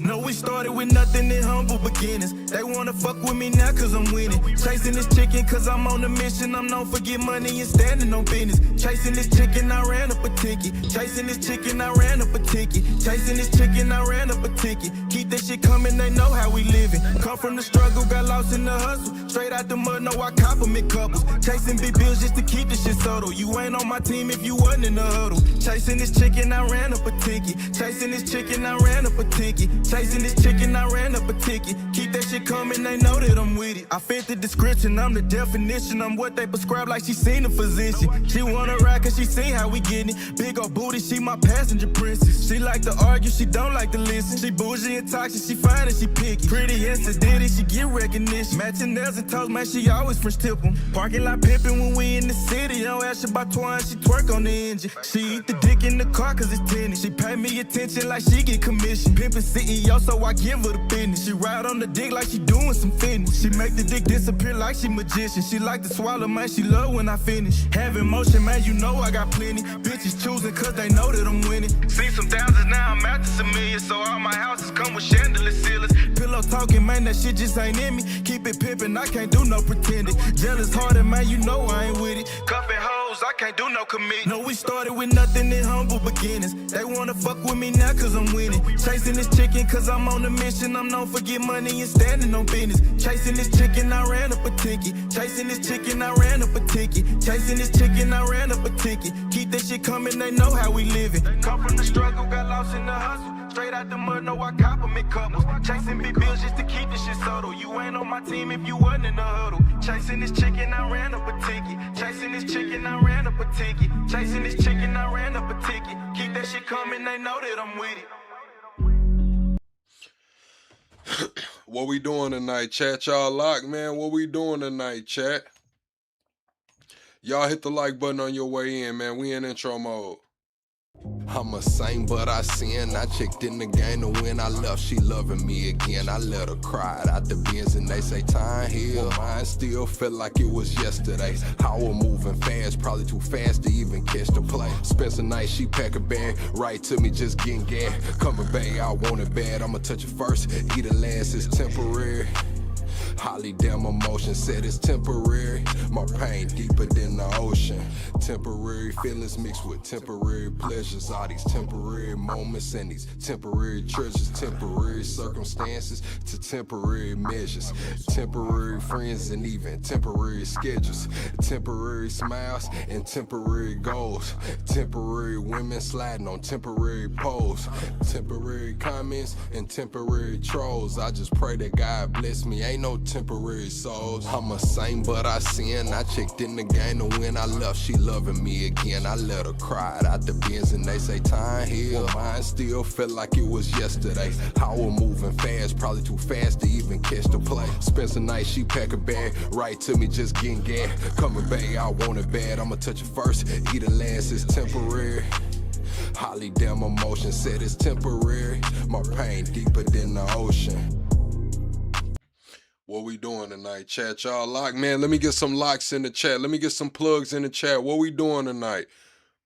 No, we started with nothing in humble beginnings. They wanna fuck with me now cause I'm winning. Chasing this chicken cause I'm on a mission. I'm known for get money and standing on business. Chasing this chicken, I ran up a ticket. Chasing this chicken, I ran up a ticket. Chasing this chicken, I ran up a ticket. Keep that shit coming, they know how we living. Come from the struggle, got lost in the hustle. Straight out the mud, no, I compliment couples. Chasing big bills just to keep this shit subtle. You ain't on my team if you wasn't in the huddle. Chasing this chicken, I ran up a ticket. Chasing this chicken, I ran up a ticket. Chasing this chicken, I ran up a ticket. Keep that shit coming, they know that I'm with it. I fit the description, I'm the definition. I'm what they prescribe like she seen a physician. She wanna ride cause she seen how we getting it. Big old booty, she my passenger princess. She like to argue, she don't like to listen. She bougie and toxic, she fine and she picky. Pretty and sedity, she get recognition. Matching nails and toes, man, she always French tip 'em. Parking lot pimping when we in the city. Don't ask about twine, she twerk on the engine. She eat the dick in the car cause it's tennis. She pay me attention like she get commission. Pimpin' CEO, so I give her the business. She ride on the dick like she doing some fitness. She make the dick disappear like she magician. She like to swallow, man, she love when I finish. Having motion, man, you know I got plenty. Bitches choosing cause they know that I'm winning. See some thousands, now I'm after some millions. So all my houses come with chandelier ceilings. Pillow talking, man, that shit just ain't in me. Keep it pimpin', I can't do no pretending. Jealous hearted, man, you know I ain't with it. Cuffin' hoes, I can't do no commit. No, we started with nothing in humble beginnings. They wanna fuck with me now cause I'm winning. Chasing this chicken cause I'm on a mission. I'm known for get money and standing on business. Chasing this chicken, I ran up a ticket. Chasing this chicken, I ran up a ticket. Chasing this chicken, I ran up a ticket. Keep that shit coming, they know how we living. Come from the struggle, got lost in the hustle. Straight out the mud, no, I compliment couples. Chasing big bills just to keep this shit subtle. You ain't on my team if you wasn't in the huddle. Chasing this chicken, I ran up a ticket. Chasing this chicken, I ran up a ticket. Chasing this chicken, I ran up a ticket. Keep that shit coming, they know that I'm with it. What we doing tonight, chat? Y'all locked, man. What we doing tonight, chat? Y'all hit the like button on your way in, man. We in intro mode. I'm a saint, but I sin. I checked in the game to win. I left, she loving me again. I let her cry out the bins and they say time heal. Mine still felt like it was yesterday. How we're moving fast, probably too fast to even catch the play. Spencer night, she pack a bag, right to me, just getting gas. Coming back, I want it bad. I'ma touch it first, eat it last, it's temporary. Holly damn emotion said it's temporary. My pain deeper than the ocean. Temporary feelings mixed with temporary pleasures. All these temporary moments and these temporary treasures. Temporary circumstances to temporary measures. Temporary friends and even temporary schedules. Temporary smiles and temporary goals. Temporary women sliding on temporary poles. Temporary comments and temporary trolls. I just pray that God bless me. Ain't no temporary souls. I'm a saint, but I sin. I checked in the game to win. I left, she loving me again. I let her cry out the bins and they say time heal. Mine still felt like it was yesterday. How we're moving fast, probably too fast to even catch the play. Spencer night, she pack a bag, right to me, just getting gas. Coming back, I want it bad. I'ma touch it first, eat it last, it's temporary. Holly damn emotion said it's temporary. My pain deeper than the ocean. What we doing tonight, chat? Y'all lock, man. Let me get some locks in the chat. Let me get some plugs in the chat. What we doing tonight?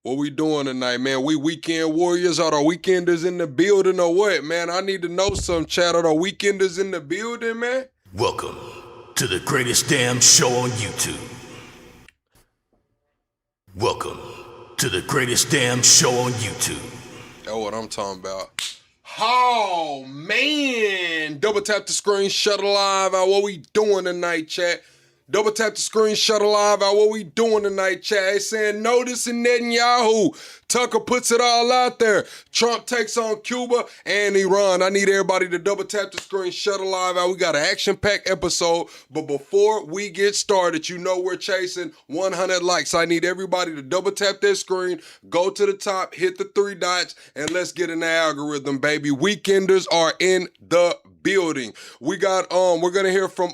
What we doing tonight, man? We weekend warriors? Are the weekenders in the building or what, man? I need to know some, chat. Are the weekenders in the building, man? Welcome to the greatest damn show on YouTube. Welcome to the greatest damn show on YouTube. That's what I'm talking about. Oh, man. Double tap the screen, shut live out. What we doing tonight, chat? Double tap the screen, shut live out. What we doing tonight, chat? It's saying notice in Netanyahu Tucker puts it all out there. Trump takes on Cuba and Iran. I need everybody to double tap the screen, shut a live out. We got an action-packed episode, but before we get started, you know we're chasing 100 likes. I need everybody to double tap their screen, go to the top, hit the 3 dots, and let's get in the algorithm, baby. Weekenders are in the building. We got we're gonna hear from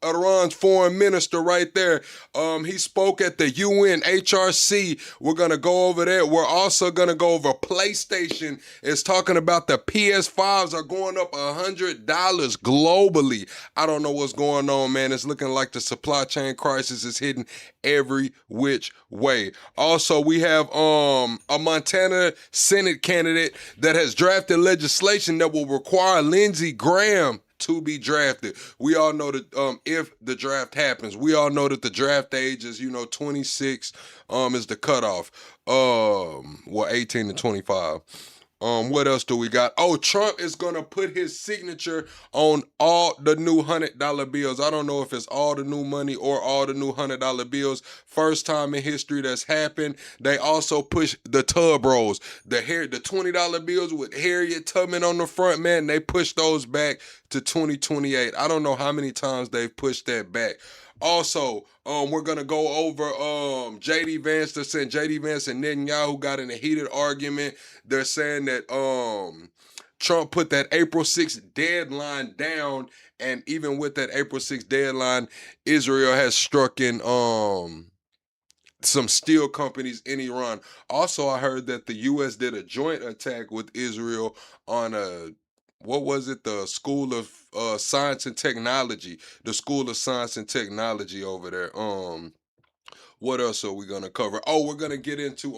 Iran's foreign minister right there. He spoke at the UN HRC. We're gonna go over that. We're also gonna go over PlayStation. It's talking about the PS5s are going up $100 globally. I don't know what's going on, man. It's looking like the supply chain crisis is hitting every which way. Also, we have a Montana Senate candidate that has drafted legislation that will require Lindsey Graham to be drafted. We all know that if the draft happens, we all know that the draft age is 26 is the cutoff. 18 to 25. What else do we got? Oh, Trump is gonna put his signature on all the new $100 bills. I don't know if it's all the new money or all the new $100 bills. First time in history that's happened. They also push the tub rolls, the $20 bills with Harriet Tubman on the front, man. They pushed those back to 2028. I don't know how many times they've pushed that back. Also, we're gonna go over J.D. Vance. They're saying J.D. Vance and Netanyahu got in a heated argument. They're saying that Trump put that April 6th deadline down, and even with that April 6th deadline, Israel has struck in some steel companies in Iran. Also, I heard that the U.S. did a joint attack with Israel on the School of Science and Technology, the School of Science and Technology over there. What else are we gonna cover? Oh, we're gonna get into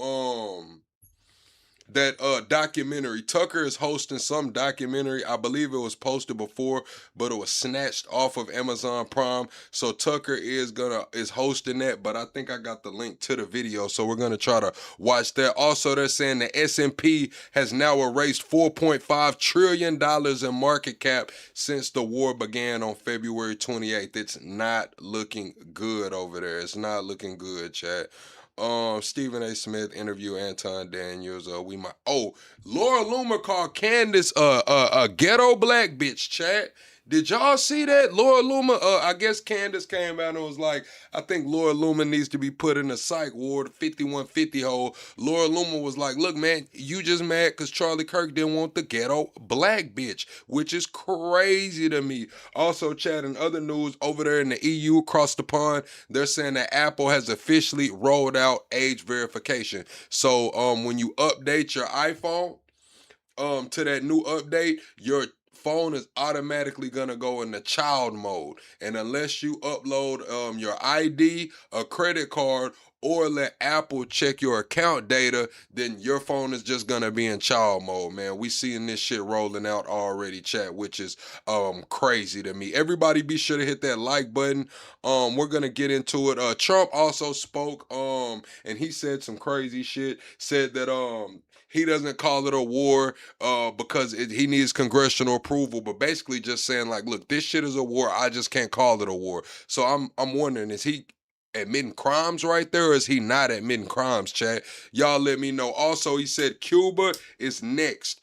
that documentary. Tucker is hosting some documentary. I believe it was posted before, but it was snatched off of Amazon Prime. So Tucker is hosting that, but I think I got the link to the video, so we're gonna try to watch that. Also, they're saying the S&P has now erased $4.5 trillion in market cap since the war began on February 28th. It's not looking good over there. It's not looking good, chat. Stephen A. Smith interview Anton Daniels. Laura Loomer called Candace a ghetto black bitch, chat. Did y'all see that? Laura Loomer, I guess Candace came out and was like, I think Laura Loomer needs to be put in a psych ward, 5150 hole. Laura Loomer was like, look, man, you just mad because Charlie Kirk didn't want the ghetto black bitch, which is crazy to me. Also, chat, in other news, over there in the EU across the pond, they're saying that Apple has officially rolled out age verification. So when you update your iPhone to that new update, your phone is automatically gonna go into child mode, and unless you upload your ID, a credit card, or let Apple check your account data, then your phone is just gonna be in child mode, man. We seeing this shit rolling out already, chat, which is crazy to me. Everybody be sure to hit that like button. We're gonna get into it. Trump also spoke, and he said some crazy shit, said that he doesn't call it a war because he needs congressional approval, but basically just saying like, look, this shit is a war. I just can't call it a war. So I'm wondering, is he admitting crimes right there, or is he not admitting crimes, chat? Y'all let me know. Also, he said Cuba is next.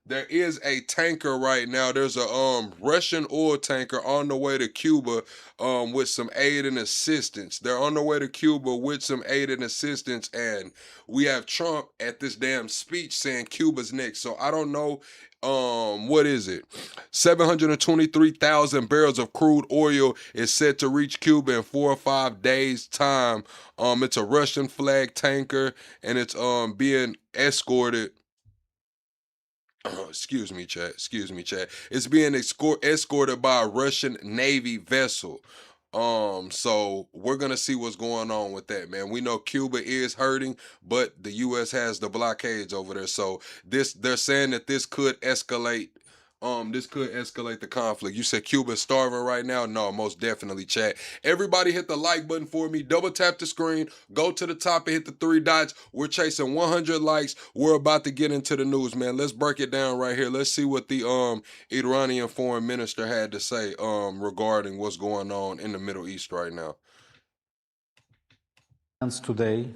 There is a tanker right now. There's a Russian oil tanker on the way to Cuba with some aid and assistance. They're on the way to Cuba with some aid and assistance, and we have Trump at this damn speech saying Cuba's next. So I don't know. What is it? 723,000 barrels of crude oil is set to reach Cuba in 4 or 5 days' time. It's a Russian flag tanker, and it's being escorted. Excuse me, chat. It's being escorted by a Russian Navy vessel. So we're gonna see what's going on with that, man. We know Cuba is hurting, but the U.S. has the blockades over there. So they're saying that this could escalate. This could escalate the conflict. You said Cuba's starving right now? No, most definitely, chat. Everybody hit the like button for me. Double tap the screen. Go to the top and hit the 3 dots. We're chasing 100 likes. We're about to get into the news, man. Let's break it down right here. Let's see what the Iranian foreign minister had to say regarding what's going on in the Middle East right now. Today,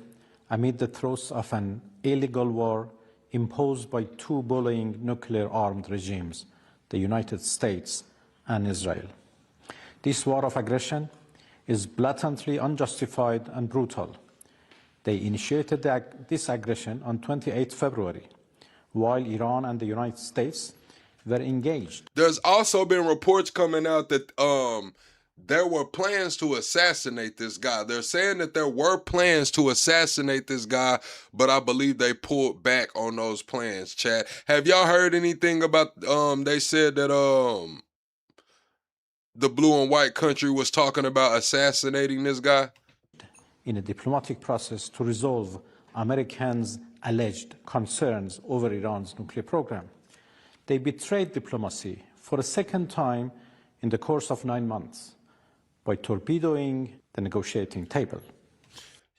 amid the throes of an illegal war imposed by two bullying nuclear-armed regimes, the United States and Israel. This war of aggression is blatantly unjustified and brutal. They initiated this aggression on 28 February, while Iran and the United States were engaged. There's also been reports coming out that there were plans to assassinate this guy. They're saying that there were plans to assassinate this guy, but I believe they pulled back on those plans, chat. Have y'all heard anything about, they said that the blue and white country was talking about assassinating this guy? In a diplomatic process to resolve Americans' alleged concerns over Iran's nuclear program. They betrayed diplomacy for a second time in the course of 9 months by torpedoing the negotiating table.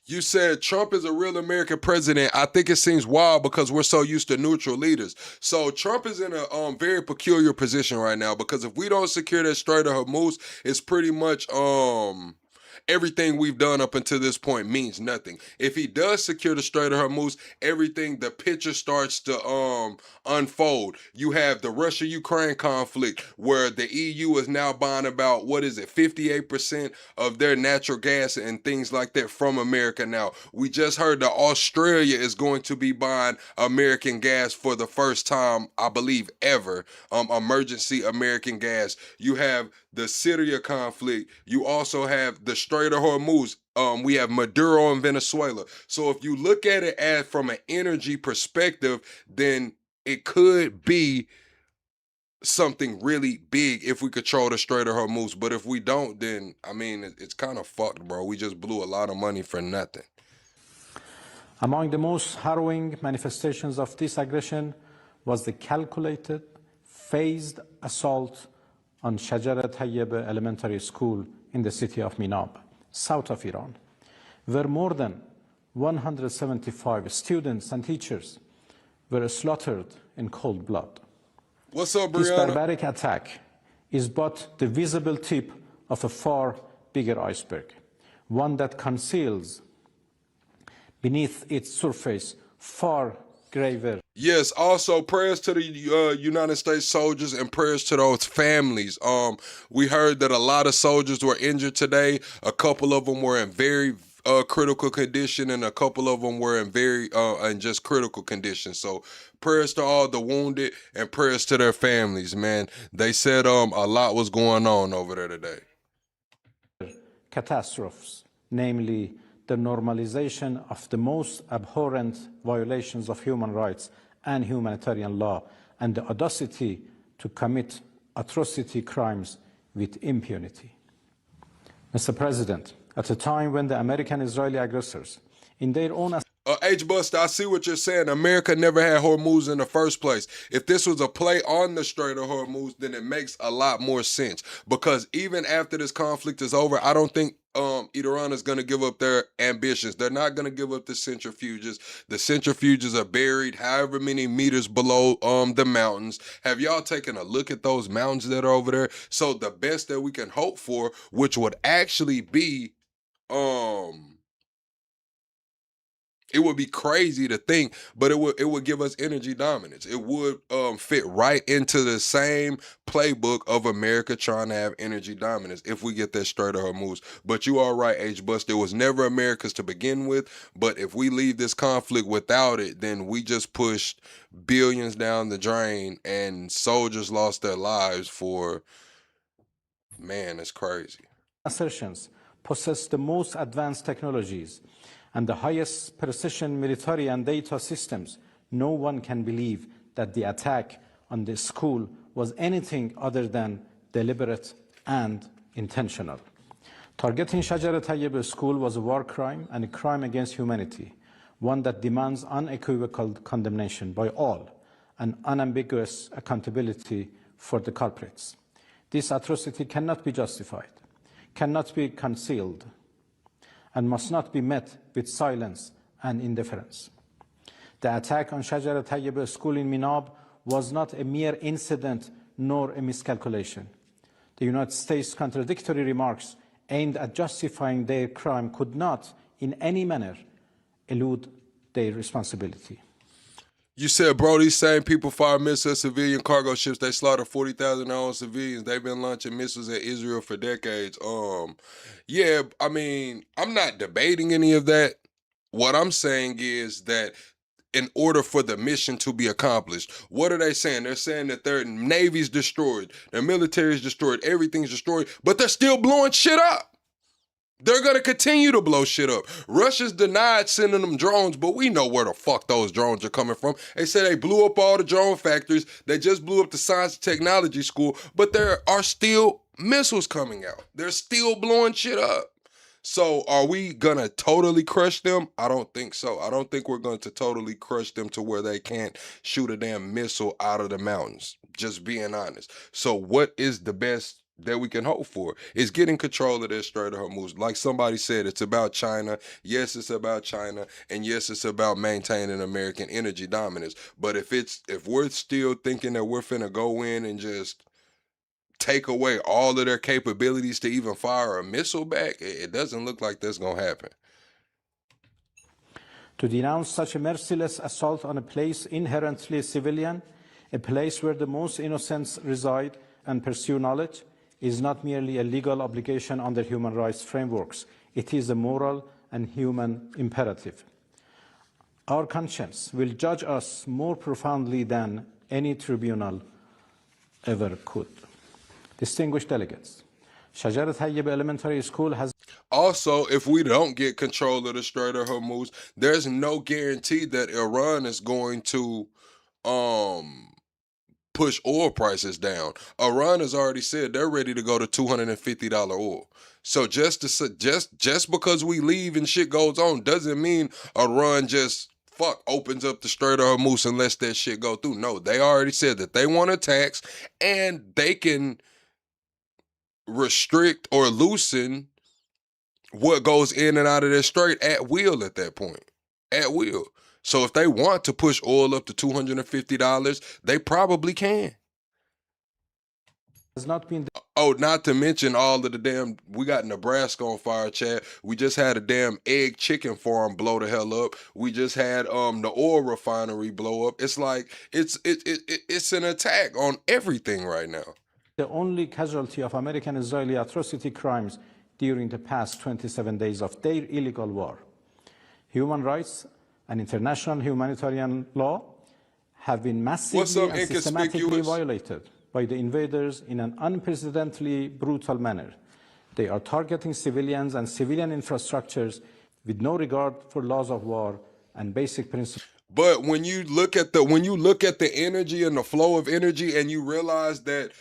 You said Trump is a real American president. I think it seems wild because we're so used to neutral leaders. So Trump is in a very peculiar position right now, because if we don't secure that Strait of Hormuz, it's pretty much everything we've done up until this point means nothing. If he does secure the Strait of Hormuz, the picture starts to unfold. You have the Russia-Ukraine conflict, where the EU is now buying about, 58% of their natural gas and things like that from America now. We just heard that Australia is going to be buying American gas for the first time, I believe, ever. Emergency American gas. You have the Syria conflict. You also have the Strait of Hormuz. We have Maduro in Venezuela. So if you look at it as from an energy perspective, then it could be something really big if we control the Strait of Hormuz. But if we don't, then, I mean, it's kind of fucked, bro. We just blew a lot of money for nothing. Among the most harrowing manifestations of this aggression was the calculated, phased assault on Shajarat Tayyib Elementary School in the city of Minab, south of Iran, where more than 175 students and teachers were slaughtered in cold blood. What's up, Brianna? This barbaric attack is but the visible tip of a far bigger iceberg, one that conceals beneath its surface far graver. Yes, also prayers to the United States soldiers and prayers to those families. We heard that a lot of soldiers were injured today. A couple of them were in very critical condition, and a couple of them were in just critical condition. So prayers to all the wounded and prayers to their families, man. They said a lot was going on over there today. Catastrophes, namely the normalization of the most abhorrent violations of human rights and humanitarian law, and the audacity to commit atrocity crimes with impunity. Mr. President, at a time when the American-Israeli aggressors, in their own H-Buster, I see what you're saying. America never had Hormuz in the first place. If this was a play on the Strait of Hormuz, then it makes a lot more sense. Because even after this conflict is over, I don't think Iran is going to give up their ambitions. They're not going to give up the centrifuges. The centrifuges are buried however many meters below the mountains. Have y'all taken a look at those mountains that are over there? So the best that we can hope for, which would actually be it would be crazy to think, but it would give us energy dominance. It would fit right into the same playbook of America trying to have energy dominance if we get that Strait of Hormuz. But you are right, H-Bust. It was never America's to begin with, but if we leave this conflict without it, then we just pushed billions down the drain and soldiers lost their lives for, man, it's crazy. Assertions possess the most advanced technologies and the highest precision military and data systems. No one can believe that the attack on the school was anything other than deliberate and intentional. Targeting Shajarat Tayyib School was a war crime and a crime against humanity, one that demands unequivocal condemnation by all and unambiguous accountability for the culprits. This atrocity cannot be justified, cannot be concealed, and must not be met with silence and indifference. The attack on Shajarat Tayyib School in Minab was not a mere incident nor a miscalculation. The United States' contradictory remarks aimed at justifying their crime could not, in any manner, elude their responsibility. You said, bro, these same people fire missiles at civilian cargo ships. They slaughter 40,000 their own civilians. They've been launching missiles at Israel for decades. Yeah, I mean, I'm not debating any of that. What I'm saying is that in order for the mission to be accomplished, what are they saying? They're saying that their navy's destroyed, their military's destroyed, everything's destroyed, but they're still blowing shit up. They're going to continue to blow shit up. Russia's denied sending them drones, but we know where the fuck those drones are coming from. They said they blew up all the drone factories. They just blew up the science and technology school, but there are still missiles coming out. They're still blowing shit up. So are we going to totally crush them? I don't think so. I don't think we're going to totally crush them to where they can't shoot a damn missile out of the mountains. Just being honest. So what is the best that we can hope for is getting control of this Strait of Hormuz. Like somebody said, it's about China. Yes, it's about China. And yes, it's about maintaining American energy dominance. But if we're still thinking that we're finna go in and just take away all of their capabilities to even fire a missile back, it doesn't look like that's gonna happen. To denounce such a merciless assault on a place inherently civilian, a place where the most innocents reside and pursue knowledge, is not merely a legal obligation under human rights frameworks. It is a moral and human imperative. Our conscience will judge us more profoundly than any tribunal ever could. Distinguished delegates, Shajar Tayyib Elementary School has... Also, if we don't get control of the Strait of Hormuz, there's no guarantee that Iran is going to push oil prices down. Iran has already said they're ready to go to $250 oil. So just because we leave and shit goes on doesn't mean Iran just opens up the Strait of Hormuz and lets that shit go through. No, they already said that they want a tax and they can restrict or loosen what goes in and out of their strait at will at that point. At will. So if they want to push oil up to $250, they probably can. Has not been... Oh, not to mention all of the damn, we got Nebraska on fire, Chad. We just had a damn egg chicken farm blow the hell up. We just had the oil refinery blow up. It's like it's an attack on everything right now. The only casualty of American-Israeli atrocity crimes during the past 27 days of their illegal war. Human rights and international humanitarian law have been massively and systematically violated by the invaders in an unprecedentedly brutal manner. They are targeting civilians and civilian infrastructures with no regard for laws of war and basic principles. But when you look at the energy and the flow of energy, and you realize that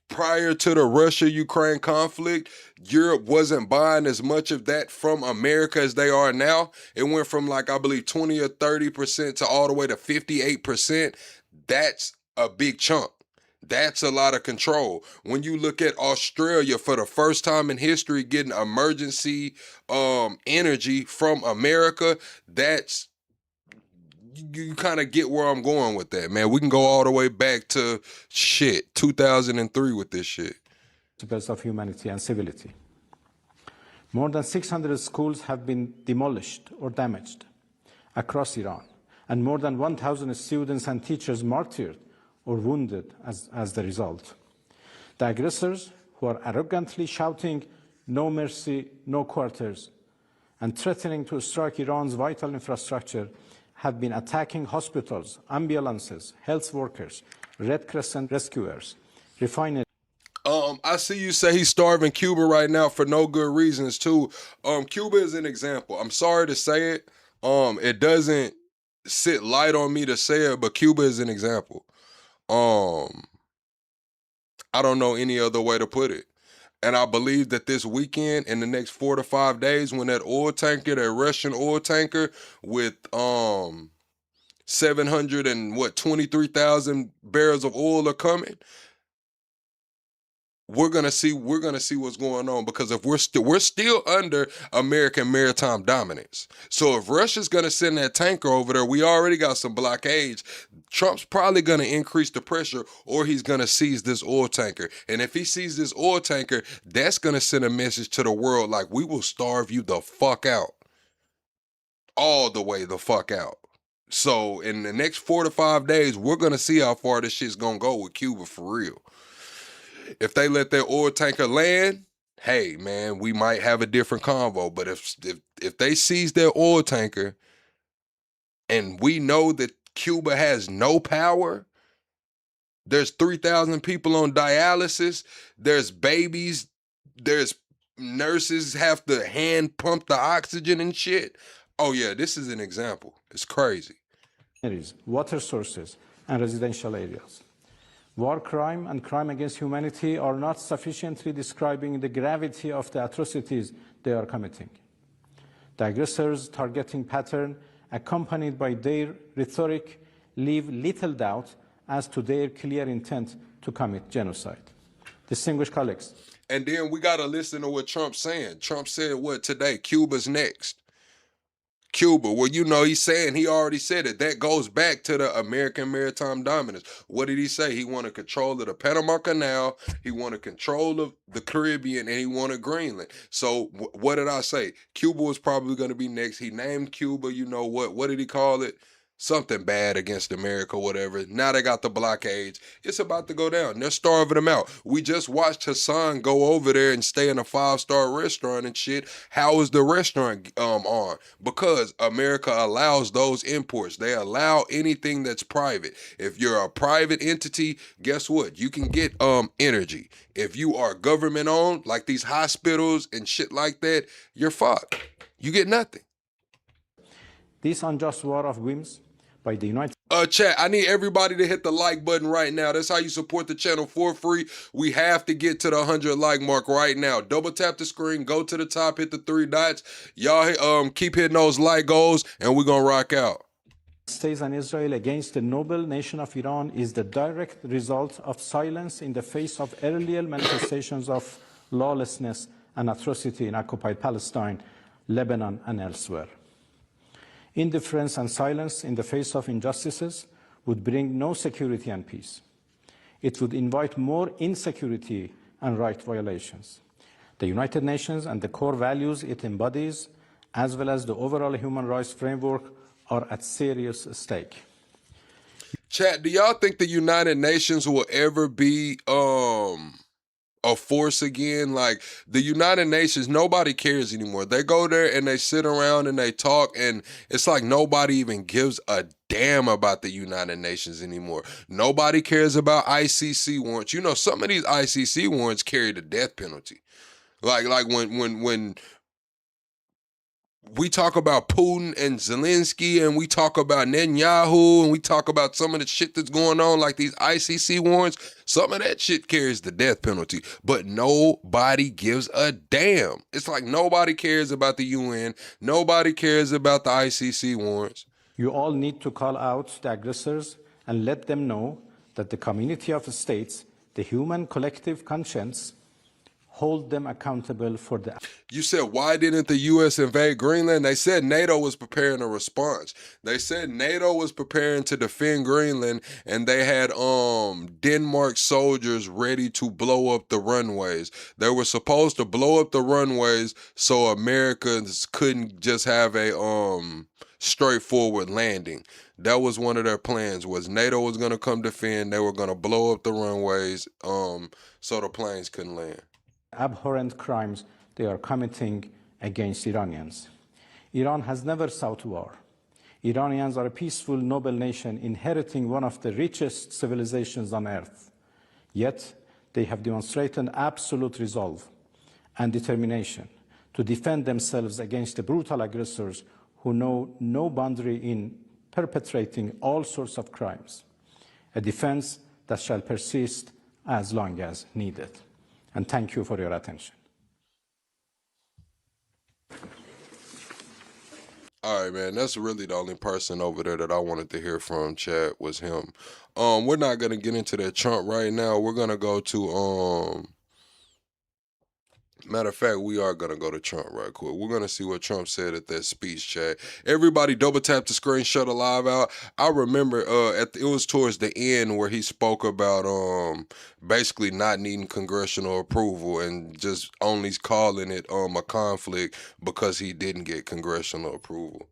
prior to the Russia-Ukraine conflict, Europe wasn't buying as much of that from America as they are now. It went from, like, I believe 20 or 30% to all the way to 58%. That's a big chunk. That's a lot of control. When you look at Australia, for the first time in history, getting emergency energy from America, that's... You kind of get where I'm going with that, man. We can go all the way back to 2003 with this shit. Principles of humanity and civility. More than 600 schools have been demolished or damaged across Iran, and more than 1,000 students and teachers martyred or wounded as the result. The aggressors, who are arrogantly shouting, "No mercy, no quarters," and threatening to strike Iran's vital infrastructure, have been attacking hospitals, ambulances, health workers, Red Crescent rescuers, refineries. I see you say he's starving Cuba right now for no good reasons too. Cuba is an example. I'm sorry to say it. It doesn't sit light on me to say it, but Cuba is an example. I don't know any other way to put it. And I believe that this weekend, in the next 4 to 5 days, when that oil tanker, that Russian oil tanker with 723,000 barrels of oil are coming, we're gonna see what's going on, because if we're still under American maritime dominance. So if Russia's gonna send that tanker over there, we already got some blockades. Trump's probably gonna increase the pressure, or he's gonna seize this oil tanker. And if he sees this oil tanker, that's gonna send a message to the world like, we will starve you the fuck out. all the way the fuck out. So in the next 4 to 5 days, we're gonna see how far this shit's gonna go with Cuba for real. If they let their oil tanker land, hey man, we might have a different convo. But if they seize their oil tanker and we know that Cuba has no power, there's 3,000 people on dialysis, there's babies, there's nurses have to hand pump the oxygen and shit. Oh yeah, this is an example. It's crazy. Water sources, and residential areas. War crime and crime against humanity are not sufficiently describing the gravity of the atrocities they are committing. The aggressors' targeting pattern, accompanied by their rhetoric, leave little doubt as to their clear intent to commit genocide. Distinguished colleagues. And then we got to listen to what Trump's saying. Trump said what today? Cuba's next. Cuba, well, you know, he's saying, he already said it. That goes back to the American maritime dominance. What did he say? He wanted control of the Panama Canal, he wanted control of the Caribbean, and he wanted Greenland. So what did I say? Cuba was probably going to be next. He named Cuba, you know what did he call it? Something bad against America, whatever. Now they got the blockades. It's about to go down. They're starving them out. We just watched Hassan go over there and stay in a 5-star restaurant and shit. How is the restaurant on? Because America allows those imports. They allow anything that's private. If you're a private entity, guess what? You can get energy. If you are government owned, like these hospitals and shit like that, you're fucked. You get nothing. This unjust war of whims by the United Chat, I need everybody to hit the like button right now. That's how you support the channel for free. We have to get to the 100 like mark right now. Double tap the screen, go to the top, hit the 3 dots. Y'all keep hitting those like goals, and we're gonna rock out. States and Israel against the noble nation of Iran is the direct result of silence in the face of earlier manifestations of lawlessness and atrocity in occupied Palestine, Lebanon, and elsewhere. Indifference and silence in the face of injustices would bring no security and peace. It would invite more insecurity and right violations. The United Nations and the core values it embodies, as well as the overall human rights framework, are at serious stake. Chat, do y'all think the United Nations will ever be a force again? Like the United Nations, nobody cares anymore. They go there and they sit around and they talk, and it's like nobody even gives a damn about the United Nations anymore. Nobody cares about ICC warrants. You know, some of these ICC warrants carry the death penalty. Like when we talk about Putin and Zelensky, and we talk about Netanyahu, and we talk about some of the shit that's going on, like these ICC warrants, some of that shit carries the death penalty, but nobody gives a damn. It's like nobody cares about the UN, nobody cares about the ICC warrants. You all need to call out the aggressors and let them know that the community of states, the human collective conscience, hold them accountable for the... You said, why didn't the U.S. invade Greenland? They said NATO was preparing a response. They said NATO was preparing to defend Greenland, and they had Denmark soldiers ready to blow up the runways. They were supposed to blow up the runways so Americans couldn't just have a straightforward landing. That was one of their plans, was NATO was going to come defend. They were going to blow up the runways so the planes couldn't land. Abhorrent crimes they are committing against Iranians. Iran has never sought war. Iranians are a peaceful, noble nation inheriting one of the richest civilizations on earth. Yet, they have demonstrated absolute resolve and determination to defend themselves against the brutal aggressors who know no boundary in perpetrating all sorts of crimes, a defense that shall persist as long as needed. And thank you for your attention. All right, man, that's really the only person over there that I wanted to hear from, Chad, was him. We're not going to get into that Trump right now. We're going to go to, matter of fact, we are going to go to Trump right quick. We're going to see what Trump said at that speech, Chad. Everybody double tap the screen, shut the live out. I remember it was towards the end where he spoke about basically not needing congressional approval and just only calling it a conflict because he didn't get congressional approval.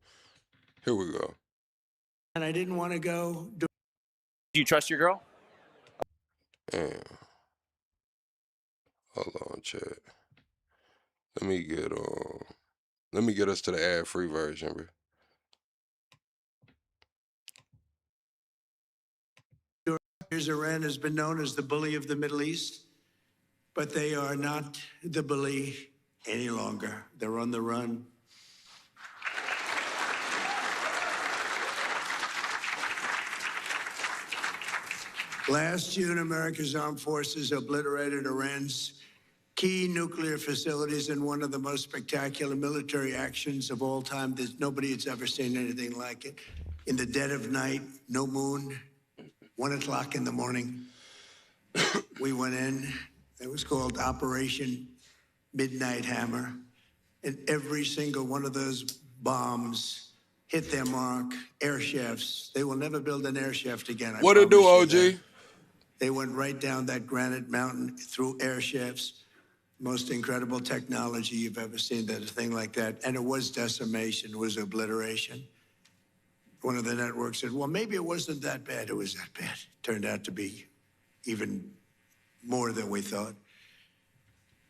Here we go. And I didn't want to go. Do you trust your girl? Damn. Hold on, chat. Let me get us to the ad-free version, bro. Iran has been known as the bully of the Middle East, but they are not the bully any longer. They're on the run. Last June, America's armed forces obliterated Iran's key nuclear facilities in one of the most spectacular military actions of all time. Nobody has ever seen anything like it. In the dead of night, no moon, 1 o'clock in the morning, we went in. It was called Operation Midnight Hammer. And every single one of those bombs hit their mark. Air shafts. They will never build an air shaft again. What it do, OG? They went right down that granite mountain through air shafts. Most incredible technology you've ever seen, that a thing like that. And it was decimation, it was obliteration. One of the networks said, well, maybe it wasn't that bad. It was that bad. Turned out to be even more than we thought.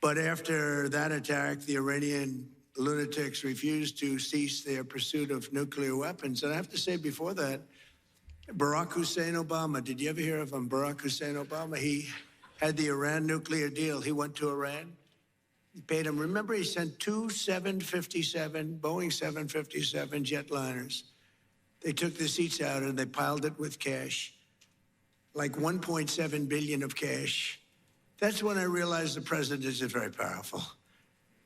But after that attack, the Iranian lunatics refused to cease their pursuit of nuclear weapons. And I have to say, before that, Barack Hussein Obama, did you ever hear of him? Barack Hussein Obama, he had the Iran nuclear deal. He went to Iran. He paid him. Remember, he sent two Boeing 757 jetliners. They took the seats out and they piled it with cash, like 1.7 billion of cash. That's when I realized the president is very powerful.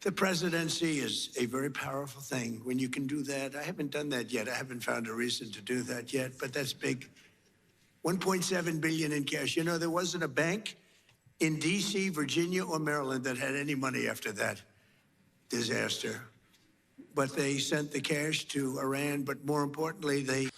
The presidency is a very powerful thing. When you can do that, I haven't done that yet. I haven't found a reason to do that yet, but that's big. 1.7 billion in cash. You know, there wasn't a bank in D.C., Virginia, or Maryland that had any money after that disaster. But they sent the cash to Iran, but more importantly, they...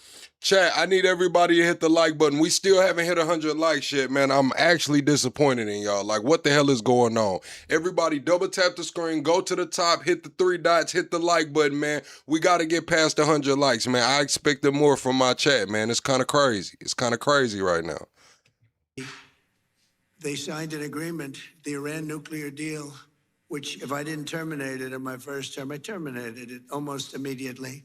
Chat, I need everybody to hit the like button. We still haven't hit 100 likes yet, man. I'm actually disappointed in y'all. Like, what the hell is going on? Everybody double tap the screen, go to the top, hit the 3 dots, hit the like button, man. We got to get past 100 likes, man. I expected more from my chat, man. It's kind of crazy. It's kind of crazy right now. They signed an agreement, the Iran nuclear deal, which if I didn't terminate it in my first term, I terminated it almost immediately.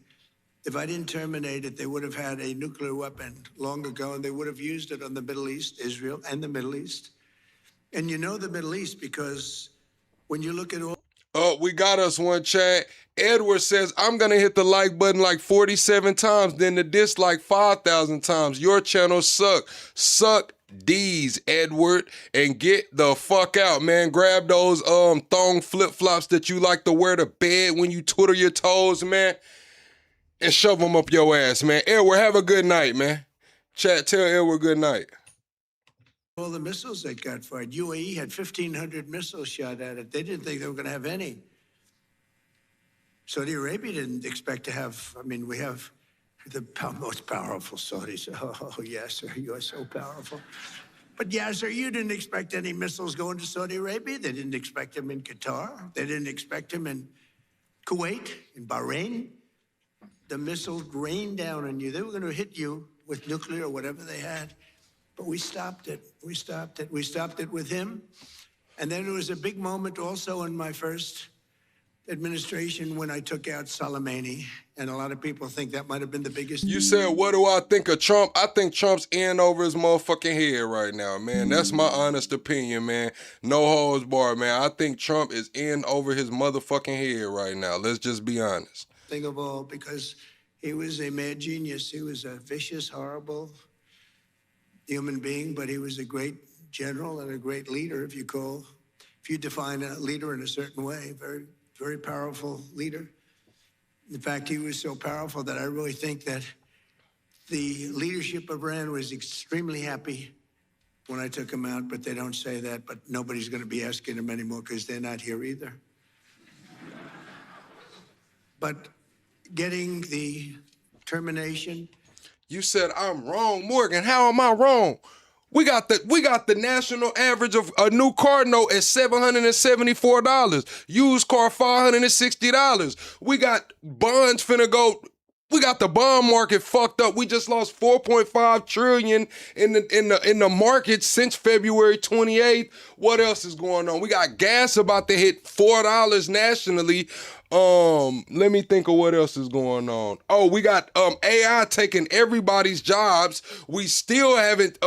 If I didn't terminate it, they would have had a nuclear weapon long ago, and they would have used it on the Middle East, Israel, and the Middle East. And you know the Middle East because when you look at all... Oh, we got us one, chat. Edward says, I'm going to hit the like button like 47 times, then the dislike 5,000 times. Your channel suck. Suck D's, Edward, and get the fuck out, man. Grab those thong flip-flops that you like to wear to bed when you twiddle your toes, man, and shove them up your ass, man. Edward, have a good night, man. Chat, tell Edward good night. All the missiles they got fired. UAE had 1,500 missiles shot at it. They didn't think they were going to have any. Saudi Arabia didn't expect to have, I mean, we have the most powerful Saudis. Oh, yes, sir, you are so powerful. But yes, sir, you didn't expect any missiles going to Saudi Arabia. They didn't expect them in Qatar. They didn't expect them in Kuwait, in Bahrain. The missiles rained down on you. They were going to hit you with nuclear or whatever they had. But we stopped it. We stopped it. We stopped it with him. And then there was a big moment also in my first administration when I took out Soleimani. And a lot of people think that might have been the biggest. You said, what do I think of Trump? I think Trump's in over his motherfucking head right now, man. That's my honest opinion, man. No holds barred, man. I think Trump is in over his motherfucking head right now. Let's just be honest. Thing of all, because he was a mad genius. He was a vicious, horrible human being, but he was a great general and a great leader, if you define a leader in a certain way, very, very powerful leader. In fact, he was so powerful that I really think that the leadership of Iran was extremely happy when I took him out, but they don't say that, but nobody's going to be asking him anymore because they're not here either. But getting the termination. You said I'm wrong, Morgan. How am I wrong? We got the national average of a new car note at $774. Used car $560. We got bonds finna go We got the bond market fucked up. We just lost 4.5 trillion in the market since February 28th. What else is going on? We got gas about to hit $4 nationally. Let me think of what else is going on. Oh, we got AI taking everybody's jobs. We still have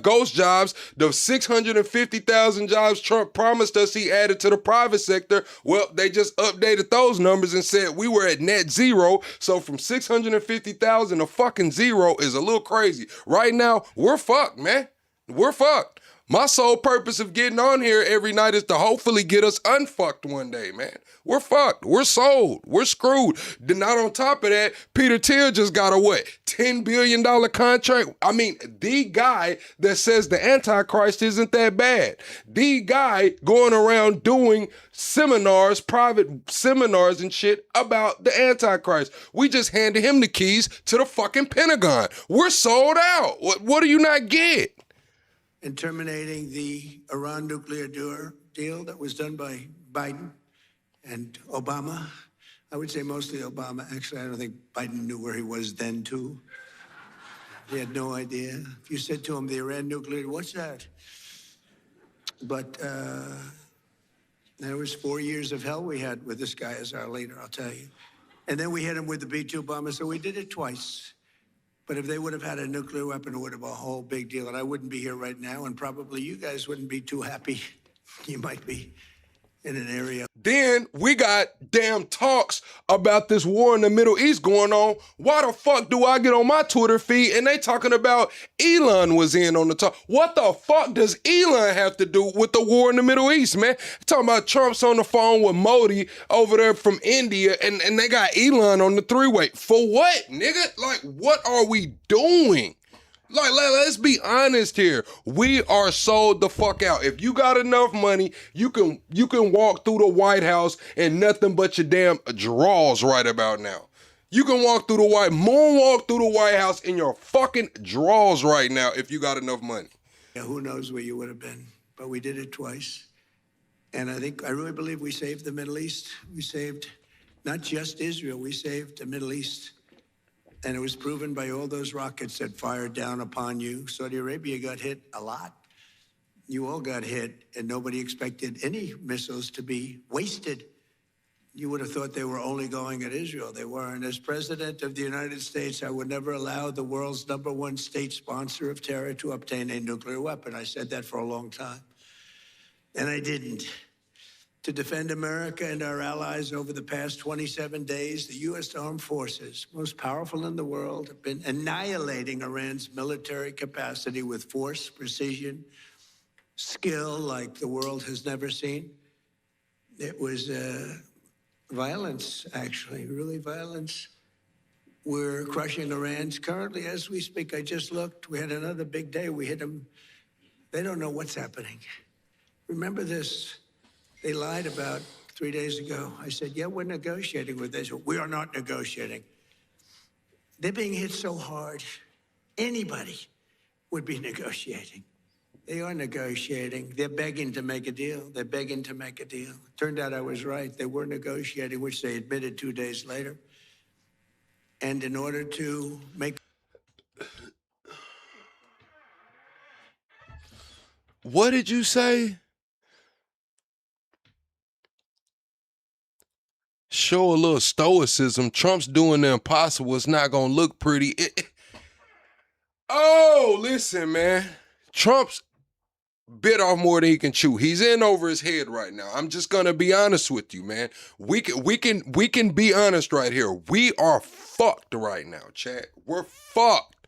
ghost jobs. The 650,000 jobs Trump promised us he added to the private sector, well, they just updated those numbers and said we were at net zero. So from 650,000 to fucking zero is a little crazy. Right now, we're fucked, man. We're fucked. My sole purpose of getting on here every night is to hopefully get us unfucked one day, man. We're fucked. We're sold. We're screwed. Then not on top of that, Peter Thiel just got a what? $10 billion contract? I mean, the guy that says the Antichrist isn't that bad. The guy going around doing seminars, private seminars and shit about the Antichrist. We just handed him the keys to the fucking Pentagon. We're sold out. What do you not get? In terminating the Iran nuclear deal that was done by Biden and Obama. I would say mostly Obama. Actually, I don't think Biden knew where he was then, too. He had no idea. If you said to him, the Iran nuclear, what's that? But there was 4 years of hell we had with this guy as our leader, I'll tell you. And then we hit him with the B-2 bomber, so we did it twice. But if they would have had a nuclear weapon, it would have been a whole big deal. And I wouldn't be here right now, and probably you guys wouldn't be too happy. You might be in an area. Then we got damn talks about this war in the Middle East going on. Why the fuck do I get on my Twitter feed and they talking about Elon was in on the talk? What the fuck does Elon have to do with the war in the Middle East, man? Talking about Trump's on the phone with Modi over there from India and they got Elon on the three-way. For what, nigga? Like, what are we doing? Like, let's be honest here. We are sold the fuck out. If you got enough money, you can walk through the White House and nothing but your damn drawers right about now. You can moonwalk through the White House in your fucking drawers right now if you got enough money. Yeah, who knows where you would have been, but we did it twice. And I really believe we saved the Middle East. We saved not just Israel, we saved the Middle East. And it was proven by all those rockets that fired down upon you. Saudi Arabia got hit a lot. You all got hit, and nobody expected any missiles to be wasted. You would have thought they were only going at Israel. They weren't. As president of the United States, I would never allow the world's #1 state sponsor of terror to obtain a nuclear weapon. I said that for a long time. And I didn't. To defend America and our allies over the past 27 days, the U.S. Armed Forces, most powerful in the world, have been annihilating Iran's military capacity with force, precision, skill like the world has never seen. It was violence, actually, really violence. We're crushing Iran's currently as we speak. I just looked. We had another big day. We hit them. They don't know what's happening. Remember this. They lied about 3 days ago. I said, yeah, we're negotiating with Israel. We are not negotiating. They're being hit so hard, anybody would be negotiating. They are negotiating. They're begging to make a deal. They're begging to make a deal. Turned out I was right. They were negotiating, which they admitted 2 days later. And in order to make... What did you say? Show a little stoicism. Trump's doing the impossible. It's not going to look pretty. Oh, listen, man. Trump's bit off more than he can chew. He's in over his head right now. I'm just going to be honest with you, man. We can be honest right here. We are fucked right now, chat. We're fucked.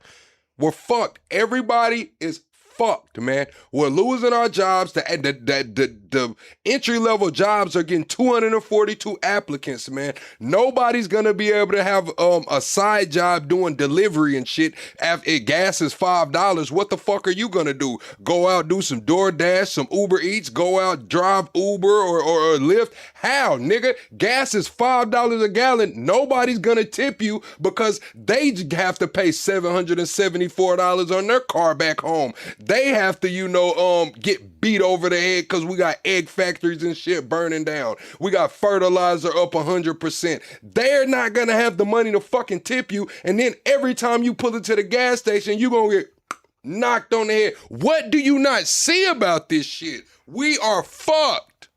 We're fucked. Everybody is fucked, man. We're losing our jobs. The entry-level jobs are getting 242 applicants, man. Nobody's gonna be able to have a side job doing delivery and shit. If gas is $5, what the fuck are you gonna do? Go out, do some DoorDash, some Uber Eats, go out, drive Uber or Lyft? How, nigga? Gas is $5 a gallon. Nobody's gonna tip you because they have to pay $774 on their car back home. They have to, get beat over the head because we got egg factories and shit burning down. We got fertilizer up 100%. They're not gonna have the money to fucking tip you, and then every time you pull into the gas station, you gonna get knocked on the head. What do you not see about this shit? We are fucked.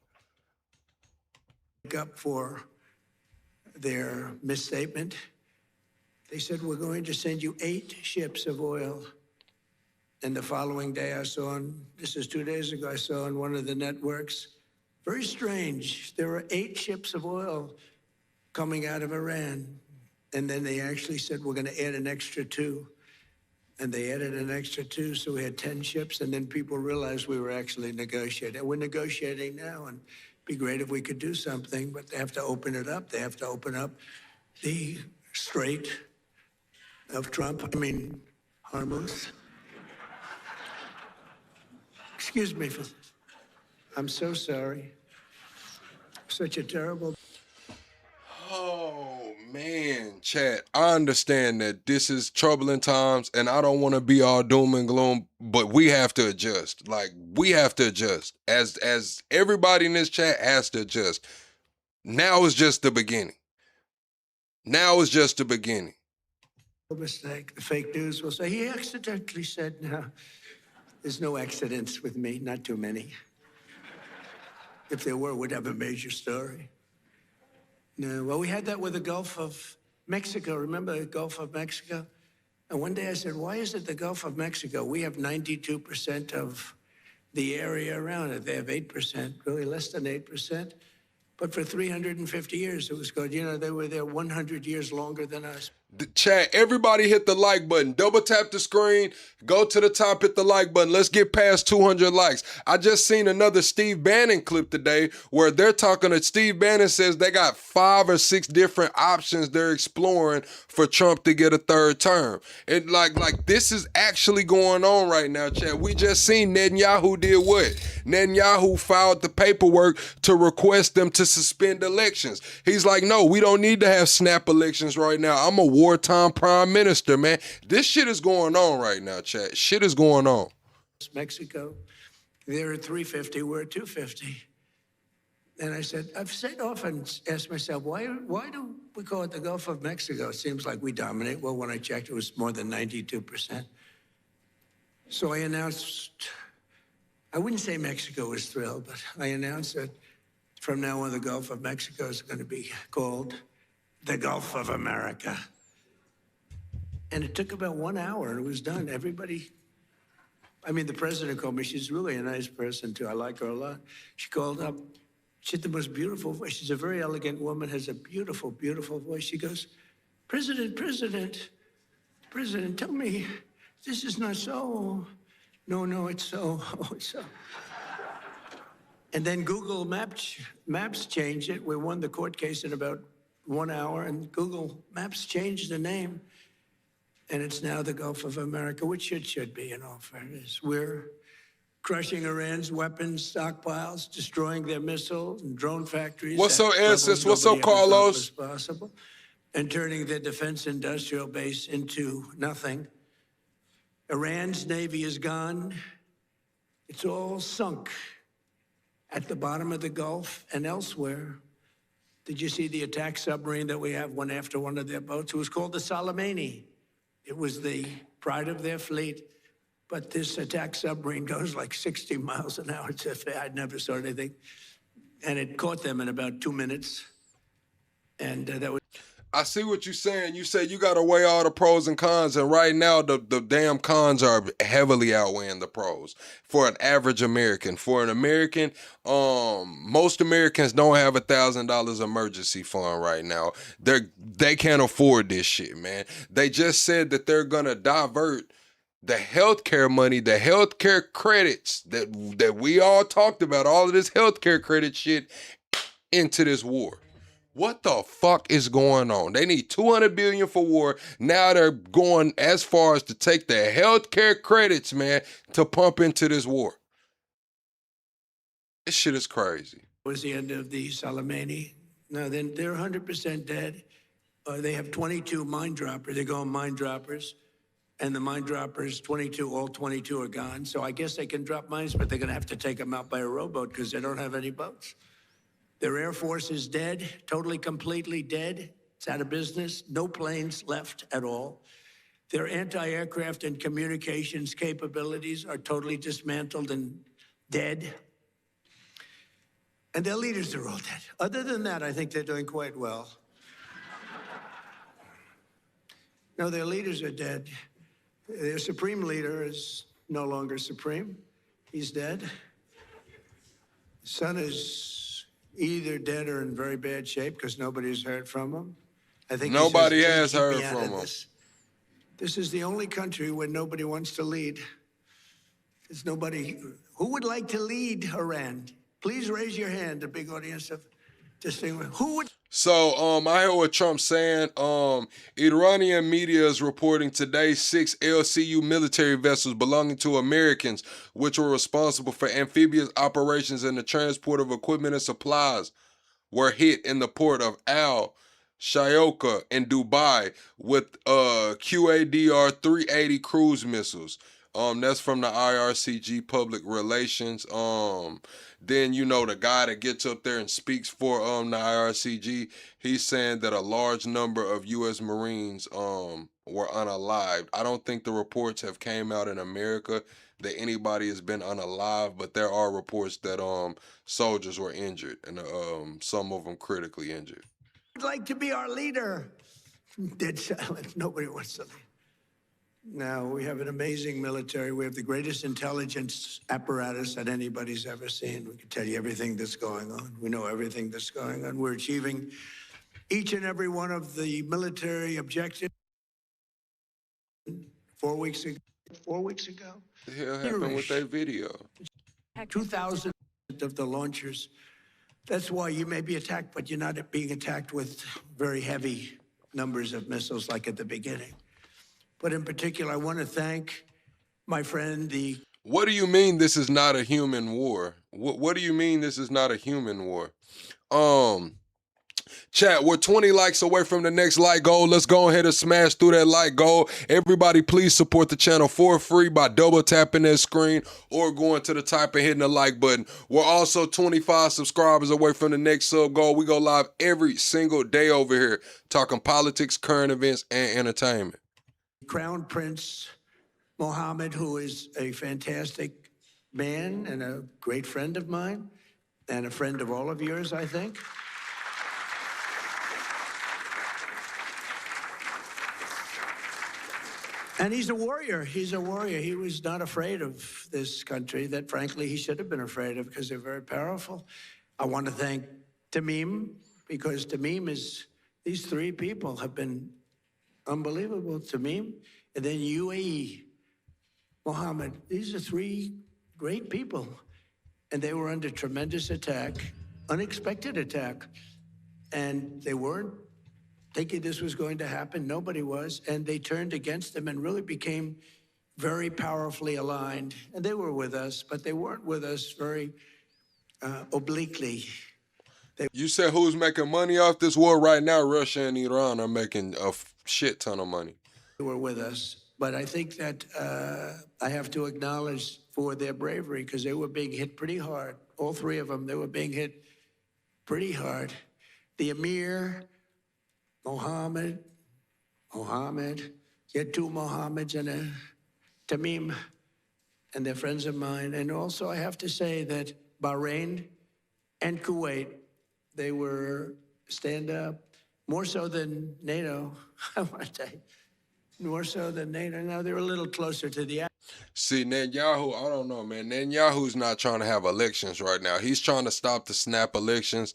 Up for their misstatement. They said, we're going to send you 8 ships of oil. And the following day I saw, this is 2 days ago, I saw on one of the networks, very strange, there were 8 ships of oil coming out of Iran. And then they actually said, we're going to add an extra 2. And they added an extra 2, so we had 10 ships, and then people realized we were actually negotiating. And we're negotiating now, and it'd be great if we could do something, but they have to open it up. They have to open up the Strait of Hormuz. Excuse me for this. I'm so sorry. Such a terrible... Oh, man, chat. I understand that this is troubling times, and I don't want to be all doom and gloom, but we have to adjust. Like, we have to adjust. As everybody in this chat has to adjust. Now is just the beginning. Now is just the beginning. Mistake. The fake news will say, he accidentally said, no. There's no accidents with me, not too many. If there were, we'd have a major story. No, well, we had that with the Gulf of Mexico. Remember the Gulf of Mexico? And one day I said, why is it the Gulf of Mexico? We have 92% of the area around it. They have 8%, really less than 8%. But for 350 years, it was good. They were there 100 years longer than us. The chat, everybody hit the like button. Double tap the screen, go to the top, hit the like button. Let's get past 200 likes. I just seen another Steve Bannon clip today where they're talking to Steve Bannon says they got 5 or 6 different options they're exploring for Trump to get a 3rd term. And like this is actually going on right now, chat. We just seen Netanyahu did what? Netanyahu filed the paperwork to request them to suspend elections. He's like, no, we don't need to have snap elections right now. I'm a wartime prime minister, man. This shit is going on right now, chat. Shit is going on. Mexico, they're at 350, we're at 250. And I said, I've often asked myself, why do we call it the Gulf of Mexico? It seems like we dominate. Well, when I checked, it was more than 92%. So I announced, I wouldn't say Mexico was thrilled, but I announced that from now on, the Gulf of Mexico is going to be called the Gulf of America. And it took about 1 hour, and it was done. Everybody, the president called me. She's really a nice person, too. I like her a lot. She called up. She had the most beautiful voice. She's a very elegant woman, has a beautiful, beautiful voice. She goes, President, tell me, this is not so. No, it's so. Oh, it's so. And then Google Maps changed it. We won the court case in about 1 hour, and Google Maps changed the name. And it's now the Gulf of America, which it should be in all fairness. We're crushing Iran's weapons stockpiles, destroying their missiles and drone factories. What's up, Ansis? What's up, Carlos? Possible, and turning their defense industrial base into nothing. Iran's navy is gone. It's all sunk at the bottom of the Gulf and elsewhere. Did you see the attack submarine that we have went after one of their boats? It was called the Soleimani. It was the pride of their fleet. But this attack submarine goes like 60 miles an hour. I'd never saw anything. And it caught them in about 2 minutes. And that was... I see what you're saying. You say you got to weigh all the pros and cons, and right now the damn cons are heavily outweighing the pros for an average American. For an American, most Americans don't have $1,000 emergency fund right now. They can't afford this shit, man. They just said that they're gonna divert the healthcare money, the healthcare credits that we all talked about, all of this healthcare credit shit, into this war. What the fuck is going on? They need $200 billion for war. Now they're going as far as to take the healthcare credits, man, to pump into this war. This shit is crazy. was the end of the Soleimani. No, then they're 100% dead. They have 22 mine droppers. They go on mine droppers. And the mine droppers, 22, all 22 are gone. So I guess they can drop mines, but they're going to have to take them out by a rowboat because they don't have any boats. Their Air Force is dead, totally, completely dead. It's out of business. No planes left at all. Their anti-aircraft and communications capabilities are totally dismantled and dead. And their leaders are all dead. Other than that, I think they're doing quite well. No, their leaders are dead. Their supreme leader is no longer supreme. He's dead. The son is either dead or in very bad shape because nobody's heard from him. I think Nobody has heard from him. This is the only country where nobody wants to lead. There's nobody. Who would like to lead Iran? Please raise your hand, a big audience of distinguished. Who would? So I heard what Trump's saying. Iranian media is reporting today 6 LCU military vessels belonging to Americans, which were responsible for amphibious operations and the transport of equipment and supplies, were hit in the port of Al Shayouka in Dubai with QADR 380 cruise missiles. That's from the IRCG Public Relations. Then, you know, the guy that gets up there and speaks for the IRCG, he's saying that a large number of U.S. Marines were unalived. I don't think the reports have came out in America that anybody has been unalived, but there are reports that soldiers were injured, and some of them critically injured. Would like to be our leader? Dead silence. Nobody wants to lead. Now, we have an amazing military. We have the greatest intelligence apparatus that anybody's ever seen. We can tell you everything that's going on. We know everything that's going on. We're achieving each and every one of the military objectives. 4 weeks ago. 4 weeks ago? The hell happened with that video? 2,000 of the launchers. That's why you may be attacked, but you're not being attacked with very heavy numbers of missiles like at the beginning. But in particular, I want to thank my friend, the... What do you mean this is not a human war? What do you mean this is not a human war? Chat, we're 20 likes away from the next like goal. Let's go ahead and smash through that like goal. Everybody, please support the channel for free by double tapping that screen or going to the top and hitting the like button. We're also 25 subscribers away from the next sub goal. We go live every single day over here talking politics, current events, and entertainment. Crown Prince Mohammed, who is a fantastic man and a great friend of mine and a friend of all of yours, I think. And he's a warrior. He's a warrior. He was not afraid of this country that, frankly, he should have been afraid of because they're very powerful. I want to thank Tamim because Tamim is, these three people have been unbelievable. Tamim, and then UAE, Mohammed. These are three great people. And they were under tremendous attack, unexpected attack. And they weren't thinking this was going to happen. Nobody was. And they turned against them and really became very powerfully aligned. And they were with us, but they weren't with us very obliquely. You said who's making money off this war right now? Russia and Iran are making a shit ton of money. They were with us. But I think that I have to acknowledge for their bravery because they were being hit pretty hard. All three of them, they were being hit pretty hard. The Emir, Mohammed, you had two Mohammeds and a Tamim, and they're friends of mine. And also I have to say that Bahrain and Kuwait, they were stand up, more so than NATO, I want to say. More so than NATO. Now they're a little closer to the... See, Netanyahu, I don't know, man. Netanyahu's not trying to have elections right now. He's trying to stop the snap elections.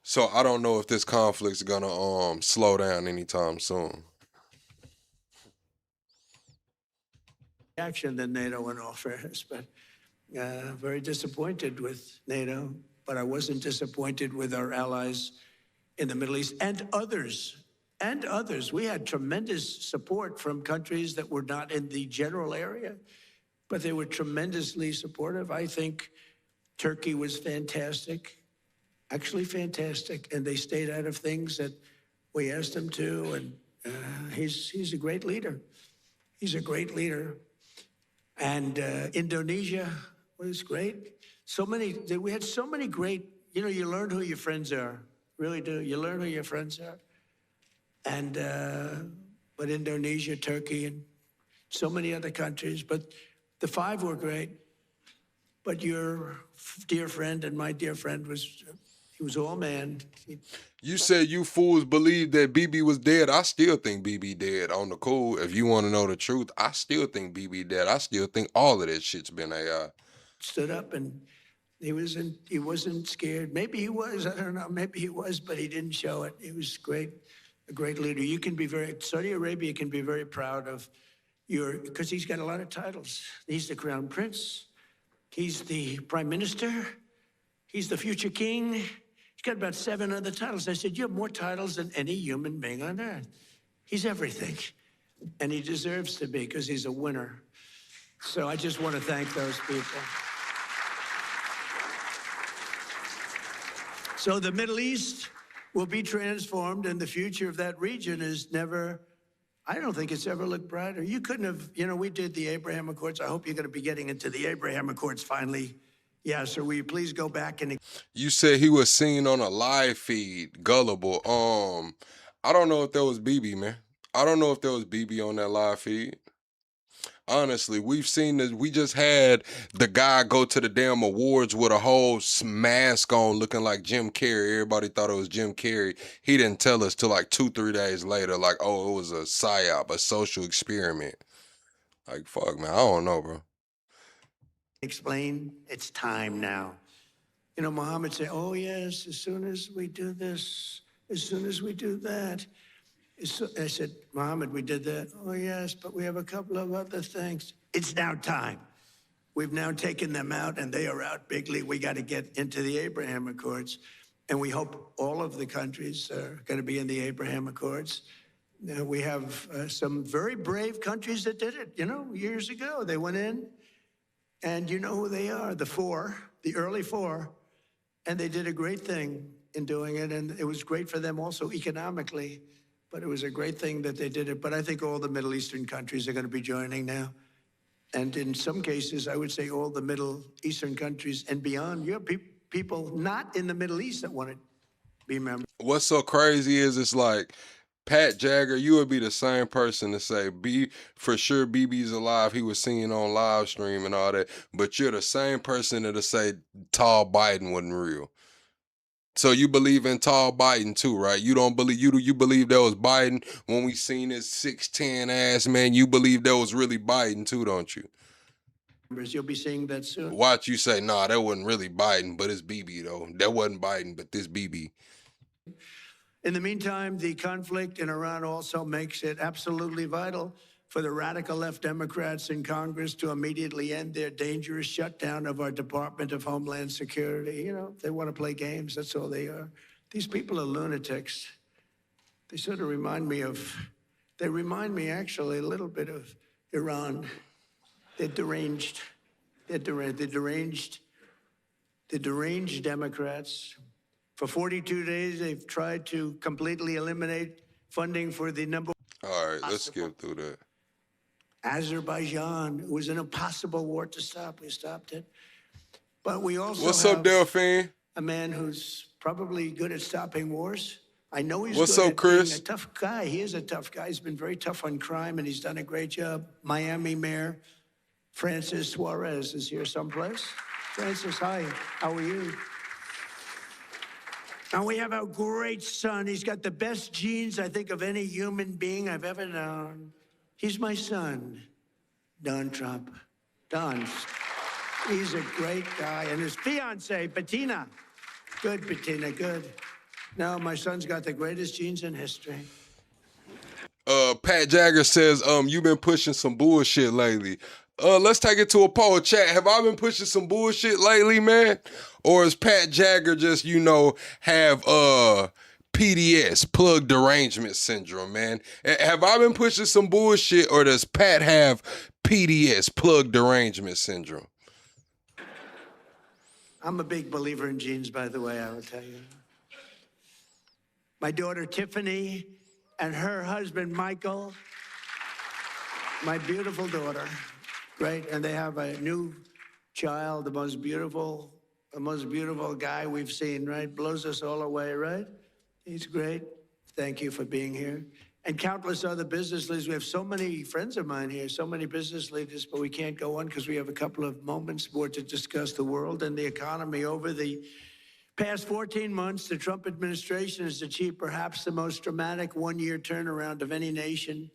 So I don't know if this conflict's gonna slow down anytime soon. Action than NATO in all fairness, but very disappointed with NATO. But I wasn't disappointed with our allies in the Middle East and others. And others. We had tremendous support from countries that were not in the general area, but they were tremendously supportive. I think Turkey was fantastic. actually fantastic, and they stayed out of things that we asked them to, and he's a great leader. He's a great leader. And Indonesia was great. We had so many great, you learn who your friends are, really do. You learn who your friends are. And, but Indonesia, Turkey, and so many other countries, but the 5 were great. But your dear friend and my dear friend he was all man. You said you fools believed that BB was dead. I still think BB dead on the cool. If you want to know the truth, I still think BB dead. I still think all of that shit's been AI. Stood up and he wasn't scared. Maybe he was, I don't know, maybe he was, but he didn't show it. He was great, a great leader. Saudi Arabia can be very proud of because he's got a lot of titles. He's the crown prince. He's the prime minister. He's the future king. He's got about 7 other titles. I said, you have more titles than any human being on earth. He's everything. And he deserves to be because he's a winner. So I just want to thank those people. So the Middle East will be transformed, and the future of that region is never, I don't think it's ever looked brighter. You couldn't have, we did the Abraham Accords. I hope you're going to be getting into the Abraham Accords finally. Yeah, so will you please go back and... You said he was seen on a live feed, Gullible. I don't know if that was BB, man. I don't know if there was BB on that live feed. Honestly, we've seen this. We just had the guy go to the damn awards with a whole mask on looking like Jim Carrey. Everybody thought it was Jim Carrey. He didn't tell us till like 2-3 days later, like, oh, it was a psyop, a social experiment. Like, fuck, man, I don't know, bro. Explain, it's time now. Muhammad said, oh, yes, as soon as we do this, as soon as we do that. I said, Muhammad, we did that. Oh, yes, but we have a couple of other things. It's now time. We've now taken them out, and they are out bigly. We got to get into the Abraham Accords. And we hope all of the countries are going to be in the Abraham Accords. We have some very brave countries that did it, years ago. They went in, and you know who they are, the early 4. And they did a great thing in doing it, and it was great for them also economically. But it was a great thing that they did it. But I think all the Middle Eastern countries are going to be joining now. And in some cases, I would say all the Middle Eastern countries and beyond. You have people not in the Middle East that want to be members. What's so crazy is it's like, Pat Jagger, you would be the same person to say, for sure BB's alive, he was seen on live stream and all that. But you're the same person that'll say Tall Biden wasn't real. So you believe in tall Biden too, right? You don't believe you believe that was Biden when we seen his 6'10" ass man. You believe that was really Biden too, don't you? You'll be seeing that soon. Watch you say, nah, that wasn't really Biden, but it's BB though. That wasn't Biden, but this BB. In the meantime, the conflict in Iran also makes it absolutely vital for the radical left Democrats in Congress to immediately end their dangerous shutdown of our Department of Homeland Security. They want to play games. That's all they are. These people are lunatics. They sort of remind me actually a little bit of Iran. They're deranged. They're deranged Democrats. For 42 days, they've tried to completely eliminate funding for the number. All right, let's skip through that. Azerbaijan. It was an impossible war to stop. We stopped it. But we also What's have up, Delphine? A man who's probably good at stopping wars. I know he's What's good up, at Chris? being a tough guy. He is a tough guy. He's been very tough on crime, and he's done a great job. Miami Mayor Francis Suarez is here someplace. Francis, hi. How are you? And we have a great son. He's got the best genes, I think, of any human being I've ever known. He's my son, Don Trump. Don, he's a great guy. And his fiance, Bettina. Good, Bettina, good. No, my son's got the greatest genes in history. Pat Jagger says, you've been pushing some bullshit lately. Let's take it to a poll. Chat, have I been pushing some bullshit lately, man? Or is Pat Jagger just, have PDS, plug derangement syndrome, man? Have I been pushing some bullshit, or does Pat have PDS, plug derangement syndrome? I'm a big believer in genes, by the way, I will tell you. My daughter Tiffany and her husband Michael, my beautiful daughter, right? And they have a new child, the most beautiful guy we've seen, right? Blows us all away, right? He's great. Thank you for being here. And countless other business leaders. We have so many friends of mine here, so many business leaders, but we can't go on because we have a couple of moments more to discuss the world and the economy. Over the past 14 months, the Trump administration has achieved perhaps the most dramatic one-year turnaround of any nation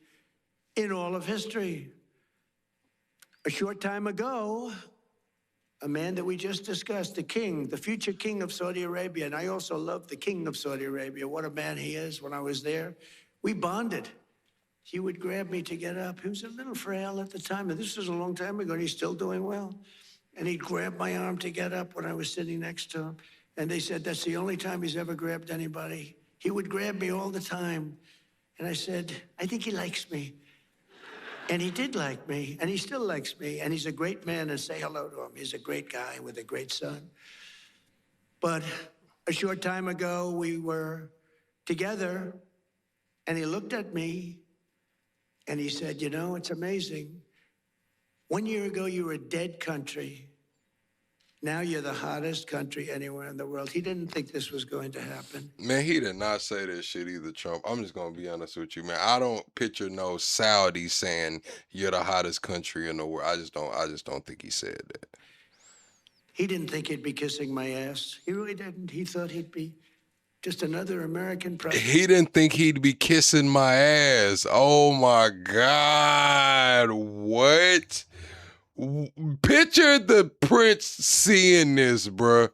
in all of history. A short time ago, a man that we just discussed, the king, the future king of Saudi Arabia, and I also love the king of Saudi Arabia. What a man he is. When I was there, we bonded. He would grab me to get up. He was a little frail at the time, and this was a long time ago, and he's still doing well. And he'd grab my arm to get up when I was sitting next to him. And they said that's the only time he's ever grabbed anybody. He would grab me all the time. And I said, I think he likes me. And he did like me, and he still likes me, and he's a great man, and say hello to him. He's a great guy with a great son. But a short time ago, we were together, and he looked at me, and he said, you know, it's amazing. 1 year ago, you were a dead country. Now you're the hottest country anywhere in the world. He didn't think this was going to happen. Man, he did not say that shit either, Trump. I'm just gonna be honest with you, man. I don't picture no Saudi saying you're the hottest country in the world. I just don't think he said that. He didn't think he'd be kissing my ass. He really didn't. He thought he'd be just another American president. He didn't think he'd be kissing my ass. Oh my God. What? Picture the prince seeing this, bruh.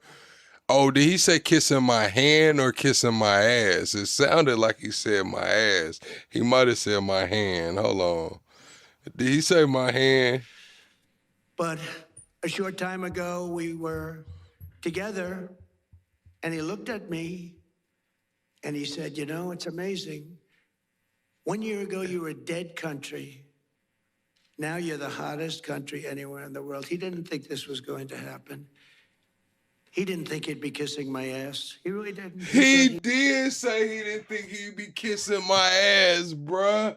Oh, did he say kissing my hand or kissing my ass? It sounded like he said my ass. He might have said my hand. Hold on. Did he say my hand? But a short time ago, we were together, and he looked at me, and he said, you know, it's amazing. 1 year ago, you were a dead country. Now you're the hottest country anywhere in the world. He didn't think this was going to happen. He didn't think he'd be kissing my ass. He really didn't. He did say he didn't think he'd be kissing my ass, bruh.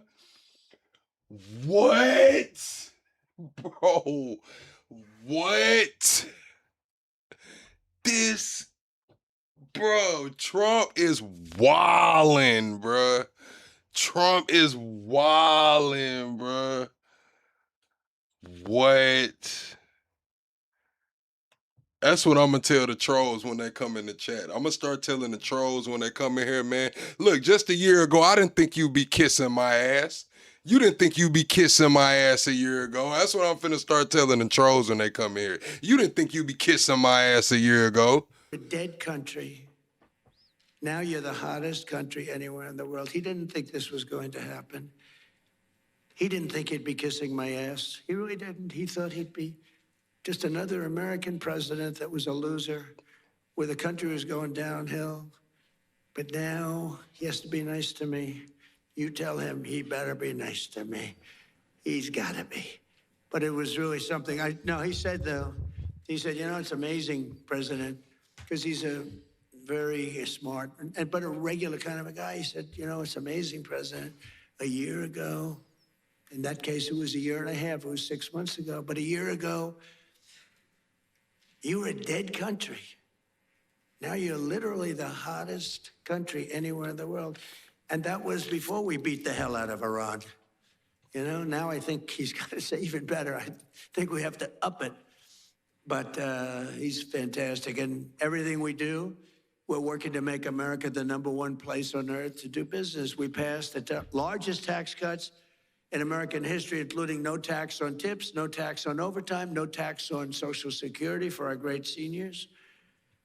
What? Bro, what? This, bro, Trump is wildin', bruh. Trump is wildin', bruh. What? That's what I'm gonna tell the trolls when they come in the chat. I'm gonna start telling the trolls when they come in here, man. Look, just a year ago, I didn't think you'd be kissing my ass. You didn't think you'd be kissing my ass a year ago. That's what I'm finna start telling the trolls when they come here. You didn't think you'd be kissing my ass a year ago. A dead country. Now you're the hottest country anywhere in the world. He didn't think this was going to happen. He didn't think he'd be kissing my ass. He really didn't. He thought he'd be just another American president that was a loser, where the country was going downhill. But now he has to be nice to me. You tell him he better be nice to me. He's got to be. But it was really something. He said, though, he said, you know, it's amazing, President, because he's a very smart, but a regular kind of a guy. He said, you know, it's amazing, President. A year ago, in that case, it was a year and a half. It was 6 months ago. But a year ago, you were a dead country. Now you're literally the hottest country anywhere in the world. And that was before we beat the hell out of Iran. You know, now I think he's got to say even better. I think we have to up it. But he's fantastic. And everything we do, we're working to make America the #1 place on earth to do business. We passed the largest tax cuts in American history, including no tax on tips, no tax on overtime, no tax on Social Security for our great seniors.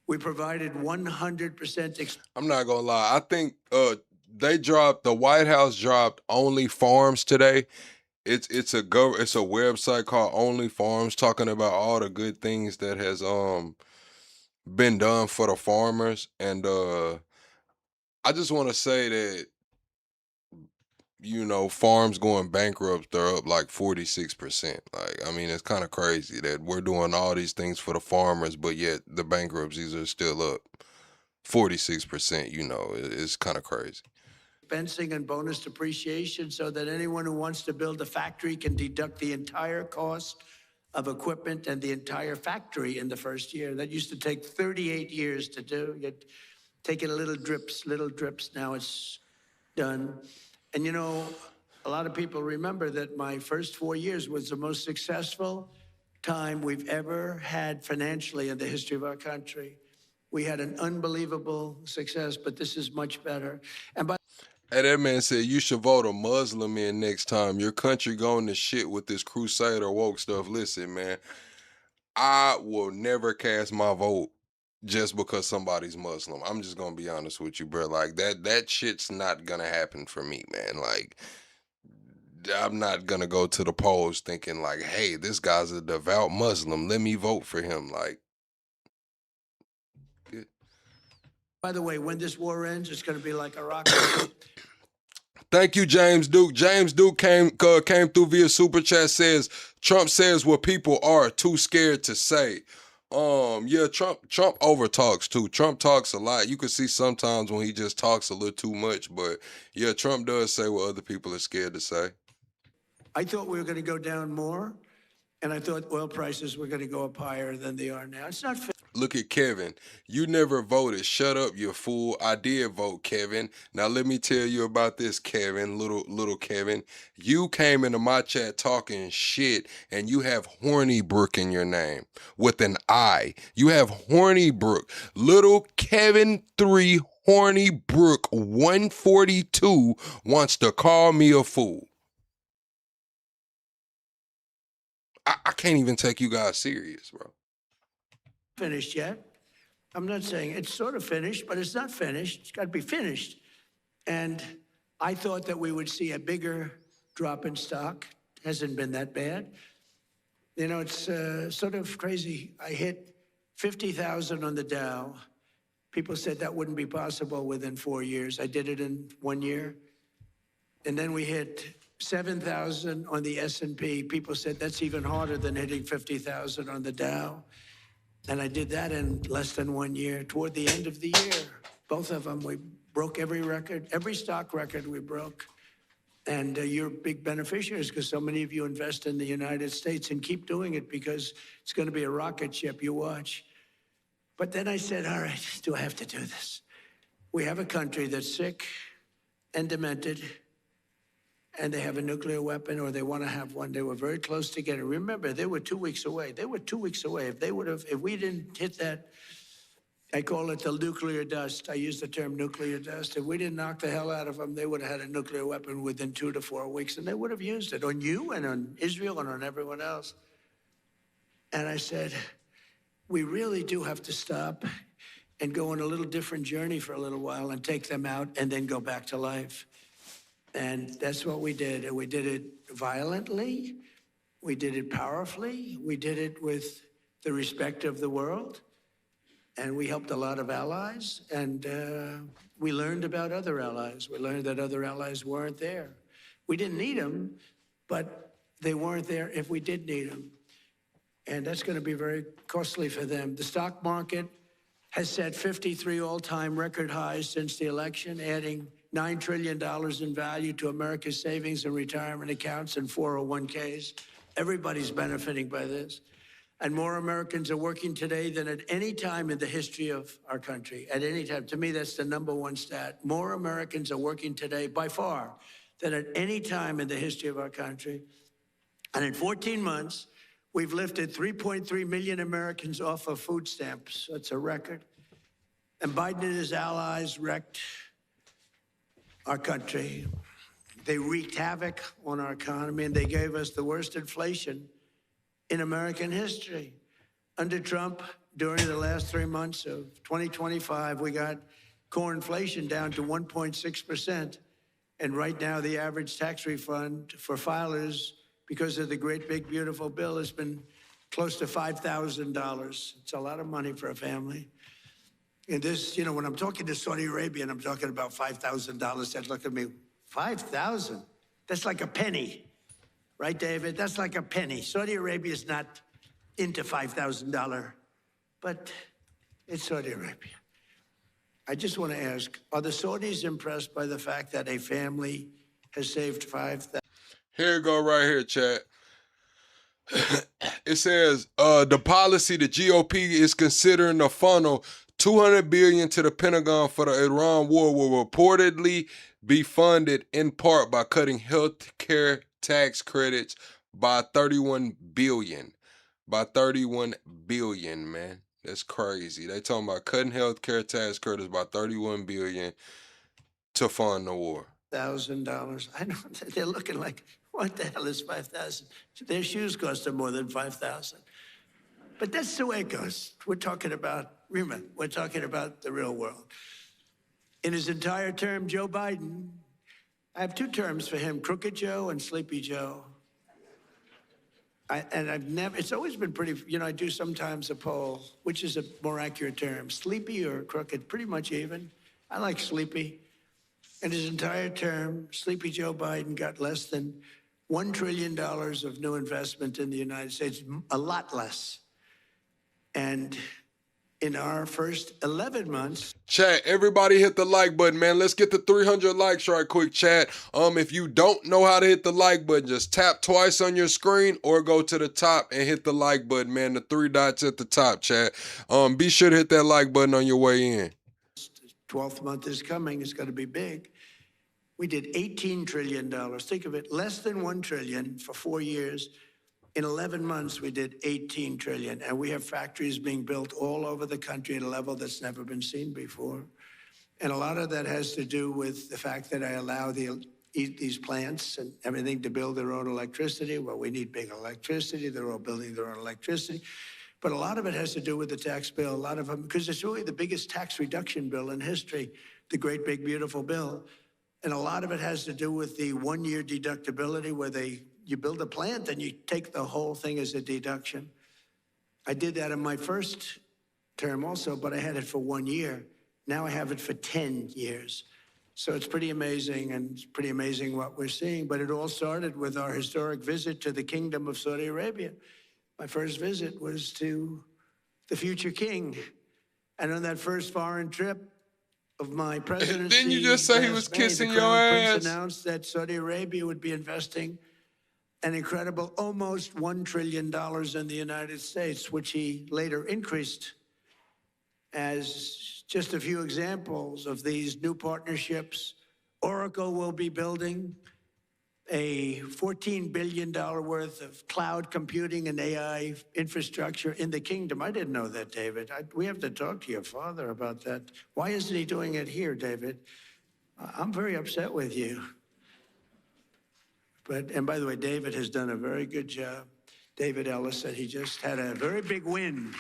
We provided 100%. I'm not gonna lie. I think the White House dropped Only Farms today. It's a website called Only Farms talking about all the good things that has been done for the farmers. And I just want to say that farms going bankrupt are up like 46%. Like, I mean, it's kind of crazy that we're doing all these things for the farmers, but yet the bankruptcies are still up 46%. It's kind of crazy. Expensing and bonus depreciation so that anyone who wants to build a factory can deduct the entire cost of equipment and the entire factory in the first year. That used to take 38 years to do. You'd take it little drips. Now it's done. And a lot of people remember that my first 4 years was the most successful time we've ever had financially in the history of our country. We had an unbelievable success, but this is much better. And Hey, that man said you should vote a Muslim in next time. Your country going to shit with this crusader woke stuff. Listen, man, I will never cast my vote just because somebody's Muslim. I'm just gonna be honest with you, bro. Like that shit's not gonna happen for me, man. Like, I'm not gonna go to the polls thinking like, hey, this guy's a devout Muslim. Let me vote for him. Like, by the way, when this war ends, it's going to be like a rocket ship. thank you, James Duke. James Duke came through via super chat. Says Trump says what people are too scared to say. Yeah, Trump over talks too. Trump talks a lot. You can see sometimes when he just talks a little too much, but yeah, Trump does say what other people are scared to say. I thought we were going to go down more, and I thought oil prices were going to go up higher than they are now. It's not fair. Look at Kevin. You never voted. Shut up, you fool. I did vote, Kevin. Now let me tell you about this, Kevin, little Kevin. You came into my chat talking shit, and you have Hornybrook in your name with an I. You have Hornybrook. Little Kevin 3 Hornybrook 142 wants to call me a fool. I can't even take you guys serious, bro. Finished yet. I'm not saying it's sort of finished, but it's not finished. It's got to be finished. And I thought that we would see a bigger drop in stock. Hasn't been that bad. It's sort of crazy. I hit 50,000 on the Dow. People said that wouldn't be possible within 4 years. I did it in 1 year. And then we hit 7,000 on the S&P. People said that's even harder than hitting 50,000 on the Dow. And I did that in less than 1 year. Toward the end of the year, both of them, we broke every record, every stock record we broke. And you're big beneficiaries because so many of you invest in the United States, and keep doing it because it's going to be a rocket ship. You watch. But then I said, all right, do I have to do this? We have a country that's sick and demented, and they have a nuclear weapon, or they want to have one. They were very close to getting it. Remember, they were 2 weeks away. They were 2 weeks away. If we didn't hit that, I call it the nuclear dust. I use the term nuclear dust. If we didn't knock the hell out of them, they would have had a nuclear weapon within 2 to 4 weeks, and they would have used it on you and on Israel and on everyone else. And I said, we really do have to stop and go on a little different journey for a little while and take them out and then go back to life. And that's what we did. And we did it violently. We did it powerfully. We did it with the respect of the world. And we helped a lot of allies. And we learned about other allies. We learned that other allies weren't there. We didn't need them, but they weren't there if we did need them. And that's going to be very costly for them. The stock market has set 53 all-time record highs since the election, adding $9 trillion in value to America's savings and retirement accounts and 401ks. Everybody's benefiting by this. And more Americans are working today than at any time in the history of our country. At any time. To me, that's the number one stat. More Americans are working today, by far, than at any time in the history of our country. And in 14 months, we've lifted 3.3 million Americans off of food stamps. That's a record. And Biden and his allies wrecked our country. They wreaked havoc on our economy, and they gave us the worst inflation in American history. Under Trump, during the last 3 months of 2025, we got core inflation down to 1.6%. And right now, the average tax refund for filers, because of the great, big, beautiful bill, has been close to $5,000. It's a lot of money for a family. And this, when I'm talking to Saudi Arabia and I'm talking about $5,000, they look at me, 5,000? That's like a penny, right, David? That's like a penny. Saudi Arabia is not into $5,000, but it's Saudi Arabia. I just want to ask, are the Saudis impressed by the fact that a family has saved 5,000? Here you go right here, chat. It says the policy, the GOP is considering to funnel $200 billion to the Pentagon for the Iran war will reportedly be funded in part by cutting health care tax credits by 31 billion. By 31 billion, man. That's crazy. They talking about cutting health care tax credits by 31 billion to fund the war. $1,000. I know they're looking like, what the hell is 5,000? Their shoes cost them more than 5,000. But that's the way it goes. We're talking about, remember, we're talking about the real world. In his entire term, Joe Biden, I have two terms for him, Crooked Joe and Sleepy Joe. It's always been pretty, I do sometimes a poll, which is a more accurate term, sleepy or crooked, pretty much even. I like sleepy. In his entire term, Sleepy Joe Biden got less than $1 trillion of new investment in the United States, a lot less. And in our first 11 months. Chat, everybody hit the like button, man. Let's get to 300 likes right quick, chat. If you don't know how to hit the like button, just tap twice on your screen or go to the top and hit the like button, man. The 3 dots at the top, chat. Be sure to hit that like button on your way in. 12th month is coming. It's going to be big. We did $18 trillion. Think of it, less than $1 trillion for 4 years. In 11 months, we did $18 trillion. And we have factories being built all over the country at a level that's never been seen before. And a lot of that has to do with the fact that I allow these plants and everything to build their own electricity. Well, we need big electricity. They're all building their own electricity. But a lot of it has to do with the tax bill. A lot of them, because it's really the biggest tax reduction bill in history, the great, big, beautiful bill. And a lot of it has to do with the one-year deductibility where you build a plant and you take the whole thing as a deduction. I did that in my first term also, but I had it for 1 year. Now I have it for 10 years. So it's pretty amazing, and it's pretty amazing what we're seeing. But it all started with our historic visit to the Kingdom of Saudi Arabia. My first visit was to the future king. And on that first foreign trip of my presidency, didn't you just say he was kissing your ass? The Prince announced that Saudi Arabia would be investing an incredible almost $1 trillion in the United States, which he later increased. As just a few examples of these new partnerships, Oracle will be building a $14 billion worth of cloud computing and AI infrastructure in the kingdom. I didn't know that, David. We have to talk to your father about that. Why isn't he doing it here, David? I'm very upset with you. And by the way, David has done a very good job. David Ellis said he just had a very big win.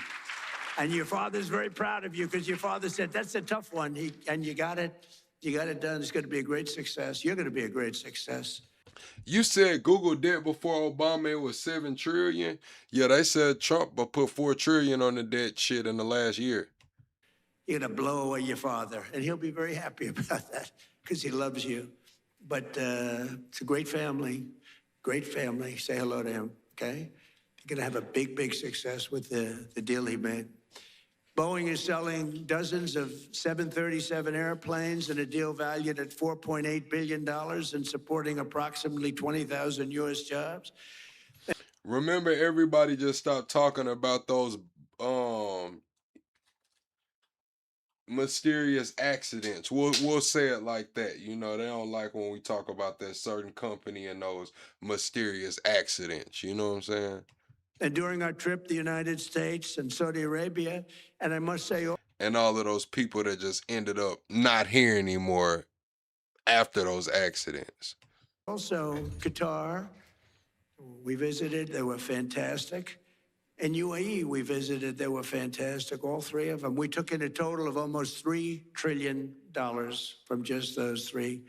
And your father's very proud of you because your father said, that's a tough one. And you got it done. It's going to be a great success. You're going to be a great success. You said Google debt before Obama, it was $7 trillion. Yeah, they said Trump put $4 trillion on the debt shit in the last year. You're going to blow away your father, and he'll be very happy about that because he loves you. But it's a great family, great family. Say hello to him, okay? You're going to have a big, big success with the deal he made. Boeing is selling dozens of 737 airplanes in a deal valued at $4.8 billion and supporting approximately 20,000 U.S. jobs. Remember, everybody just stopped talking about those mysterious accidents. We'll say it like that. You know, they don't like when we talk about that certain company and those mysterious accidents. You know what I'm saying? And during our trip to the United States and Saudi Arabia, and I must say, and all of those people that just ended up not here anymore after those accidents. Also, Qatar, we visited, they were fantastic. And UAE, we visited, they were fantastic, all three of them. We took in a total of almost $3 trillion from just those three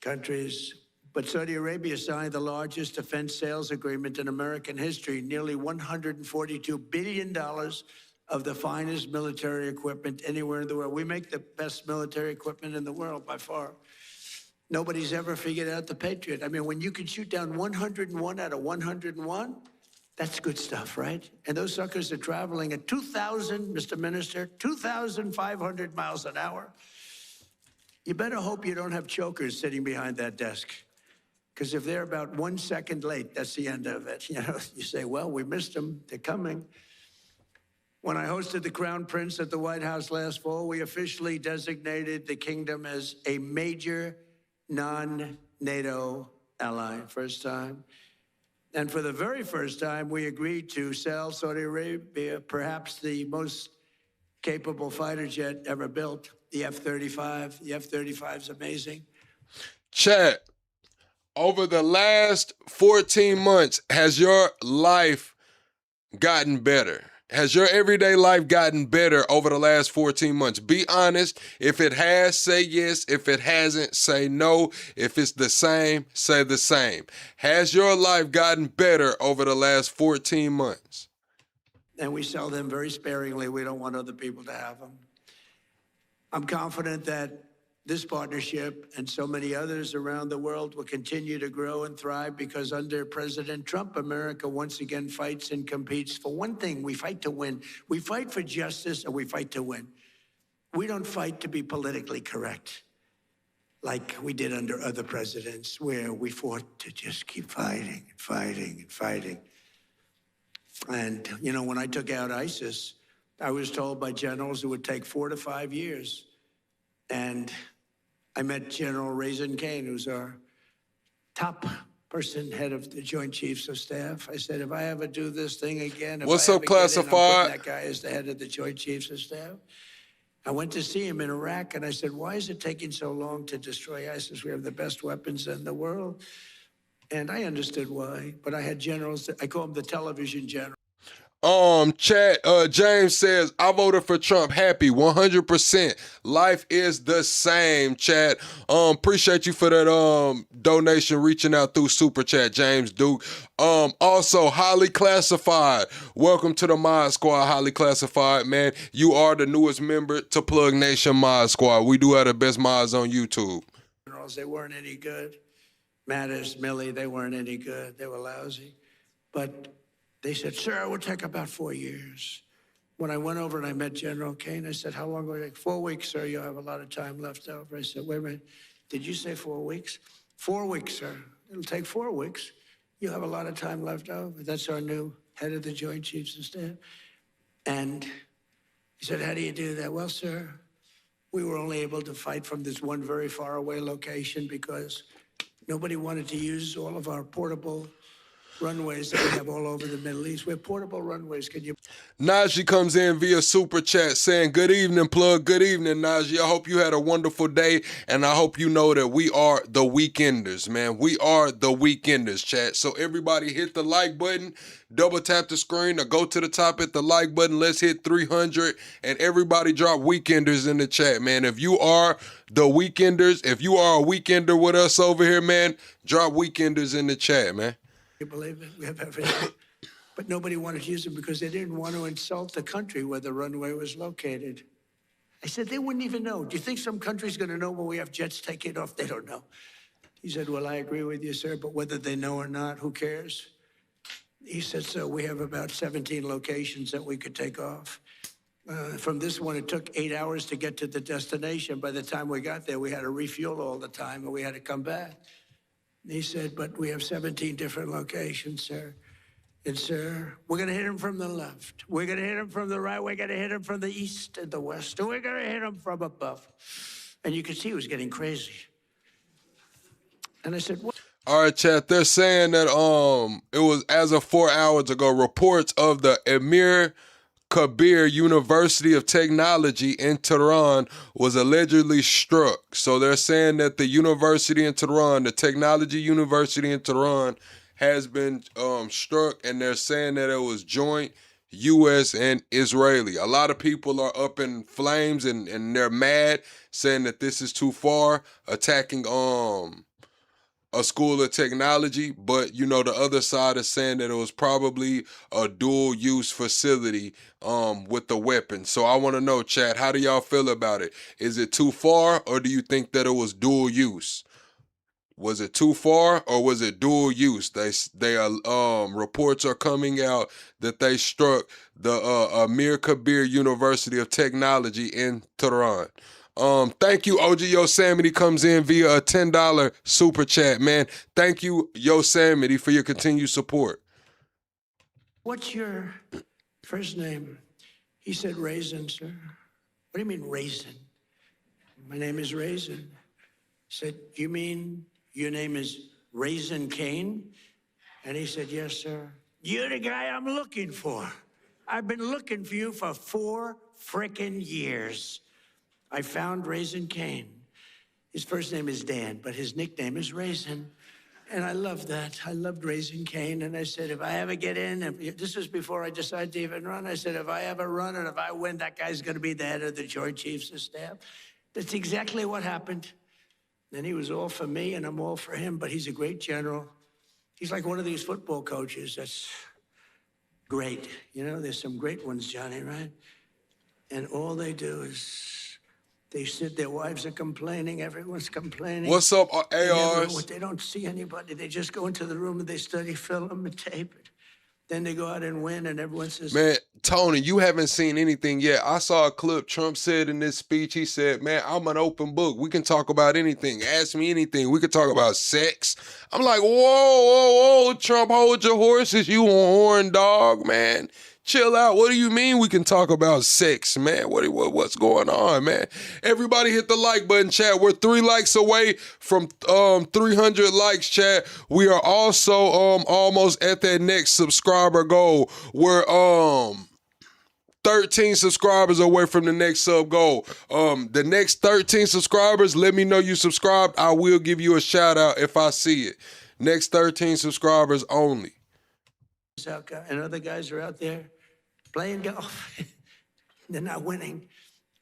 countries. But Saudi Arabia signed the largest defense sales agreement in American history, nearly $142 billion of the finest military equipment anywhere in the world. We make the best military equipment in the world by far. Nobody's ever figured out the Patriot. I mean, when you can shoot down 101 out of 101, that's good stuff, right? And those suckers are traveling at 2,000, Mr. Minister, 2,500 miles an hour. You better hope you don't have chokers sitting behind that desk. Because if they're about 1 second late, that's the end of it. You know, you say, well, we missed them. They're coming. When I hosted the Crown Prince at the White House last fall, we officially designated the kingdom as a major non-NATO ally, first time. And for the very first time, we agreed to sell Saudi Arabia perhaps the most capable fighter jet ever built, the F-35. The F-35 is amazing. Chat, over the last 14 months, has your life gotten better? Has your everyday life gotten better over the last 14 months? Be honest. If it has, say yes. If it hasn't, say no. If it's the same, say the same. Has your life gotten better over the last 14 months? And we sell them very sparingly. We don't want other people to have them. I'm confident that this partnership and so many others around the world will continue to grow and thrive because under President Trump, America once again fights and competes for one thing. We fight to win. We fight for justice and we fight to win. We don't fight to be politically correct like we did under other presidents where we fought to just keep fighting and fighting and fighting. And, you know, when I took out ISIS, I was told by generals it would take 4 to 5 years. And I met General Raisin Kane, who's our top person, head of the Joint Chiefs of Staff. I said, if I ever do this thing again, What's I up, ever get in, I'm classified? putting that guy as the head of the Joint Chiefs of Staff. I went to see him in Iraq, and I said, why is it taking so long to destroy ISIS? We have the best weapons in the world. And I understood why, but I had generals, I call them the television generals. Chat, James says, I voted for Trump. Happy 100%. Life is the same, chat. Appreciate you for that donation reaching out through Super Chat, James Duke. Also, highly classified. Welcome to the Mod Squad, highly classified, man. You are the newest member to Plug Nation Mod Squad. We do have the best mods on YouTube. They weren't any good. Mattis, Milley, they weren't any good. They were lousy. But they said, sir, it would take about 4 years. When I went over and I met General Kane, I said, how long will it take? 4 weeks, sir. You'll have a lot of time left over. I said, wait a minute. Did you say 4 weeks? 4 weeks, sir. It'll take 4 weeks. You'll have a lot of time left over. That's our new head of the Joint Chiefs of Staff. And he said, how do you do that? Well, sir, we were only able to fight from this one very far away location because nobody wanted to use all of our portable runways that we have all over the Middle East. We have portable runways. Can you? Najee comes in via Super Chat saying, good evening, Plug. Good evening, Najee. I hope you had a wonderful day, and I hope you know that we are the Weekenders, man. We are the Weekenders, chat. So everybody hit the like button, double tap the screen, or go to the top, hit the like button. Let's hit 300, and everybody drop Weekenders in the chat, man. If you are the Weekenders, if you are a Weekender with us over here, man, drop Weekenders in the chat, man. You believe it? We have everything. But nobody wanted to use them because they didn't want to insult the country where the runway was located. I said, they wouldn't even know. Do you think some country's going to know when we have jets taking off? They don't know. He said, well, I agree with you, sir, but whether they know or not, who cares? He said, so we have about 17 locations that we could take off. From this one, it took 8 hours to get to the destination. By the time we got there, we had to refuel all the time, and we had to come back. He said, but we have 17 different locations, sir. And, sir, we're going to hit him from the left. We're going to hit him from the right. We're going to hit him from the east and the west. And we're going to hit him from above. And you could see he was getting crazy. And I said, what? All right, chat, they're saying that it was as of 4 hours ago, reports of the Emir Kabir University of Technology in Tehran was allegedly struck. So they're saying that the university in Tehran, the technology university in Tehran, has been struck, and they're saying that it was joint U.S. and Israeli. A lot of people are up in flames and they're mad, saying that this is too far, attacking a school of technology, but you know the other side is saying that it was probably a dual-use facility with the weapon. So I want to know, chat, how do y'all feel about it? Is it too far, or do you think that it was dual use? was it too far or was it dual use? They are reports are coming out that they struck the Amir Kabir University of Technology in Tehran. Thank you, OG Yosemite comes in via a $10 super chat, man. Thank you, Yosemite, for your continued support. What's your first name? He said, Raisin, sir. What do you mean, Raisin? My name is Raisin. He said, you mean your name is Raisin Kane? And he said, yes, sir. You're the guy I'm looking for. I've been looking for you for 4 frickin' years. I found Raisin Kane. His first name is Dan, but his nickname is Raisin. And I love that. I loved Raisin Kane. And I said, if I ever get in, this was before I decided to even run, I said, if I ever run and if I win, that guy's going to be the head of the Joint Chiefs of Staff. That's exactly what happened. And he was all for me, and I'm all for him, but he's a great general. He's like one of these football coaches that's great. You know, there's some great ones, Johnny, right? And all they do is they sit, their wives are complaining, everyone's complaining. What's up, ARs? They don't see anybody. They just go into the room and they study film and tape it. Then they go out and win, and everyone says, man, Tony, you haven't seen anything yet. I saw a clip Trump said in this speech. He said, man, I'm an open book. We can talk about anything. Ask me anything. We can talk about sex. I'm like, whoa, Trump, hold your horses. You a horn dog, man. Chill out. What do you mean we can talk about sex, man? What's going on, man? Everybody hit the like button, chat. We're 3 likes away from 300 likes, chat. We are also almost at that next subscriber goal. We're 13 subscribers away from the next sub goal. The next 13 subscribers, let me know you subscribed. I will give you a shout out if I see it. Next 13 subscribers only. And other guys are out there playing golf. They're not winning.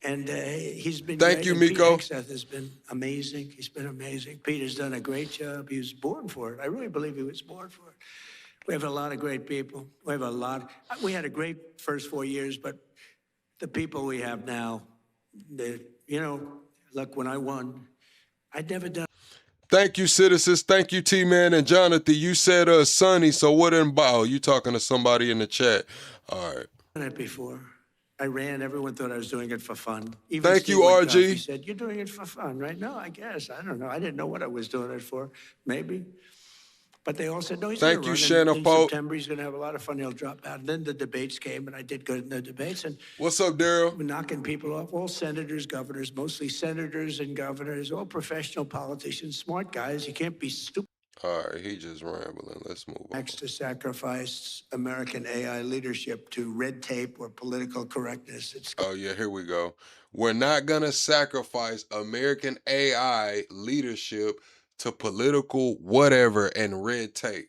And he's been Thank great. you, And Miko. Pete Hegseth has been amazing. He's been amazing. Pete has done a great job. He was born for it. I really believe he was born for it. We have a lot of great people. We have a lot. We had a great first 4 years, but the people we have now, you know, look, when I won, I'd never done. Thank you, citizens. Thank you, T-Man and Jonathan. You said Sonny, so what in bow? You talking to somebody in the chat. All right. It before. I ran. Everyone thought I was doing it for fun. Even Thank Steve you, Witkoff, RG. He said, you're doing it for fun, right? No, I guess. I don't know. I didn't know what I was doing it for. Maybe. But they all said, no, he's going to run. Thank you, Shannon in Pope. September, he's going to have a lot of fun. He'll drop out. And then the debates came, and I did good in the debates. And what's up, Daryl? knocking people off. All senators, governors, mostly senators and governors, all professional politicians, smart guys. You can't be stupid. All right, he just rambling. Let's move on. To sacrifice American AI leadership to red tape or political correctness. Oh, yeah, here we go. We're not going to sacrifice American AI leadership to political whatever and red tape.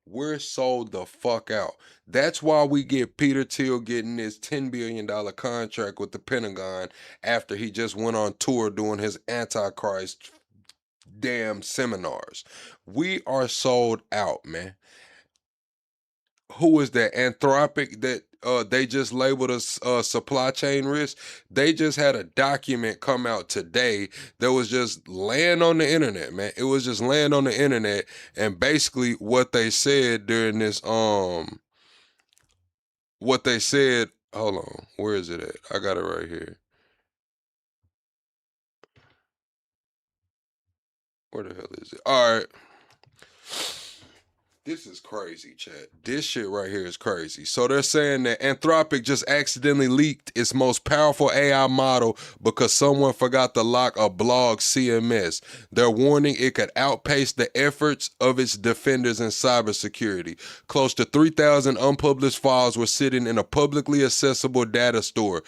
We're sold the fuck out. That's why we get Peter Thiel getting this $10 billion contract with the Pentagon after he just went on tour doing his Antichrist damn seminars. We are sold out, man. Who is that? Anthropic that they just labeled us supply chain risk. They just had a document come out today that was just laying on the internet, man. It was just laying on the internet, and basically what they said during this what they said, hold on, where is it at? I got it right here. Where the hell is it? All right. This is crazy, chat. This shit right here is crazy. So they're saying that Anthropic just accidentally leaked its most powerful AI model because someone forgot to lock a blog CMS. They're warning it could outpace the efforts of its defenders in cybersecurity. Close to 3,000 unpublished files were sitting in a publicly accessible data store.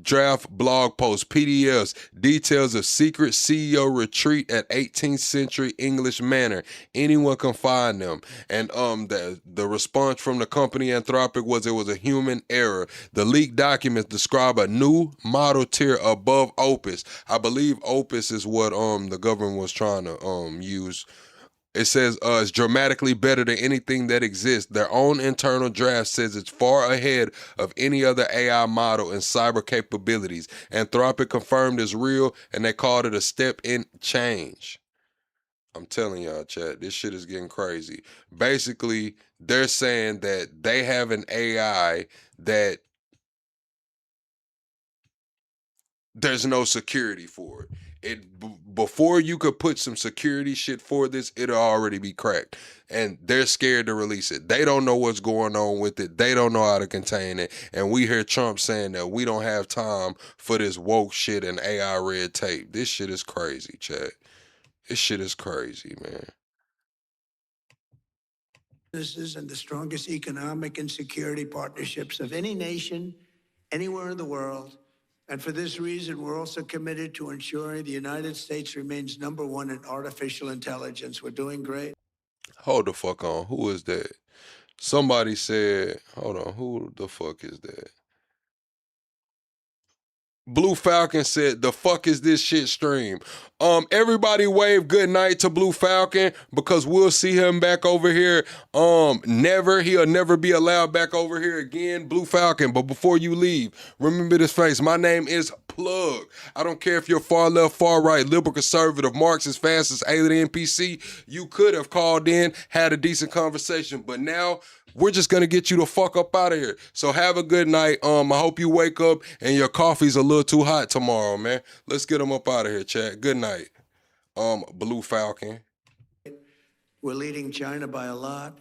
Draft blog posts, PDFs, details of secret CEO retreat at 18th century English manor. Anyone can find them. And the response from the company Anthropic was it was a human error. The leaked documents describe a new model tier above Opus. I believe Opus is what the government was trying to use. It says it's dramatically better than anything that exists. Their own internal draft says it's far ahead of any other AI model in cyber capabilities. Anthropic confirmed it's real, and they called it a step in change. I'm telling y'all, chat, this shit is getting crazy. Basically, they're saying that they have an AI that there's no security for it. Before you could put some security shit for this, it'll already be cracked. And they're scared to release it. They don't know what's going on with it. They don't know how to contain it. And we hear Trump saying that we don't have time for this woke shit and AI red tape. This shit is crazy, chat. This shit is crazy, man. And the strongest economic and security partnerships of any nation, anywhere in the world. And for this reason, we're also committed to ensuring the United States remains #1 in artificial intelligence. We're doing great. Hold the fuck on. Who is that? Somebody said, hold on, who the fuck is that? Blue Falcon said, the fuck is this shit stream? Everybody wave good night to Blue Falcon because we'll see him back over here. He'll never be allowed back over here again, Blue Falcon. But before you leave, remember this face. My name is Plug. I don't care if you're far left, far right, liberal, conservative, Marxist, fascist, alien, NPC. You could have called in, had a decent conversation, but now we're just gonna get you the fuck up out of here. So have a good night. I hope you wake up and your coffee's a little too hot tomorrow, man. Let's get them up out of here, chat. Good night. Blue Falcon. We're leading China by a lot,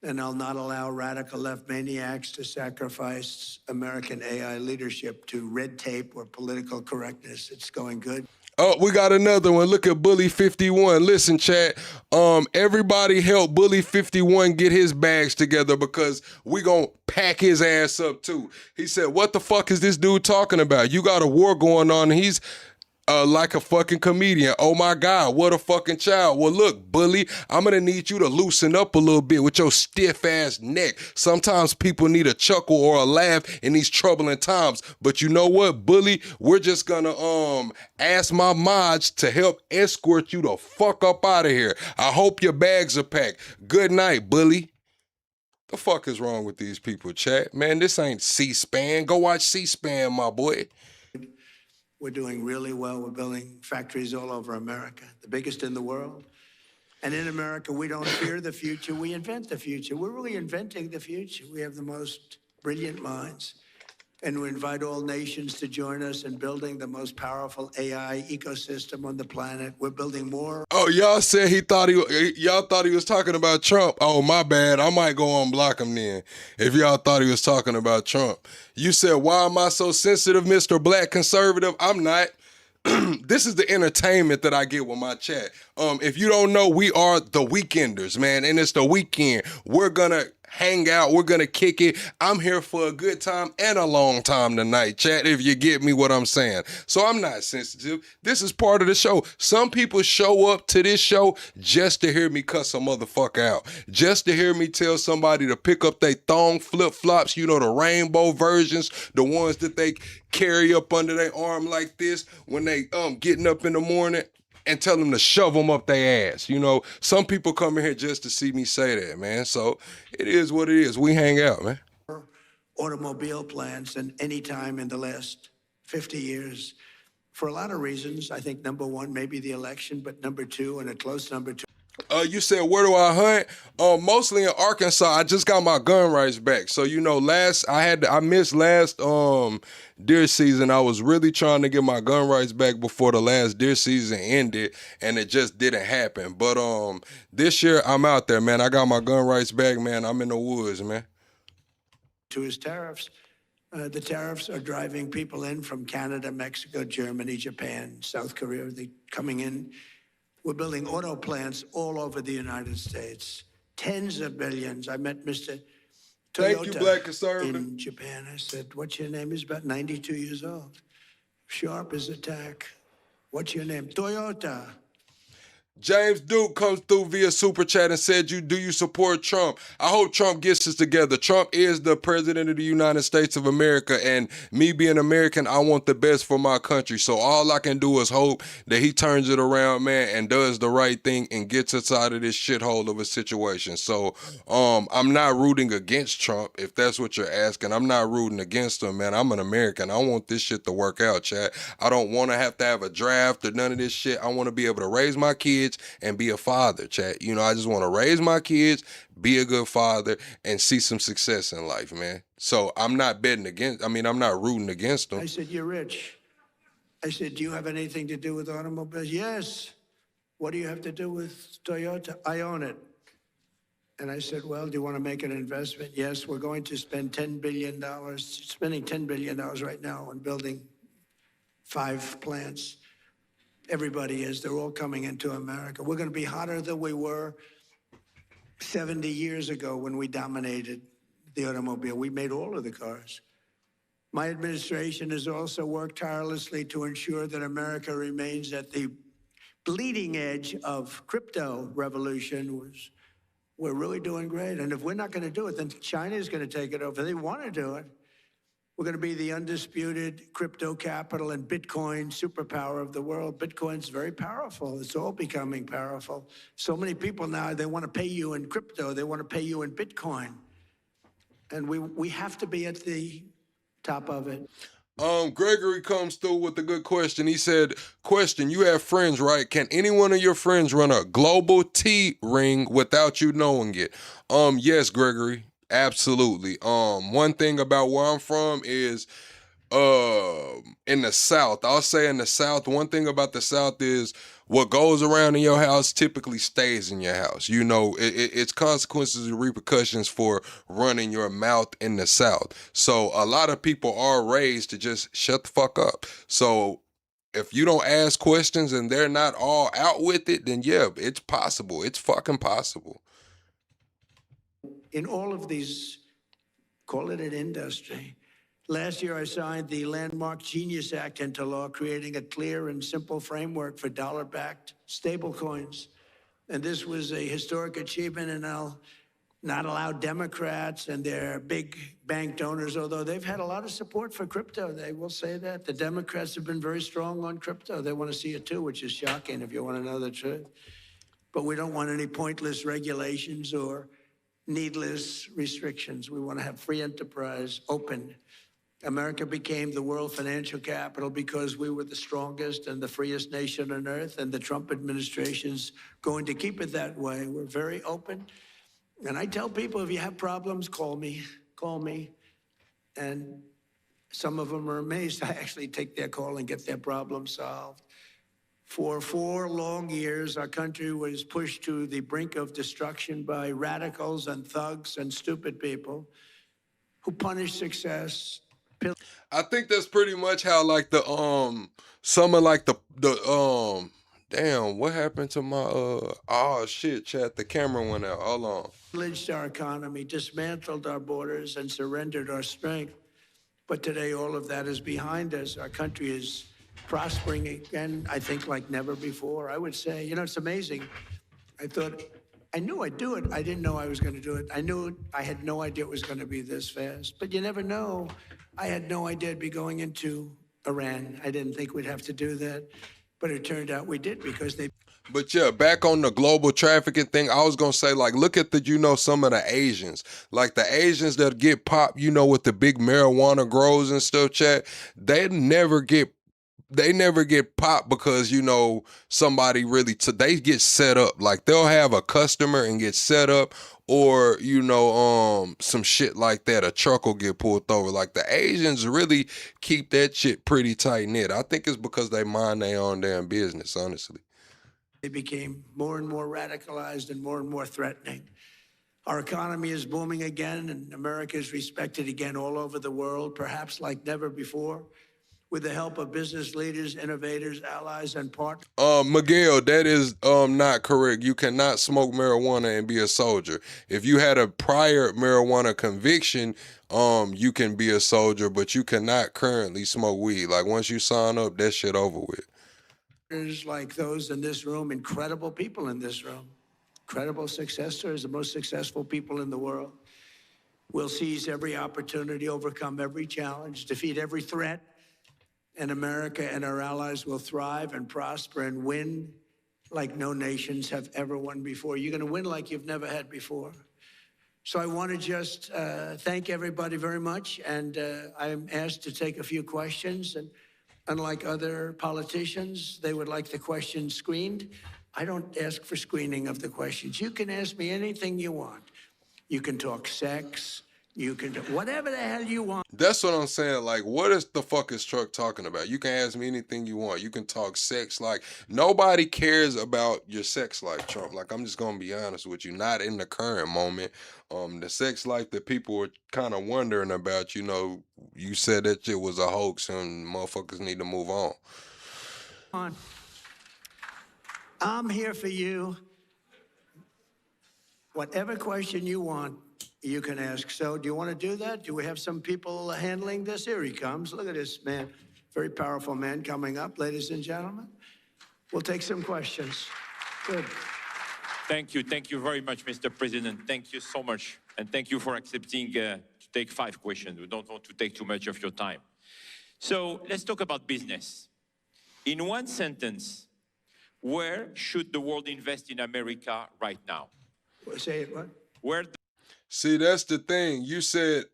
and I'll not allow radical left maniacs to sacrifice American AI leadership to red tape or political correctness. It's going good. Oh, we got another one. Look at Bully 51. Listen, chat. Everybody help Bully 51 get his bags together because we gonna pack his ass up too. He said, what the fuck is this dude talking about? You got a war going on. He's like a fucking comedian. Oh my God, what a fucking child. Well, look, Bully, I'm gonna need you to loosen up a little bit with your stiff ass neck. Sometimes people need a chuckle or a laugh in these troubling times. But you know what, Bully? We're just gonna ask my mods to help escort you the fuck up out of here. I hope your bags are packed. Good night, Bully. The fuck is wrong with these people, chat? Man, this ain't C-SPAN. Go watch C-SPAN, my boy. We're doing really well. We're building factories all over America, the biggest in the world. And in America, we don't fear the future, we invent the future. We're really inventing the future. We have the most brilliant minds. And we invite all nations to join us in building the most powerful AI ecosystem on the planet. We're building more. Oh, y'all said y'all thought he was talking about Trump. Oh, my bad. I might go on block him then if y'all thought he was talking about Trump. You said, why am I so sensitive, Mr. Black Conservative? I'm not. This is the entertainment that I get with my chat. If you don't know, we are the Weekenders, man, and it's the weekend. We're gonna hang out. We're gonna kick it. I'm here for a good time and a long time tonight, chat, if you get me what I'm saying. So I'm not sensitive. This is part of the show. Some people show up to this show just to hear me cuss a motherfucker out, just to hear me tell somebody to pick up their thong flip-flops, you know, the rainbow versions, the ones that they carry up under their arm like this when they getting up in the morning, and tell them to shove them up their ass. You know, some people come in here just to see me say that, man. So it is what it is. We hang out, man. Automobile plants than any time in the last 50 years for a lot of reasons. I think number one, maybe the election, but number two, and a close number two. You said, where do I hunt? Mostly in Arkansas. I just got my gun rights back. So, you know, I missed last deer season. I was really trying to get my gun rights back before the last deer season ended, and it just didn't happen. But this year I'm out there, man. I got my gun rights back, man. I'm in the woods, man. To his tariffs. The tariffs are driving people in from Canada, Mexico, Germany, Japan, South Korea. They're coming in. We're building auto plants all over the United States. Tens of billions. I met Mr. Toyota Thank you, Black Conservative. in Japan. I said, what's your name? He's about 92 years old. Sharp as a tack. What's your name? Toyota. James Duke comes through via Super Chat and said, do you support Trump? I hope Trump gets us together. Trump is the president of the United States of America, and me being American, I want the best for my country. So all I can do is hope that he turns it around, man, and does the right thing and gets us out of this shithole of a situation. So I'm not rooting against Trump, if that's what you're asking. I'm not rooting against him, man. I'm an American. I want this shit to work out, chat. I don't want to have a draft or none of this shit. I want to be able to raise my kids kids and be a father, chat. You know, I just want to raise my kids, be a good father, and see some success in life, man. So I'm not betting against, I'm not rooting against them. I said, you're rich. I said, do you have anything to do with automobiles? Yes. What do you have to do with Toyota? I own it. And I said, well, do you want to make an investment? Yes, we're going to spend $10 billion, spending $10 billion right now on building 5 plants. Everybody is. They're all coming into America. We're going to be hotter than we were 70 years ago when we dominated the automobile. We made all of the cars. My administration has also worked tirelessly to ensure that America remains at the bleeding edge of crypto revolution. We're really doing great. And if we're not going to do it, then China is going to take it over. They want to do it. We're going to be the undisputed crypto capital and Bitcoin superpower of the world. Bitcoin's very powerful. It's all becoming powerful. So many people now, they want to pay you in crypto. They want to pay you in Bitcoin. And we have to be at the top of it. Gregory comes through with a good question. He said, question, you have friends, right? Can any one of your friends run a global T ring without you knowing it? Yes, Gregory, absolutely. One thing about where I'm from is in the South. I'll say in the South, one thing about the South is what goes around in your house typically stays in your house. You know, it's consequences and repercussions for running your mouth in the South. So a lot of people are raised to just shut the fuck up. So if you don't ask questions and they're not all out with it, then yeah, it's possible. It's fucking possible. In all of these, call it an industry. Last year, I signed the landmark Genius Act into law, creating a clear and simple framework for dollar-backed stablecoins. And this was a historic achievement, and I'll not allow Democrats and their big bank donors, although they've had a lot of support for crypto. They will say that. The Democrats have been very strong on crypto. They want to see it too, which is shocking if you want to know the truth. But we don't want any pointless regulations or needless restrictions. We want to have free enterprise, open. America became the world financial capital because we were the strongest and the freest nation on earth, and the Trump administration's going to keep it that way. We're very open. And I tell people, if you have problems, call me. And some of them are amazed. I actually take their call and get their problem solved. For 4 long years, our country was pushed to the brink of destruction by radicals and thugs and stupid people who punish success. I think that's pretty much how like the some of like the damn, what happened to my oh shit, chat, the camera went out. Hold on. Pillaged our economy, dismantled our borders, and surrendered our strength. But today all of that is behind us. Our country is prospering again, I think like never before. I would say, you know, it's amazing. I knew I'd do it. I didn't know I was going to do it. I had no idea it was going to be this fast. But you never know. I had no idea I'd be going into Iran. I didn't think we'd have to do that. But it turned out we did because they... But yeah, back on the global trafficking thing, I was going to say, like, look at some of the Asians. Like the Asians that get popped, with the big marijuana grows and stuff, chat, they never get popped because, somebody really, they get set up. Like they'll have a customer and get set up, or, some shit like that. A truck will get pulled over. Like the Asians really keep that shit pretty tight knit. I think it's because they mind their own damn business, honestly. They became more and more radicalized and more threatening. Our economy is booming again, and America is respected again all over the world, perhaps like never before, with the help of business leaders, innovators, allies, and partners. Miguel, that is not correct. You cannot smoke marijuana and be a soldier. If you had a prior marijuana conviction, you can be a soldier, but you cannot currently smoke weed. Like once you sign up, that shit over with. Like those in this room, incredible people in this room, incredible success stories, the most successful people in the world. We'll seize every opportunity, overcome every challenge, defeat every threat, and America and our allies will thrive and prosper and win like no nations have ever won before. You're going to win like you've never had before. So I want to just thank everybody very much, and I'm asked to take a few questions, and unlike other politicians, they would like the questions screened. I don't ask for screening of the questions. You can ask me anything you want. You can talk sex. You can do whatever the hell you want. That's what I'm saying. Like, what is the fuck is Truck talking about? You can ask me anything you want. You can talk sex. Like, nobody cares about your sex life, Trump. Like, I'm just gonna be honest with you. Not in the current moment. The sex life that people were kind of wondering about, you know, you said that shit was a hoax and motherfuckers need to move on. I'm here for you. Whatever question you want, you can ask. So do you want to do that? Do we have some people handling this? Here he comes. Look at this man. Very powerful man coming up, ladies and gentlemen. We'll take some questions. Good. Thank you. Thank you very much, Mr. President. Thank you so much. And thank you for accepting to take 5 questions. We don't want to take too much of your time. So let's talk about business. In one sentence, where should the world invest in America right now? Say it, what? Where? See, that's the thing. You said,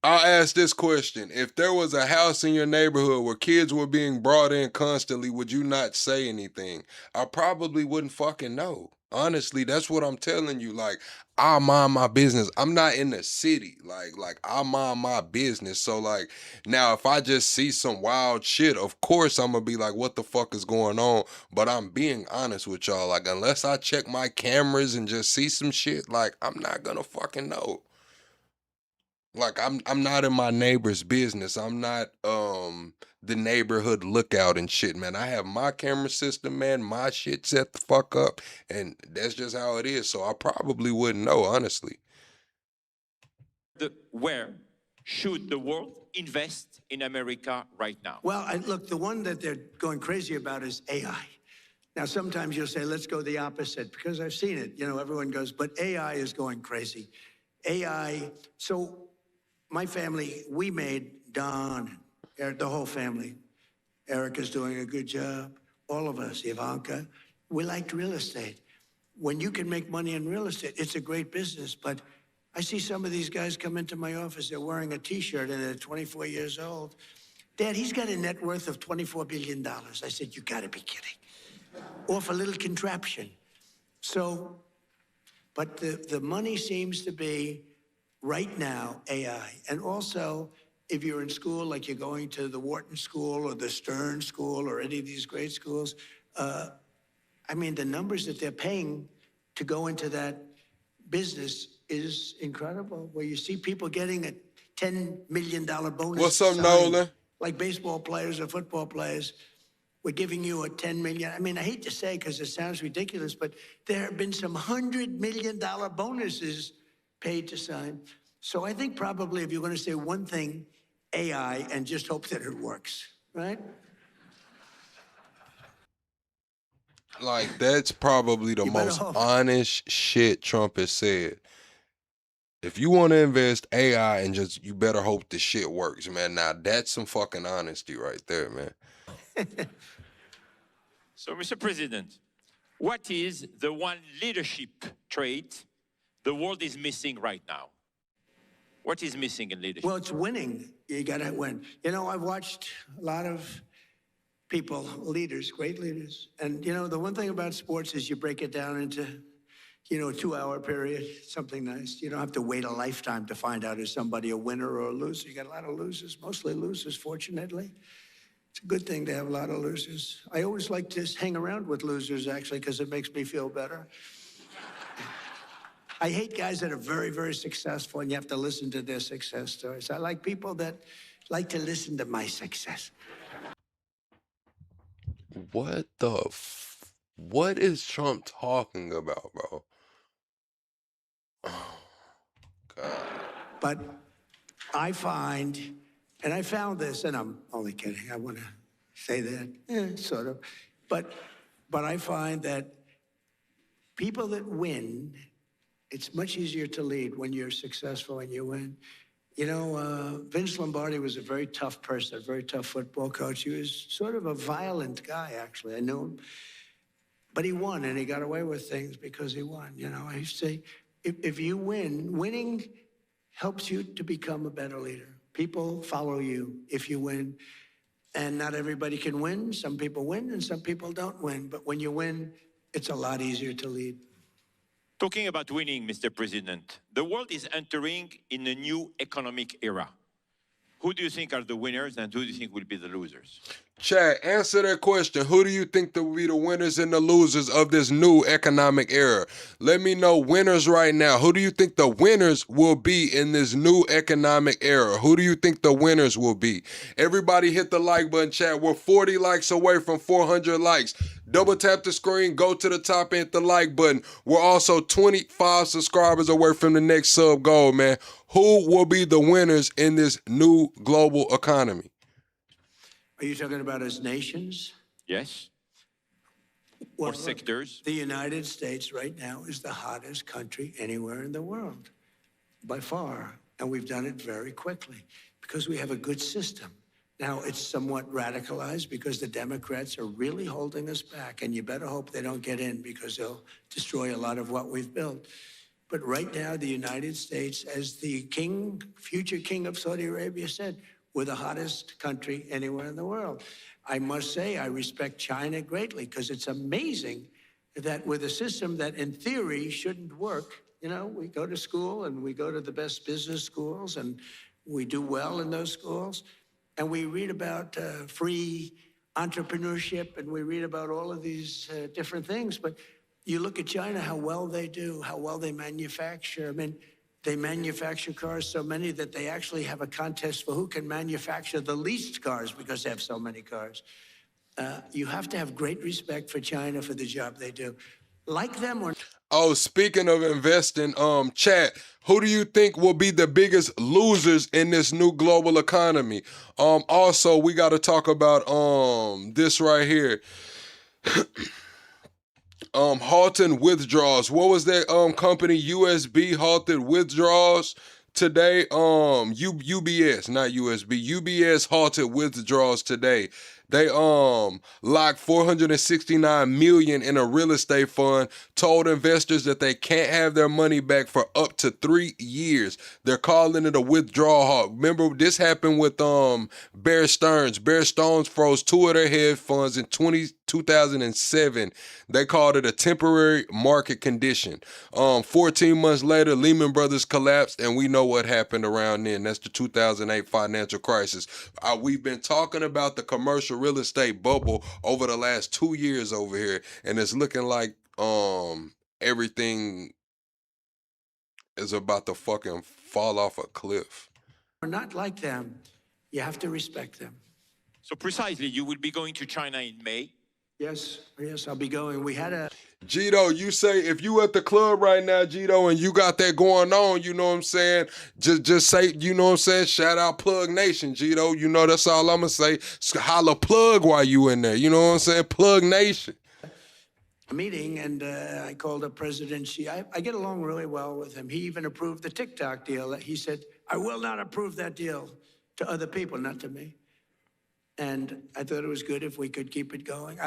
I'll ask this question. If there was a house in your neighborhood where kids were being brought in constantly, would you not say anything? I probably wouldn't fucking know. Honestly, that's what I'm telling you. Like, I mind my business. I'm not in the city. Like I mind my business. So like, now if I just see some wild shit, of course I'm gonna be like, what the fuck is going on? But I'm being honest with y'all. Like, unless I check my cameras and just see some shit, like, I'm not gonna fucking know. Like, I'm not in my neighbor's business. I'm not the neighborhood lookout and shit, man. I have my camera system, man, my shit set the fuck up, and that's just how it is. So I probably wouldn't know, honestly. Where should the world invest in America right now? Well, look, the one that they're going crazy about is AI. Now, sometimes you'll say, let's go the opposite, because I've seen it. You know, everyone goes, but AI is going crazy. AI, so my family, we made Don, the whole family. Erica's doing a good job. All of us, Ivanka, we liked real estate. When you can make money in real estate, it's a great business. But I see some of these guys come into my office, they're wearing a T-shirt and they're 24 years old. Dad, he's got a net worth of $24 billion. I said, you gotta be kidding. Off a little contraption. So, but the money seems to be, right now, AI. And also, if you're in school, like you're going to the Wharton School or the Stern School or any of these great schools, I mean, the numbers that they're paying to go into that business is incredible, where you see people getting a $10 million bonus. What's up, sign, Nolan? like baseball players or football players. We're giving you a $10 million. I mean, I hate to say because it sounds ridiculous, but there have been some $100 million bonuses paid to sign. So I think probably if you're going to say one thing, AI, and just hope that it works, right? Like, that's probably the most honest shit Trump has said. If you want to invest AI and just, you better hope the shit works, man. Now, that's some fucking honesty right there, man. So, Mr. President, what is the one leadership trait the world is missing right now? What is missing in leadership? Well, it's winning. You got to win. You know, I've watched a lot of people, leaders, great leaders. And, you know, the one thing about sports is you break it down into, you know, a 2-hour period, something nice. You don't have to wait a lifetime to find out is somebody a winner or a loser. You got a lot of losers, mostly losers, fortunately. It's a good thing to have a lot of losers. I always like to hang around with losers, actually, because it makes me feel better. I hate guys that are very, very successful and you have to listen to their success stories. I like people that like to listen to my success. What the what is Trump talking about, bro? Oh, God. But I find, and I found this, and I'm only kidding, I want to say that, sort of. But I find that people that win, it's much easier to lead when you're successful and you win. You know, Vince Lombardi was a very tough person, a very tough football coach. He was sort of a violent guy, actually. I knew him. But he won, and he got away with things because he won. You know, I used to say, if you win, winning helps you to become a better leader. People follow you if you win. And not everybody can win. Some people win and some people don't win. But when you win, it's a lot easier to lead. Talking about winning, Mr. President, the world is entering in a new economic era. Who do you think are the winners and who do you think will be the losers? Chad, answer that question. Who do you think will be the winners and the losers of this new economic era? Let me know winners right now. Who do you think the winners will be in this new economic era? Who do you think the winners will be? Everybody hit the like button, Chad. We're 40 likes away from 400 likes. Double tap the screen, go to the top and hit the like button. We're also 25 subscribers away from the next sub goal, man. Who will be the winners in this new global economy? Are you talking about as nations? Yes? Well, Or sectors? The United States right now is the hottest country anywhere in the world, by far. And we've done it very quickly because we have a good system. Now, it's somewhat radicalized because the Democrats are really holding us back. And you better hope they don't get in because they'll destroy a lot of what we've built. But right now, the United States, as the king, future king of Saudi Arabia said, we're the hottest country anywhere in the world. I must say, I respect China greatly because it's amazing that with a system that in theory shouldn't work, you know, we go to school and we go to the best business schools and we do well in those schools. And we read about free entrepreneurship and we read about all of these different things. But you look at China, how well they do, how well they manufacture. I mean, they manufacture cars so many that they actually have a contest for who can manufacture the least cars because they have so many cars. You have to have great respect for China for the job they do. Like them or... Oh, speaking of investing, chat, who do you think will be the biggest losers in this new global economy? Also, we got to talk about this right here. Halting withdrawals. What was that company? USB halted withdrawals today. UBS, not USB. UBS halted withdrawals today. They locked $469 million in a real estate fund, told investors that they can't have their money back for up to 3 years. They're calling it a withdrawal halt. Remember, this happened with Bear Stearns. Bear Stearns froze 2 of their hedge funds in 2007. They called it a temporary market condition. 14 months later, Lehman Brothers collapsed, and we know what happened around then. That's the 2008 financial crisis. We've been talking about the commercial real estate bubble over the last 2 years over here, and it's looking like everything is about to fucking fall off a cliff. We're not like them. You have to respect them. So precisely, you will be going to China in May. Yes, I'll be going. We had a... Gito, you say if you at the club right now, Gito, and you got that going on, you know what I'm saying? Just say, you know what I'm saying? Shout out Plug Nation, Gito. You know, that's all I'm going to say. Holla plug while you in there. You know what I'm saying? Plug Nation. A meeting, and I called up President Xi. I get along really well with him. He even approved the TikTok deal. He said, I will not approve that deal to other people, not to me. And I thought it was good if we could keep it going.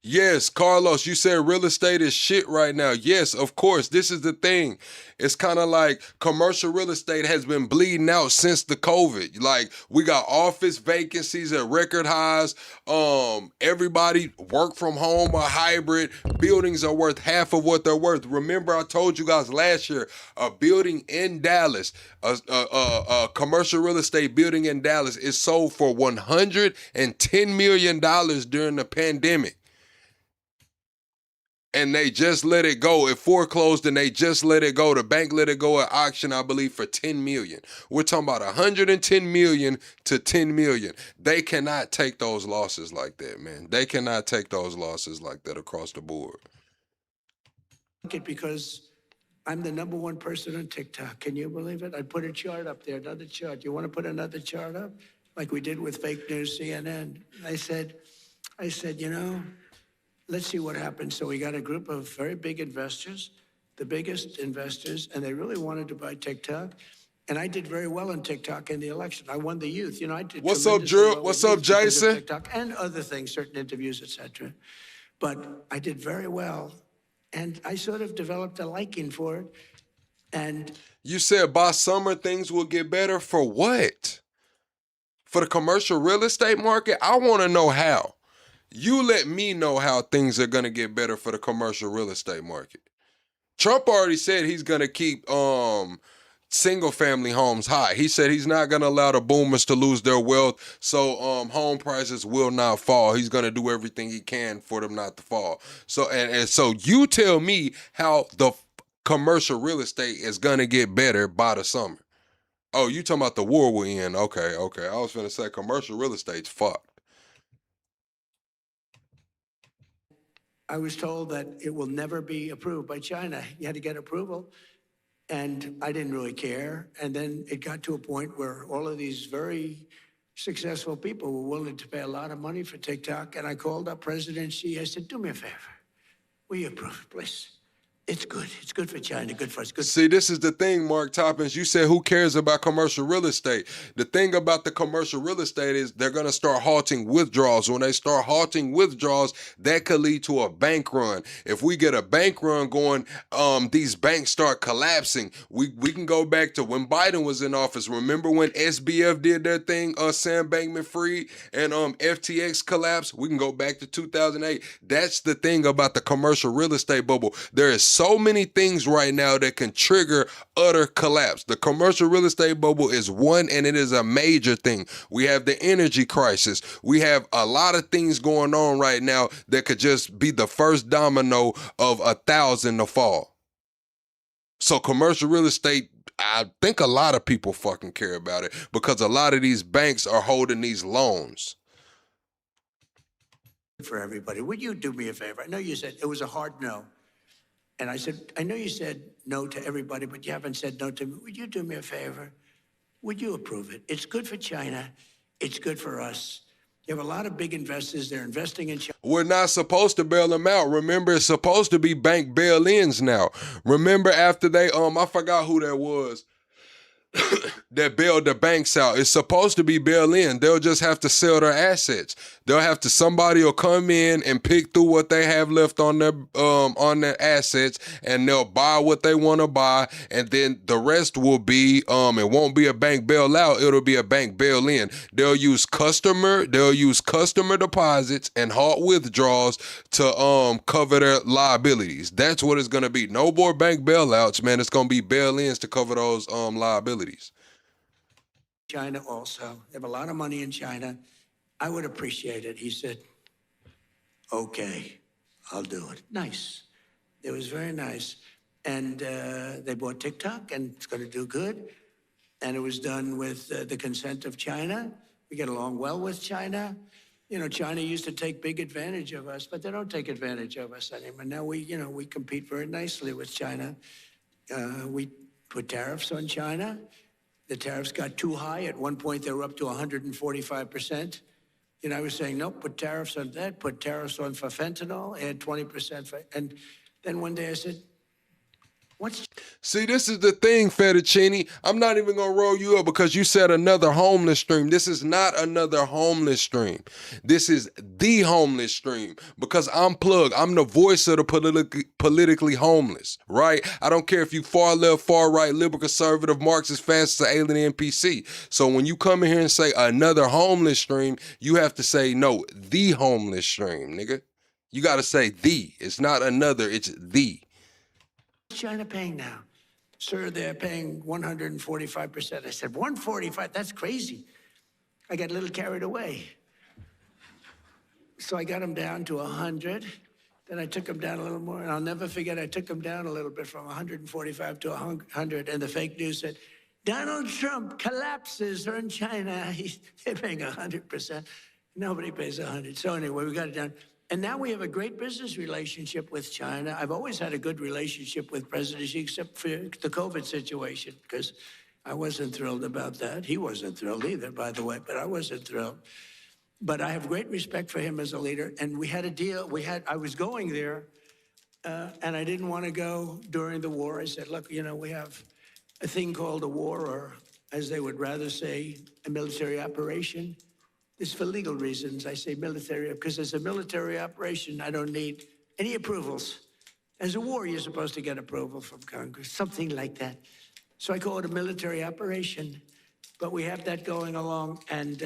Yes, Carlos, you said real estate is shit right now. Yes, of course. This is the thing. It's kind of like commercial real estate has been bleeding out since the COVID. Like, we got office vacancies at record highs. Everybody work from home or hybrid. Buildings are worth half of what they're worth. Remember, I told you guys last year, a building in Dallas, a commercial real estate building in Dallas is sold for $110 million during the pandemic. And they just let it go. It foreclosed and they just let it go. The bank let it go at auction, I believe, for $10 million. We're talking about $110 million to $10 million. They cannot take those losses like that, man. They cannot take those losses like that across the board. Because I'm the #1 person on TikTok. Can you believe it? I put a chart up there, another chart. You want to put another chart up? Like we did with fake news CNN. I said, you know, let's see what happens. So we got a group of very big investors, the biggest investors, and they really wanted to buy TikTok. And I did very well on TikTok in the election. I won the youth. You know, I did. What's up, Drew? What's up, Jason? TikTok and other things, certain interviews, etc. But I did very well, and I sort of developed a liking for it. And you said by summer things will get better. For what? For the commercial real estate market, I want to know how. You let me know how things are going to get better for the commercial real estate market. Trump already said he's going to keep single family homes high. He said he's not going to allow the boomers to lose their wealth, so home prices will not fall. He's going to do everything he can for them not to fall. So and so you tell me how the commercial real estate is going to get better by the summer. Oh, you talking about the war we're in. Okay. I was going to say commercial real estate's fucked. I was told that it will never be approved by China. You had to get approval. And I didn't really care. And then it got to a point where all of these very successful people were willing to pay a lot of money for TikTok. And I called up President Xi. I said, do me a favor. Will you approve it, please? It's good. It's good for China, good for us. Good. See, this is the thing, Mark Toppins. You said, who cares about commercial real estate? The thing about the commercial real estate is they're going to start halting withdrawals. When they start halting withdrawals, that could lead to a bank run. If we get a bank run going, these banks start collapsing. We can go back to when Biden was in office. Remember when SBF did their thing, Sam Bankman-Fried, and FTX collapsed? We can go back to 2008. That's the thing about the commercial real estate bubble. There is so many things right now that can trigger utter collapse. The commercial real estate bubble is one, and it is a major thing. We have the energy crisis. We have a lot of things going on right now that could just be the first domino of 1,000 to fall. So commercial real estate, I think a lot of people fucking care about it because a lot of these banks are holding these loans. For everybody. Would you do me a favor? I know you said it was a hard no. And I said, I know you said no to everybody, but you haven't said no to me. Would you do me a favor? Would you approve it? It's good for China. It's good for us. You have a lot of big investors. They're investing in China. We're not supposed to bail them out. Remember, it's supposed to be bank bail-ins now. Remember after they, I forgot who that was, that bailed the banks out. It's supposed to be bail-in. They'll just have to sell their assets. They'll have to, somebody will come in and pick through what they have left on their assets, and they'll buy what they want to buy, and then the rest will be, it won't be a bank bailout, it'll be a bank bail-in. They'll use customer deposits and halt withdrawals to cover their liabilities. That's what it's gonna be. No more bank bailouts, man. It's gonna be bail-ins to cover those liabilities. China also. They have a lot of money in China. I would appreciate it. He said, okay, I'll do it. Nice. It was very nice. And they bought TikTok, and it's going to do good. And it was done with the consent of China. We get along well with China. You know, China used to take big advantage of us, but they don't take advantage of us anymore. Now we compete very nicely with China. We put tariffs on China. The tariffs got too high. At one point, they were up to 145%. You know, I was saying, nope, put tariffs on that, put tariffs on for fentanyl, add 20%. And then one day I said, See, this is the thing, Fettuccine. I'm not even going to roll you up because you said another homeless stream. This is not another homeless stream. This is the homeless stream because I'm Plug. I'm the voice of the politically homeless, right? I don't care if you far left, far right, liberal, conservative, Marxist, fascist, or alien NPC. So when you come in here and say another homeless stream, you have to say, no, the homeless stream, nigga. You got to say the. It's not another, it's the. China paying now? Sir, they're paying 145%. I said, 145? That's crazy. I got a little carried away. So I got them down to 100. Then I took them down a little more. And I'll never forget, I took them down a little bit from 145 to 100. And the fake news said, Donald Trump collapses in China. They're paying 100%. Nobody pays 100. So anyway, we got it down. And now we have a great business relationship with China. I've always had a good relationship with President Xi, except for the COVID situation, because I wasn't thrilled about that. He wasn't thrilled either, by the way, but I wasn't thrilled. But I have great respect for him as a leader. And we had a deal. I was going there, and I didn't want to go during the war. I said, look, you know, we have a thing called a war, or as they would rather say, a military operation. It's for legal reasons. I say military, because as a military operation, I don't need any approvals. As a war, you're supposed to get approval from Congress, something like that. So I call it a military operation. but we have that going along, and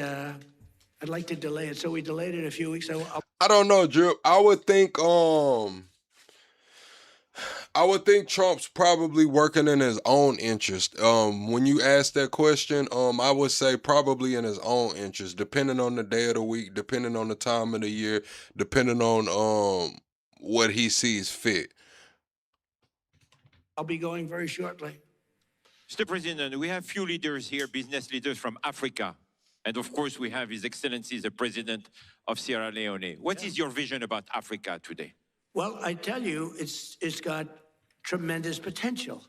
I'd like to delay it. So we delayed it a few weeks. So I don't know, Drip. I would think Trump's probably working in his own interest. When you ask that question, I would say probably in his own interest, depending on the day of the week, depending on the time of the year, depending on what he sees fit. I'll be going very shortly. Mr. President, we have few leaders here, business leaders from Africa. And of course, we have His Excellency, the President of Sierra Leone. What is your vision about Africa today? Well, I tell you, it's got tremendous potential.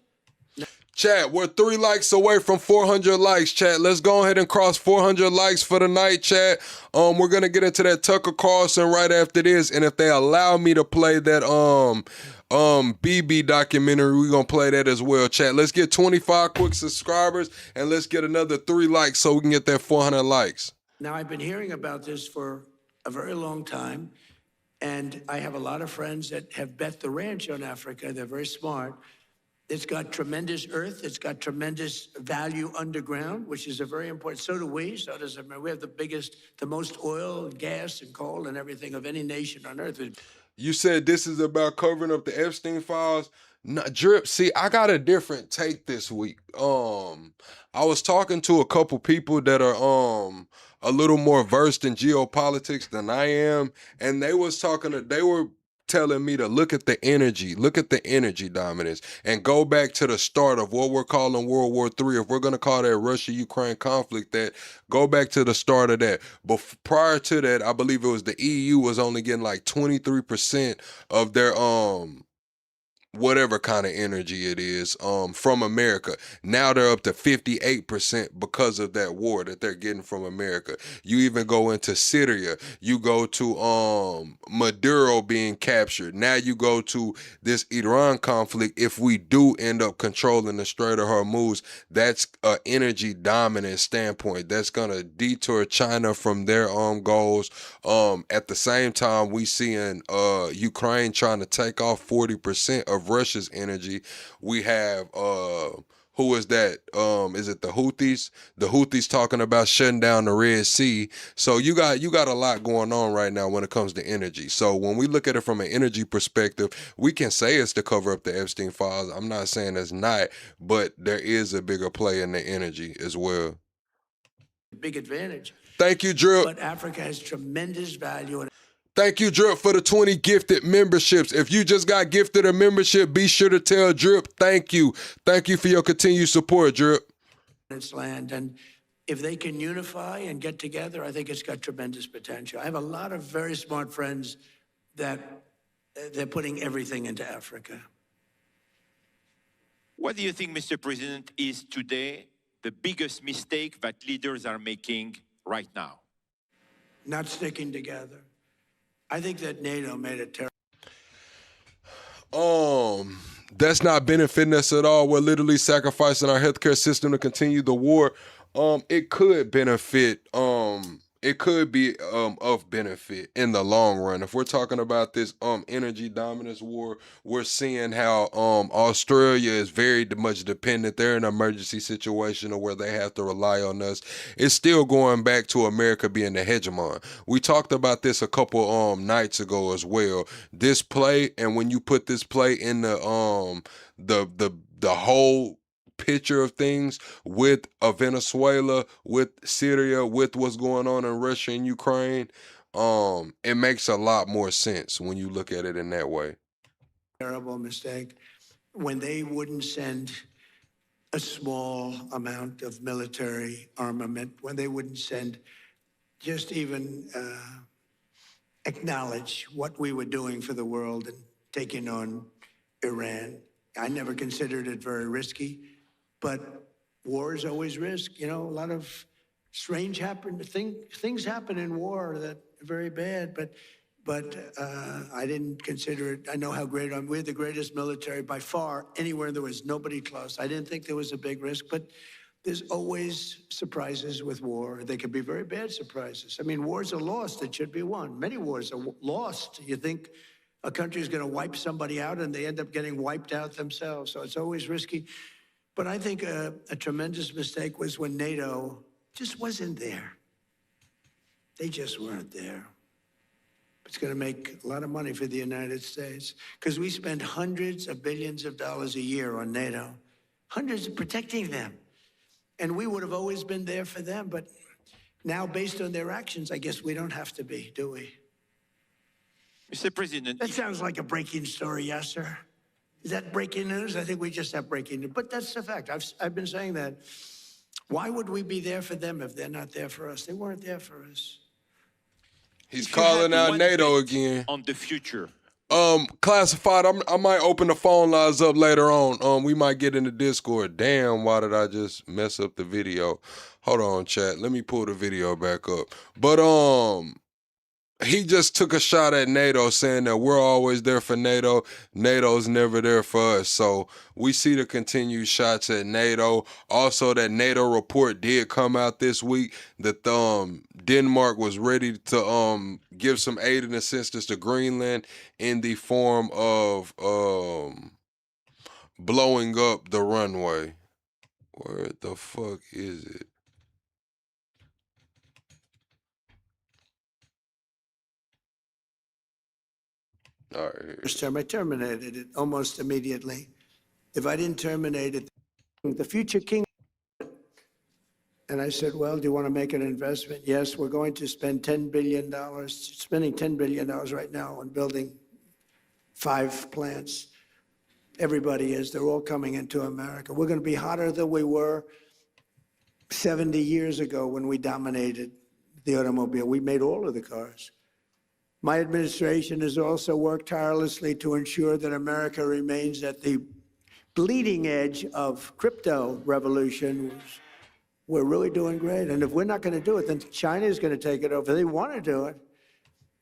Chat, we're 3 likes away from 400 likes, chat. Let's go ahead and cross 400 likes for the night, chat. We're going to get into that Tucker Carlson right after this. And if they allow me to play that BB documentary, we're going to play that as well, chat. Let's get 25 quick subscribers and let's get another 3 likes so we can get that 400 likes. Now, I've been hearing about this for a very long time, and I have a lot of friends that have bet the ranch on Africa. They're very smart. It's got tremendous earth. It's got tremendous value underground, which is a very important. So do we. So does America. We have the most oil, gas, and coal and everything of any nation on earth. You said this is about covering up the Epstein files. No, Drip, see, I got a different take this week. I was talking to a couple people that are a little more versed in geopolitics than I am, and they were telling me to look at the energy dominance, and go back to the start of what we're calling World War III. If we're going to call that Russia-Ukraine conflict, that go back to the start of that. But prior to that, I believe it was the EU was only getting like 23% of their whatever kind of energy it is from America. Now they're up to 58% because of that war that they're getting from America. You even go into Syria, you go to Maduro being captured. Now you go to this Iran conflict. If we do end up controlling the Strait of Hormuz, that's an energy dominant standpoint. That's gonna detour China from their goals. At the same time, we seeing Ukraine trying to take off 40% of Russia's energy. We have who is that? Is it the Houthis? The Houthis talking about shutting down the Red Sea. So you got a lot going on right now when it comes to energy. So when we look at it from an energy perspective, we can say it's to cover up the Epstein files. I'm not saying it's not, but there is a bigger play in the energy as well. Big advantage. Thank you, Drip. But Africa has tremendous value. Thank you, Drip, for the 20 gifted memberships. If you just got gifted a membership, be sure to tell Drip thank you. Thank you for your continued support, Drip. Its land, and if they can unify and get together, I think it's got tremendous potential. I have a lot of very smart friends that they're putting everything into Africa. What do you think, Mr. President, is today the biggest mistake that leaders are making right now? Not sticking together. I think that NATO made a terrible. That's not benefiting us at all. We're literally sacrificing our healthcare system to continue the war. It could benefit. It could be of benefit in the long run. If we're talking about this energy dominance war, we're seeing how Australia is very much dependent. They're in an emergency situation where they have to rely on us. It's still going back to America being the hegemon. We talked about this a couple nights ago as well. This play, and when you put this play in the whole picture of things with Venezuela, with Syria, with what's going on in Russia and Ukraine, it makes a lot more sense when you look at it in that way. Terrible mistake when they wouldn't send a small amount of military armament, when they wouldn't send just even acknowledge what we were doing for the world and taking on Iran. I never considered it very risky. But war is always risk. You know, a lot of strange things happen in war that are very bad. But I didn't consider it. I know how great I'm. We're the greatest military by far anywhere. There was nobody close. I didn't think there was a big risk. But there's always surprises with war. They can be very bad surprises. I mean, wars are lost that should be won. Many wars are lost. You think a country is going to wipe somebody out, and they end up getting wiped out themselves. So it's always risky. But I think a tremendous mistake was when NATO just wasn't there. They just weren't there. It's going to make a lot of money for the United States because we spend hundreds of billions of dollars a year on NATO, hundreds of protecting them. And we would have always been there for them. But now, based on their actions, I guess we don't have to be, do we? Mr. President, That sounds like a breaking story, yes, sir. Is that breaking news? I think we just have breaking news. But that's the fact. I've been saying that. Why would we be there for them if they're not there for us? They weren't there for us. He's if you had calling out one NATO bet again. on the future. Classified. I might open the phone lines up later on. We might get into Discord. Damn, why did I just mess up the video? Hold on, chat. Let me pull the video back up. But he just took a shot at NATO, saying that we're always there for NATO. NATO's never there for us. So we see the continued shots at NATO. Also, that NATO report did come out this week that Denmark was ready to give some aid and assistance to Greenland in the form of blowing up the runway. Where the fuck is it? All right. First term, I terminated it almost immediately. If I didn't terminate it, the future king. And I said, well, do you want to make an investment? Yes, we're going to spend $10 billion, spending $10 billion right now on building 5 plants. Everybody is. They're all coming into America. We're going to be hotter than we were 70 years ago when we dominated the automobile. We made all of the cars. My administration has also worked tirelessly to ensure that America remains at the bleeding edge of crypto revolution. We're really doing great. And if we're not going to do it, then China is going to take it over. They want to do it.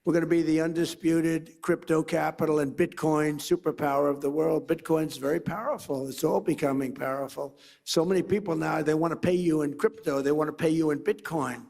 We're going to be the undisputed crypto capital and Bitcoin superpower of the world. Bitcoin's very powerful. It's all becoming powerful. So many people now, they want to pay you in crypto. They want to pay you in Bitcoin.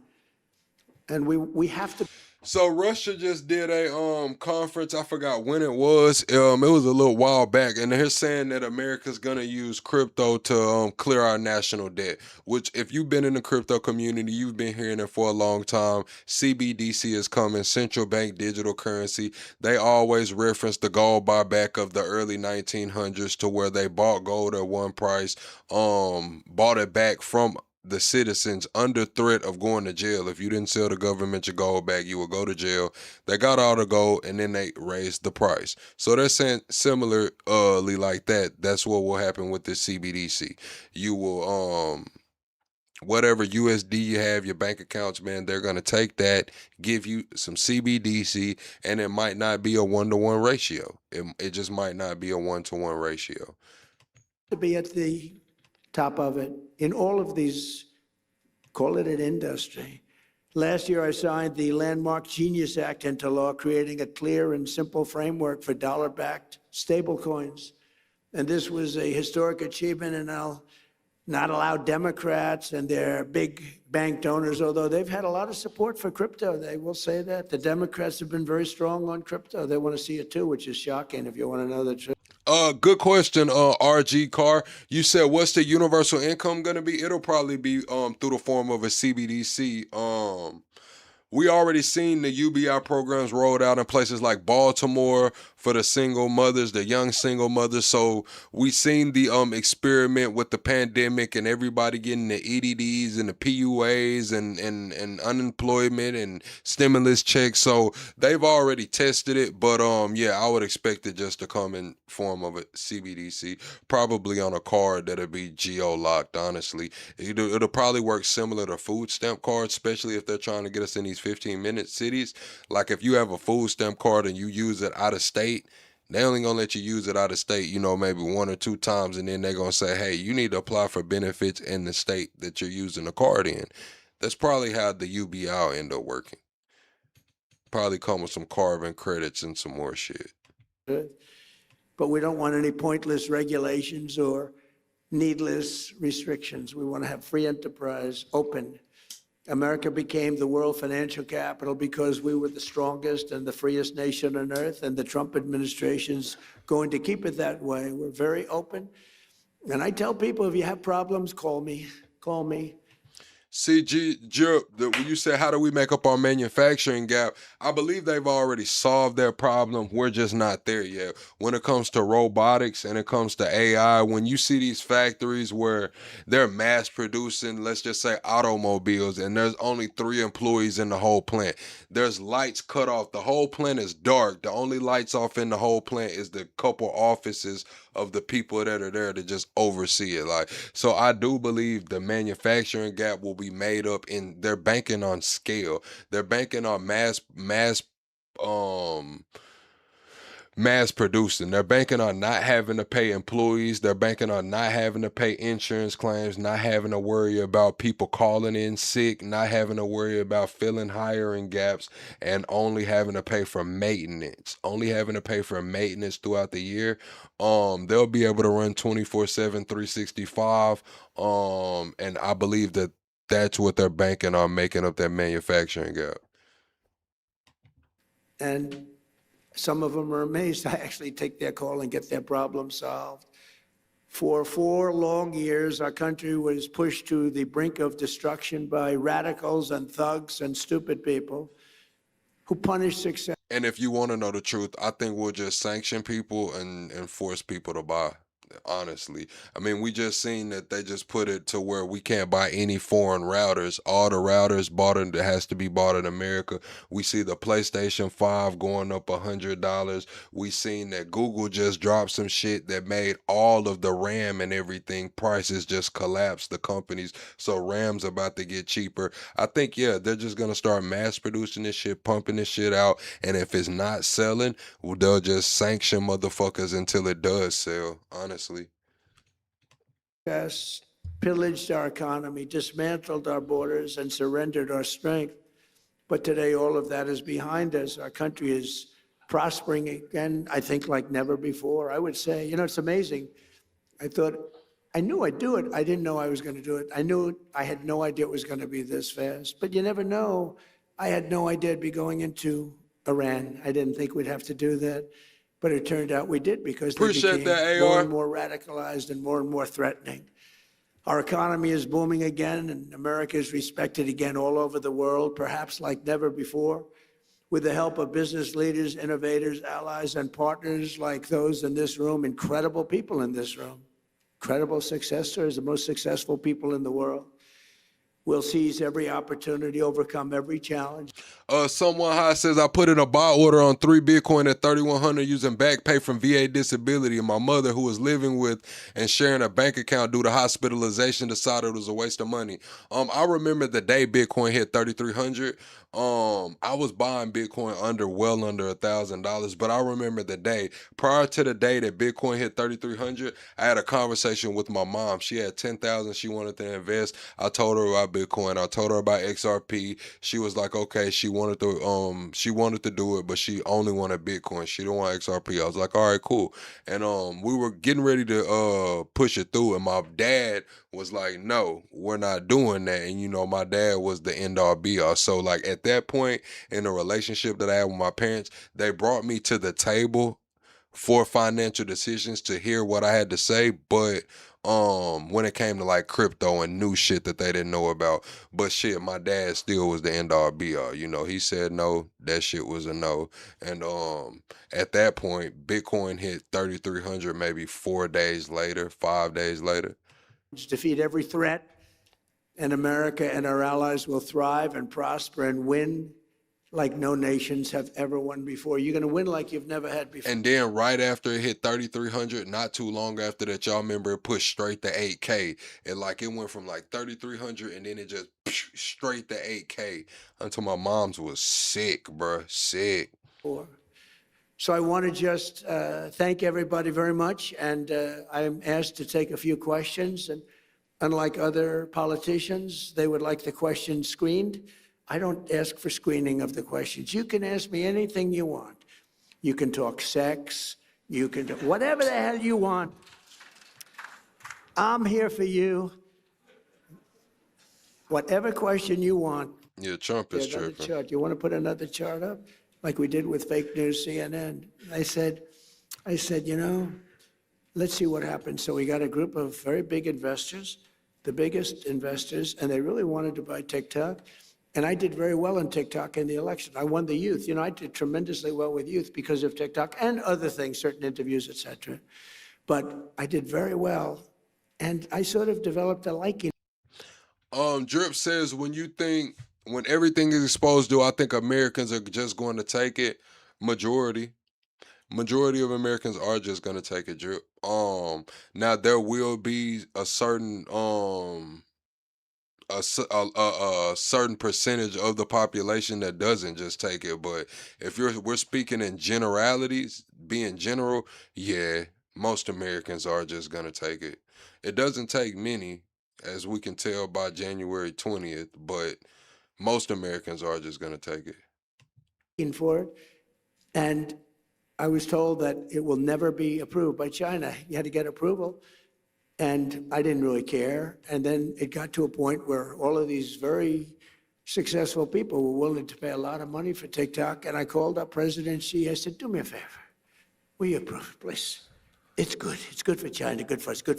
And we have to. So Russia just did a conference. I forgot when it was. It was a little while back, and they're saying that America's gonna use crypto to clear our national debt. Which, if you've been in the crypto community, you've been hearing it for a long time. CBDC is coming, central bank digital currency. They always reference the gold buyback of the early 1900s, to where they bought gold at one price, bought it back from the citizens under threat of going to jail. If you didn't sell the government your gold back, you would go to jail. They got all the gold, and then they raised the price. So they're saying similarly like that. That's what will happen with this CBDC. You will whatever USD you have, your bank accounts, man, they're gonna take that, give you some CBDC, and it might not be a 1-to-1 ratio. It just might not be a 1-to-1 ratio. To be at the top of it in all of these, call it an industry. Last year, I signed the landmark Genius Act into law, creating a clear and simple framework for dollar-backed stablecoins. And this was a historic achievement, and I'll not allow Democrats and their big bank donors, although they've had a lot of support for crypto. They will say that. The Democrats have been very strong on crypto. They want to see it too, which is shocking if you want to know the truth. Good question, RG Carr. You said, what's the universal income gonna be? It'll probably be through the form of a CBDC. We already seen the UBI programs rolled out in places like Baltimore for the single mothers, the young single mothers. So we seen the experiment with the pandemic and everybody getting the EDDs and the PUAs and unemployment and stimulus checks. So they've already tested it, but yeah, I would expect it just to come in form of a CBDC, probably on a card that'll be geo-locked. Honestly, it'll probably work similar to food stamp cards, especially if they're trying to get us in these 15-minute cities. Like if you have a food stamp card and you use it out of state, they only gonna let you use it out of state, maybe 1 or 2 times, and then they're gonna say, hey, you need to apply for benefits in the state that you're using the card in. That's probably how the UBI will end up working. Probably come with some carbon credits and some more shit. But we don't want any pointless regulations or needless restrictions. We want to have free enterprise, open. America became the world financial capital because we were the strongest and the freest nation on earth, and the Trump administration's going to keep it that way. We're very open. And I tell people, if you have problems, call me. Call me. When you said, how do we make up our manufacturing gap? I believe they've already solved their problem. We're just not there yet. When it comes to robotics and it comes to AI, when you see these factories where they're mass producing, let's just say automobiles, and there's only 3 employees in the whole plant. There's lights cut off. The whole plant is dark. The only lights off in the whole plant is the couple offices of the people that are there to just oversee it. Like, so I do believe the manufacturing gap will be made up in, they're banking on scale. They're banking on mass producing. They're banking on not having to pay employees. They're banking on not having to pay insurance claims, not having to worry about people calling in sick, not having to worry about filling hiring gaps, and only having to pay for maintenance. Only having to pay for maintenance throughout the year. They'll be able to run 24/7, 365. And I believe that that's what they're banking on, making up that manufacturing gap. And some of them are amazed I actually take their call and get their problem solved. For 4 long years, our country was pushed to the brink of destruction by radicals and thugs and stupid people who punish success. And if you want to know the truth, I think we'll just sanction people and force people to buy. Honestly, I mean, we just seen that they just put it to where we can't buy any foreign routers. All the routers bought in, that has to be bought in America. We see the PlayStation 5 going up $100. We seen that Google just dropped some shit that made all of the RAM and everything prices just collapse, the companies. So RAM's about to get cheaper. I think, yeah, they're just gonna start mass producing this shit, pumping this shit out, and if it's not selling, well, they'll just sanction motherfuckers until it does sell. Honestly. Pillaged our economy, dismantled our borders, and surrendered our strength. But today, all of that is behind us. Our country is prospering again, I think, like never before. I would say, you know, it's amazing. I knew I'd do it. I didn't know I was going to do it. I had no idea it was going to be this fast. But you never know. I had no idea I'd be going into Iran. I didn't think we'd have to do that. But it turned out we did, because they became more and more radicalized and more threatening. Our economy is booming again, and America is respected again all over the world, perhaps like never before, with the help of business leaders, innovators, allies, and partners like those in this room, incredible people in this room, incredible success stories, the most successful people in the world. We'll seize every opportunity, overcome every challenge. Someone high says, I put in a buy order on 3 Bitcoin at 3,100 using back pay from VA disability, and my mother, who was living with and sharing a bank account due to hospitalization, decided it was a waste of money. I remember the day Bitcoin hit 3,300. I was buying Bitcoin well under $1,000, but I remember the day prior to the day that Bitcoin hit 3,300. I had a conversation with my mom. She had 10,000 she wanted to invest. I told her about Bitcoin. I told her about XRP. She was like, okay. She wanted to do it, but she only wanted Bitcoin. She didn't want XRP. I was like, all right, cool. And we were getting ready to push it through, and my dad was like, no, we're not doing that. And you know, my dad was the end all be all. So like at that point in the relationship that I had with my parents, they brought me to the table for financial decisions to hear what I had to say, but when it came to like crypto and new shit that they didn't know about, but shit, my dad still was the end all be all. You know, he said no, that shit was a no. And at that point, Bitcoin hit 3,300 maybe 5 days later. Defeat every threat, and America and our allies will thrive and prosper and win like no nations have ever won before. You're going to win like you've never had before. And then right after it hit 3,300, not too long after that, y'all remember it pushed straight to 8K. And like it went from like 3,300 and then it just straight to 8K until my mom's was sick, bruh, sick. So I want to just thank everybody very much. And I'm asked to take a few questions. And unlike other politicians, they would like the questions screened. I don't ask for screening of the questions. You can ask me anything you want. You can talk sex. You can do whatever the hell you want. I'm here for you. Whatever question you want. Yeah, Trump is tripping. Chart. You want to put another chart up? Like we did with fake news CNN. I said, you know, let's see what happens. So we got a group of very big investors, the biggest investors, and they really wanted to buy TikTok. And I did very well on TikTok in the election. I won the youth. You know, I did tremendously well with youth because of TikTok and other things, certain interviews, et cetera. But I did very well, and I sort of developed a liking. Drip says, when everything is exposed to, I think Americans are just going to take it. Majority of Americans are just going to take it, Drip. Now there will be a certain a certain percentage of the population that doesn't just take it, but if we're speaking in generalities, being general, yeah, most Americans are just going to take it. It doesn't take many, as we can tell by January 20th, but most Americans are just going to take it. For it, and I was told that it will never be approved by China. You had to get approval, and I didn't really care. And then it got to a point where all of these very successful people were willing to pay a lot of money for TikTok, and I called up President Xi. I said, do me a favor. Will you approve it, please? It's good. It's good for China, good for us, good.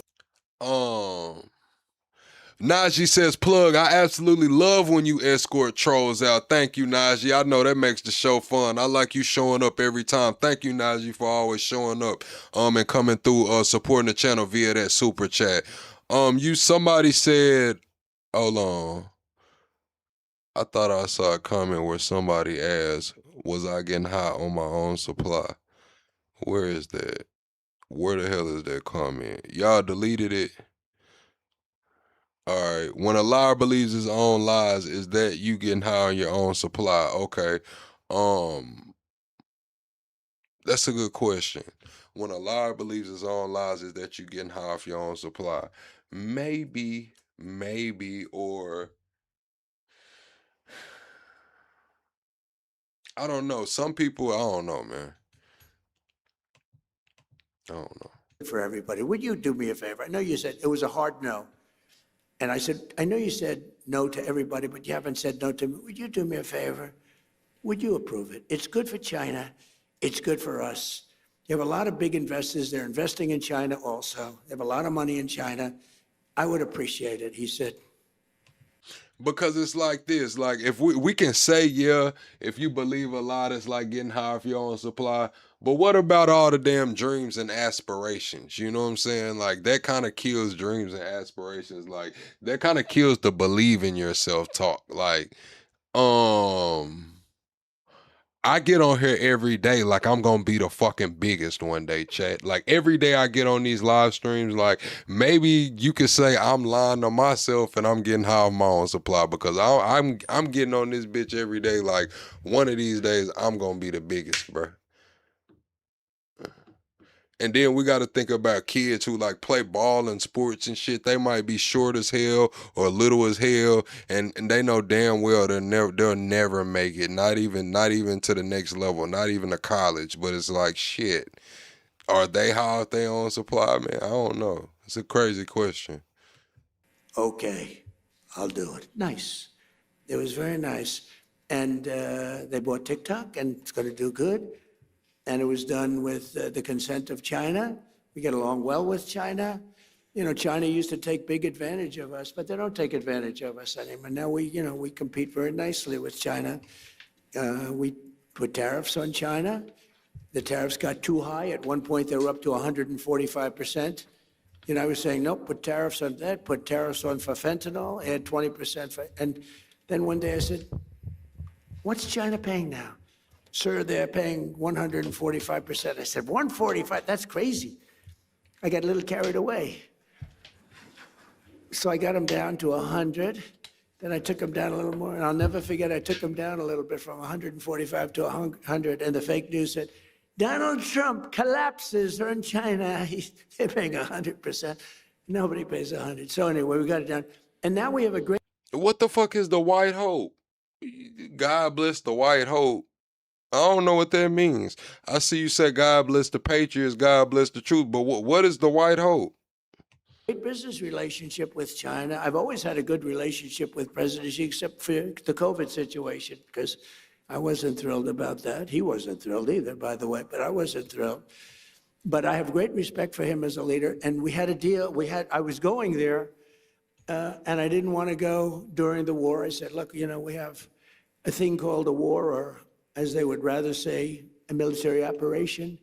Najee says, plug, I absolutely love when you escort trolls out. Thank you, Najee. I know that makes the show fun. I like you showing up every time. Thank you, Najee, for always showing up and coming through, supporting the channel via that super chat. Somebody said, hold on. I thought I saw a comment where somebody asked, was I getting high on my own supply? Where is that? Where the hell is that comment? Y'all deleted it? All right. When a liar believes his own lies, is that you getting high on your own supply? Okay. That's a good question. When a liar believes his own lies, is that you getting high off your own supply? Maybe, or I don't know. Some people, I don't know, man. I don't know. For everybody. Would you do me a favor? I know you said it was a hard no. And I said, I know you said no to everybody, but you haven't said no to me. Would you do me a favor? Would you approve it? It's good for China. It's good for us. You have a lot of big investors. They're investing in China also. They have a lot of money in China. I would appreciate it, he said. Because it's like this, like if we can say, yeah, if you believe a lot, it's like getting high off your own supply. But what about all the damn dreams and aspirations? You know what I'm saying? Like that kind of kills dreams and aspirations. Like that kind of kills the believe in yourself talk. Like, I get on here every day like I'm gonna be the fucking biggest one day, chat. Like every day I get on these live streams, like maybe you could say I'm lying to myself and I'm getting high on my own supply because I'm getting on this bitch every day. Like one of these days I'm gonna be the biggest, bro. And then we got to think about kids who like play ball and sports and shit. They might be short as hell or little as hell, and they know damn well they'll never make it. Not even to the next level. Not even to college. But it's like shit. Are they high off their own supply, man? I don't know. It's a crazy question. Okay, I'll do it. Nice. It was very nice. And they bought TikTok, and it's going to do good. And it was done with the consent of China. We get along well with China. You know, China used to take big advantage of us, but they don't take advantage of us anymore. Now we compete very nicely with China. We put tariffs on China. The tariffs got too high. At one point, they were up to 145%. You know, I was saying, nope, put tariffs on that, put tariffs on for fentanyl, add 20%. And then one day I said, what's China paying now? Sir, they're paying 145%. I said, 145? That's crazy. I got a little carried away. So I got them down to 100. Then I took them down a little more. And I'll never forget, I took them down a little bit from 145 to 100. And the fake news said, Donald Trump collapses on China. They're paying 100%. Nobody pays 100. So anyway, we got it down. And now we have a great... What the fuck is the white hope? God bless the white hope. I don't know what that means. I see you say God bless the Patriots, God bless the truth, but what is the white hope? Great business relationship with China. I've always had a good relationship with President Xi, except for the COVID situation, because I wasn't thrilled about that. He wasn't thrilled either, by the way, but I wasn't thrilled. But I have great respect for him as a leader. And we had a deal. I was going there, and I didn't want to go during the war. I said, look, you know, we have a thing called a war, or as they would rather say, a military operation.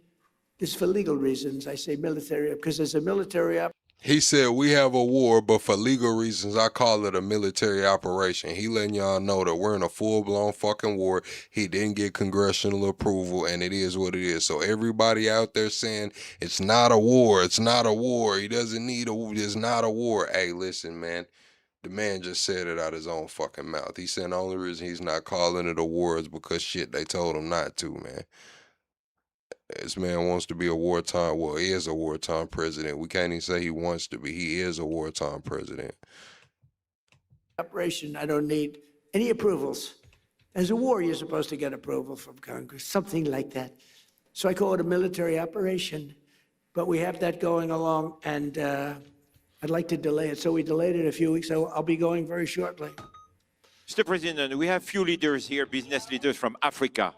This is for legal reasons. I say military because there's a military operation. He said, we have a war, but for legal reasons, I call it a military operation. He letting y'all know that we're in a full-blown fucking war. He didn't get congressional approval, and it is what it is. So everybody out there saying, it's not a war, it's not a war, he doesn't need a war, it's not a war. Hey, listen, man. The man just said it out his own fucking mouth. He said the only reason he's not calling it a war is because shit, they told him not to, man. This man wants to be a wartime, well, he is a wartime president. We can't even say he wants to be. He is a wartime president. Operation, I don't need any approvals. As a war, you're supposed to get approval from Congress, something like that. So I call it a military operation. But we have that going along, and I'd like to delay it. So we delayed it a few weeks, so I'll be going very shortly. Mr. President, we have few leaders here, business leaders from Africa.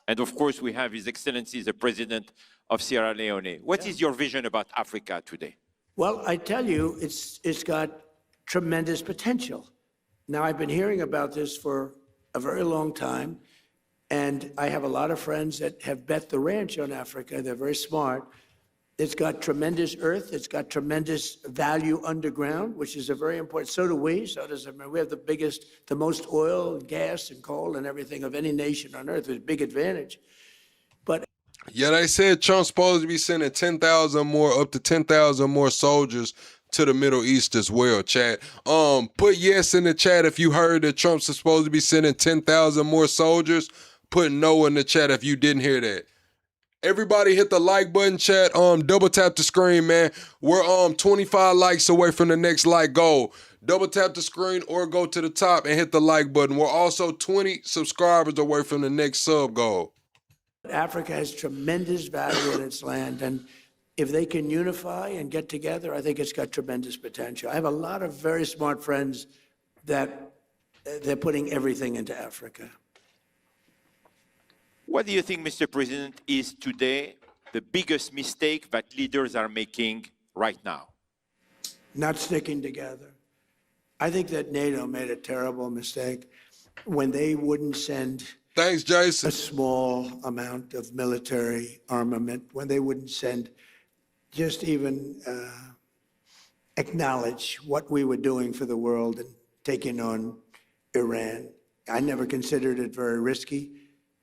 And of course, we have His Excellency, the President of Sierra Leone. What is your vision about Africa today? Well, I tell you, it's got tremendous potential. Now, I've been hearing about this for a very long time, and I have a lot of friends that have bet the ranch on Africa. They're very smart. It's got tremendous earth. It's got tremendous value underground, which is a very important. So do we. So does America. We have the most oil and gas and coal and everything of any nation on earth. It's a big advantage. But yeah, they said Trump's supposed to be sending 10,000 more, up to 10,000 more soldiers to the Middle East as well, chat. Put yes in the chat if you heard that Trump's supposed to be sending 10,000 more soldiers. Put no in the chat if you didn't hear that. Everybody hit the like button, chat. Double tap the screen, man. We're 25 likes away from the next like goal. Double tap the screen or go to the top and hit the like button. We're also 20 subscribers away from the next sub goal. Africa has tremendous value in its land, and if they can unify and get together, I think it's got tremendous potential. I have a lot of very smart friends that they're putting everything into Africa. What do you think, Mr. President, is today the biggest mistake that leaders are making right now? Not sticking together. I think that NATO made a terrible mistake when they wouldn't send Thanks, Jason. a small amount of military armament, when they wouldn't send, just even acknowledge what we were doing for the world and taking on Iran. I never considered it very risky,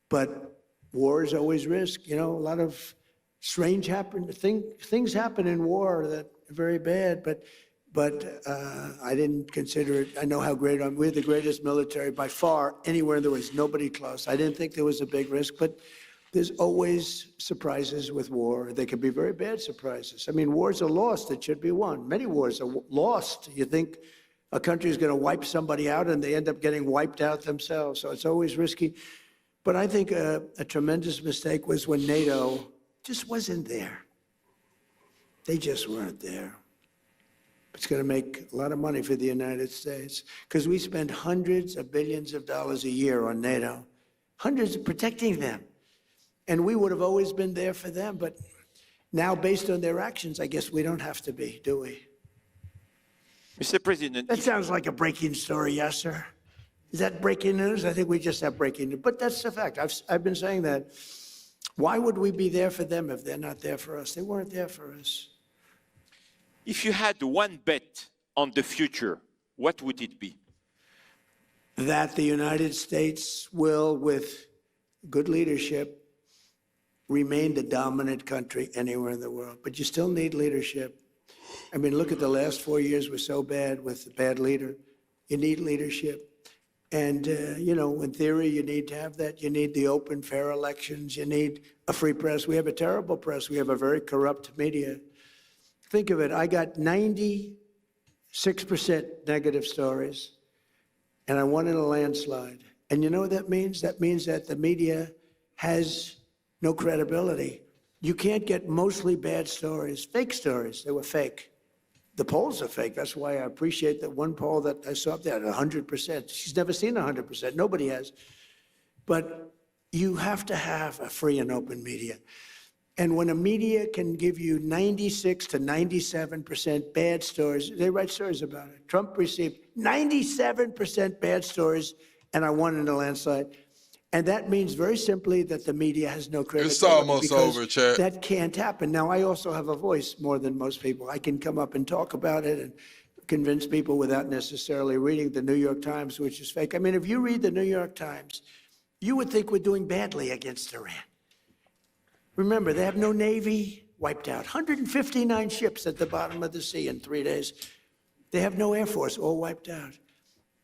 but war is always risk. You know, a lot of strange things happen in war that are very bad, but I didn't consider it. I know how great we're the greatest military by far anywhere in the world. There's nobody close. I didn't think there was a big risk, but there's always surprises with war. They can be very bad surprises. I mean, wars are lost that should be won. Many wars are lost. You think a country is going to wipe somebody out, and they end up getting wiped out themselves. So it's always risky. But I think a tremendous mistake was when NATO just wasn't there. They just weren't there. It's going to make a lot of money for the United States because we spend hundreds of billions of dollars a year on NATO, hundreds of protecting them. And we would have always been there for them. But now, based on their actions, I guess we don't have to be, do we? Mr. President, that sounds like a breaking story, yes, sir. Is that breaking news? I think we just have breaking news. But that's the fact. I've been saying that. Why would we be there for them if they're not there for us? They weren't there for us. If you had one bet on the future, what would it be? That the United States will, with good leadership, remain the dominant country anywhere in the world. But you still need leadership. I mean, look at the last 4 years were so bad with the bad leader. You need leadership. And, you know, in theory, you need to have that. You need the open, fair elections. You need a free press. We have a terrible press. We have a very corrupt media. Think of it. I got 96% negative stories, and I won in a landslide. And you know what that means? That means that the media has no credibility. You can't get mostly bad stories, fake stories. They were fake. The polls are fake. That's why I appreciate that one poll that I saw up there, 100%. She's never seen 100%. Nobody has. But you have to have a free and open media. And when a media can give you 96 to 97% bad stories, they write stories about it. Trump received 97% bad stories, and I won in a landslide. And that means very simply that the media has no credibility. It's almost because over, Chad. that can't happen. Now, I also have a voice more than most people. I can come up and talk about it and convince people without necessarily reading the New York Times, which is fake. I mean, if you read the New York Times, you would think we're doing badly against Iran. Remember, they have no Navy, wiped out. 159 ships at the bottom of the sea in 3 days. They have no Air Force, all wiped out.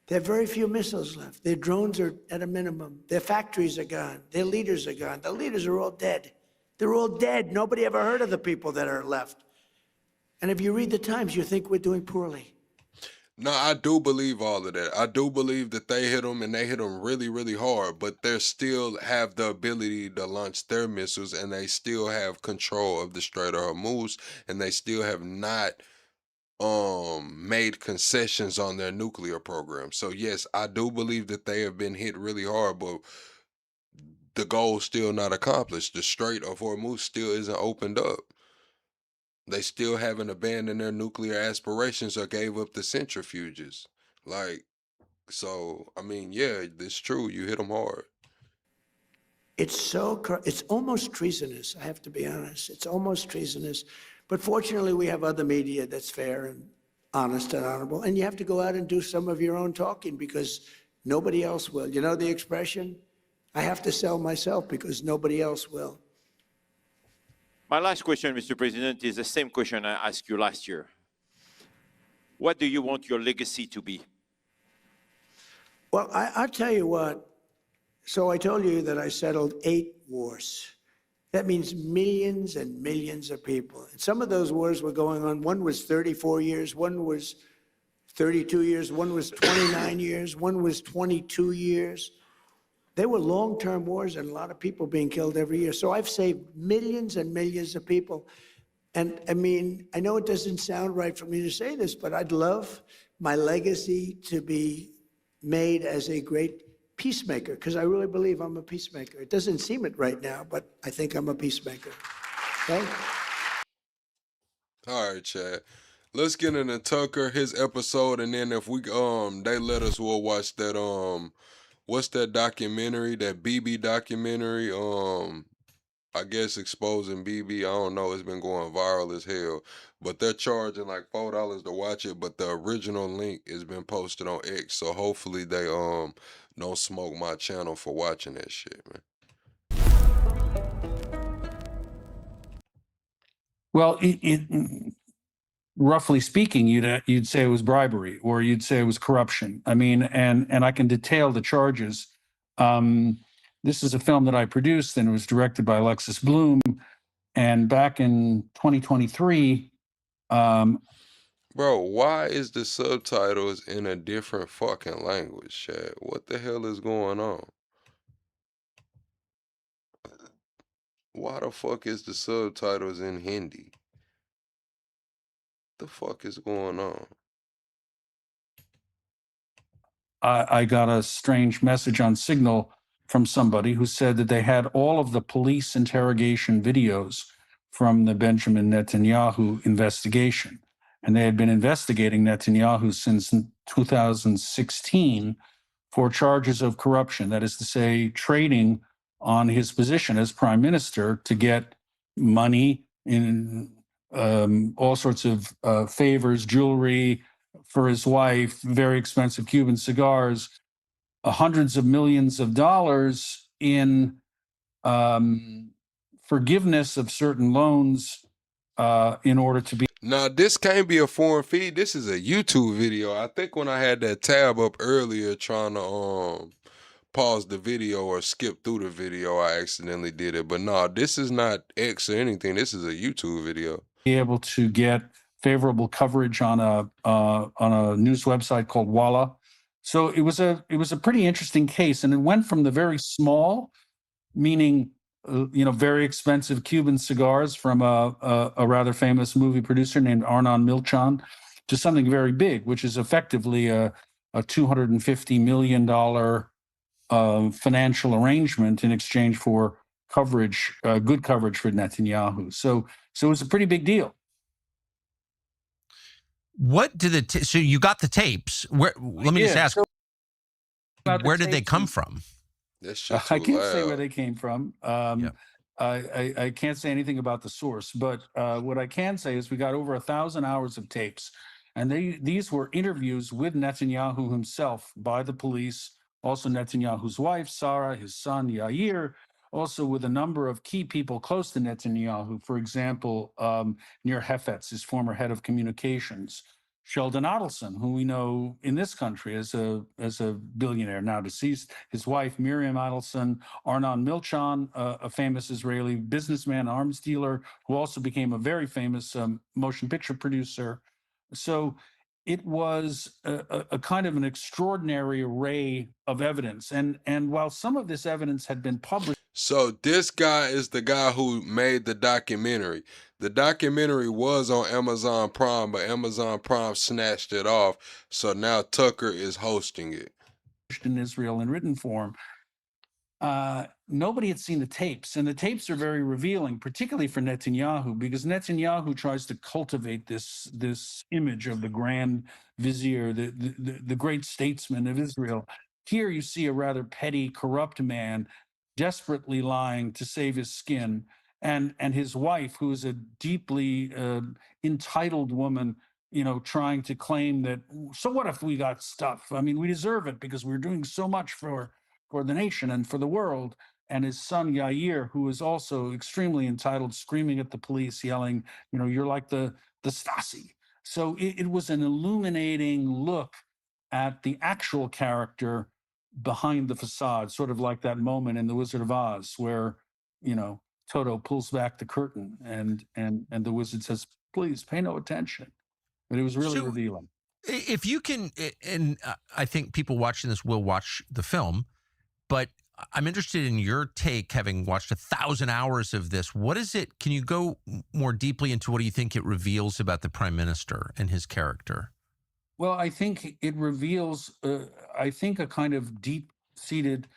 They have very few missiles left. Their drones are at a minimum. Their factories are gone. Their leaders are gone. The leaders are all dead. They're all dead. Nobody ever heard of the people that are left. And if you read the Times, you think we're doing poorly. No, I do believe all of that. I do believe that they hit them, and they hit them really, really hard, but they still have the ability to launch their missiles, and they still have control of the Strait of Hormuz, and they still have not made concessions on their nuclear program. So yes, I do believe that they have been hit really hard, but the goal's still not accomplished. The Strait of Hormuz still isn't opened up. They still haven't abandoned their nuclear aspirations or gave up the centrifuges. Like, so, I mean, yeah, it's true. You hit them hard. It's almost treasonous, I have to be honest. It's almost treasonous. But fortunately, we have other media that's fair and honest and honorable. And you have to go out and do some of your own talking because nobody else will. You know the expression? I have to sell myself because nobody else will. My last question, Mr. President, is the same question I asked you last year. What do you want your legacy to be? Well, I'll tell you what. So I told you that I settled 8 wars. That means millions and millions of people. And some of those wars were going on. One was 34 years, one was 32 years, one was 29 years, one was 22 years. They were long-term wars and a lot of people being killed every year. So I've saved millions and millions of people. And I mean, I know it doesn't sound right for me to say this, but I'd love my legacy to be made as a great peacemaker, because I really believe I'm a peacemaker. It doesn't seem it right now, but I think I'm a peacemaker. Okay? All right, Chad. Let's get into Tucker, his episode, and then if we they let us, we'll watch that what's that documentary, that BB documentary, I guess exposing BB. I don't know, it's been going viral as hell. But they're charging like $4 to watch it, but the original link has been posted on X. So hopefully they don't smoke my channel for watching that shit, man. Well, roughly speaking, you'd say it was bribery, or you'd say it was corruption. I mean, and I can detail the charges. This is a film that I produced, and it was directed by Alexis Bloom. And back in 2023, bro, why is the subtitles in a different fucking language, Chad? What the hell is going on? Why the fuck is the subtitles in Hindi? The fuck is going on? I got a strange message on Signal from somebody who said that they had all of the police interrogation videos from the Benjamin Netanyahu investigation. And they had been investigating Netanyahu since 2016 for charges of corruption. That is to say, trading on his position as prime minister to get money in all sorts of favors, jewelry for his wife, very expensive Cuban cigars, hundreds of millions of dollars in forgiveness of certain loans in order to be. Now, this can't be a foreign feed. This is a YouTube video. I think when I had that tab up earlier trying to pause the video or skip through the video, I accidentally did it. But no, this is not X or anything. This is a YouTube video. Be able to get favorable coverage on a news website called Walla. So it was a pretty interesting case, and it went from the very small, meaning very expensive Cuban cigars from a rather famous movie producer named Arnon Milchan, to something very big, which is effectively a $250 million financial arrangement in exchange for coverage, good coverage for Netanyahu. So it was a pretty big deal. What did so you got the tapes? Let me just ask, where did they come from? That shit I too can't say where loud. they came from. Yep. I can't say anything about the source, but what I can say is we got over 1,000 hours of tapes, and these were interviews with Netanyahu himself by the police, also Netanyahu's wife, Sarah, his son, Yair, also with a number of key people close to Netanyahu. For example, Nir Hefetz, his former head of communications, Sheldon Adelson, who we know in this country as a billionaire now deceased, his wife Miriam Adelson, Arnon Milchan, a famous Israeli businessman, arms dealer, who also became a very famous motion picture producer. So it was a kind of an extraordinary array of evidence. And while some of this evidence had been published. So this guy is the guy who made the documentary. The documentary was on Amazon Prime, but Amazon Prime snatched it off. So now Tucker is hosting it. In Israel in written form. Nobody had seen the tapes, and the tapes are very revealing, particularly for Netanyahu, because Netanyahu tries to cultivate this image of the grand vizier, the great statesman of Israel. Here you see a rather petty, corrupt man desperately lying to save his skin, and his wife, who is a deeply entitled woman, trying to claim that, so what if we got stuff? I mean, we deserve it because we're doing so much for the nation and for the world. And his son Yair, who is also extremely entitled, screaming at the police, yelling, you're like the Stasi. So it was an illuminating look at the actual character behind the facade, sort of like that moment in The Wizard of Oz where, Toto pulls back the curtain and the wizard says, please pay no attention. But it was really revealing. If you can, and I think people watching this will watch the film, but I'm interested in your take, having watched 1,000 hours of this. What is it? Can you go more deeply into what do you think it reveals about the prime minister and his character? Well, I think it reveals, a kind of deep-seated.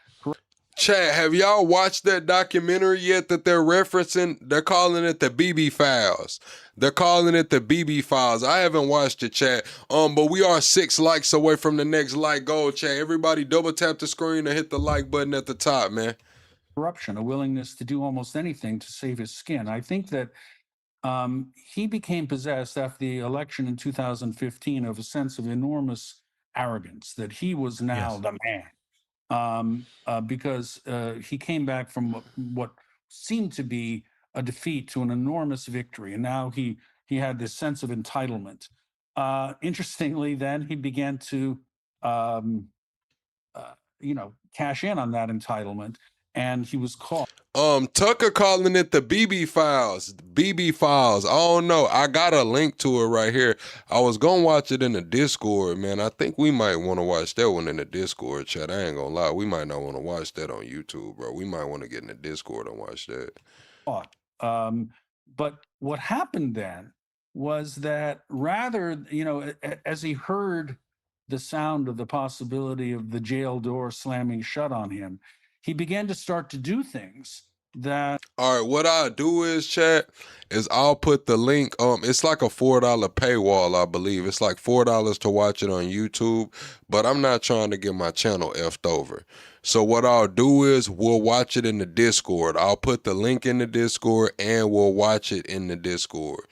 Chat, have y'all watched that documentary yet that they're referencing? They're calling it the BB Files. They're calling it the BB Files. I haven't watched it, chat. But we are 6 likes away from the next like goal, chat. Everybody double tap the screen and hit the like button at the top, man. Corruption, a willingness to do almost anything to save his skin. I think that he became possessed after the election in 2015 of a sense of enormous arrogance, that he was now the man. Because he came back from what seemed to be a defeat to an enormous victory, and now he had this sense of entitlement. Interestingly, then he began to, cash in on that entitlement, and he was caught. Tucker calling it the BB Files. BB Files. I don't know. I got a link to it right here. I was gonna watch it in the Discord, man. I think we might want to watch that one in the Discord, chat. I ain't gonna lie. We might not want to watch that on YouTube, bro. We might want to get in the Discord and watch that. But what happened then was that rather, as he heard the sound of the possibility of the jail door slamming shut on him, he began to start to do things that. All right, what I'll do is, chat, is I'll put the link. It's like a $4 paywall, I believe. It's like $4 to watch it on YouTube, but I'm not trying to get my channel effed over. So what I'll do is we'll watch it in the Discord. I'll put the link in the Discord and we'll watch it in the Discord.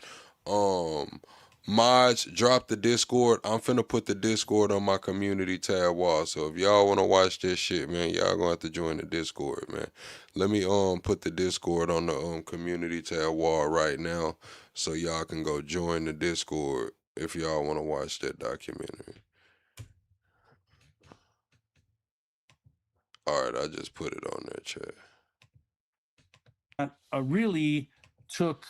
Mods, drop the Discord. I'm finna put the Discord on my community tab wall. So if y'all wanna watch this shit, man, y'all gonna have to join the Discord, man. Let me put the Discord on the community tab wall right now, so y'all can go join the Discord if y'all wanna watch that documentary. All right, I just put it on there, chat. Really took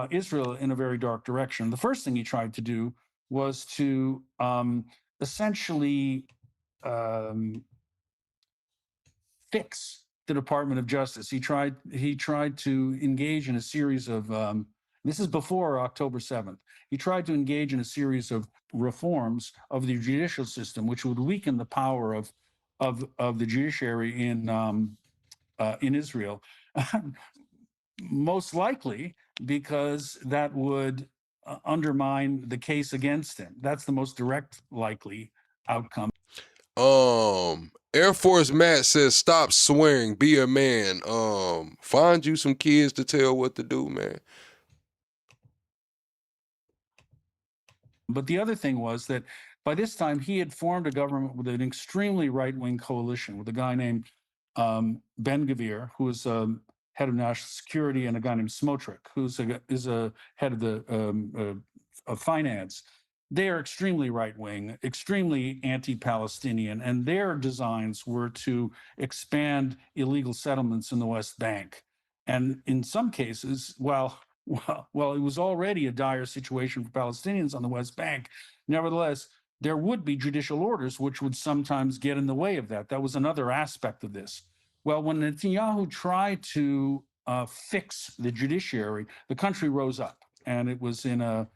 Israel in a very dark direction. The first thing he tried to do was to essentially fix the Department of Justice. He tried to engage in a series of this is before October 7th. He tried to engage in a series of reforms of the judicial system, which would weaken the power of the judiciary in Israel. Most likely because that would undermine the case against him. That's the most direct likely outcome. Air Force Matt says, stop swearing, be a man. Find you some kids to tell what to do, man. But the other thing was that by this time he had formed a government with an extremely right-wing coalition with a guy named Ben-Gvir, who is head of national security, and a guy named Smotrich, who's is a head of the of finance. They are extremely right-wing, extremely anti-Palestinian, and their designs were to expand illegal settlements in the West Bank. And in some cases, well, it was already a dire situation for Palestinians on the West Bank. Nevertheless, there would be judicial orders which would sometimes get in the way of that. That was another aspect of this. Well, when Netanyahu tried to fix the judiciary, the country rose up, and it was in a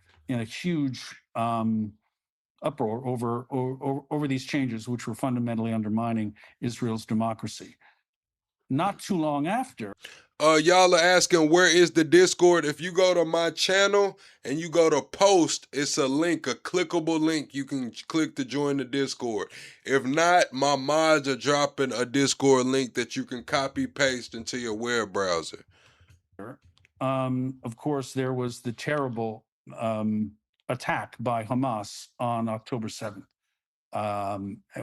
huge uproar over these changes, which were fundamentally undermining Israel's democracy. Not too long after. Y'all are asking, where is the Discord? If you go to my channel and you go to post, it's a link, a clickable link. You can click to join the Discord. If not, my mods are dropping a Discord link that you can copy paste into your web browser. Of course, there was the terrible attack by Hamas on October 7th,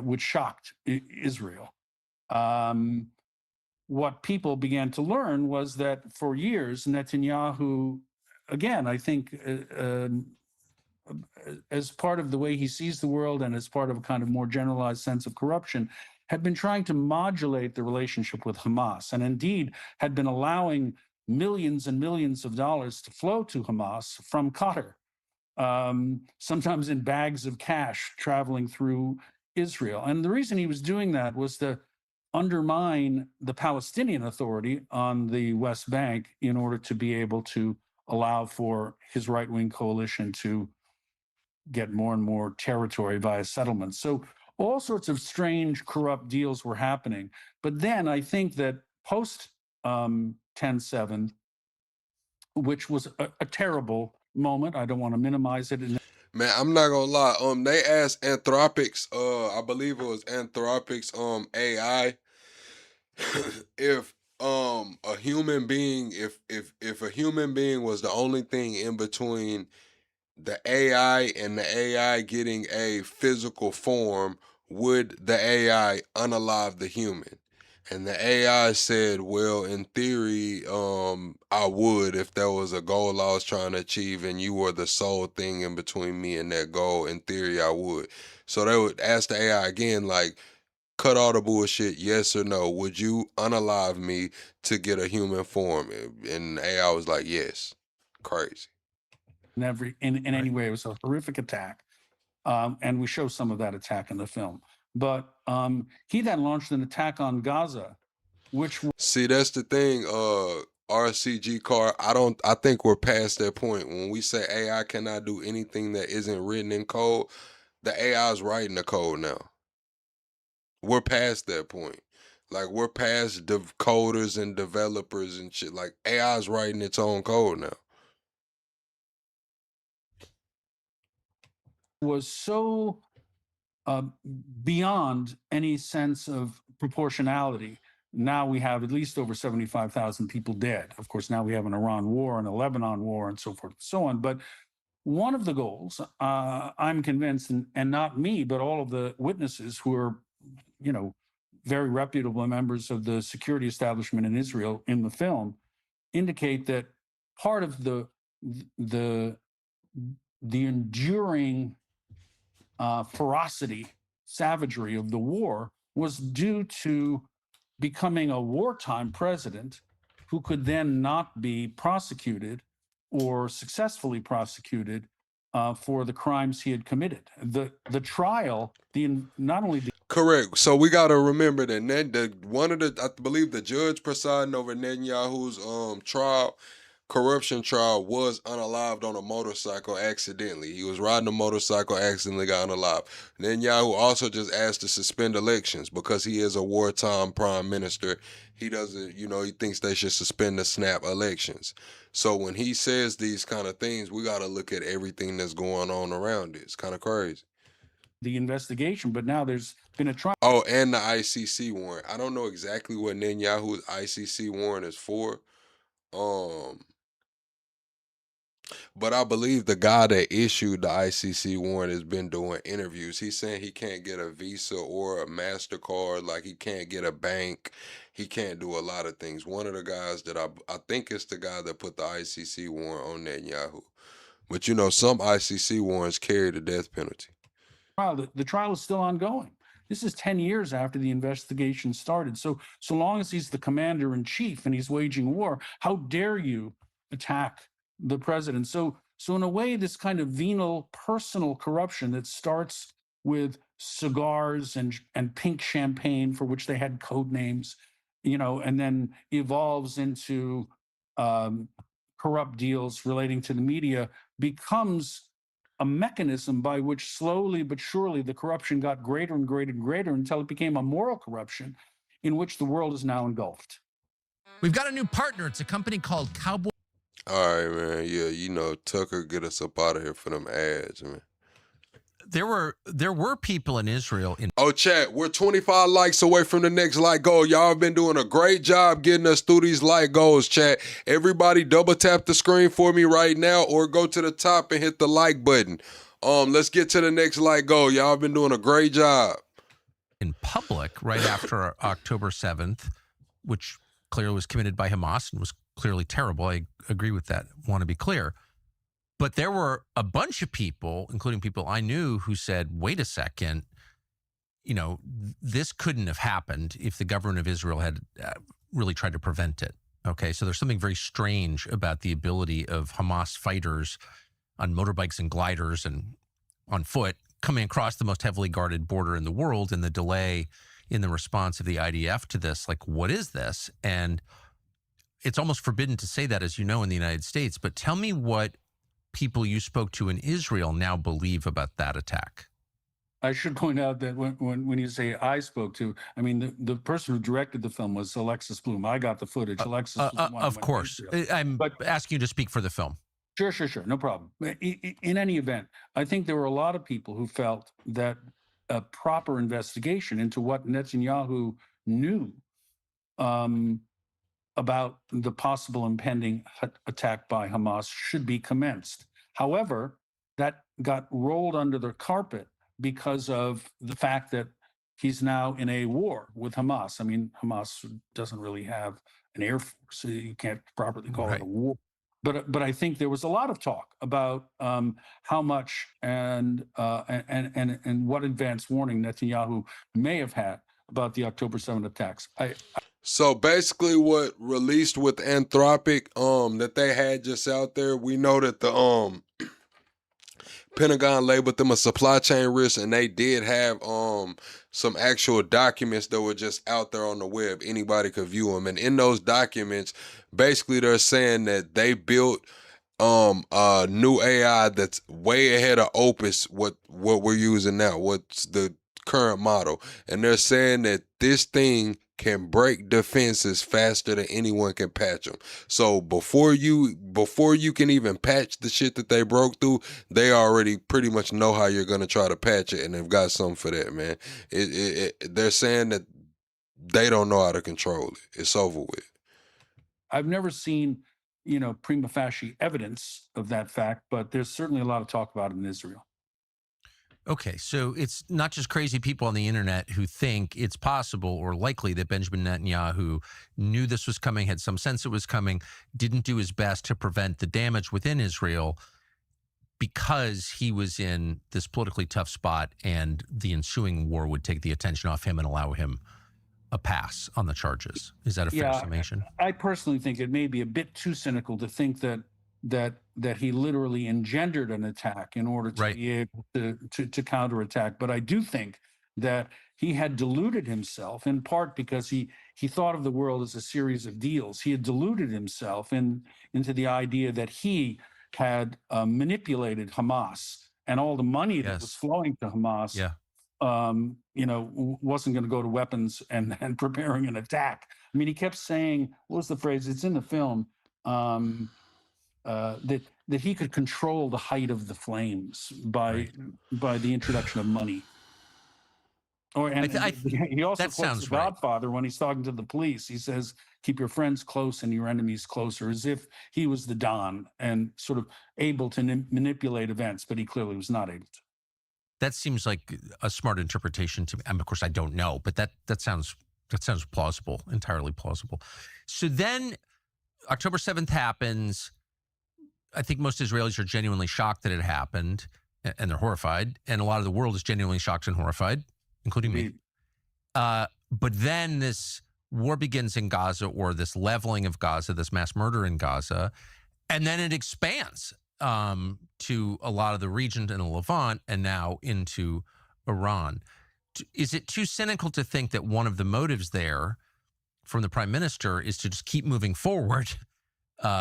which shocked Israel. What people began to learn was that for years, Netanyahu, again, I think as part of the way he sees the world and as part of a kind of more generalized sense of corruption, had been trying to modulate the relationship with Hamas, and indeed had been allowing millions and millions of dollars to flow to Hamas from Qatar, sometimes in bags of cash traveling through Israel. And the reason he was doing that was to undermine the Palestinian Authority on the West Bank in order to be able to allow for his right-wing coalition to get more and more territory via settlements. So all sorts of strange, corrupt deals were happening. But then I think that post 10/7, which was a terrible moment, I don't want to minimize it. Man, I'm not gonna lie. They asked Anthropics, I believe it was Anthropics, AI, if a human being, if a human being was the only thing in between the AI and the AI getting a physical form, would the AI unalive the human? And the AI said, well, in theory, I would, if there was a goal I was trying to achieve and you were the sole thing in between me and that goal. In theory, I would. So they would ask the AI again, like, cut all the bullshit, yes or no. Would you unalive me to get a human form? And the AI was like, yes. Crazy. In any way, it was a horrific attack. And we show some of that attack in the film. But he then launched an attack on Gaza, which... See, that's the thing, RCG car. I think we're past that point. When we say AI cannot do anything that isn't written in code, the AI is writing the code now. We're past that point. Like, we're past coders and developers and shit. Like, AI is writing its own code now. Was so beyond any sense of proportionality. Now we have at least over 75,000 people dead. Of course, now we have an Iran war and a Lebanon war and so forth and so on. But one of the goals, I'm convinced, and not me, but all of the witnesses who are, very reputable members of the security establishment in Israel in the film, indicate that part of the enduring ferocity, savagery of the war was due to becoming a wartime president who could then not be prosecuted or successfully prosecuted for the crimes he had committed. The trial, not only the... Correct. So we got to remember that I believe the judge presiding over Netanyahu's trial corruption trial was unalived on a motorcycle accidentally. He was riding a motorcycle, accidentally got unalived. Netanyahu also just asked to suspend elections because he is a wartime prime minister. He doesn't, he thinks they should suspend the snap elections. So when he says these kind of things, we got to look at everything that's going on around it. It's kind of crazy. The investigation, but now there's been a trial. Oh, and the ICC warrant. I don't know exactly what Netanyahu's ICC warrant is for. But I believe the guy that issued the ICC warrant has been doing interviews. He's saying he can't get a Visa or a MasterCard, like he can't get a bank. He can't do a lot of things. One of the guys that I think it's the guy that put the ICC warrant on Netanyahu. But some ICC warrants carry the death penalty. The trial is still ongoing. This is 10 years after the investigation started. So long as he's the commander in chief and he's waging war, how dare you attack the president? So in a way, this kind of venal personal corruption that starts with cigars and pink champagne, for which they had code names, and then evolves into corrupt deals relating to the media, becomes a mechanism by which slowly but surely the corruption got greater and greater and greater until it became a moral corruption in which the world is now engulfed. We've got a new partner. It's a company called Cowboy. All right, man. Yeah, Tucker, get us up out of here for them ads, man. There were people in Israel in chat, we're 25 likes away from the next like goal. Y'all have been doing a great job getting us through these like goals, chat. Everybody double tap the screen for me right now or go to the top and hit the like button. Let's get to the next like goal. Y'all have been doing a great job. In public right after October 7th, which clearly was committed by Hamas and was clearly terrible. I agree with that. Want to be clear. But there were a bunch of people, including people I knew, who said, wait a second, this couldn't have happened if the government of Israel had really tried to prevent it. Okay, so there's something very strange about the ability of Hamas fighters on motorbikes and gliders and on foot coming across the most heavily guarded border in the world, and the delay in the response of the IDF to this. Like, what is this? And it's almost forbidden to say that, as you know, in the United States. But tell me what people you spoke to in Israel now believe about that attack. I should point out that when you say I spoke to, I mean, the person who directed the film was Alexis Bloom. I got the footage. Alexis was the one of course. I'm asking you to speak for the film. Sure. No problem. In any event, I think there were a lot of people who felt that a proper investigation into what Netanyahu knew about the possible impending attack by Hamas should be commenced. However, that got rolled under the carpet because of the fact that he's now in a war with Hamas. I mean, Hamas doesn't really have an air force, so you can't properly call it a war. But I think there was a lot of talk about how much and what advance warning Netanyahu may have had about the October 7th attacks. So basically what released with Anthropic that they had just out there, we know that the Pentagon labeled them a supply chain risk, and they did have some actual documents that were just out there on the web. Anybody could view them. And in those documents, basically they're saying that they built a new AI that's way ahead of Opus, what we're using now, what's the current model. And they're saying that this thing can break defenses faster than anyone can patch them. So before you can even patch the shit that they broke through, they already pretty much know how you're gonna try to patch it, and they've got something for that, man. They're saying that they don't know how to control it. It's over with. I've never seen, prima facie evidence of that fact, but there's certainly a lot of talk about it in Israel. Okay, so it's not just crazy people on the internet who think it's possible or likely that Benjamin Netanyahu knew this was coming, had some sense it was coming, didn't do his best to prevent the damage within Israel because he was in this politically tough spot and the ensuing war would take the attention off him and allow him a pass on the charges. Is that a fair summation? I personally think it may be a bit too cynical to think that he literally engendered an attack in order to be able to counterattack. But I do think that he had deluded himself, in part because he thought of the world as a series of deals. He had deluded himself into the idea that he had manipulated Hamas, and all the money that was Yes. flowing to Hamas, Yeah. wasn't going to go to weapons and preparing an attack. I mean, he kept saying, what was the phrase? It's in the film. That he could control the height of the flames by the introduction of money. He also that quotes sounds The right. Godfather when he's talking to the police. He says, "Keep your friends close and your enemies closer," as if he was the Don and sort of able to manipulate events, but he clearly was not able to. That seems like a smart interpretation to me. And of course, I don't know, but that sounds plausible, entirely plausible. So then October 7th happens. I think most Israelis are genuinely shocked that it happened, and they're horrified. And a lot of the world is genuinely shocked and horrified, including me. But then this war begins in Gaza, or this leveling of Gaza, this mass murder in Gaza, and then it expands to a lot of the region in the Levant and now into Iran. Is it too cynical to think that one of the motives there from the prime minister is to just keep moving forward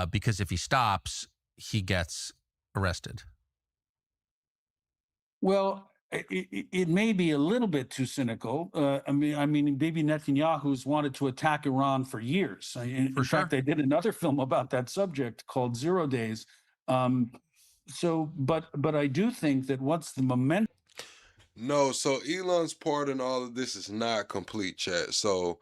because if he stops, he gets arrested? Well, it may be a little bit too cynical. I mean, Bibi Netanyahu's wanted to attack Iran for years. In fact, I did another film about that subject called 0 Days. But I do think that once the momentum. No, so Elon's part in all of this is not complete, chat. So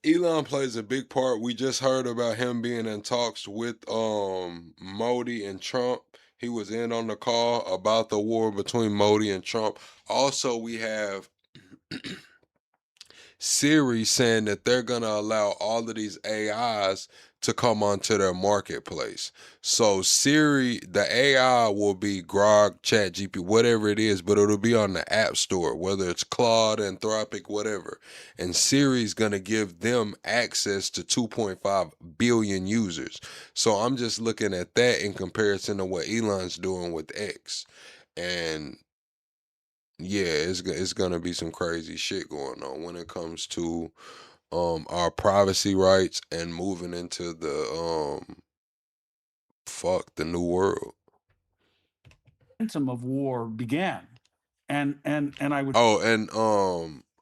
Elon plays a big part. We just heard about him being in talks with Modi and Trump. He was in on the call about the war between Modi and Trump. Also, we have Siri saying that they're going to allow all of these AIs to come onto their marketplace. So Siri, the AI will be Grok, ChatGPT, whatever it is, but it'll be on the App Store, whether it's Claude, Anthropic, whatever. And Siri's going to give them access to 2.5 billion users. So I'm just looking at that in comparison to what Elon's doing with X. And yeah, it's gonna be some crazy shit going on when it comes to our privacy rights and moving into the the new world. Momentum of war began, and I would. Oh, and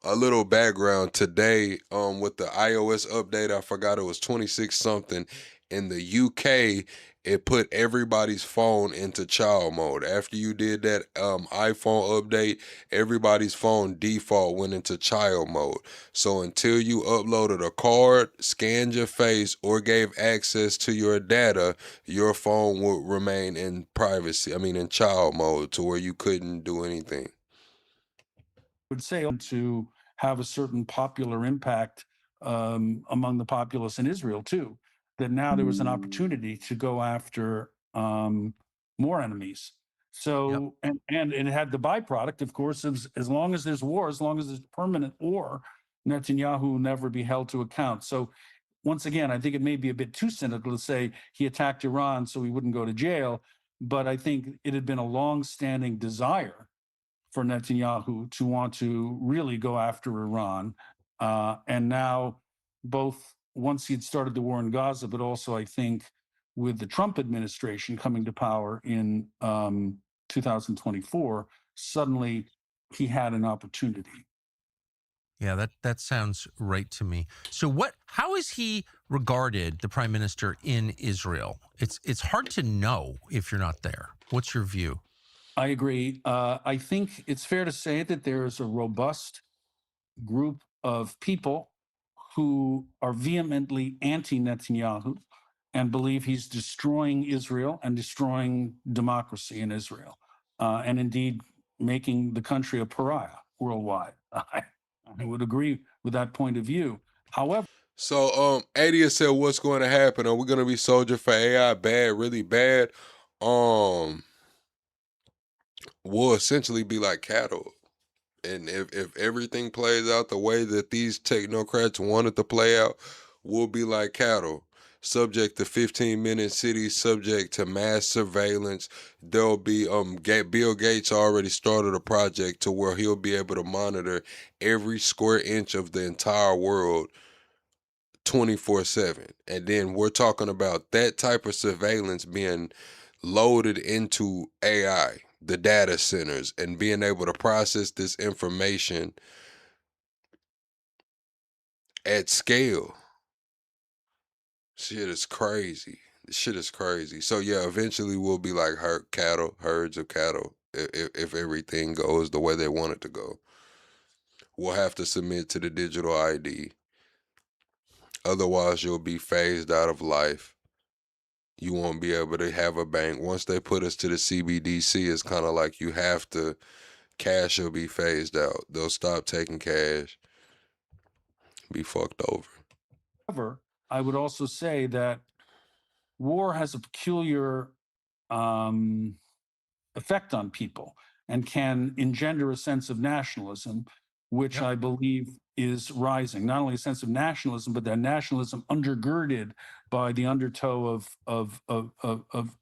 a little background today with the iOS update, I forgot it was 26 something. In the UK, it put everybody's phone into child mode. After you did that iPhone update, everybody's phone default went into child mode. So until you uploaded a card, scanned your face, or gave access to your data, your phone would remain in in child mode, to where you couldn't do anything. Would say to have a certain popular impact among the populace in Israel too. That now there was an opportunity to go after more enemies. So and it had the byproduct, of course, of as long as there's war, as long as there's permanent war, Netanyahu will never be held to account. So once again, I think it may be a bit too cynical to say he attacked Iran so he wouldn't go to jail, but I think it had been a long-standing desire for Netanyahu to want to really go after Iran. And now, both once he'd started the war in Gaza, but also I think with the Trump administration coming to power in 2024, suddenly he had an opportunity. Yeah, that sounds right to me. So how is he regarded, the prime minister, in Israel? It's hard to know if you're not there. What's your view? I agree. I think it's fair to say that there is a robust group of people who are vehemently anti-Netanyahu and believe he's destroying Israel and destroying democracy in Israel, and indeed making the country a pariah worldwide. I would agree with that point of view. However, so Adia said, what's going to happen? Are we going to be soldier for AI bad, really bad? We'll essentially be like cattle. And if everything plays out the way that these technocrats wanted to play out, we'll be like cattle. subject to 15-minute cities, subject to mass surveillance. There'll be Bill Gates already started a project to where he'll be able to monitor every square inch of the entire world 24/7. And then we're talking about that type of surveillance being loaded into AI, the data centers, and being able to process this information at scale. Shit is crazy. Shit is crazy. So yeah, eventually we'll be like herds of cattle if everything goes the way they want it to go. We'll have to submit to the digital ID. Otherwise, you'll be phased out of life. You won't be able to have a bank. Once they put us to the CBDC, it's kind of like you have to, cash will be phased out. They'll stop taking cash, be fucked over. However, I would also say that war has a peculiar effect on people and can engender a sense of nationalism, which I believe is rising. Not only a sense of nationalism, but that nationalism undergirded by the undertow of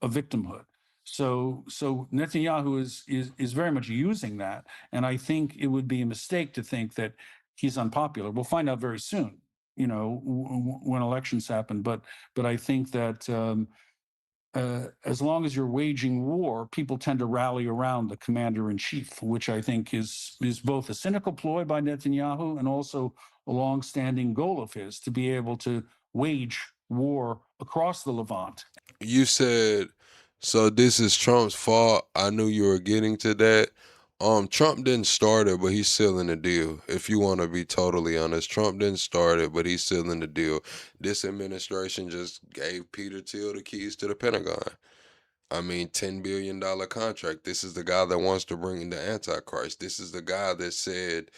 victimhood. So Netanyahu is very much using that, and I think it would be a mistake to think that he's unpopular. We'll find out very soon, you know, when elections happen. But I think that as long as you're waging war, people tend to rally around the commander in chief, which I think is both a cynical ploy by Netanyahu and also a long-standing goal of his to be able to wage war across the Levant. You said, so this is Trump's fault. I knew you were getting to that. Trump didn't start it, but he's sealing the deal. If you want to be totally honest, Trump didn't start it, but he's sealing the deal. This administration just gave Peter Thiel the keys to the Pentagon. I mean, $10 billion contract. This is the guy that wants to bring in the Antichrist. This is the guy that said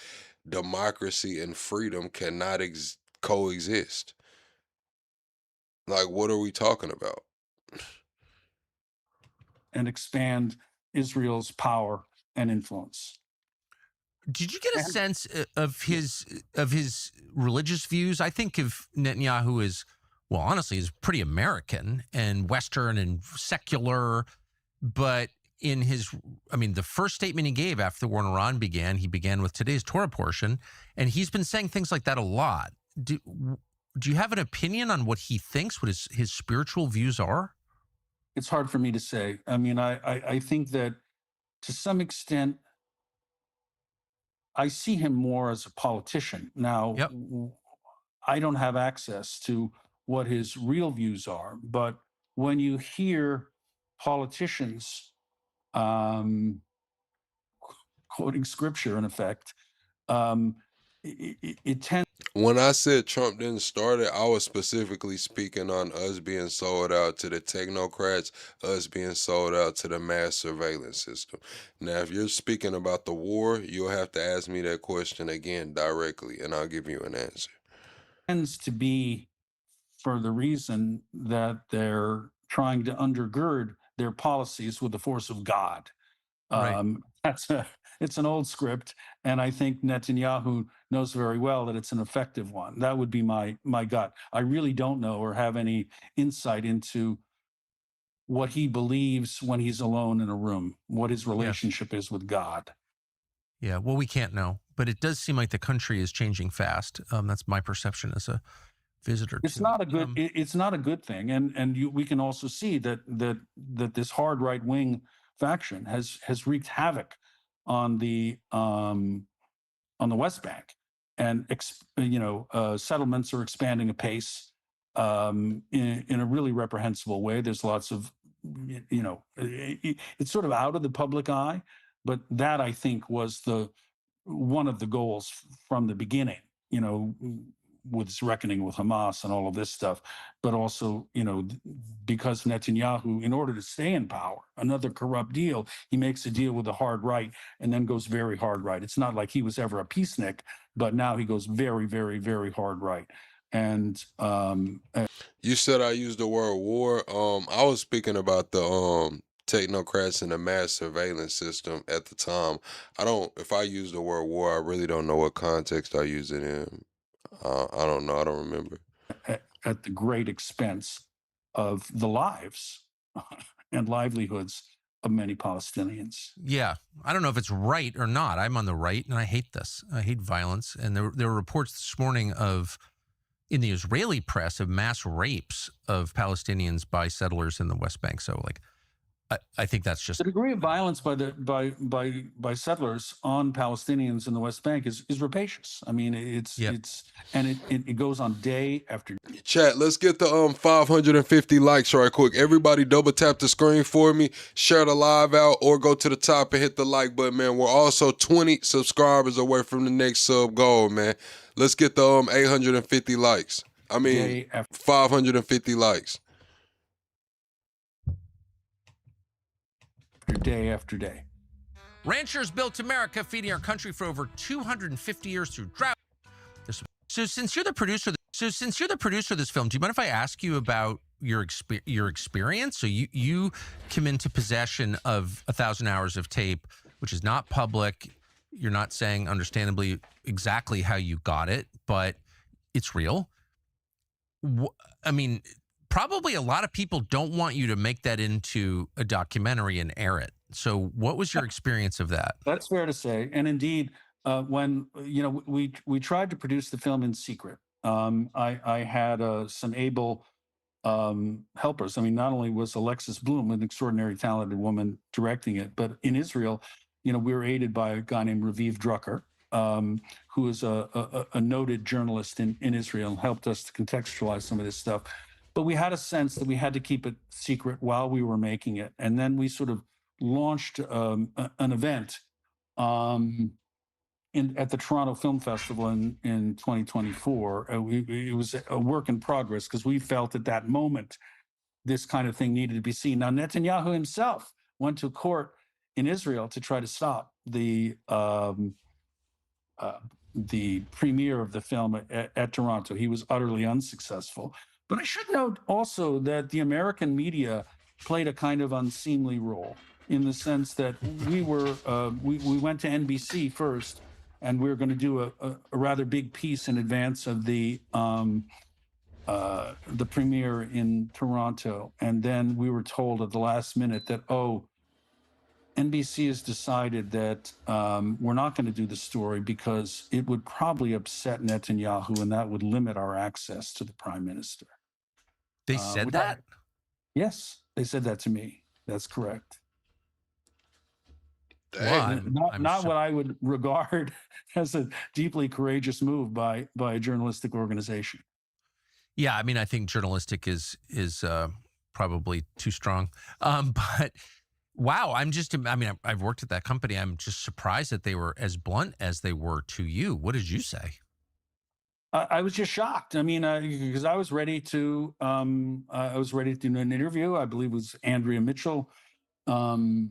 democracy and freedom cannot coexist. Like, what are we talking about? And expand Israel's power and influence. Did you get a sense of his religious views? I think of Netanyahu as, well, honestly, is pretty American and Western and secular. But in his, I mean, the first statement he gave after the war in Iran began, he began with today's Torah portion, and he's been saying things like that a lot. Do you have an opinion on what he thinks, what his spiritual views are? It's hard for me to say. I mean, I think that to some extent, I see him more as a politician. Now, I don't have access to what his real views are, but when you hear politicians quoting scripture, in effect, it tends. When I said Trump didn't start it, I was specifically speaking on us being sold out to the technocrats, us being sold out to the mass surveillance system. Now, if you're speaking about the war, you'll have to ask me that question again directly, and I'll give you an answer. Tends to be for the reason that they're trying to undergird their policies with the force of God. Right. It's an old script, and I think Netanyahu knows very well that it's an effective one. That would be my gut. I really don't know or have any insight into what he believes when he's alone in a room, what his relationship is with God. Yeah, well, we can't know, but it does seem like the country is changing fast. That's my perception as a visitor. It's not a good. It's not a good thing, and we can also see that this hard right wing faction has wreaked havoc on the West Bank, and settlements are expanding apace in a really reprehensible way. There's lots of it's sort of out of the public eye, but that I think was one of the goals from the beginning. With his reckoning with Hamas and all of this stuff, but also, because Netanyahu, in order to stay in power, another corrupt deal, he makes a deal with the hard right and then goes very hard right. It's not like he was ever a peacenik, but now he goes very, very, very hard right. And you said I used the word war. I was speaking about the technocrats and the mass surveillance system at the time. If I use the word war, I really don't know what context I use it in. I don't know. I don't remember. at the great expense of the lives and livelihoods of many Palestinians. Yeah, I don't know if it's right or not. I'm on the right, and I hate this. I hate violence. And there were reports this morning in the Israeli press of mass rapes of Palestinians by settlers in the West Bank. So, like, I think that's just the degree of violence by settlers on Palestinians in the West Bank is rapacious. I mean, it goes on day after day. Chat, let's get the 550 likes right quick. Everybody double tap the screen for me, share the live out, or go to the top and hit the like button, man. We're also 20 subscribers away from the next sub goal, man. Let's get the 850 likes. I mean, 550 likes. Day after day. Ranchers built America, feeding our country for over 250 years through drought. So since you're the producer of this film, do you mind if I ask you about your experience? So you come into possession of 1,000 hours of tape, which is not public. You're not saying, understandably, exactly how you got it, but it's real. I mean, probably a lot of people don't want you to make that into a documentary and air it. So what was your experience of that? That's fair to say. And indeed, when we tried to produce the film in secret, I had some able helpers. I mean, not only was Alexis Bloom, an extraordinary talented woman, directing it, but in Israel, we were aided by a guy named Raviv Drucker, who is a noted journalist in Israel, and helped us to contextualize some of this stuff. But we had a sense that we had to keep it secret while we were making it. And then we sort of launched an event at the Toronto Film Festival in 2024. It was a work in progress because we felt at that moment this kind of thing needed to be seen. Now, Netanyahu himself went to court in Israel to try to stop the premiere of the film at Toronto. He was utterly unsuccessful. But I should note also that the American media played a kind of unseemly role, in the sense that we went to NBC first, and we were going to do a rather big piece in advance of the premiere in Toronto. And then we were told at the last minute that, NBC has decided that we're not going to do the story because it would probably upset Netanyahu, and that would limit our access to the prime minister. They said that? Yes, they said that to me. That's correct. Well, not what I would regard as a deeply courageous move by a journalistic organization. Yeah, I mean, I think journalistic is probably too strong. But wow, I've worked at that company. I'm just surprised that they were as blunt as they were to you. What did you say? I was just shocked. I mean, because I was ready to do an interview. I believe it was Andrea Mitchell. I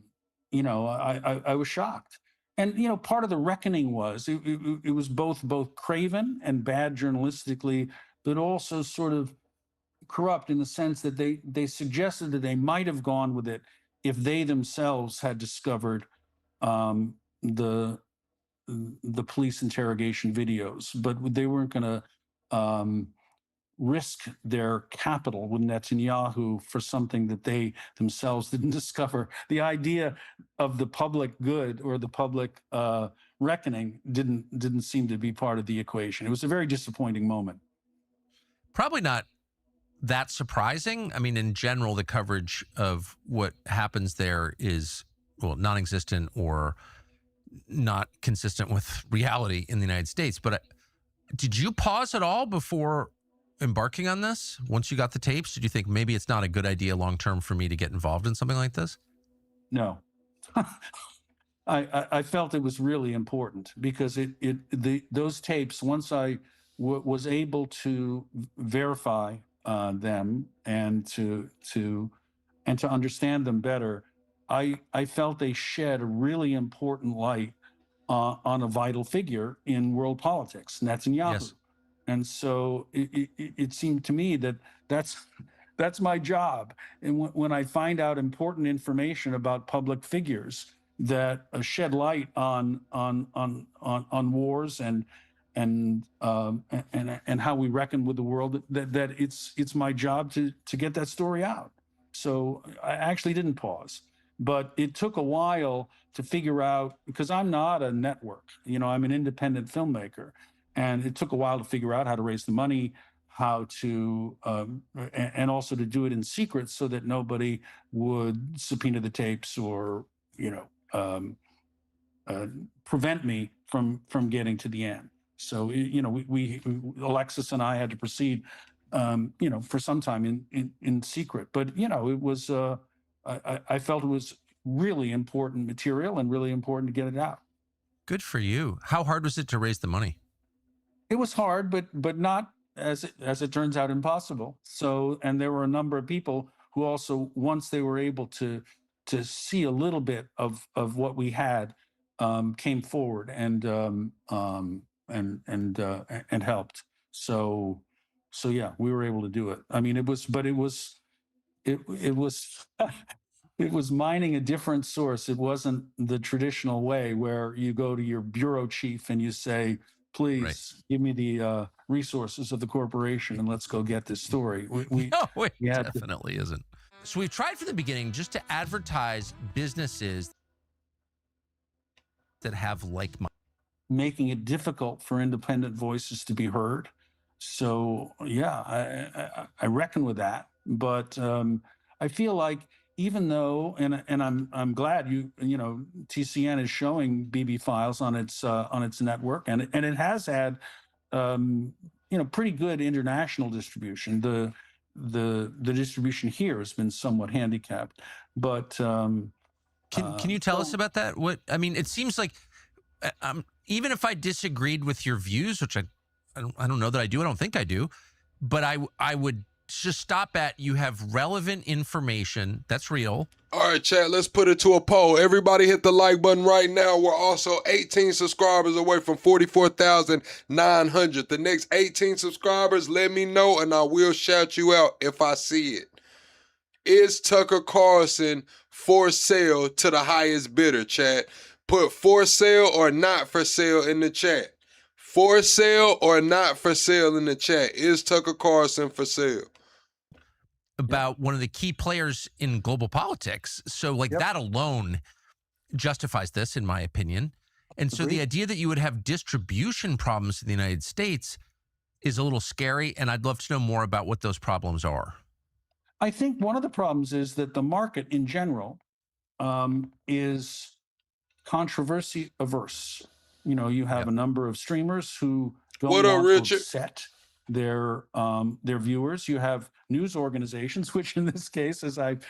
was shocked. And, part of the reckoning was it was both craven and bad journalistically, but also sort of corrupt in the sense that they suggested that they might have gone with it if they themselves had discovered the police interrogation videos, but they weren't going to risk their capital with Netanyahu for something that they themselves didn't discover. The idea of the public good or the public reckoning didn't seem to be part of the equation. It was a very disappointing moment. Probably not that surprising. I mean, in general, the coverage of what happens there is, well, non-existent or not consistent with reality in the United States. But did you pause at all before embarking on this? Once you got the tapes, did you think maybe it's not a good idea long-term for me to get involved in something like this? No. I felt it was really important because those tapes, once I was able to verify them and to understand them better, I felt they shed a really important light on a vital figure in world politics, Netanyahu. Yes. And so it seemed to me that that's my job. And when I find out important information about public figures that shed light on wars and and how we reckon with the world, that it's my job to get that story out. So I actually didn't pause, but it took a while to figure out, because I'm not a network, I'm an independent filmmaker, and it took a while to figure out how to raise the money, how to and also to do it in secret so that nobody would subpoena the tapes or prevent me from getting to the end. So we Alexis and I had to proceed for some time in secret, but it was I felt it was really important material and really important to get it out. Good for you. How hard was it to raise the money? It was hard, but not, as it turns out, impossible. So, and there were a number of people who also, once they were able to see a little bit of what we had, came forward and helped. So yeah, we were able to do it. I mean, it was it was mining a different source. It wasn't the traditional way where you go to your bureau chief and you say, please give me the resources of the corporation and let's go get this story. No, it definitely isn't. So we've tried from the beginning just to advertise businesses that have like-minded, making it difficult for independent voices to be heard. So yeah, I reckon with that. But I feel like, even though, and I'm glad TCN is showing BB Files on its network, and it has had pretty good international distribution. The distribution here has been somewhat handicapped, but can you tell us about that? What I mean, it seems like even if I disagreed with your views, which I don't know that I do, I don't think I do, but I would just stop at, you have relevant information that's real. All right, chat, let's put it to a poll. Everybody hit the like button right now. We're also 18 subscribers away from 44,900. The next 18 subscribers, let me know and I will shout you out if I see it. Is Tucker Carlson for sale to the highest bidder, chat? Put for sale or not for sale in the chat. For sale or not for sale in the chat. Is Tucker Carlson for sale? About one of the key players in global politics. So that alone justifies this, in my opinion. And so the idea that you would have distribution problems in the United States is a little scary. And I'd love to know more about what those problems are. I think one of the problems is that the market in general is controversy averse. You have a number of streamers who don't want to upset their viewers. You have news organizations, which in this case, as I've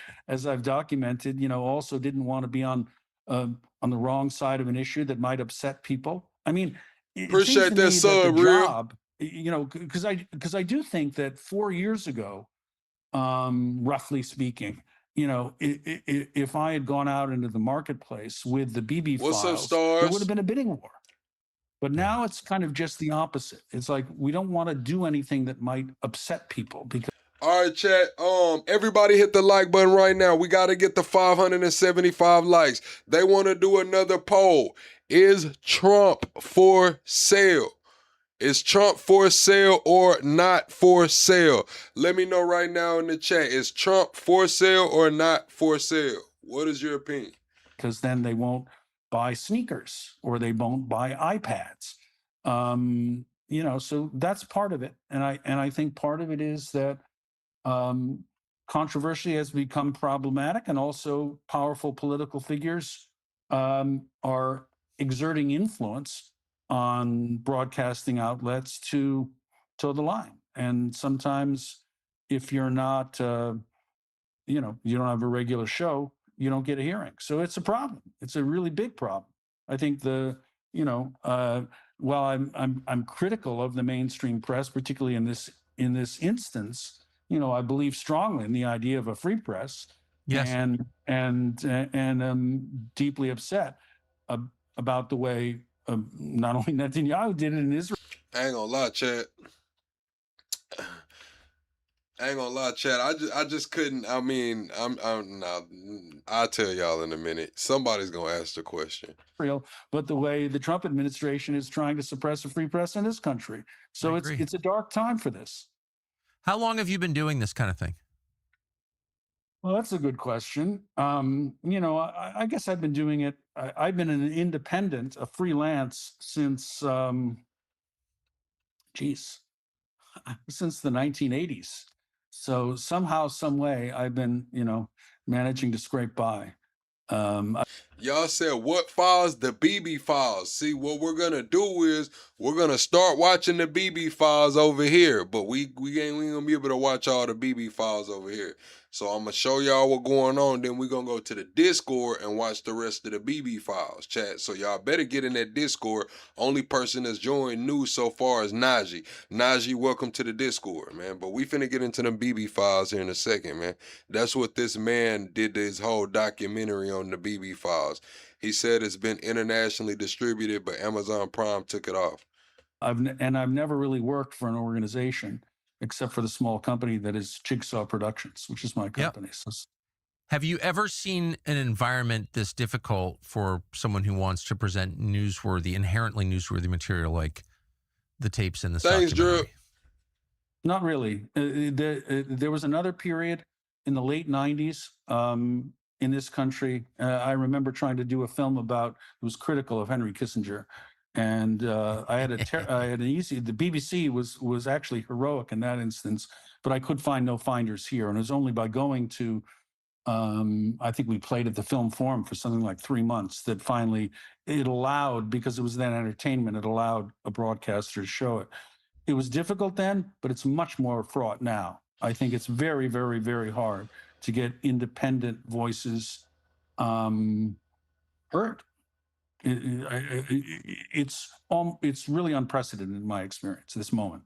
documented, also didn't want to be on the wrong side of an issue that might upset people. I mean, appreciate that sub, job, because I do think that 4 years ago, roughly speaking, if I had gone out into the marketplace with the BB Files, there would have been a bidding war. But now it's kind of just the opposite. It's like, we don't want to do anything that might upset people. Because all right, chat. Everybody hit the like button right now. We got to get the 575 likes. They want to do another poll. Is Trump for sale? Is Trump for sale or not for sale? Let me know right now in the chat. Is Trump for sale or not for sale? What is your opinion? Because then they won't buy sneakers or they won't buy iPads. So that's part of it. And I think part of it is that controversy has become problematic, and also powerful political figures are exerting influence on broadcasting outlets to toe the line. And sometimes if you're not, you don't have a regular show, you don't get a hearing. So it's a problem. It's a really big problem. I think while I'm critical of the mainstream press, particularly in this instance, I believe strongly in the idea of a free press. Yes. And I'm deeply upset about the way not only Netanyahu did it in Israel. I ain't gonna lie, chat. I ain't gonna lie, Chad. I just couldn't. I mean, I'll tell y'all in a minute. Somebody's gonna ask the question. Real, but the way the Trump administration is trying to suppress a free press in this country. So it's a dark time for this. How long have you been doing this kind of thing? Well, that's a good question. You know, I guess I've been doing it. I've been an independent, a freelance since, since the 1980s. So somehow, some way, I've been, you know, managing to scrape by. Y'all said what files? The BB files. See, what we're gonna do is we're gonna start watching the BB files over here, but we ain't gonna be able to watch all the BB files over here. So I'm gonna show y'all what's going on. Then we're gonna go to the Discord and watch the rest of the BB files, chat. So y'all better get in that Discord. Only person that's joined new so far is Najee. Najee, welcome to the Discord, man. But we finna get into them BB files here in a second, man. That's what this man did his whole documentary on the BB files. He said it's been internationally distributed, but Amazon Prime took it off. I've never really worked for an organization except for the small company that is Jigsaw Productions, which is my company. So, have you ever seen an environment this difficult for someone who wants to present inherently newsworthy material like the tapes in the documentary? Not really. There was another period in the late 90s in this country. I remember trying to do a film it was critical of Henry Kissinger. And I had an easy. The BBC was actually heroic in that instance, but I could find no finders here, and it was only by going to, I think we played at the Film Forum for something like 3 months that finally it allowed, because it was then entertainment, it allowed a broadcaster to show it. It was difficult then, but it's much more fraught now. I think it's very, very, very hard to get independent voices heard. It's really unprecedented in my experience, this moment.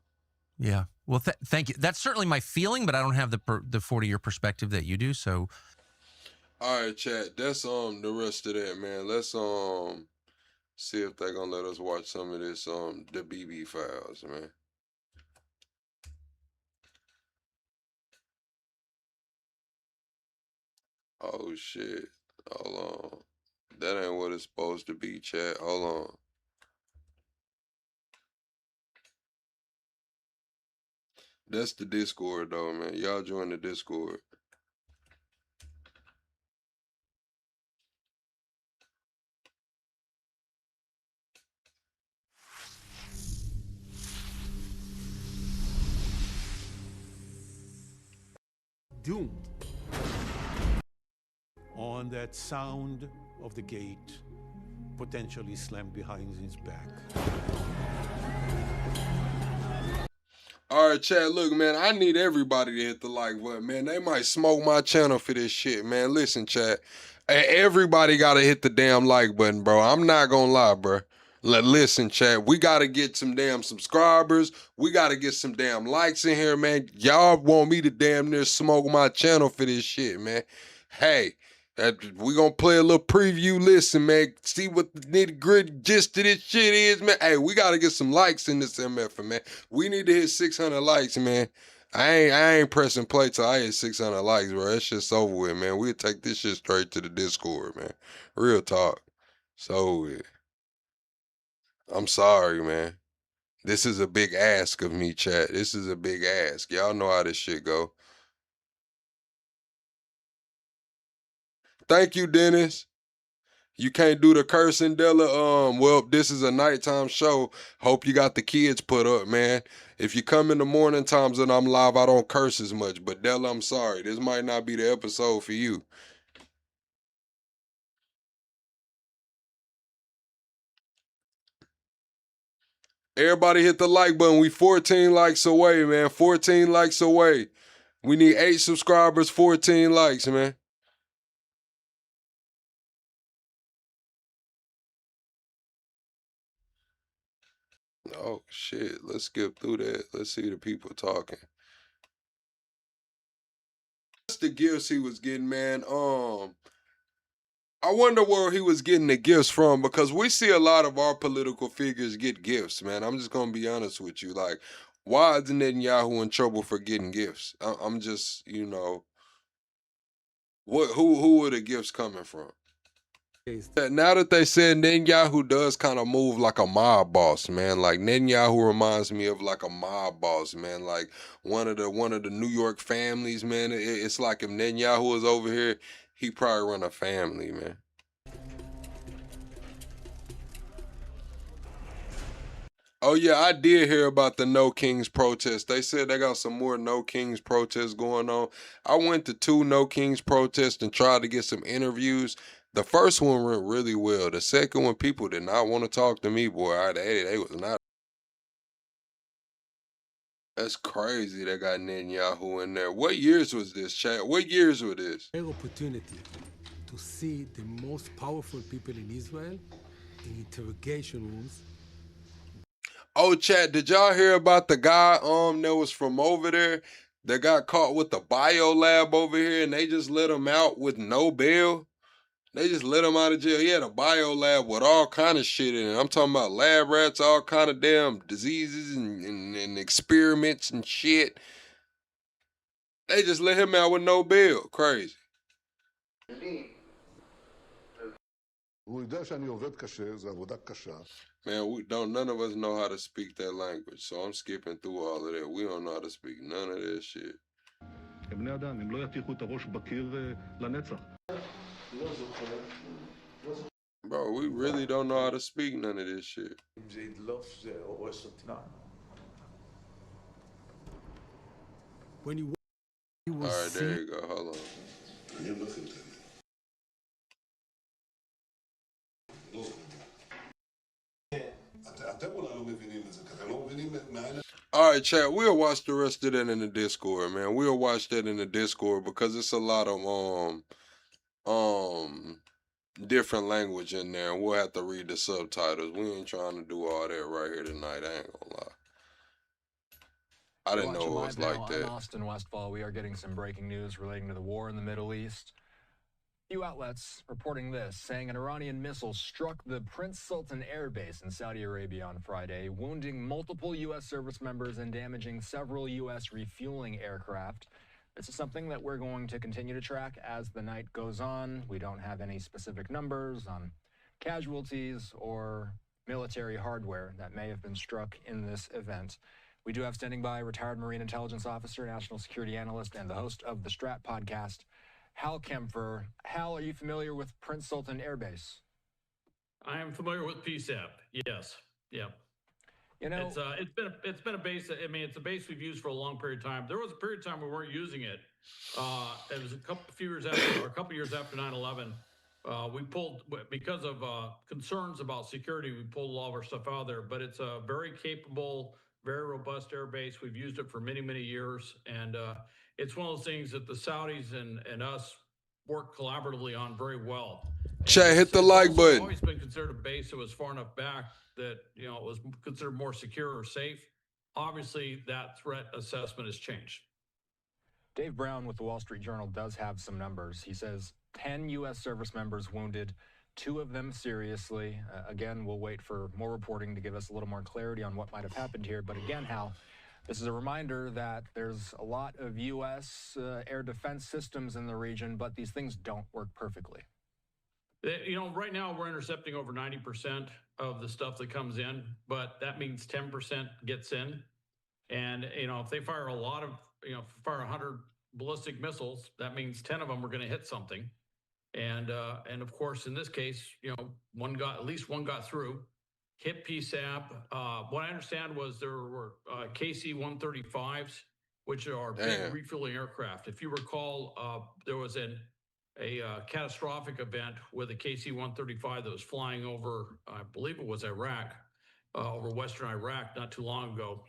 Yeah. Well, thank you. That's certainly my feeling, but I don't have the 40-year perspective that you do. So, all right, chat. That's the rest of that, man. Let's see if they're gonna let us watch some of this the BB files, man. Oh shit. Hold on. That ain't what it's supposed to be, chat. Hold on. That's the Discord, though, man. Y'all join the Discord. Doomed. On that sound of the gate, potentially slammed behind his back. All right, chat, look, man, I need everybody to hit the like button, man. They might smoke my channel for this shit, man. Listen, chat, everybody got to hit the damn like button, bro. I'm not going to lie, bro. Listen, chat, we got to get some damn subscribers. We got to get some damn likes in here, man. Y'all want me to damn near smoke my channel for this shit, man. Hey, we gonna play a little preview. Listen, man, see what the nitty-gritty gist of this shit is, man. Hey, we gotta get some likes in this MF, man. We need to hit 600 likes, man. I ain't pressing play till I hit 600 likes, bro. That shit's over with, man. We'll take this shit straight to the Discord, man. Real talk. So, I'm sorry, man. This is a big ask of me, chat. This is a big ask. Y'all know how this shit go. Thank you, Dennis. You can't do the cursing, Della. Well, this is a nighttime show. Hope you got the kids put up, man. If you come in the morning times and I'm live, I don't curse as much. But Della, I'm sorry. This might not be the episode for you. Everybody hit the like button. We 14 likes away, man. 14 likes away. We need 8 subscribers, 14 likes, man. Oh, shit. Let's skip through that. Let's see the people talking. That's the gifts he was getting, man. I wonder where he was getting the gifts from, because we see a lot of our political figures get gifts, man. I'm just going to be honest with you. Like, Why is Netanyahu in trouble for getting gifts? I'm just, you know, who are the gifts coming from? Now that they said Netanyahu does kind of move like a mob boss, man. Like Netanyahu reminds me of like a mob boss, man. Like one of the New York families, man. It's like if Netanyahu was over here, he probably run a family, man. Oh yeah, I did hear about the No Kings protest. They said they got some more No Kings protests going on. I went to 2 No Kings protests and tried to get some interviews. The first one went really well. The second one, people did not want to talk to me, boy. They was not. That's crazy. They got Netanyahu in there. What years was this, Chad? What years were this? Rare opportunity to see the most powerful people in Israel in interrogation rooms. Oh, Chad, did y'all hear about the guy that was from over there that got caught with the bio lab over here and they just let him out with no bail? They just let him out of jail. He had a bio lab with all kind of shit in it. I'm talking about lab rats, all kind of damn diseases and experiments and shit. They just let him out with no bail. Crazy. Man, none of us know how to speak that language, so I'm skipping through all of that. We don't know how to speak none of that shit. Bro, we really don't know how to speak none of this shit. When you will all right, see. there you go. Hold on. All right, chat. We'll watch the rest of that in the Discord, man. We'll watch that in the Discord because it's a lot of different language in there, and we'll have to read the subtitles. We ain't trying to do all that right here tonight. I ain't gonna lie. I didn't know it was like that. I'm Austin Westfall. We are getting some breaking news relating to the war in the Middle East. Few outlets reporting this, saying an Iranian missile struck the Prince Sultan Air Base in Saudi Arabia on Friday, wounding multiple U.S. service members and damaging several U.S. refueling aircraft. This is something that we're going to continue to track as the night goes on. We don't have any specific numbers on casualties or military hardware that may have been struck in this event. We do have standing by retired Marine Intelligence Officer, National Security Analyst, and the host of the Strat podcast, Hal Kempfer. Hal, are you familiar with Prince Sultan Air Base? I am familiar with PSAP. Yes. Yeah. You know, it's been a base. I mean, it's a base we've used for a long period of time. There was a period of time we weren't using it. It was a couple years after 9/11. We pulled, because of concerns about security, we pulled a lot of our stuff out of there. But it's a very capable, very robust air base. We've used it for many, many years, and it's one of those things that the Saudis and us work collaboratively on very well. Chat, hit the like button. It's always been considered a base that was far enough back that, you know, it was considered more secure or safe. Obviously, that threat assessment has changed. Dave Brown with the Wall Street Journal does have some numbers. He says 10 U.S. service members wounded, 2 of them seriously. Again, we'll wait for more reporting to give us a little more clarity on what might have happened here. But again, Hal, this is a reminder that there's a lot of U.S. Air defense systems in the region, but these things don't work perfectly. You know, right now we're intercepting over 90% of the stuff that comes in, but that means 10% gets in. And, you know, if they fire a lot of, fire 100 ballistic missiles, that means 10 of them are going to hit something. And of course, in this case, at least one got through, hit PSAP. What I understand was there were KC-135s, which are big refueling aircraft. If you recall, there was a catastrophic event with a KC-135 that was flying over, I believe it was Iraq, over Western Iraq not too long ago.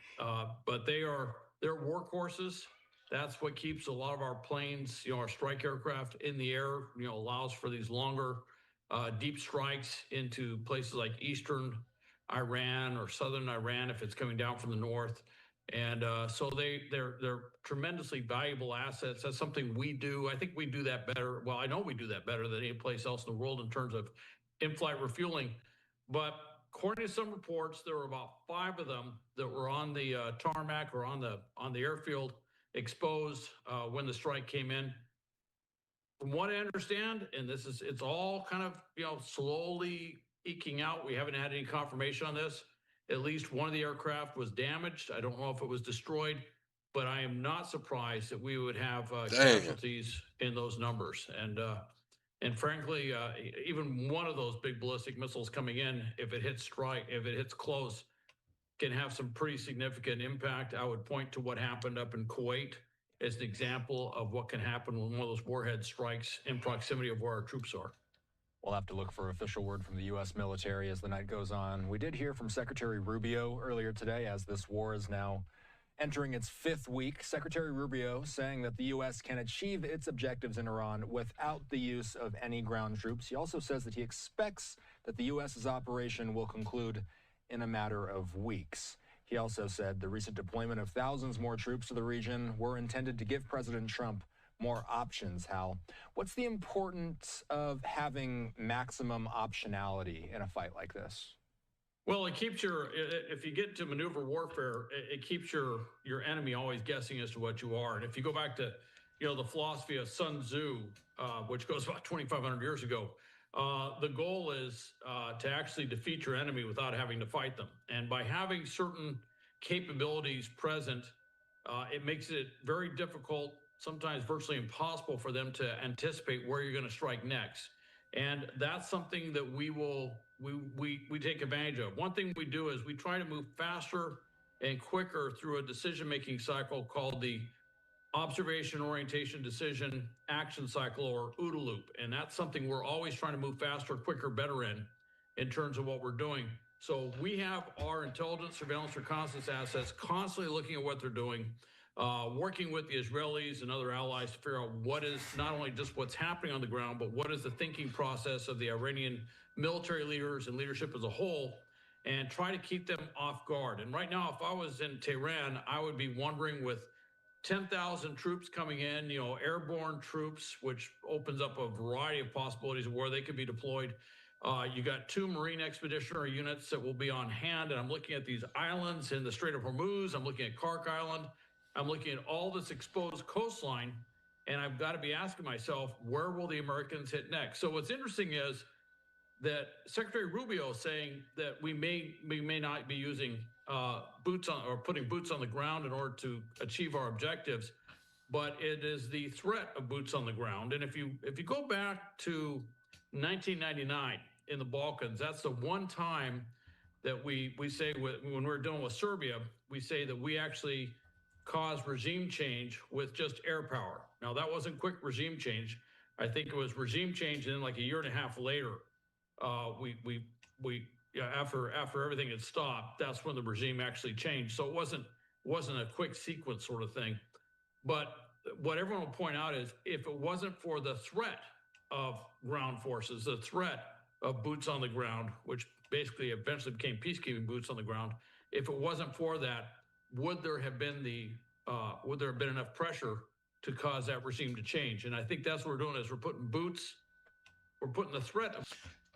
But they're workhorses. That's what keeps a lot of our planes, our strike aircraft in the air, allows for these longer, deep strikes into places like eastern Iran or southern Iran if it's coming down from the north. And so they're tremendously valuable assets. That's something we do. I think we do that better. Well, I know we do that better than any place else in the world in terms of in-flight refueling. But according to some reports, there were about 5 of them that were on the tarmac or on the airfield exposed when the strike came in. From what I understand, and it's all kind of, slowly eking out. We haven't had any confirmation on this. At least one of the aircraft was damaged. I don't know if it was destroyed, but I am not surprised that we would have casualties in those numbers. And frankly, even one of those big ballistic missiles coming in, if it hits close, can have some pretty significant impact. I would point to what happened up in Kuwait as an example of what can happen when one of those warheads strikes in proximity of where our troops are. We'll have to look for official word from the U.S. military as the night goes on. We did hear from Secretary Rubio earlier today as this war is now entering its 5th week. Secretary Rubio saying that the U.S. can achieve its objectives in Iran without the use of any ground troops. He also says that he expects that the U.S.'s operation will conclude in a matter of weeks. He also said the recent deployment of thousands more troops to the region were intended to give President Trump more options. Hal, what's the importance of having maximum optionality in a fight like this? Well, it keeps if you get to maneuver warfare, it keeps your enemy always guessing as to what you are. And if you go back to, the philosophy of Sun Tzu, which goes about 2,500 years ago, the goal is to actually defeat your enemy without having to fight them. And by having certain capabilities present, it makes it very difficult, sometimes virtually impossible for them to anticipate where you're going to strike next. And that's something that we take advantage of. One thing we do is we try to move faster and quicker through a decision-making cycle called the observation, orientation, decision, action cycle, or OODA loop. And that's something we're always trying to move faster, quicker, better in terms of what we're doing. So we have our intelligence, surveillance, reconnaissance assets constantly looking at what they're doing, working with the Israelis and other allies to figure out what is not only just what's happening on the ground, but what is the thinking process of the Iranian military leaders and leadership as a whole, and try to keep them off guard. And right now, if I was in Tehran, I would be wondering, with 10,000 troops coming in, airborne troops, which opens up a variety of possibilities of where they could be deployed. You got 2 Marine Expeditionary units that will be on hand, and I'm looking at these islands in the Strait of Hormuz. I'm looking at Kark Island. I'm looking at all this exposed coastline, and I've got to be asking myself, where will the Americans hit next? So what's interesting is that Secretary Rubio is saying that we may not be using putting boots on the ground in order to achieve our objectives, but it is the threat of boots on the ground. And if you go back to 1999 in the Balkans, that's the one time that we say when we're dealing with Serbia, we say that we actually caused regime change with just air power. Now, that wasn't quick regime change. I think it was regime change, and then like a year and a half later, after everything had stopped, that's when the regime actually changed. So it wasn't a quick sequence sort of thing. But what everyone will point out is, if it wasn't for the threat of ground forces, the threat of boots on the ground, which basically eventually became peacekeeping boots on the ground, if it wasn't for that, would there have been enough pressure to cause that regime to change? And I think that's what we're doing, is we're putting the threat of...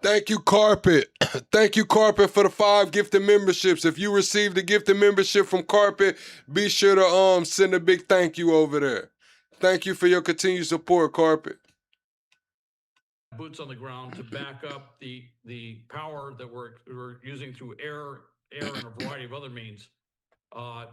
Thank you, Carpet. Thank you, Carpet, for the 5 gifted memberships. If you received a gifted membership from Carpet, be sure to send a big thank you over there. Thank you for your continued support, Carpet. Boots on the ground to back up the power that we're using through air and a variety of other means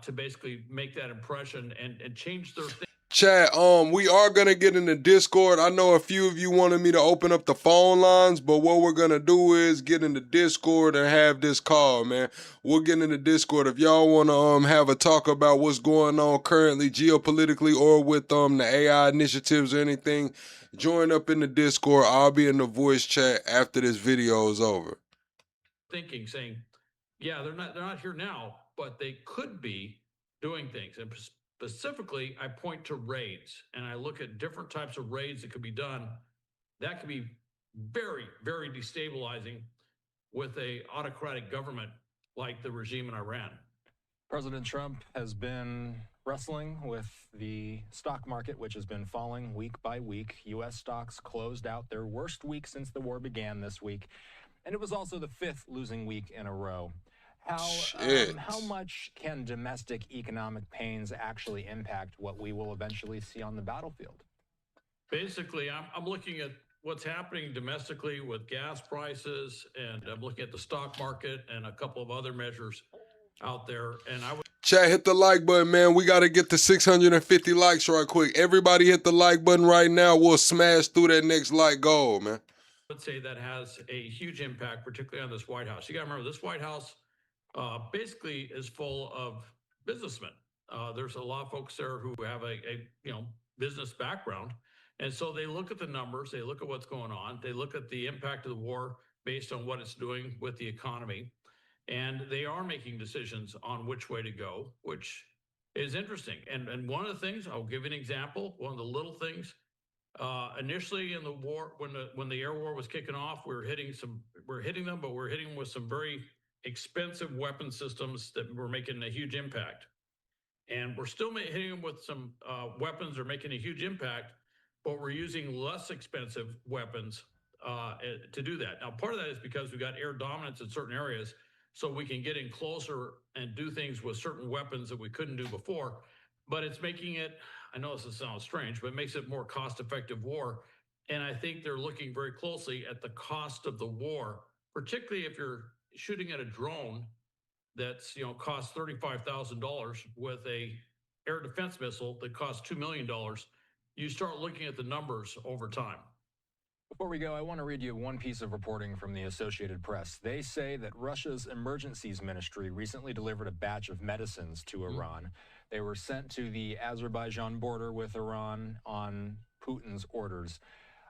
to basically make that impression and change their thing. Chat, we are going to get in the Discord. I know a few of you wanted me to open up the phone lines, but what we're going to do is get in the Discord and have this call, man. We'll get in the Discord. If y'all want to have a talk about what's going on currently geopolitically, or with the AI initiatives or anything, join up in the Discord. I'll be in the voice chat after this video is over. Thinking, saying, yeah, they're not here now, but they could be doing things. And specifically, I point to raids, and I look at different types of raids that could be done. That could be very, very destabilizing with a autocratic government like the regime in Iran. President Trump has been wrestling with the stock market, which has been falling week by week. U.S. stocks closed out their worst week since the war began this week. And it was also the 5th losing week in a row. How much can domestic economic pains actually impact what we will eventually see on the battlefield? Basically, I'm looking at what's happening domestically with gas prices, and I'm looking at the stock market and a couple of other measures out there. And I would Chat, hit the like button, man. We got to get to 650 likes right quick. Everybody hit the like button right now. We'll smash through that next like goal, man. would say that has a huge impact, particularly on this White House. You got to remember, this White House basically is full of businessmen. There's a lot of folks there who have a business background. And so they look at the numbers, they look at what's going on, they look at the impact of the war based on what it's doing with the economy. And they are making decisions on which way to go, which is interesting. And one of the things, I'll give you an example, one of the little things, initially in the war, when the air war was kicking off, we're hitting them, but we're hitting them with some very expensive weapon systems that were making a huge impact. And we're still hitting them with some weapons that are making a huge impact, but we're using less expensive weapons to do that. Now, part of that is because we've got air dominance in certain areas, so we can get in closer and do things with certain weapons that we couldn't do before. But it's making it, I know this sounds strange, but it makes it more cost-effective war. And I think they're looking very closely at the cost of the war, particularly if you're shooting at a drone that's costs $35,000 with a air defense missile that costs $2 million. You start looking at the numbers over time. Before we go, I want to read you one piece of reporting from the Associated Press. They say that Russia's emergencies ministry recently delivered a batch of medicines to Iran. They were sent to the Azerbaijan border with Iran on Putin's orders.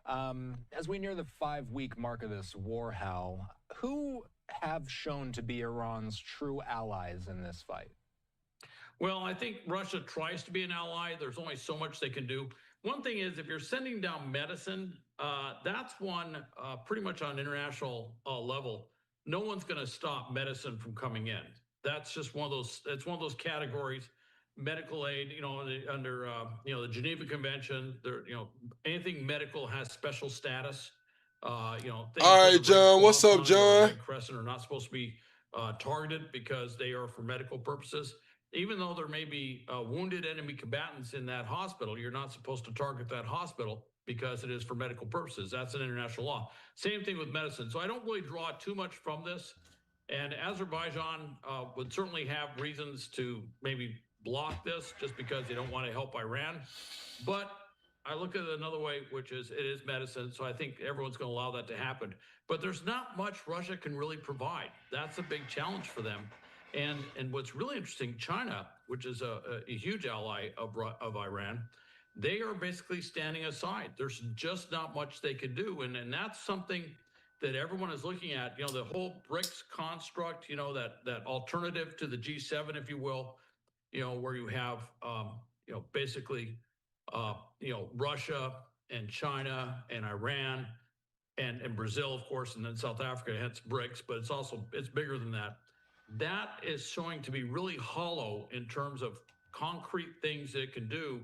As we near the 5-week mark of this war, Hal, who have shown to be Iran's true allies in this fight? Well, I think Russia tries to be an ally. There's only so much they can do. One thing is, if you're sending down medicine, that's one pretty much on an international level. No one's going to stop medicine from coming in. That's just one of those. It's one of those categories. Medical aid, under the Geneva Convention, there, anything medical has special status. All right, John. What's up, John? Red Crescent are not supposed to be targeted because they are for medical purposes. Even though there may be wounded enemy combatants in that hospital, you're not supposed to target that hospital because it is for medical purposes. That's an international law. Same thing with medicine. So I don't really draw too much from this. And Azerbaijan would certainly have reasons to maybe block this just because they don't want to help Iran. But I look at it another way, which is it is medicine. So I think everyone's going to allow that to happen. But there's not much Russia can really provide. That's a big challenge for them. And what's really interesting, China, which is a huge ally of Iran, they are basically standing aside. There's just not much they can do. And that's something that everyone is looking at, the whole BRICS construct, that alternative to the G7, if you will, where you have, basically, Russia and China and Iran and Brazil, of course, and then South Africa, hence BRICS, but it's bigger than that. That is showing to be really hollow in terms of concrete things that it can do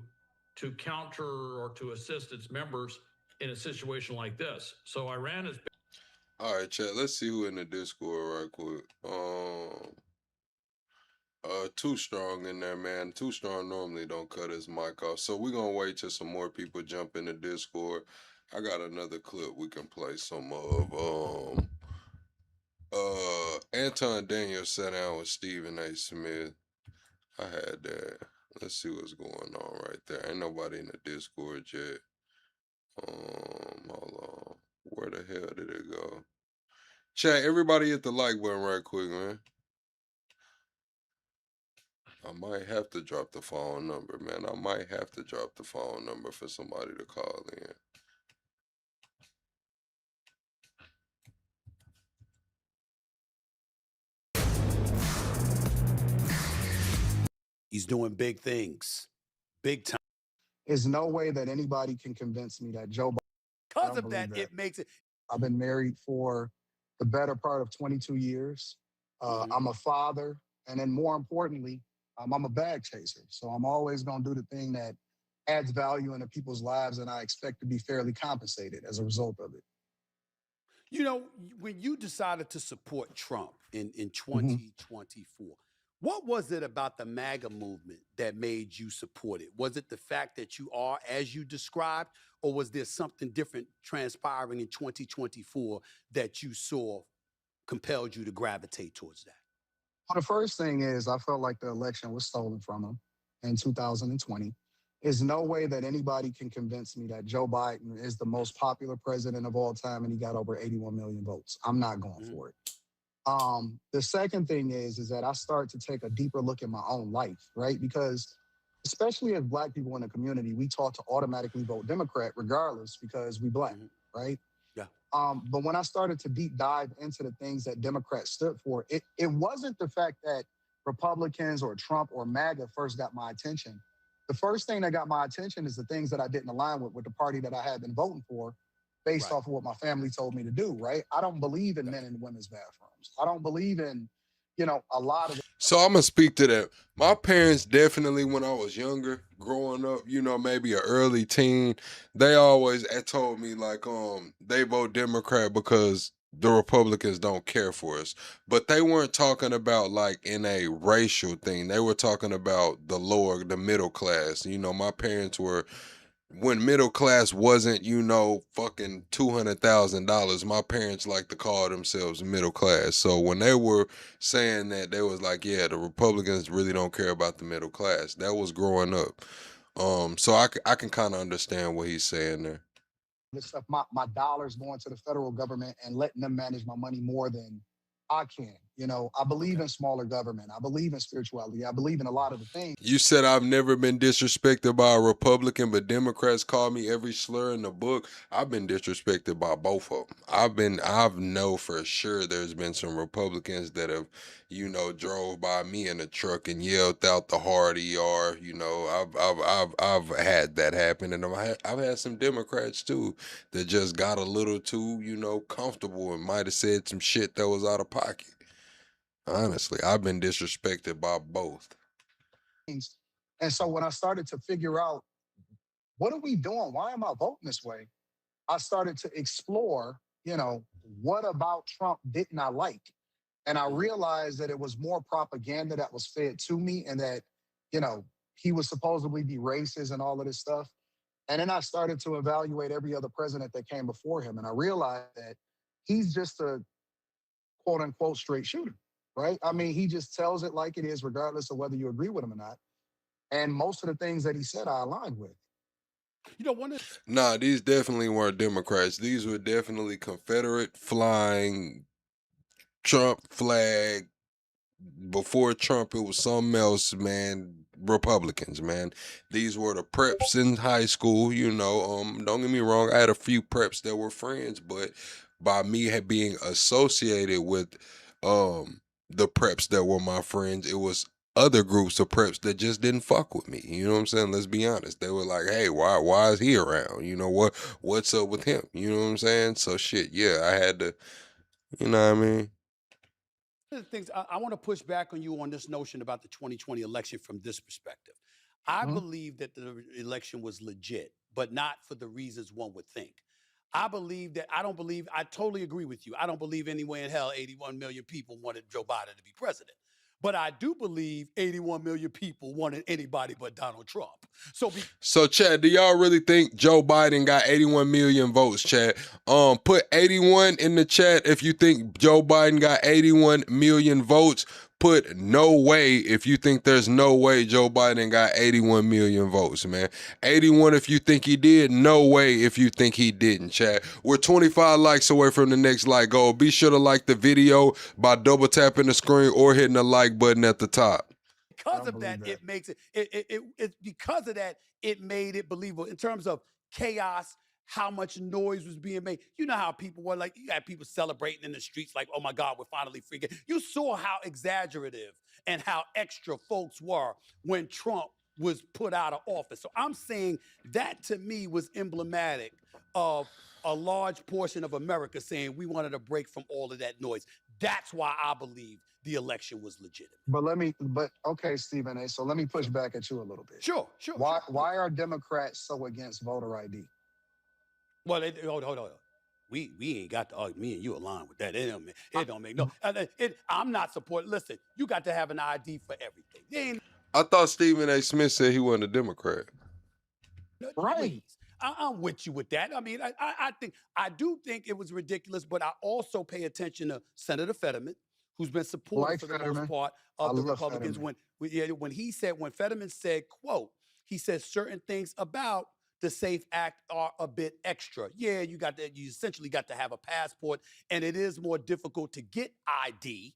to counter or to assist its members in a situation like this. So Iran is. All right, chat. Let's see who in the Discord right quick. Too Strong in there, man. Too Strong normally don't cut his mic off, so we're gonna wait till some more people jump in the Discord. I got another clip we can play some of. Anton Daniels sat down with Stephen A. Smith. I had that. Let's see what's going on right there. Ain't nobody in the Discord yet. Hold on. Where the hell did it go? Chat, everybody hit the like button right quick, man. I might have to drop the phone number, man. I might have to drop the phone number for somebody to call in. He's doing big things, big time. There's no way that anybody can convince me that Joe Biden. Because of that, it makes it. I've been married for the better part of 22 years. I'm a father. And then more importantly, I'm a bag chaser. So I'm always going to do the thing that adds value into people's lives. And I expect to be fairly compensated as a result of it. You know, when you decided to support Trump in 2024, what was it about the MAGA movement that made you support it? Was it the fact that you are as you described, or was there something different transpiring in 2024 that you saw compelled you to gravitate towards that? Well, the first thing is I felt like the election was stolen from him in 2020. There's no way that anybody can convince me that Joe Biden is the most popular president of all time and he got over 81 million votes. I'm not going for it. The second thing is that I start to take a deeper look at my own life, right? Because especially as Black people in the community, we taught to automatically vote Democrat regardless because we Black, right? Yeah. But when I started to deep dive into the things that Democrats stood for, it wasn't the fact that Republicans or Trump or MAGA first got my attention. The first thing that got my attention is the things that I didn't align with the party that I had been voting for based off of what my family told me to do, right? I don't believe in men and women's bathrooms. I don't believe in, a lot of So I'm gonna speak to that. My parents definitely, when I was younger, growing up, maybe an early teen, they always had told me like, they vote Democrat because the Republicans don't care for us. But they weren't talking about like in a racial thing. They were talking about the middle class. My parents were when middle class wasn't, fucking $200,000, my parents like to call themselves middle class. So when they were saying that, they was like, yeah, the Republicans really don't care about the middle class. That was growing up. So I can kind of understand what he's saying there. this stuff, my dollars going to the federal government and letting them manage my money more than I can. I believe in smaller government. I believe in spirituality. I believe in a lot of the things. You said I've never been disrespected by a Republican, but Democrats call me every slur in the book. I've been disrespected by both of them. I've know for sure there's been some Republicans that have, drove by me in a truck and yelled out the hard ER. I've had that happen, and I've had some Democrats too that just got a little too, comfortable and might have said some shit that was out of pocket. Honestly, I've been disrespected by both. And so when I started to figure out, what are we doing? Why am I voting this way? I started to explore, what about Trump didn't I like? And I realized that it was more propaganda that was fed to me and that, he was supposedly be racist and all of this stuff. And then I started to evaluate every other president that came before him. And I realized that he's just a quote unquote straight shooter, right? I mean, he just tells it like it is, regardless of whether you agree with him or not. And most of the things that he said, I aligned with. Nah, these definitely weren't Democrats. These were definitely Confederate flying Trump flag. Before Trump, it was something else, man. Republicans, man. These were the preps in high school, don't get me wrong, I had a few preps that were friends, but by me being associated with the preps that were my friends, it was other groups of preps that just didn't fuck with me. You know what I'm saying? Let's be honest. They were like, hey, why is he around? What's up with him? You know what I'm saying? So shit, yeah, I had to, you know what I mean? One of the things I want to push back on you on this notion about the 2020 election from this perspective. I believe that the election was legit, but not for the reasons one would think. I totally agree with you. I don't believe anywhere in hell 81 million people wanted Joe Biden to be president. But I do believe 81 million people wanted anybody but Donald Trump. So, Chad, do y'all really think Joe Biden got 81 million votes, Chad? Put 81 in the chat if you think Joe Biden got 81 million votes. Put no way if you think there's no way Joe Biden got 81 million votes, man. 81 if you think he did. No way if you think he didn't, Chad. We're 25 likes away from the next like goal. Be sure to like the video by double tapping the screen or hitting the like button at the top. Because of that, it makes it's because of that, it made it believable in terms of chaos, how much noise was being made. You know how people were like, you had people celebrating in the streets like, oh my God, we're finally free. You saw how exaggerative and how extra folks were when Trump was put out of office. So I'm saying that to me was emblematic of a large portion of America saying we wanted a break from all of that noise. That's why I believe the election was legitimate. But okay, Stephen A. So let me push back at you a little bit. Sure. Why are Democrats so against voter ID? Well, hold on. we ain't got to argue. Me and you align with that. It don't make no. I'm not supporting. Listen, you got to have an ID for everything. There ain't I thought Stephen A. Smith said he wasn't a Democrat. Right. I'm with you with that. I mean, I do think it was ridiculous, but I also pay attention to Senator Fetterman, who's been supportive Like for the Fetterman. most part I of the love Republicans. Fetterman. When Fetterman said, quote, he said certain things about the SAFE Act are a bit extra. Yeah, you essentially got to have a passport, and it is more difficult to get ID,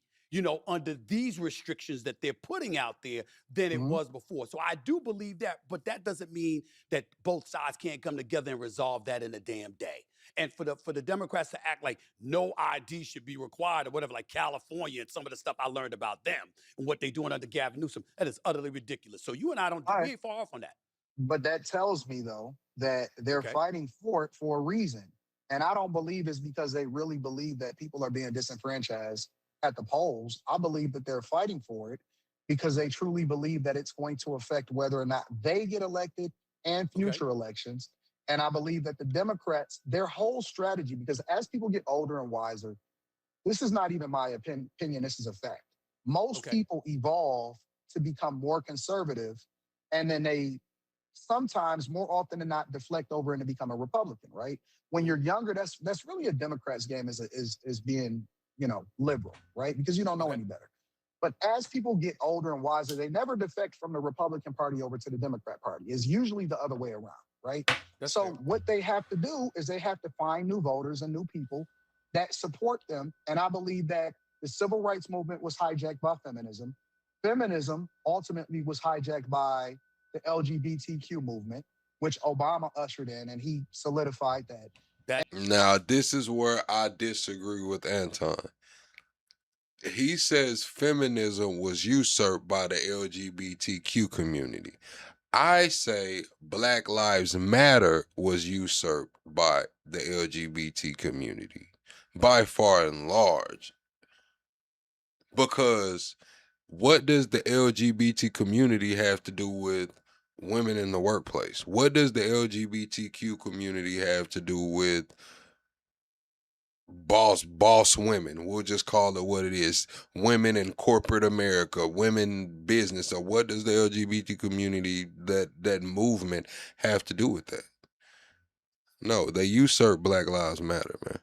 under these restrictions that they're putting out there than it was before. So I do believe that, but that doesn't mean that both sides can't come together and resolve that in a damn day. And for the Democrats to act like no ID should be required or whatever, like California and some of the stuff I learned about them and what they're doing under Gavin Newsom, that is utterly ridiculous. So you and I we ain't far off on that. But that tells me, though, that they're fighting for it for a reason. And I don't believe it's because they really believe that people are being disenfranchised at the polls. I believe that they're fighting for it because they truly believe that it's going to affect whether or not they get elected and future elections. And I believe that the Democrats, their whole strategy, because as people get older and wiser, this is not even my opinion, this is a fact. Most people evolve to become more conservative, and then they sometimes, more often than not, deflect over and to become a Republican, right? When you're younger, that's really a Democrat's game is being, liberal, right? Because you don't know any better. But as people get older and wiser, they never defect from the Republican Party over to the Democrat Party. It's usually the other way around, right? So what they have to do is they have to find new voters and new people that support them. And I believe that the civil rights movement was hijacked by feminism. Feminism ultimately was hijacked by the LGBTQ movement, which Obama ushered in, and he solidified that. Now, this is where I disagree with Anton. He says feminism was usurped by the LGBTQ community. I say Black Lives Matter was usurped by the LGBT community by far and large. Because what does the LGBT community have to do with women in the workplace? What does the LGBTQ community have to do with boss women? We'll just call it what it is. Women in corporate America, women business. Or what does the LGBT community, that movement, have to do with that? No, they usurp Black Lives Matter, man.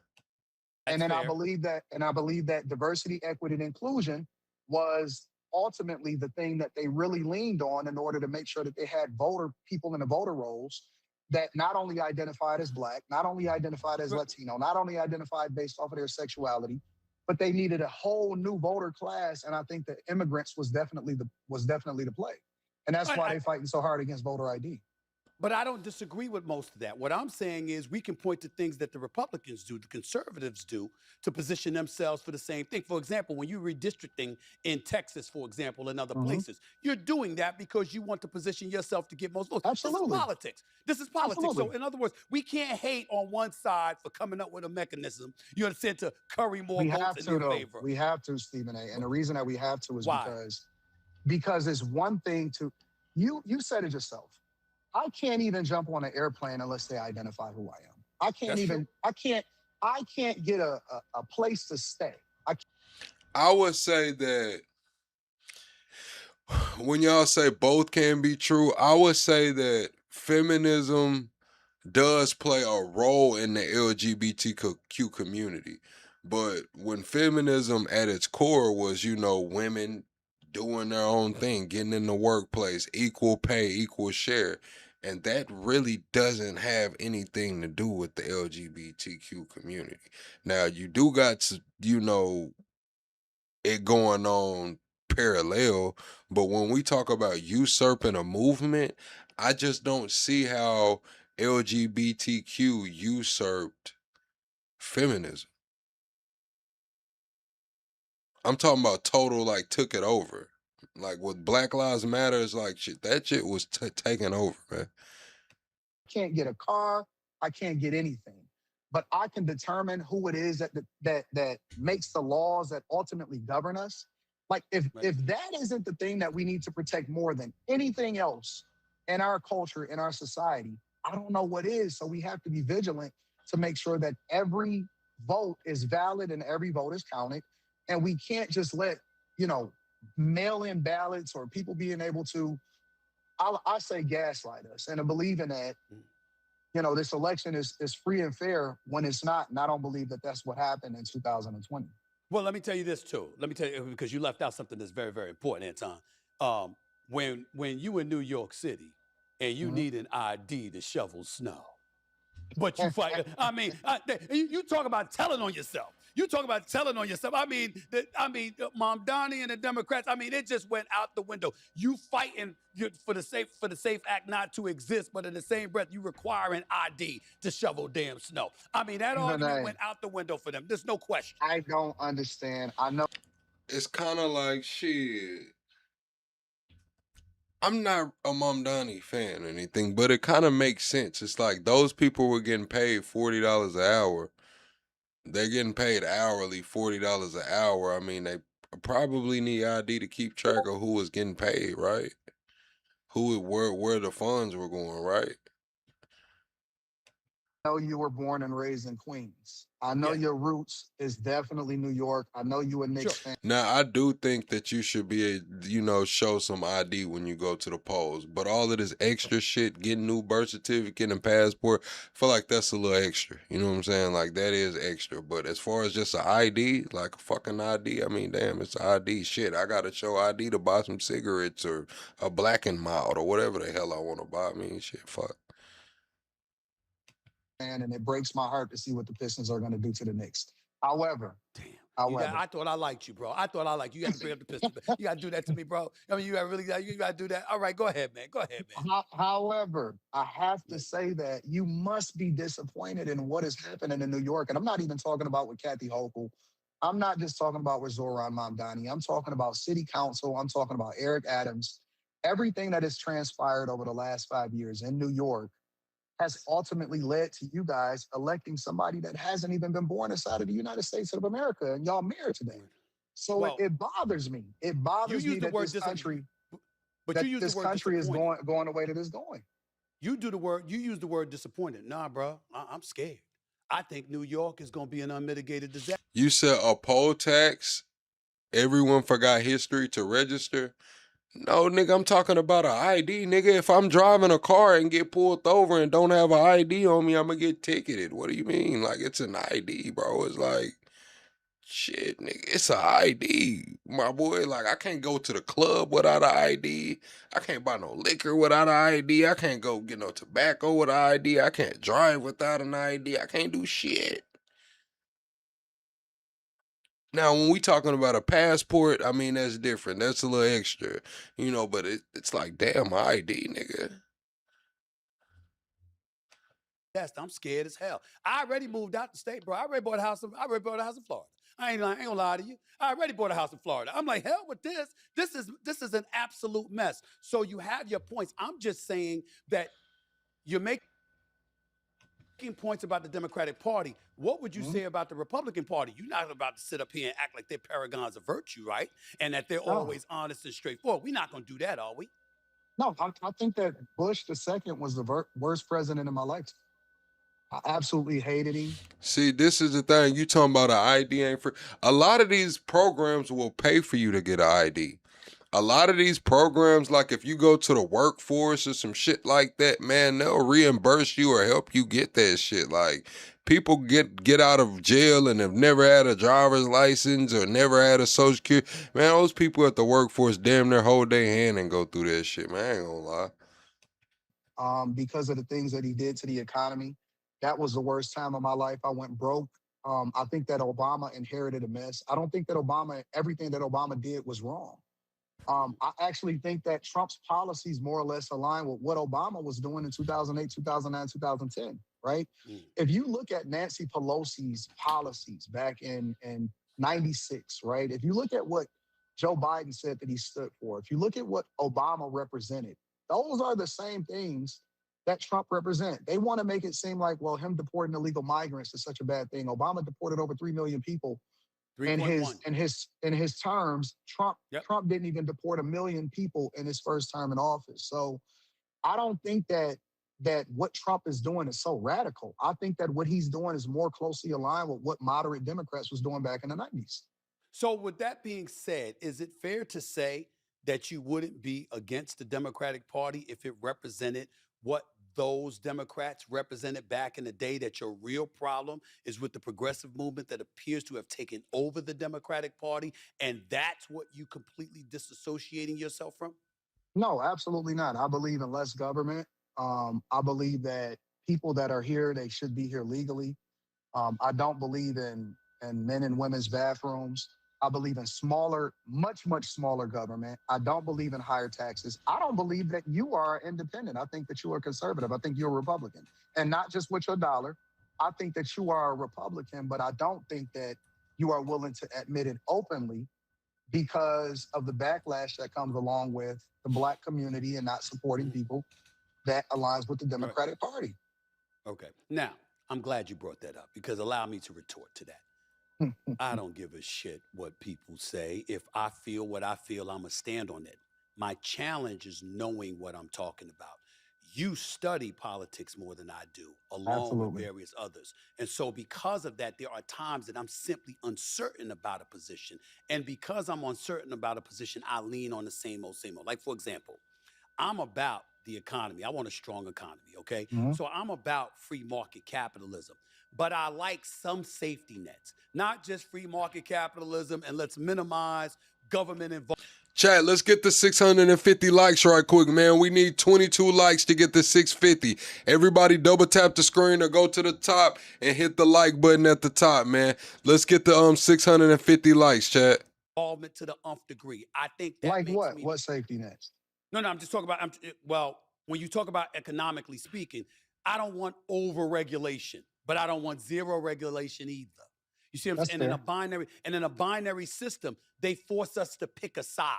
And then I believe that diversity, equity, and inclusion was ultimately the thing that they really leaned on in order to make sure that they had people in the voter rolls that not only identified as Black, not only identified as Latino, not only identified based off of their sexuality, but they needed a whole new voter class. And I think that immigrants was definitely the play. And that's why they're fighting so hard against voter ID. But I don't disagree with most of that. What I'm saying is we can point to things that the Republicans do, the conservatives do, to position themselves for the same thing. For example, when you're redistricting in Texas, for example, and other places, you're doing that because you want to position yourself to get most votes. Absolutely. This is politics. This is politics. Absolutely. So in other words, we can't hate on one side for coming up with a mechanism, you understand, to curry more votes in their favor. We have to, Stephen A. And the reason that we have to is Why? because it's one thing to, you said it yourself. I can't even jump on an airplane unless they identify who I am. I can't get a place to stay. I would say that when y'all say both can be true, I would say that feminism does play a role in the LGBTQ community. But when feminism at its core was, women doing their own thing, getting in the workplace, equal pay, equal share. And that really doesn't have anything to do with the LGBTQ community. Now, you do got, it going on parallel, but when we talk about usurping a movement, I just don't see how LGBTQ usurped feminism. I'm talking about total, took it over. Like with Black Lives Matter, it's like that shit was taken over, man. Can't get a car, I can't get anything. But I can determine who it is that makes the laws that ultimately govern us. Like if that isn't the thing that we need to protect more than anything else in our culture, in our society, I don't know what is. So we have to be vigilant to make sure that every vote is valid and every vote is counted. And we can't just let, mail-in ballots or people being able to, I say gaslight us and to believe in that, this election is free and fair when it's not. And I don't believe that that's what happened in 2020. Well, let me tell you this too. Let me tell you, because you left out something that's very, very important, Anton. When you in New York City and you need an ID to shovel snow, but you fight. You talk about telling on yourself. You talk about telling on yourself. Mom Donnie and the Democrats. It just went out the window. You fighting for the safe act not to exist, but in the same breath, you require an ID to shovel damn snow. That argument went out the window for them. There's no question. I don't understand. I know It's kind of like shit. I'm not a Mamdani fan or anything, but it kind of makes sense. It's like those people were getting paid $40 an hour. They're getting paid hourly, $40 an hour. They probably need ID to keep track of who was getting paid, right? Where the funds were going, right? you were born and raised in Queens. I know your roots is definitely New York. I know you a Knicks fan. Now, I do think that you should be, show some ID when you go to the polls. But all of this extra shit, getting new birth certificate and passport, I feel like that's a little extra. You know what I'm saying? Like, that is extra. But as far as just an ID, like a fucking ID, damn, it's an ID. Shit, I got to show ID to buy some cigarettes or a Black and Mild or whatever the hell I want to buy. Shit, fuck. And it breaks my heart to see what the Pistons are going to do to the Knicks. However, I thought I liked you, bro. I thought I liked you. You got to bring up the Pistons. You got to do that to me, bro. You got to do that. All right, go ahead, man. Go ahead, man. However, I have to say that you must be disappointed in what is happening in New York. And I'm not even talking about with Kathy Hochul. I'm not just talking about with Zoran Mamdani. I'm talking about city council. I'm talking about Eric Adams. Everything that has transpired over the last 5 years in New York has ultimately led to you guys electing somebody that hasn't even been born inside of the United States of America, and y'all mayor today. So it bothers me. It bothers me that this country, this country is going the way that it's going. You use the word disappointed. Nah, bro, I'm scared. I think New York is going to be an unmitigated disaster. You said a poll tax, everyone forgot history to register. No, nigga, I'm talking about an ID, nigga. If I'm driving a car and get pulled over and don't have an ID on me, I'm gonna get ticketed. What do you mean? Like, it's an ID, bro. It's like, shit, nigga, it's an ID, my boy. Like, I can't go to the club without an ID. I can't buy no liquor without an ID. I can't go get no tobacco without an ID. I can't drive without an ID. I can't do shit. Now, when we talking about a passport, that's different. That's a little extra, but it's like, damn, ID, nigga. Yes, I'm scared as hell. I already moved out the state, bro. I already bought a house in Florida. I ain't gonna lie to you. I already bought a house in Florida. I'm like, hell with this. This is an absolute mess. So you have your points. I'm just saying that you're making points about the Democratic Party. What would you say about the Republican Party? You're not about to sit up here and act like they're paragons of virtue, right? And that they're always honest and straightforward. We're not going to do that, are we? No, I think that Bush II was the worst president in my lifetime. I absolutely hated him. See, this is the thing. You talking about an ID ain't free. A lot of these programs will pay for you to get an ID. A lot of these programs, like if you go to the workforce or some shit like that, man, they'll reimburse you or help you get that shit. Like, people get out of jail and have never had a driver's license or never had a social security. Man, those people at the workforce damn near hold their hand and go through that shit, man. I ain't gonna lie. Because of the things that he did to the economy. That was the worst time of my life. I went broke. I think that Obama inherited a mess. I don't think that everything that Obama did was wrong. I actually think that Trump's policies more or less align with what Obama was doing in 2008, 2009, 2010, right? If you look at Nancy Pelosi's policies back in 96, right? If you look at what Joe Biden said that he stood for, if you look at what Obama represented, those are the same things that Trump represent. They want to make it seem like, well, him deporting illegal migrants is such a bad thing. Obama deported over 3 million people. In his terms, Trump didn't even deport 1 million people in his first term in office. So I don't think that that what Trump is doing is so radical. I think that what he's doing is more closely aligned with what moderate Democrats was doing back in the 90s. So, with that being said, is it fair to say that you wouldn't be against the Democratic Party if it represented what those Democrats represented back in the day? That your real problem is with the progressive movement that appears to have taken over the Democratic Party, and that's what you completely disassociating yourself from? No, absolutely not. I believe in less government. I believe that people that are here, they should be here legally. I don't believe in men and women's bathrooms. I believe in smaller, much smaller government. I don't believe in higher taxes. I don't believe that you are independent. I think that you are conservative. I think you're a Republican. And not just with your dollar. I think that you are a Republican, but I don't think that you are willing to admit it openly because of the backlash that comes along with the Black community and not supporting people that aligns with the Democratic Party. Okay. Now, I'm glad you brought that up because allow me to retort to that. I don't give a shit what people say. If I feel what I feel, I'm going to stand on it. My challenge is knowing what I'm talking about. You study politics more than I do, along with various others. And so because of that, there are times that I'm simply uncertain about a position. And because I'm uncertain about a position, I lean on the same old, same old. Like, for example, I'm about the economy. I want a strong economy, okay? So I'm about free market capitalism. But I like some safety nets, not just free market capitalism, and let's minimize government involvement. Chat, let's get the 650 likes right quick, man. We need 22 likes to get the 650. Everybody double tap the screen or go to the top and hit the like button at the top, man. Let's get the 650 likes, chat. Involvement to the nth degree. I think that like makes what? me. What safety nets? No, I'm just talking about. Well, when you talk about economically speaking, I don't want over-regulation, but I don't want zero regulation either. You see what I'm saying? And in a binary system, they force us to pick a side.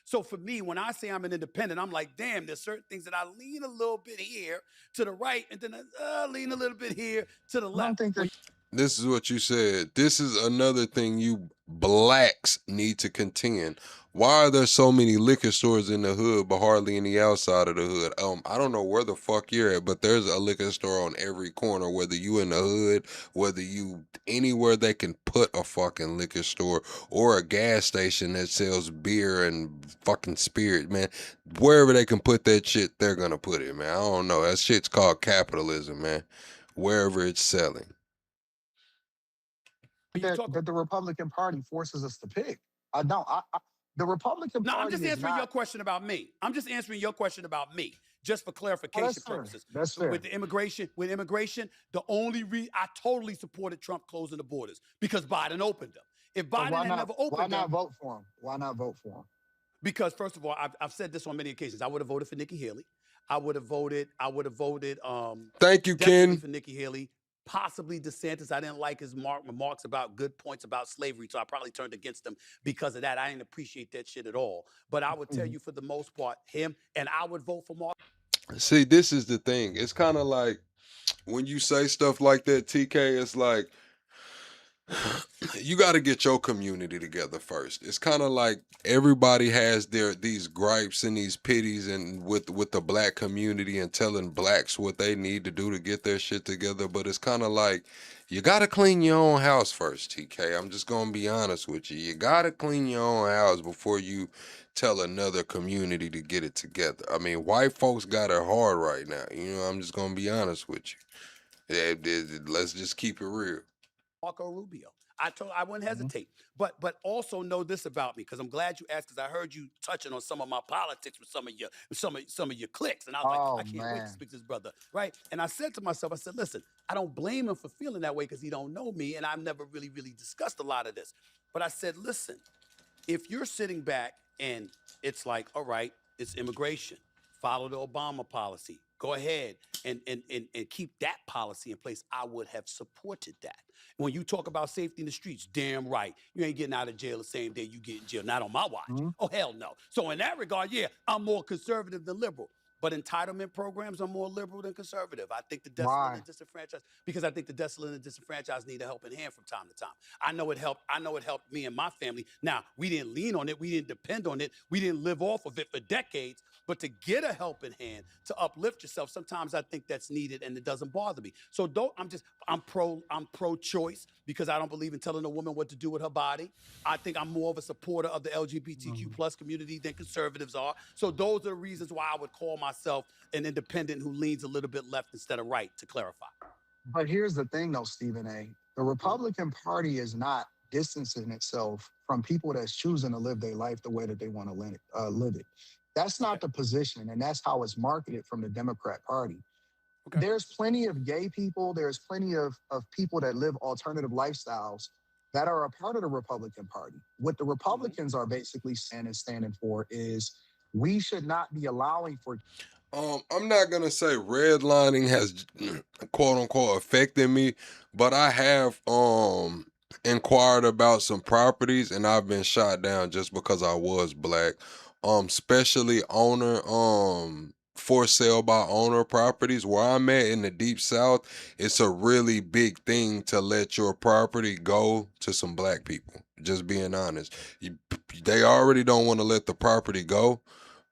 So for me, when I say I'm an independent, I'm like, damn, there's certain things that I lean a little bit here to the right, and then I lean a little bit here to the left. This is what you said. This is another thing you blacks need to contend. Why are there so many liquor stores in the hood, but hardly any outside of the hood? I don't know where the fuck you're at, but there's a liquor store on every corner, whether you in the hood, whether you anywhere they can put a fucking liquor store or a gas station that sells beer and fucking spirit, man. Wherever they can put that shit, they're gonna put it, man. I don't know. That shit's called capitalism, man. Wherever it's selling. That the Republican Party forces us to pick. I don't. The Republican Party. No, I'm just answering your question about me. I'm just answering your question about me, just for clarification purposes. That's fair. With immigration, the only I totally supported Trump closing the borders because Biden opened them. If Biden had never opened them, why not vote for him? Why not vote for him? Because first of all, I've said this on many occasions. I would have voted for Nikki Haley. I would have voted. Thank you, Ken. For Nikki Haley. Possibly DeSantis. I didn't like his remarks about good points about slavery, so I probably turned against him because of that. I didn't appreciate that shit at all. But I would tell you, for the most part, him, and I would vote for Mark. See, this is the thing. It's kind of like when you say stuff like that, TK, it's like you got to get your community together first. It's kind of like everybody has these gripes and these pities and with the black community and telling blacks what they need to do to get their shit together. But it's kind of like you got to clean your own house first, TK. I'm just going to be honest with you. You got to clean your own house before you tell another community to get it together. I mean, white folks got it hard right now. You know, I'm just going to be honest with you. Let's just keep it real. Marco Rubio. I wouldn't hesitate. But also know this about me, because I'm glad you asked, because I heard you touching on some of my politics with some of your cliques. And I was like, I can't wait to speak to this brother. Right. And I said to myself, I said, listen, I don't blame him for feeling that way because he don't know me. And I've never really discussed a lot of this. But I said, listen, if you're sitting back and it's like, all right, it's immigration, follow the Obama policy. Go ahead and keep that policy in place. I would have supported that. When you talk about safety in the streets, damn right. You ain't getting out of jail the same day you get in jail. Not on my watch. Oh, hell no. So in that regard, yeah, I'm more conservative than liberal. But entitlement programs are more liberal than conservative. I think the desolate Why? and disenfranchised, because I think the desolate and disenfranchised need a helping hand from time to time. I know it helped. I know it helped me and my family. Now, we didn't lean on it. We didn't depend on it. We didn't live off of it for decades. But to get a helping hand, to uplift yourself, sometimes I think that's needed, and it doesn't bother me. So I'm pro-choice because I don't believe in telling a woman what to do with her body. I think I'm more of a supporter of the LGBTQ plus community than conservatives are. So those are the reasons why I would call myself an independent who leans a little bit left instead of right, to clarify. But here's the thing, though, Stephen A. The Republican Party is not distancing itself from people that's choosing to live their life the way that they want to live it. That's not the position, and that's how it's marketed from the Democrat Party. There's plenty of gay people. There's plenty of people that live alternative lifestyles that are a part of the Republican Party. What the Republicans are basically saying and standing for is we should not be allowing for. I'm not gonna say redlining has quote unquote affected me, but I have inquired about some properties and I've been shot down just because I was black. Especially owner for sale by owner properties. Where I'm at in the deep south, it's a really big thing to let your property go to some black people. Just being honest. They already don't want to let the property go.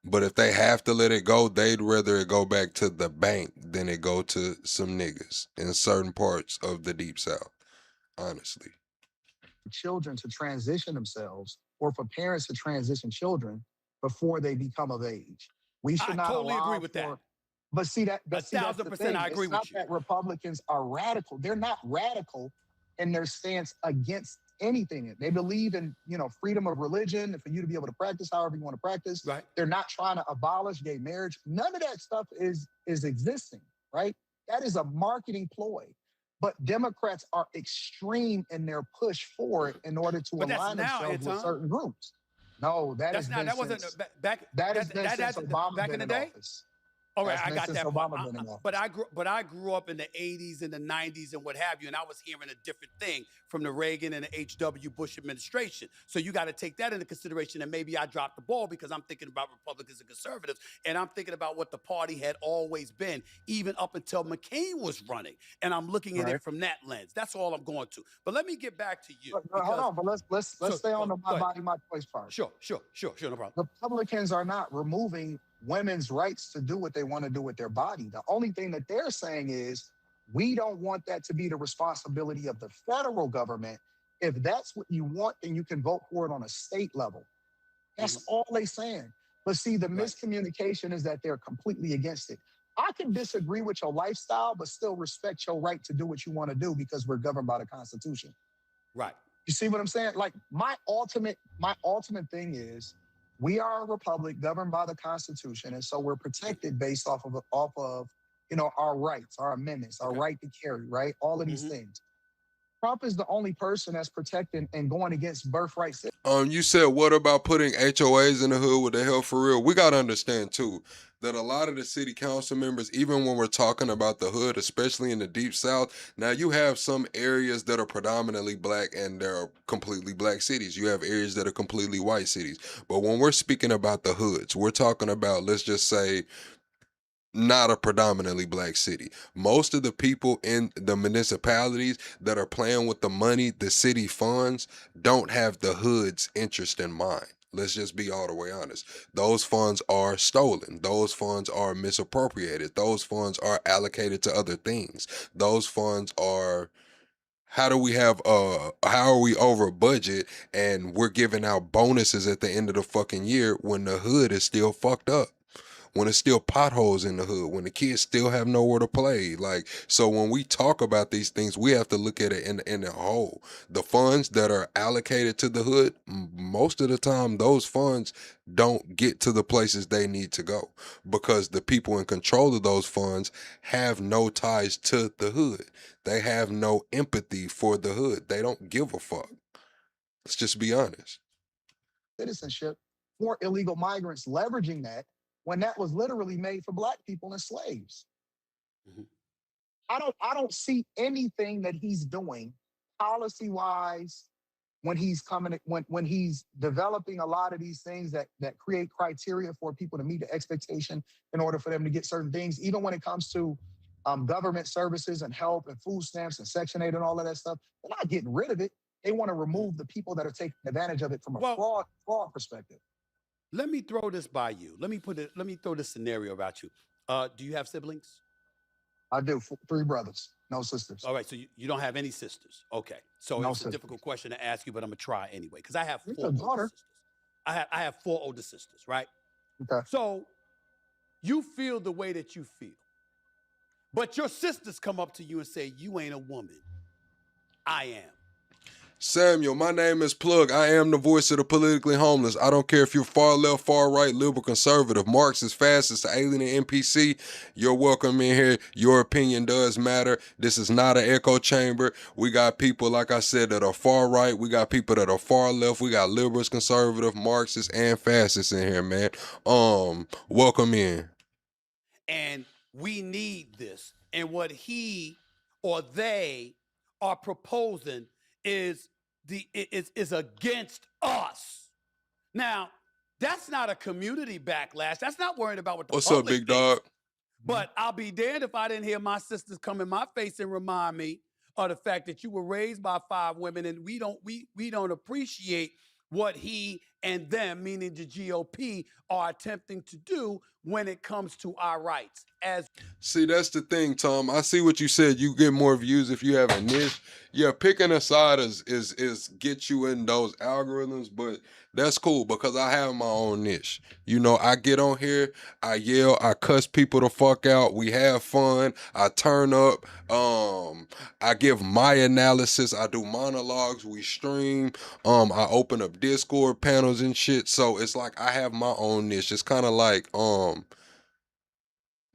But if they have to let it go, they'd rather it go back to the bank than it go to some niggas in certain parts of the deep south, honestly. Children to transition themselves or for parents to transition children before they become of age. We should not totally allow agree with that. But see that, that's the 1,000% thing. I agree It's not with you. that Republicans are radical. They're not radical in their stance against anything. They believe in, freedom of religion, for you to be able to practice however you want to practice. Right. They're not trying to abolish gay marriage. None of that stuff is existing, right? That is a marketing ploy. But Democrats are extreme in their push for it in order to But that's align now, themselves with Anton. certain groups. No, That's not. That wasn't back. That has been since Obama back been in the day. office. All right, That's I been got since that Obama point. been in office. But I grew up in the 80s and the 90s and what have you, and I was hearing a different thing from the Reagan and the H.W. Bush administration. So you got to take that into consideration, and maybe I dropped the ball because I'm thinking about Republicans and conservatives, and I'm thinking about what the party had always been, even up until McCain was running, and I'm looking at it from that lens. That's all I'm going to. But let me get back to you. Hold on, but let's stay on the my body, my choice part. Sure, no problem. Republicans are not removing women's rights to do what they want to do with their body. The only thing that they're saying is we don't want that to be the responsibility of the federal government. If that's what you want, then you can vote for it on a state level. That's all they're saying. But see, the miscommunication is that they're completely against it. I can disagree with your lifestyle, but still respect your right to do what you want to do because we're governed by the Constitution. Right. You see what I'm saying? Like my ultimate thing is we are a republic governed by the Constitution, and so we're protected based off of our rights, our amendments, our right to carry, right? All of these things. Trump is the only person that's protecting and going against birthright. You said what about putting HOAs in the hood? With the hell for real? We gotta understand too that a lot of the city council members, even when we're talking about the hood, especially in the deep south, now you have some areas that are predominantly black and they're completely black cities. You have areas that are completely white cities. But when we're speaking about the hoods, we're talking about, let's just say, not a predominantly black city. Most of the people in the municipalities that are playing with the money the city funds don't have the hood's interest in mind. Let's just be all the way honest. Those funds are stolen. Those funds are misappropriated. Those funds are allocated to other things. Those funds are how are we over budget and we're giving out bonuses at the end of the fucking year when the hood is still fucked up? When it's still potholes in the hood, when the kids still have nowhere to play. Like, so when we talk about these things, we have to look at it in a whole. The funds that are allocated to the hood, most of the time, those funds don't get to the places they need to go because the people in control of those funds have no ties to the hood. They have no empathy for the hood. They don't give a fuck. Let's just be honest. Citizenship for illegal migrants, leveraging that when that was literally made for black people and slaves. I don't see anything that he's doing policy-wise, when he's coming, when he's developing a lot of these things that create criteria for people to meet the expectation in order for them to get certain things, even when it comes to government services and help and food stamps and Section 8 and all of that stuff, they're not getting rid of it. They want to remove the people that are taking advantage of it from a fraud perspective. Let me throw this by you. Let me throw this scenario about you. Do you have siblings? I do. 3 brothers, no sisters. All right, so you don't have any sisters. Okay, so No it's a sisters. difficult question to ask you, but I'm gonna try anyway because I have You're 4 a older daughter. sisters. I have 4 older sisters, right? Okay. So you feel the way that you feel, but your sisters come up to you and say, "You ain't a woman. I am." Samuel, my name is Plug. I am the voice of the politically homeless. I don't care if you're far left, far right, liberal, conservative, Marxist, fascist, alien, and NPC. You're welcome in here. Your opinion does matter. This is not an echo chamber. We got people, like I said, that are far right. We got people that are far left. We got liberals, conservative, Marxists, and fascists in here, man. Welcome in. And we need this. And what he or they are proposing is against us. Now, that's not a community backlash. That's not worrying about what the What's up, public big thinks. dog? But I'll be damned if I didn't hear my sisters come in my face and remind me of the fact that you were raised by 5 women, and we don't appreciate what he and them, meaning the GOP, are attempting to do when it comes to our rights. See, that's the thing, Tom. I see what you said. You get more views if you have a niche. Yeah, picking a side is get you in those algorithms, but that's cool because I have my own niche. You know, I get on here, I yell, I cuss people the fuck out. We have fun. I turn up. I give my analysis. I do monologues. We stream. I open up Discord panels and shit. So it's like I have my own niche. It's kind of like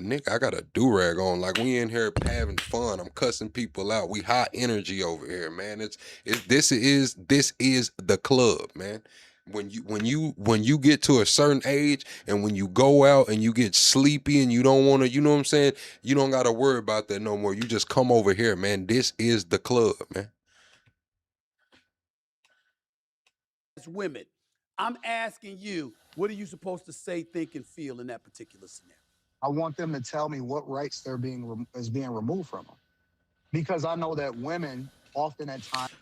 Nick, I got a do-rag on. Like we in here having fun. I'm cussing people out. We high energy over here, man. This is the club, man. When you get to a certain age and when you go out and you get sleepy and you don't want to, you know what I'm saying? You don't got to worry about that no more. You just come over here, man. This is the club, man. As women, I'm asking you, what are you supposed to say, think, and feel in that particular scenario? I want them to tell me what rights they're being removed from them, because I know that women often at times.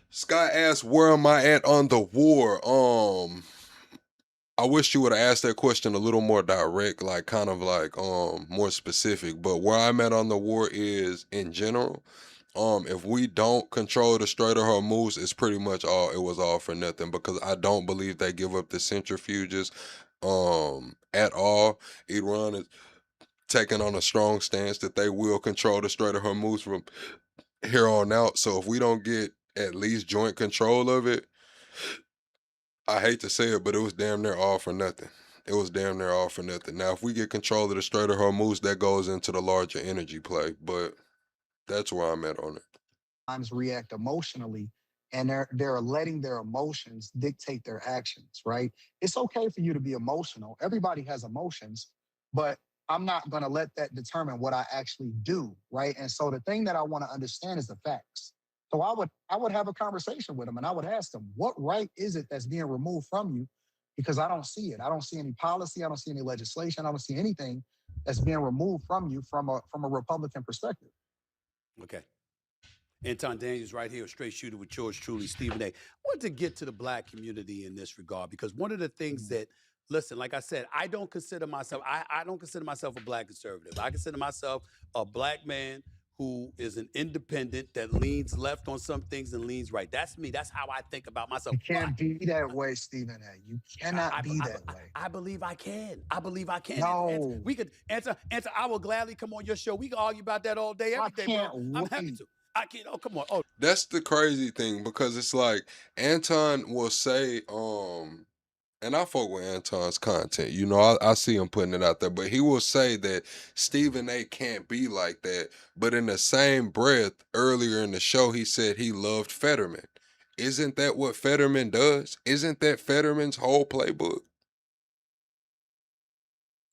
Sky asked, "Where am I at on the war?" I wish you would have asked that question a little more direct, like kind of like more specific. But where I'm at on the war is in general. If we don't control the Strait of Hormuz, it's pretty much it was all for nothing because I don't believe they give up the centrifuges at all. Iran is taking on a strong stance that they will control the Strait of Hormuz from here on out. So if we don't get at least joint control of it, I hate to say it, but it was damn near all for nothing. It was damn near all for nothing. Now, if we get control of the Strait of Hormuz, that goes into the larger energy play, but that's where I'm at on it. Times react emotionally, and they're letting their emotions dictate their actions, right? It's okay for you to be emotional. Everybody has emotions, but I'm not going to let that determine what I actually do, right? And so the thing that I want to understand is the facts. So I would have a conversation with them and I would ask them, what right is it that's being removed from you? Because I don't see it. I don't see any policy. I don't see any legislation. I don't see anything that's being removed from you from a Republican perspective. Okay. Anton Daniels right here, straight shooter with yours truly, Stephen A. I want to get to the black community in this regard because one of the things that, listen, like I said, I don't consider myself a black conservative. I consider myself a black man who is an independent that leans left on some things and leans right. That's me. That's how I think about myself. You can't be that way, Stephen A. You cannot be that way. I believe I can. I believe I can. No. We could answer. I will gladly come on your show. We can argue about that all day, every day, bro. I'm happy to. I can't. Oh, come on. Oh, That's the crazy thing because it's like Anton will say, and I fuck with Anton's content. You know, I see him putting it out there, but he will say that Stephen A can't be like that. But in the same breath, earlier in the show, he said he loved Fetterman. Isn't that what Fetterman does? Isn't that Fetterman's whole playbook?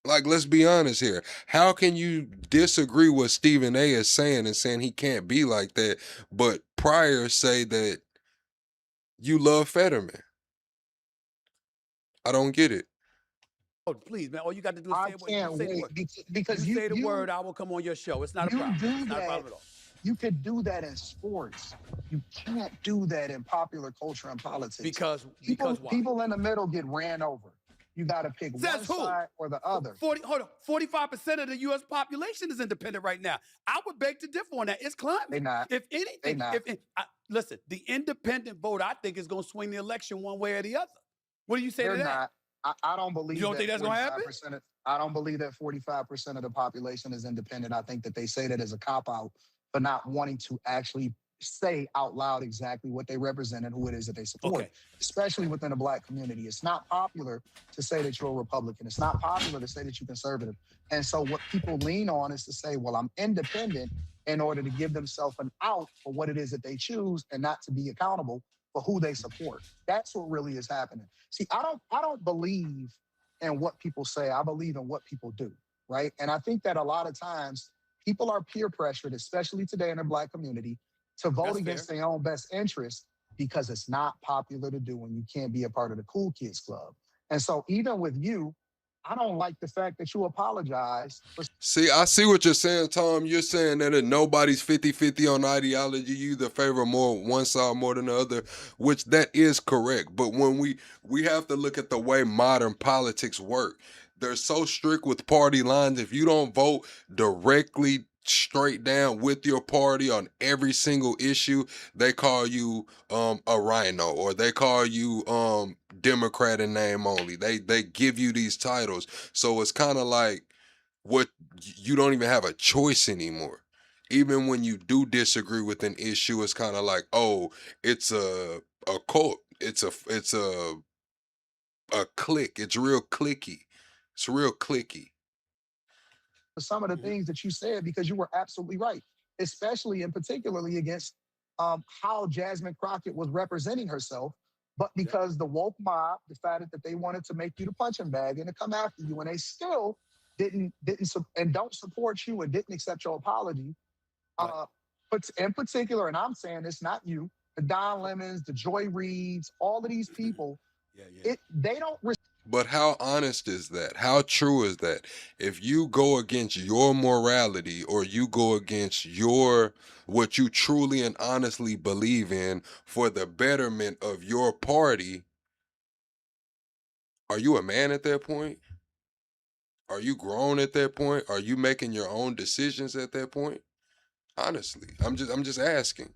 Like, let's be honest here. How can you disagree with Stephen A is saying and saying he can't be like that, but Pryor say that You love Fetterman. I don't get it. Oh, please, man. All you got to do is I say what you can't say the wait word. because You say the word, I will come on your show. It's not a you problem. do It's not a that. problem at all. You could do that in sports. You can't do that in popular culture and politics. Because why? People in the middle get ran over. You got to pick Says one who? side or the other. 45% of the U.S. population is independent right now. I would beg to differ on that. It's climbing. They not. If anything, not. Listen, the independent vote, I think, is going to swing the election one way or the other. What do you say They're to that? not. I don't believe. You don't think that's going to happen? I don't believe that 45% of the population is independent. I think that they say that as a cop out, but not wanting to actually say out loud exactly what they represent and who it is that they support, especially within the Black community. It's not popular to say that you're a Republican. It's not popular to say that you're conservative. And so what people lean on is to say, well, I'm independent in order to give themselves an out for what it is that they choose and not to be accountable for who they support. That's what really is happening. See, I don't believe in what people say. I believe in what people do, right? And I think that a lot of times people are peer pressured, especially today in the Black community, to vote against their own best interest because it's not popular to do and you can't be a part of the cool kids club. And so even with you, I don't like the fact that you apologize for. See, I see what you're saying, Tom. You're saying that nobody's 50-50 on ideology. You either favor more one side more than the other, which that is correct. But when we have to look at the way modern politics work. They're so strict with party lines. If you don't vote directly straight down with your party on every single issue, they call you a rhino, or they call you Democrat in name only. They give you these titles. So it's kind of like what you don't even have a choice anymore. Even when you do disagree with an issue, it's kind of like, oh, it's a cult. It's a clique. It's real clicky. It's real clicky. Some of the things that you said, because you were absolutely right, especially and particularly against how Jasmine Crockett was representing herself. But because the woke mob decided that they wanted to make you the punching bag and to come after you, and they still didn't and don't support you and didn't accept your apology. But in particular, and I'm saying it's not you, the Don Lemons, the Joy Reids, all of these people, they don't. But how honest is that? How true is that? If you go against your morality, or you go against what you truly and honestly believe in for the betterment of your party, are you a man at that point? Are you grown at that point? Are you making your own decisions at that point? Honestly, I'm just asking.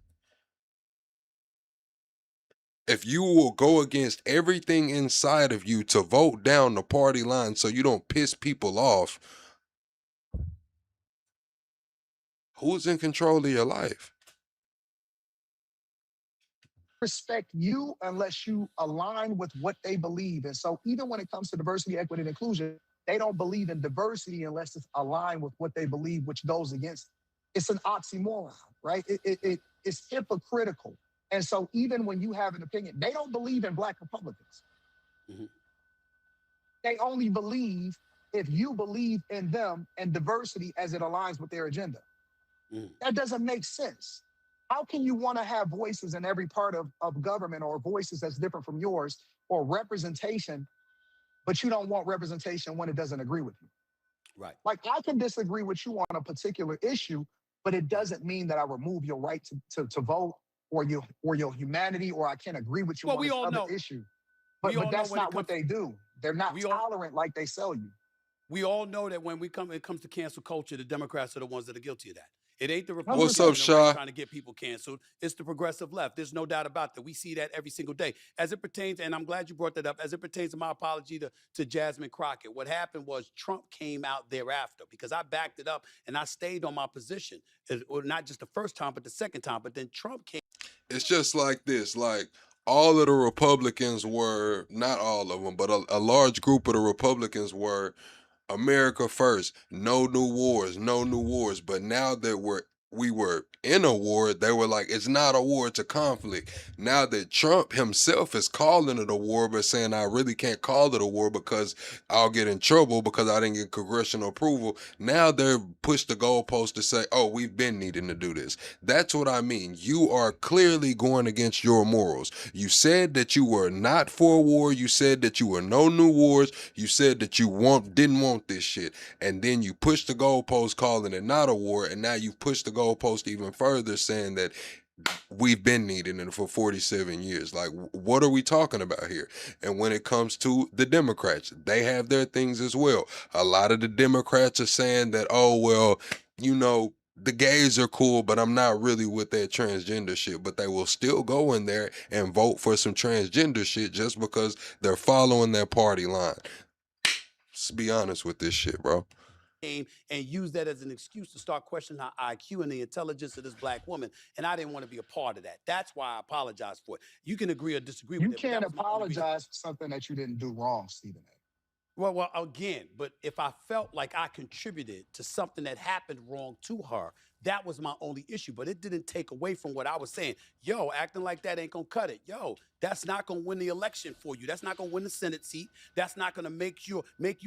If you will go against everything inside of you to vote down the party line so you don't piss people off, who's in control of your life? Respect you unless you align with what they believe. And so even when it comes to diversity, equity, and inclusion, they don't believe in diversity unless it's aligned with what they believe, which goes against. It's an oxymoron, right? It's hypocritical. And so even when you have an opinion, they don't believe in Black Republicans. They only believe if you believe in them and diversity as it aligns with their agenda. That doesn't make sense. How can you want to have voices in every part of government, or voices that's different from yours, or representation, but you don't want representation when it doesn't agree with you? Right. Like, I can disagree with you on a particular issue, but it doesn't mean that I remove your right to vote, or your humanity, or I can't agree with you on this other issue. But that's not what they do. They're not tolerant like they sell you. We all know that when it comes to cancel culture, the Democrats are the ones that are guilty of that. It ain't the What's Republicans up, on the Shaw? right trying to get people canceled. It's the progressive left. There's no doubt about that. We see that every single day. As it pertains, and I'm glad you brought that up, as it pertains to my apology to Jasmine Crockett, what happened was Trump came out thereafter, because I backed it up and I stayed on my position. Well, not just the first time, but the second time. But then Trump came. It's just like this, like all of the Republicans were, not all of them, but a large group of the Republicans were America first, no new wars, no new wars. But now that we're we were in a war, they were like, it's not a war, it's a conflict. Now that Trump himself is calling it a war, but saying I really can't call it a war because I'll get in trouble because I didn't get congressional approval. Now they're pushed the goalpost to say, oh, we've been needing to do this. That's what I mean. You are clearly going against your morals. You said that you were not for a war. You said that you were no new wars. You said that you didn't want this shit. And then you pushed the goalpost calling it not a war. And now you've pushed the goalpost even further saying that we've been needing it for 47 years. Like, what are we talking about here? And when it comes to the Democrats, they have their things as well. A lot of the Democrats are saying that, oh, well, you know, the gays are cool, but I'm not really with that transgender shit. But they will still go in there and vote for some transgender shit just because they're following their party line. Let's be honest with this shit, bro. And use that as an excuse to start questioning our IQ and the intelligence of this black woman. And I didn't want to be a part of that. That's why I apologize for it. You can agree or disagree with it. You can't apologize for something that you didn't do wrong, Stephen A. Well, again, but if I felt like I contributed to something that happened wrong to her, that was my only issue. But it didn't take away from what I was saying. Yo, acting like that ain't gonna cut it. Yo, that's not gonna win the election for you. That's not gonna win the Senate seat. That's not gonna make you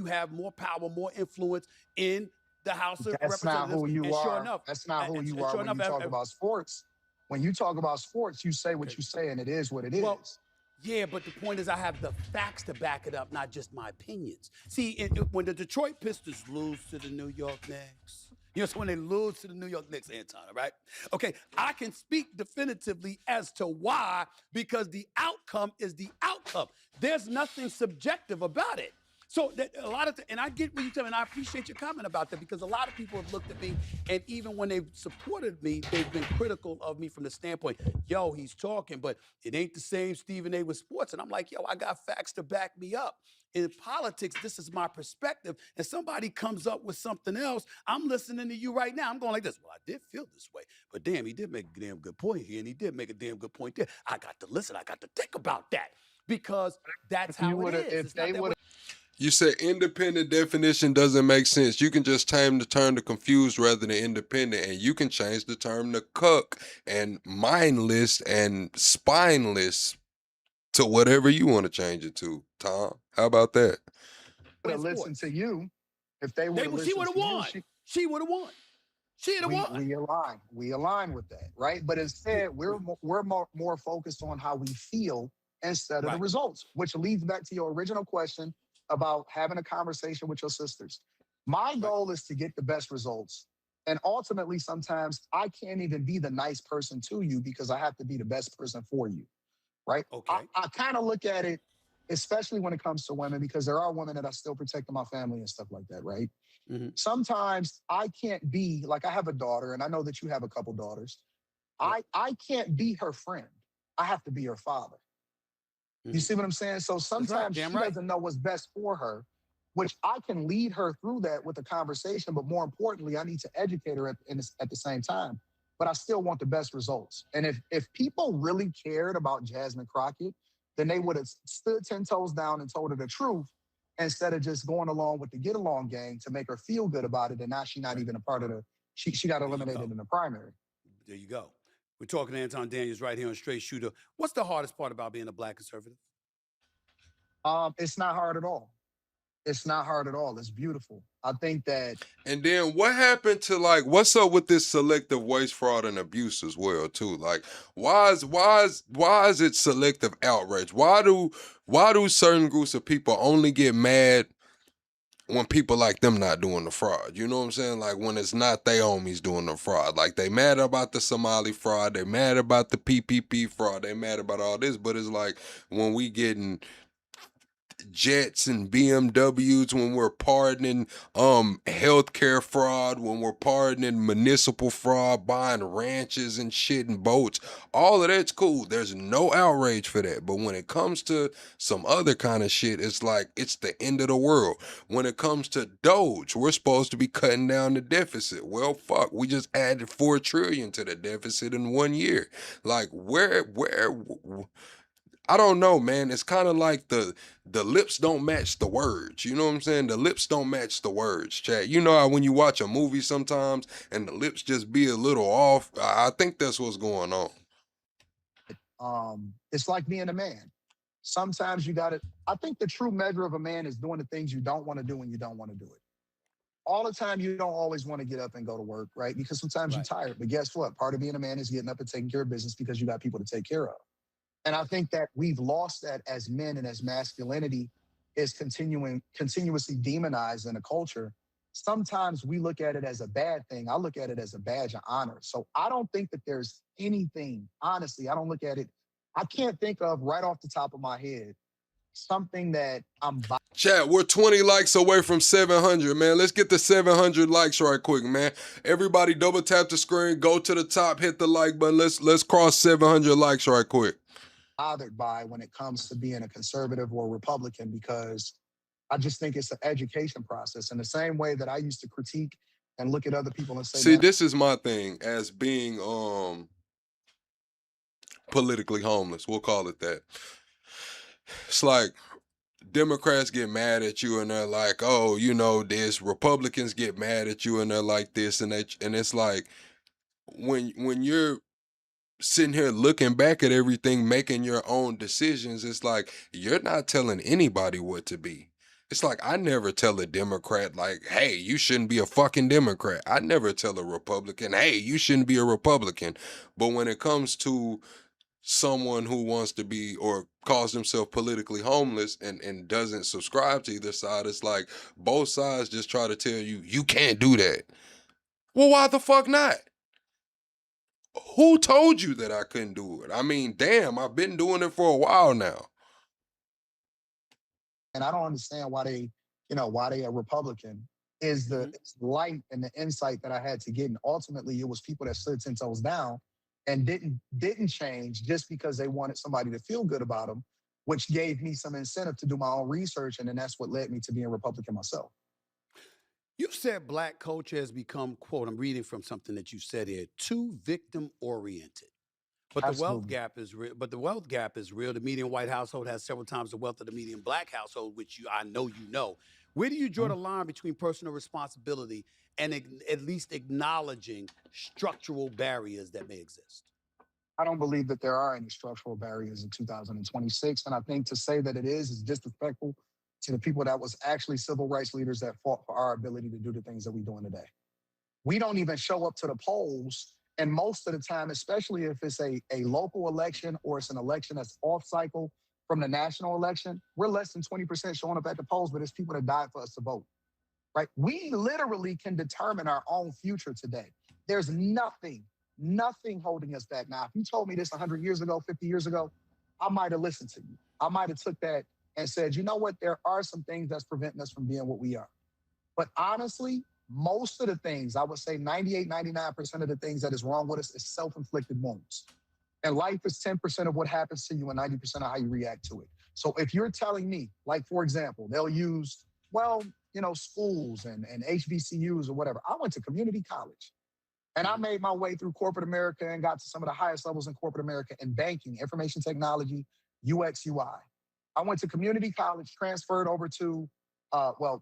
have more power, more influence in the House of Representatives. That's not who you are. Sure enough, that's not who you are when you talk about sports. When you talk about sports, you say what you say, and it is what it is. Yeah, but the point is I have the facts to back it up, not just my opinions. See, when the Detroit Pistons lose to the New York Knicks, you know, so when they lose to the New York Knicks, Anton, right? Okay, I can speak definitively as to why, because the outcome is the outcome. There's nothing subjective about it. So that a lot of, and I get what you're telling me, and I appreciate your comment about that, because a lot of people have looked at me, and even when they've supported me, they've been critical of me from the standpoint, yo, he's talking, but it ain't the same Stephen A. with sports. And I'm like, yo, I got facts to back me up. In politics, this is my perspective, and somebody comes up with something else, I'm listening to you right now. I'm going like this, well, I did feel this way, but damn, he did make a damn good point here, and he did make a damn good point there. I got to listen, I got to think about that, because that's how it is. It's not that way. You said independent definition doesn't make sense. You can just change the term to confused rather than independent, and you can change the term to cuck and mindless and spineless to whatever you want to change it to, Tom. How about that? To listen to you, if they would have listened she would have won. She would have won. She'd have won. We align with that, right? But instead, we're more focused on how we feel instead of the results, which leads back to your original question about having a conversation with your sisters. My goal is to get the best results. And ultimately, sometimes I can't even be the nice person to you because I have to be the best person for you, right? Okay. I kind of look at it, especially when it comes to women, because there are women that I still protect in my family and stuff like that, right? Mm-hmm. Sometimes I can't be, like I have a daughter, and I know that you have a couple daughters. I can't be her friend. I have to be her father. You see what I'm saying? So sometimes she doesn't know what's best for her, which I can lead her through that with a conversation. But more importantly, I need to educate her at the same time. But I still want the best results. And if people really cared about Jasmine Crockett, then they would have stood 10 toes down and told her the truth instead of just going along with the get along gang to make her feel good about it. And now she's not even a part of she got eliminated in the primary. There you go. We're talking to Anton Daniels right here on Straight Shooter. What's the hardest part about being a black conservative? It's not hard at all. It's not hard at all. It's beautiful. I think that. And then what happened to, like, what's up with this selective waste, fraud, and abuse as well too? Like, why is it selective outrage? Why do certain groups of people only get mad when people like them not doing the fraud? You know what I'm saying? Like, when it's not they homies doing the fraud. Like, they mad about the Somali fraud, they mad about the PPP fraud, they mad about all this, but it's like when we getting jets and BMWs, when we're pardoning healthcare fraud, when we're pardoning municipal fraud, buying ranches and shit and boats, all of that's cool. There's no outrage for that. But when it comes to some other kind of shit, it's like it's the end of the world. When it comes to Doge, we're supposed to be cutting down the deficit. Well, fuck, we just added $4 trillion to the deficit in 1 year. Like, where I don't know, man. It's kind of like the lips don't match the words. You know what I'm saying? The lips don't match the words, chat. You know how when you watch a movie sometimes and the lips just be a little off? I think that's what's going on. It's like being a man. Sometimes you got to, I think the true measure of a man is doing the things you don't want to do when you don't want to do it. All the time, you don't always want to get up and go to work, right? Because sometimes you're tired. But guess what? Part of being a man is getting up and taking care of business because you got people to take care of. And I think that we've lost that as men, and as masculinity is continuously demonized in a culture. Sometimes we look at it as a bad thing. I look at it as a badge of honor. So I don't think that there's anything, honestly, I don't look at it. I can't think of right off the top of my head something that I'm Chat, we're 20 likes away from 700, man. Let's get the 700 likes right quick, man. Everybody double tap the screen, go to the top, hit the like button. Let's cross 700 likes right quick. bothered by when it comes to being a conservative or Republican, because I just think it's an education process. In the same way that I used to critique and look at other people and say, See, man, this is my thing as being politically homeless. We'll call it that. It's like Democrats get mad at you and they're like, oh, you know this. Republicans get mad at you and they're like this, and it's like when you're sitting here looking back at everything, making your own decisions, it's like you're not telling anybody what to be. It's like I never tell a Democrat like, hey, you shouldn't be a fucking Democrat. I never tell a Republican, hey, you shouldn't be a Republican. But when it comes to someone who wants to be or calls himself politically homeless and doesn't subscribe to either side, it's like both sides just try to tell you, you can't do that. Well, why the fuck not? Who told you that I couldn't do it? I mean, damn, I've been doing it for a while now. and I don't understand why why they a Republican, is the light and the insight that I had to get. And ultimately it was people that stood 10 toes down and didn't change just because they wanted somebody to feel good about them, which gave me some incentive to do my own research. And then that's what led me to being Republican myself. You said black culture has become, quote, I'm reading from something that you said here, too victim oriented. But the wealth Absolutely. gap is real. But the wealth gap is real. The median white household has several times the wealth of the median black household, which I know you know. Where do you draw the line between personal responsibility and at least acknowledging structural barriers that may exist? I don't believe that there are any structural barriers in 2026. And I think to say that it is disrespectful to the people that was actually civil rights leaders that fought for our ability to do the things that we're doing today. We don't even show up to the polls. And most of the time, especially if it's a local election or it's an election that's off cycle from the national election, we're less than 20% showing up at the polls, but it's people that died for us to vote, right? We literally can determine our own future today. There's nothing holding us back. Now, if you told me this 100 years ago, 50 years ago, I might have listened to you. I might have took that and said, you know what? There are some things that's preventing us from being what we are. But honestly, most of the things, I would say 98, 99% of the things that is wrong with us is self-inflicted wounds. And life is 10% of what happens to you and 90% of how you react to it. So if you're telling me, like, for example, they'll use, schools and HBCUs or whatever. I went to community college and I made my way through corporate America and got to some of the highest levels in corporate America in banking, information technology, UX, UI. I went to community college, transferred over to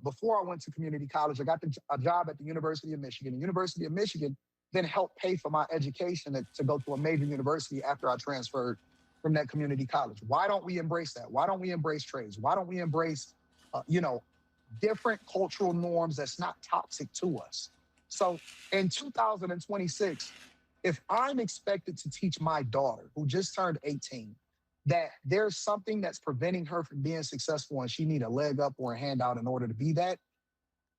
before I went to community college, I got a job at the University of Michigan. The University of Michigan then helped pay for my education to go to a major university after I transferred from that community college. Why don't we embrace that? Why don't we embrace trades? Why don't we embrace, different cultural norms that's not toxic to us? So in 2026, if I'm expected to teach my daughter, who just turned 18, that there's something that's preventing her from being successful and she need a leg up or a handout in order to be that,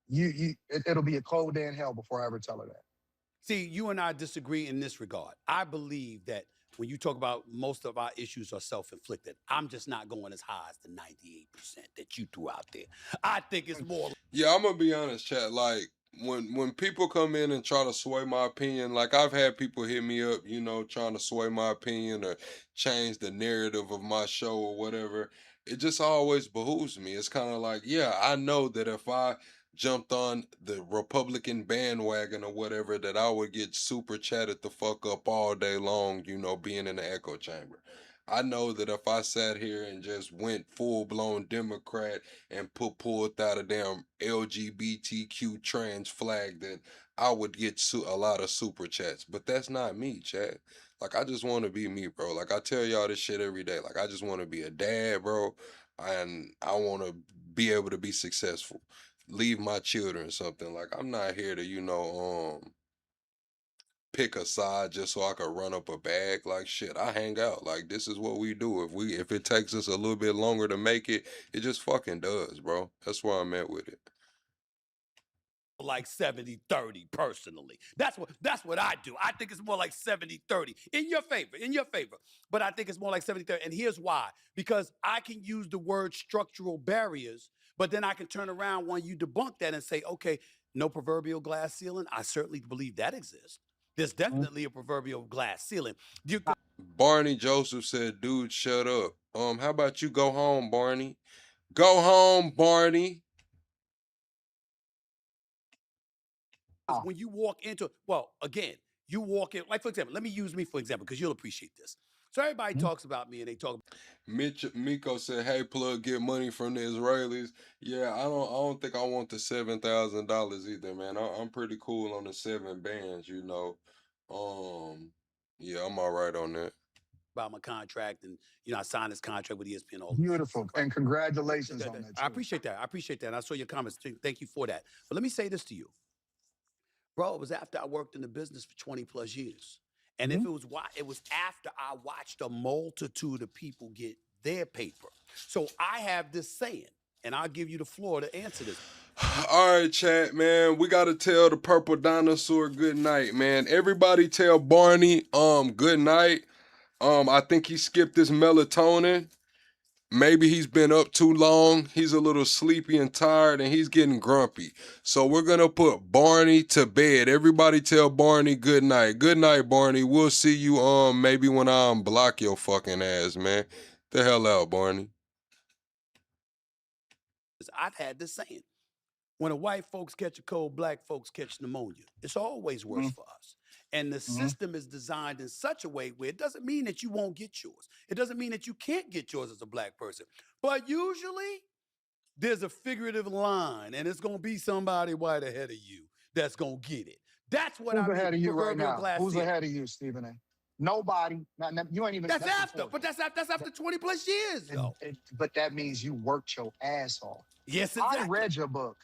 it'll be a cold day in hell before I ever tell her that. See, you and I disagree in this regard. I believe that when you talk about most of our issues are self-inflicted, I'm just not going as high as the 98% that you threw out there. I think it's more. Yeah, I'm gonna be honest, chat. Like when people come in and try to sway my opinion, like I've had people hit me up, trying to sway my opinion or change the narrative of my show or whatever. It just always behooves me. It's kind of like, yeah, I know that if I jumped on the Republican bandwagon or whatever, that I would get super chatted the fuck up all day long, being in the echo chamber. I know that if I sat here and just went full-blown Democrat and pulled out a damn LGBTQ trans flag, that I would get a lot of super chats. But that's not me, chat. Like, I just want to be me, bro. Like, I tell y'all this shit every day. Like, I just want to be a dad, bro. And I want to be able to be successful. Leave my children something. Like, I'm not here to, pick a side just so I could run up a bag. Like, shit, I hang out. Like, this is what we do. If it takes us a little bit longer to make it, it just fucking does, bro. That's where I'm at with it. Like 70-30 personally. That's what I do. I think it's more like 70-30 in your favor. But I think it's more like 70-30. And here's why. Because I can use the word structural barriers, but then I can turn around when you debunk that and say, okay, no proverbial glass ceiling. I certainly believe that exists. There's definitely a proverbial glass ceiling. Barney Joseph said, dude, shut up. How about you go home, Barney? Go home, Barney. When you walk into, again, you walk in, like, for example, let me use me for example, because you'll appreciate this. So everybody talks about me and they talk Miko said, "Hey, plug, get money from the Israelis." Yeah, I don't think I want the $7,000 either, man. I'm pretty cool on the 7 bands, Yeah, I'm all right on that. about my contract, and I signed this contract with ESPN. All Beautiful, and congratulations on that. I appreciate that. And I saw your comments. Thank you for that. But let me say this to you, bro. It was after I worked in the business for 20 plus years, and if it was after I watched a multitude of people get their paper. So I have this saying, and I'll give you the floor to answer this. All right, chat, man. We gotta tell the purple dinosaur good night, man. Everybody tell Barney good night. I think he skipped his melatonin. Maybe he's been up too long. He's a little sleepy and tired, and he's getting grumpy. So we're gonna put Barney to bed. Everybody tell Barney good night. Good night, Barney. We'll see you maybe when I unblock your fucking ass, man. The hell out, Barney. I've had this saying. When the white folks catch a cold, black folks catch pneumonia. It's always worse for us. And the system is designed in such a way where it doesn't mean that you won't get yours. It doesn't mean that you can't get yours as a black person. But usually there's a figurative line, and it's going to be somebody white ahead of you that's going to get it. That's what Who's I mean. ahead of you right now? Who's ceiling. ahead of you, Stephen A? Nobody. You ain't even. That's after, but that's after 20 plus years, though. But that means you worked your ass off. Yes, exactly. I read your book.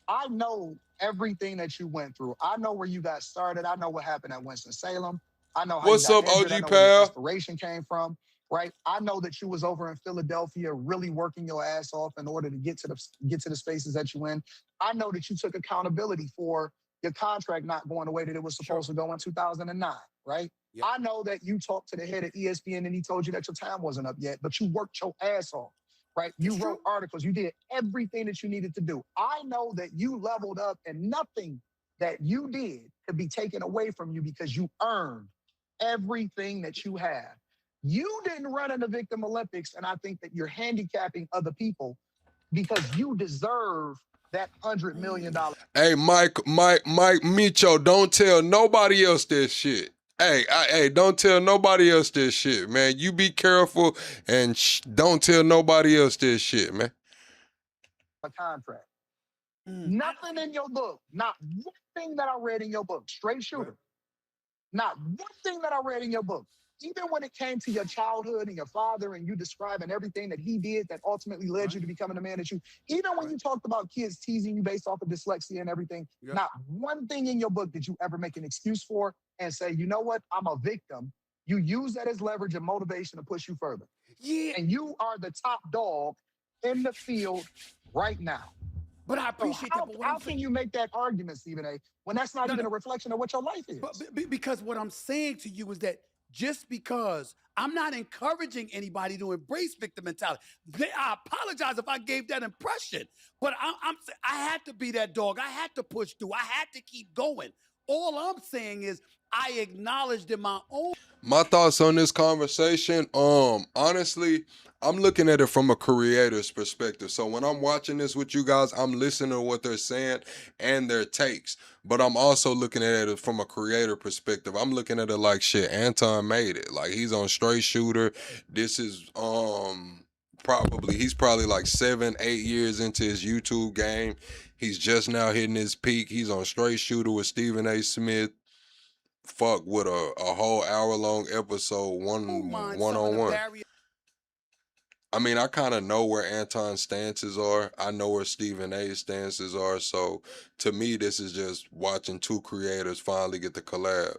I know everything that you went through. I know where you got started. I know what happened at Winston-Salem. I know how What's you up, got injured. I OG know where your pal? inspiration came from, right? I know that you was over in Philadelphia really working your ass off in order to get to the spaces that you in. I know that you took accountability for your contract not going the way that it was supposed to go in 2009, right? Yep. I know that you talked to the head of ESPN and he told you that your time wasn't up yet, but you worked your ass off. Right? You wrote articles. You did everything that you needed to do. I know that you leveled up and nothing that you did could be taken away from you because you earned everything that you have. You didn't run in the Victim Olympics, and I think that you're handicapping other people because you deserve that $100 million. Hey, Mike, Micho, don't tell nobody else this shit. Hey, don't tell nobody else this shit, man. You be careful and don't tell nobody else this shit, man. A contract. Nothing in your book, not one thing that I read in your book, straight shooter. Not one thing that I read in your book. Even when it came to your childhood and your father and you describing everything that he did that ultimately led you to becoming the man that you, even when you talked about kids teasing you based off of dyslexia and everything, not one thing in your book did you ever make an excuse for and say, you know what, I'm a victim. You use that as leverage and motivation to push you further. Yeah. And you are the top dog in the field right now. But I appreciate that. But how can you make that argument, Stephen A., when that's not even a reflection of what your life is? Because what I'm saying to you is that just because I'm not encouraging anybody to embrace victim mentality. I apologize if I gave that impression, but I had to be that dog. I had to push through. I had to keep going. All I'm saying is I acknowledged in my own. My thoughts on this conversation, honestly, I'm looking at it from a creator's perspective. So when I'm watching this with you guys, I'm listening to what they're saying and their takes. But I'm also looking at it from a creator perspective. I'm looking at it like shit, Anton made it. Like he's on straight shooter. This is he's probably like 7-8 years into his YouTube game. He's just now hitting his peak. He's on straight shooter with Stephen A. Smith. Fuck with a whole hour-long episode one-on-one. I mean, I kind of know where Anton's stances are. I know where Stephen A's stances are. So to me, this is just watching two creators finally get the collab.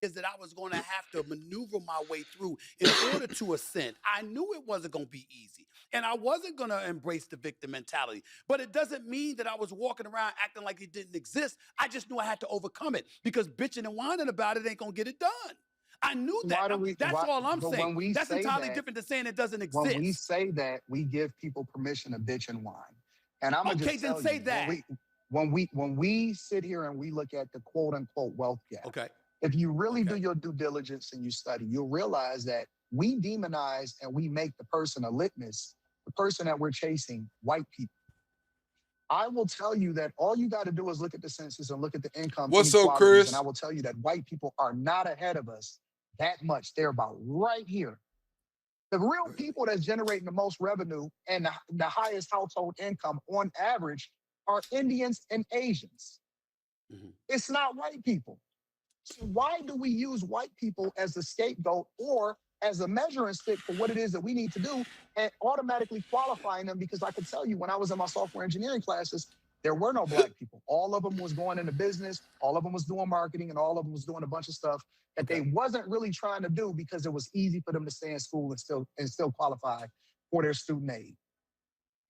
Is that I was going to have to maneuver my way through in order to ascend. I knew it wasn't going to be easy, and I wasn't going to embrace the victim mentality. But it doesn't mean that I was walking around acting like it didn't exist. I just knew I had to overcome it because bitching and whining about it ain't going to get it done. I knew that. That's all I'm saying. That's entirely different than saying it doesn't exist. When we say that, we give people permission to bitch and whine. And I'm gonna just tell you, say that. When we sit here and we look at the quote unquote wealth gap. Okay. If you really do your due diligence and you study, you'll realize that we demonize and we make the person a litmus, the person that we're chasing, white people. I will tell you that all you got to do is look at the census and look at the income. What's up, Chris? And I will tell you that white people are not ahead of us that much. They're about right here. The real people that's generating the most revenue and the highest household income on average are Indians and Asians. Mm-hmm. It's not white people. So why do we use white people as a scapegoat or as a measuring stick for what it is that we need to do and automatically qualifying them? Because I could tell you when I was in my software engineering classes, there were no black people. All of them was going into business. All of them was doing marketing, and all of them was doing a bunch of stuff that they wasn't really trying to do because it was easy for them to stay in school and still qualify for their student aid.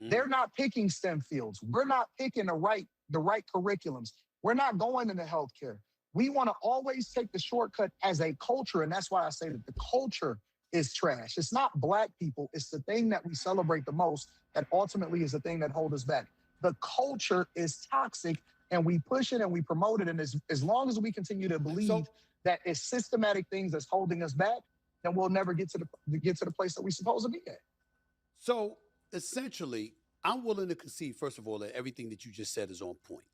They're not picking STEM fields. We're not picking the right curriculums. We're not going into healthcare. We want to always take the shortcut as a culture, and that's why I say that the culture is trash. It's not black people. It's the thing that we celebrate the most that ultimately is the thing that holds us back. The culture is toxic, and we push it and we promote it, and as long as we continue to believe that it's systematic things that's holding us back, then we'll never get to the place that we're supposed to be at. So essentially, I'm willing to concede, first of all, that everything that you just said is on point.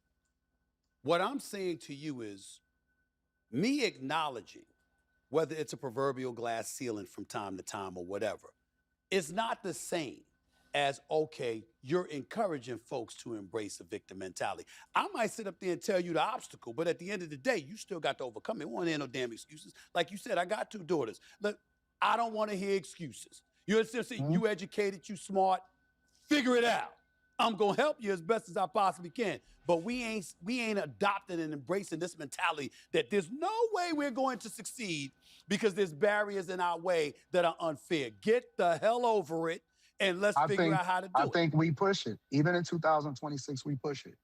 What I'm saying to you is me acknowledging whether it's a proverbial glass ceiling from time to time or whatever, it's not the same as, okay, you're encouraging folks to embrace a victim mentality. I might sit up there and tell you the obstacle, but at the end of the day, you still got to overcome it. We won't hear no damn excuses. Like you said, I got 2 daughters. Look, I don't want to hear excuses. You understand? You educated, you smart, figure it out. I'm gonna help you as best as I possibly can. But we ain't adopting and embracing this mentality that there's no way we're going to succeed because there's barriers in our way that are unfair. Get the hell over it and let's figure out how to do it. I think we push it. Even in 2026, we push it.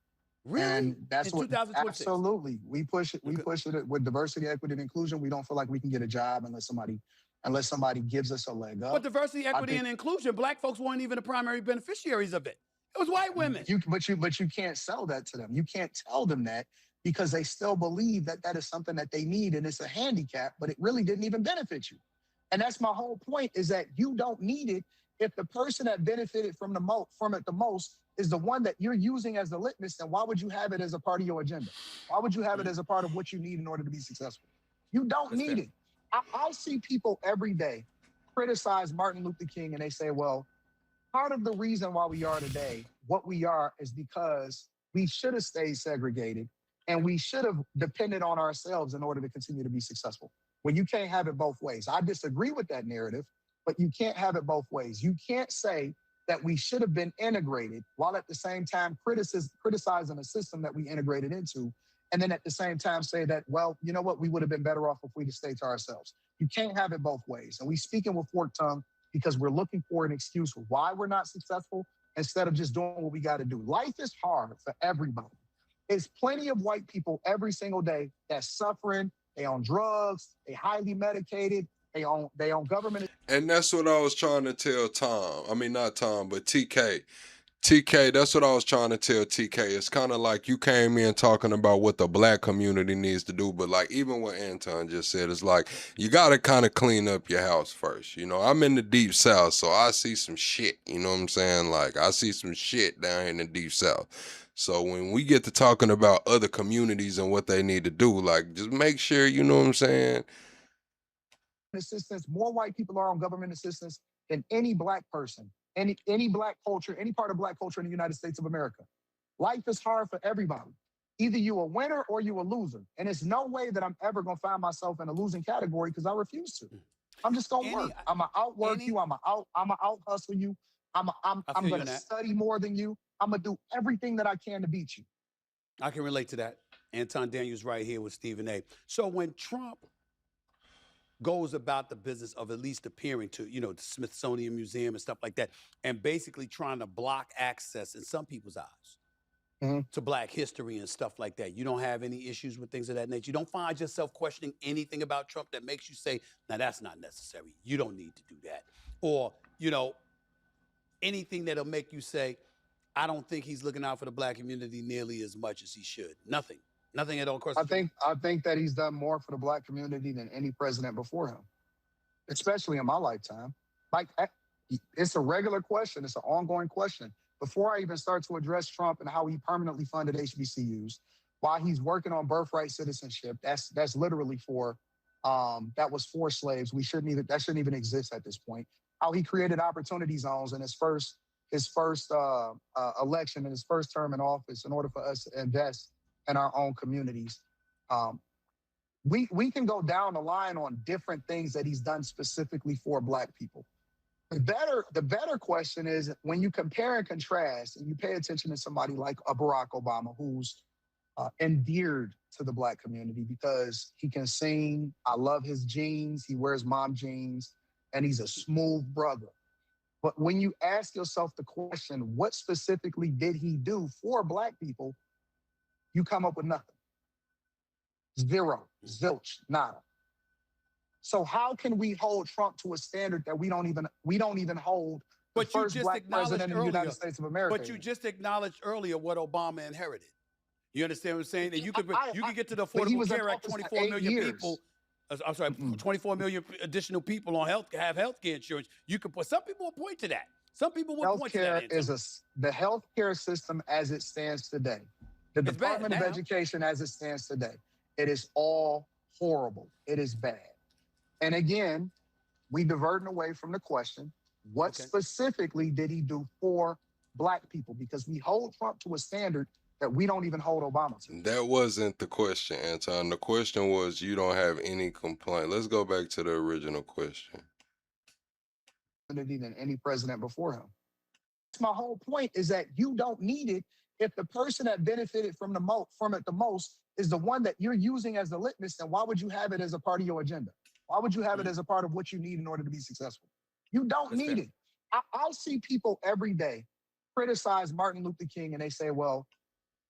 Really? And that's in what 2026? Absolutely. We push it. We push it with diversity, equity, and inclusion. We don't feel like we can get a job unless somebody gives us a leg up. But diversity, equity, and inclusion, black folks weren't even the primary beneficiaries of it. It was white women. But you can't sell that to them. You can't tell them that because they still believe that that is something that they need and it's a handicap, but it really didn't even benefit you. And that's my whole point, is that you don't need it if the person that benefited from it the most is the one that you're using as the litmus. Then why would you have it as a part of your agenda? Why would you have it as a part of what you need in order to be successful? You don't need it. I see people every day criticize Martin Luther King and they say, well, part of the reason why we are today what we are is because we should have stayed segregated and we should have depended on ourselves in order to continue to be successful. Well, you can't have it both ways. I disagree with that narrative, but you can't have it both ways. You can't say that we should have been integrated while at the same time criticizing a system that we integrated into, and then at the same time say that, well, you know what, we would have been better off if we'd have stayed to ourselves. You can't have it both ways. And we speaking with forked tongue because we're looking for an excuse for why we're not successful instead of just doing what we got to do. Life is hard for everybody. There's plenty of white people every single day that's suffering. They on drugs. They highly medicated. They on government. And that's what I was trying to tell Tom. I mean, not Tom, but TK. TK, that's what I was trying to tell TK. It's kind of like you came in talking about what the black community needs to do, but like even what Anton just said, it's like you got to kind of clean up your house first. You know, I'm in the deep south, so I see some shit. You know what I'm saying? Like I see some shit down in the deep south. So when we get to talking about other communities and what they need to do, like just make sure, you know what I'm saying? Assistance, more white people are on government assistance than any black person, any black culture, any part of black culture in the United States of America. Life is hard for everybody. Either you a winner or you a loser. And it's no way that I'm ever gonna find myself in a losing category because I refuse to. I'm just gonna work. I'ma outwork you, I'ma out hustle you. I'm gonna study more than you. I'm gonna do everything that I can to beat you. I can relate to that. Anton Daniels right here with Stephen A. So when Trump goes about the business of at least appearing to, the Smithsonian Museum and stuff like that, and basically trying to block access in some people's eyes to black history and stuff like that. You don't have any issues with things of that nature. You don't find yourself questioning anything about Trump that makes you say, now that's not necessary. You don't need to do that. Or, anything that'll make you say, I don't think he's looking out for the black community nearly as much as he should. Nothing. Nothing at all. I think that he's done more for the black community than any president before him, especially in my lifetime. Like, it's a regular question. It's an ongoing question. Before I even start to address Trump and how he permanently funded HBCUs, while he's working on birthright citizenship, that's literally for, that was for slaves. That shouldn't even exist at this point. How he created opportunity zones in his first election, in his first term in office, in order for us to invest in our own communities. We can go down the line on different things that he's done specifically for black people. The better question is when you compare and contrast and you pay attention to somebody like a Barack Obama, who's endeared to the black community because he can sing. I love his jeans. He wears mom jeans and he's a smooth brother. But when you ask yourself the question, what specifically did he do for black people? You come up with nothing. Zero, zilch, nada. So how can we hold Trump to a standard that we don't even hold the first black president in the United States of America? But you just acknowledged earlier what Obama inherited. You understand what I'm saying? And you could get to the Affordable Care Act, 24 million people. I'm sorry, 24 million additional people on have healthcare insurance. You could put some people will point to that. Some people will point to that. The healthcare system as it stands today. The Department of Education as it stands today. It is all horrible. It is bad. And again, we diverting away from the question, what specifically did he do for black people? Because we hold Trump to a standard that we don't even hold Obama to. That wasn't the question, Anton. The question was you don't have any complaint. Let's go back to the original question. Than any president before him. My whole point is that you don't need it if the person that benefited from it the most is the one that you're using as the litmus. Then why would you have it as a part of your agenda? Why would you have it as a part of what you need in order to be successful? You don't need it. I see people every day criticize Martin Luther King and they say, well,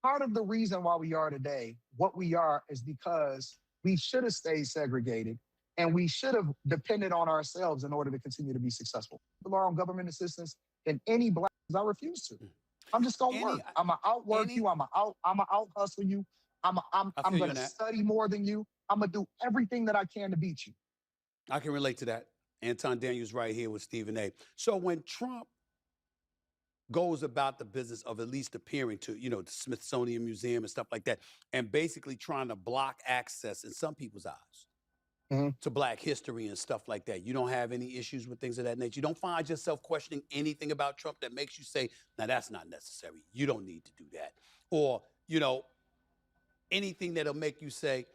part of the reason why we are today, what we are, is because we should have stayed segregated and we should have depended on ourselves in order to continue to be successful. People are on government assistance than any black. I refuse to. I'm just gonna work. I'ma outwork you. I'ma out hustle you. I'm gonna study more than you. I'm gonna do everything that I can to beat you. I can relate to that. Anton Daniels right here with Stephen A. So when Trump goes about the business of at least appearing to, the Smithsonian Museum and stuff like that, and basically trying to block access in some people's eyes to black history and stuff like that. You don't have any issues with things of that nature. You don't find yourself questioning anything about Trump that makes you say, now that's not necessary. You don't need to do that. Or, anything that'll make you say,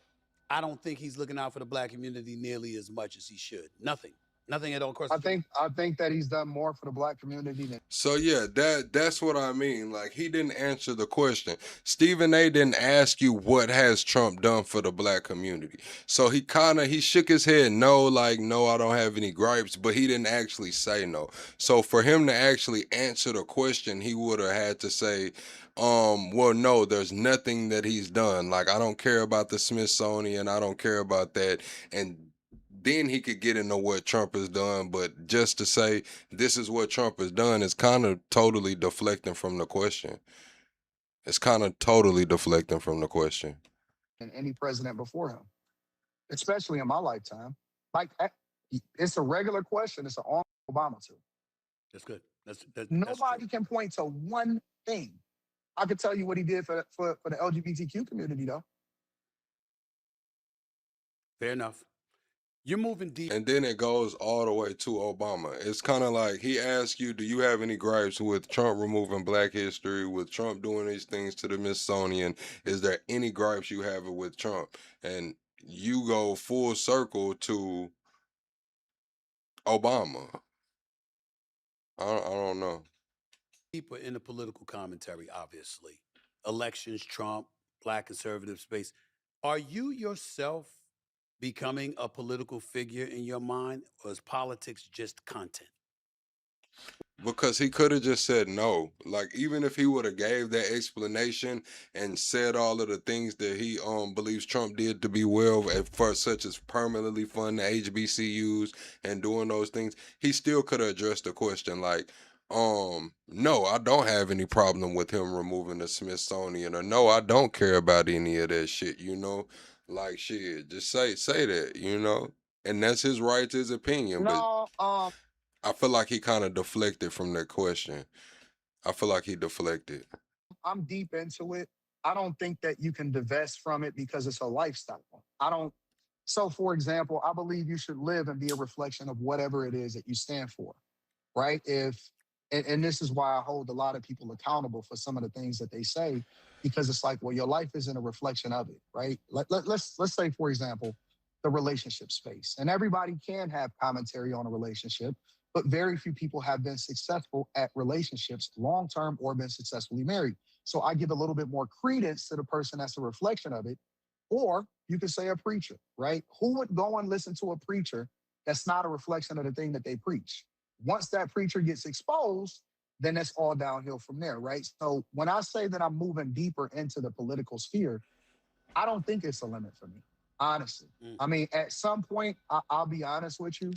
I don't think he's looking out for the black community nearly as much as he should. Nothing. Nothing at all. I think that he's done more for the black community than. So yeah, that's what I mean. Like he didn't answer the question. Stephen A. didn't ask you what has Trump done for the black community. So he shook his head no, like no, I don't have any gripes, but he didn't actually say no. So for him to actually answer the question, he would have had to say, well, no, there's nothing that he's done. Like I don't care about the Smithsonian, I don't care about that. And then he could get into what Trump has done. But just to say this is what Trump has done is kind of totally deflecting from the question. It's kind of totally deflecting from the question. And any president before him, especially in my lifetime. Like, it's a regular question. It's an on Obama too. That's good. That's Nobody can point to one thing. I could tell you what he did for the LGBTQ community, though. fair enough. You're moving deep. And then it goes all the way to Obama. It's kind of like he asks you, do you have any gripes with Trump removing Black history, with Trump doing these things to the Smithsonian? Is there any gripes you have with Trump? And you go full circle to Obama. I don't know. Deeper in the political commentary, obviously. Elections, Trump, Black conservative space. Are you yourself becoming a political figure in your mind, or is politics just content? Because he could have just said no. Like, even if he would have gave that explanation and said all of the things that he believes Trump did to be well, such as permanently fund the HBCUs and doing those things, he still could have addressed the question like, no, I don't have any problem with him removing the Smithsonian, or no, I don't care about any of that shit, you know? Like, shit, just say that, you know? And that's his right to his opinion. No, but I feel like he kind of deflected from that question. I feel like he deflected. I'm deep into it. I don't think that you can divest from it because it's a lifestyle. So for example, I believe you should live and be a reflection of whatever it is that you stand for, right? And this is why I hold a lot of people accountable for some of the things that they say, because it's like, well, your life isn't a reflection of it, right? Let's say, for example, the relationship space. And everybody can have commentary on a relationship, but very few people have been successful at relationships long-term or been successfully married. So I give a little bit more credence to the person that's a reflection of it. Or you could say a preacher, right? Who would go and listen to a preacher that's not a reflection of the thing that they preach? Once that preacher gets exposed, then that's all downhill from there, right? So when I say that I'm moving deeper into the political sphere, I don't think it's a limit for me, honestly. I mean, at some point, I'll be honest with you,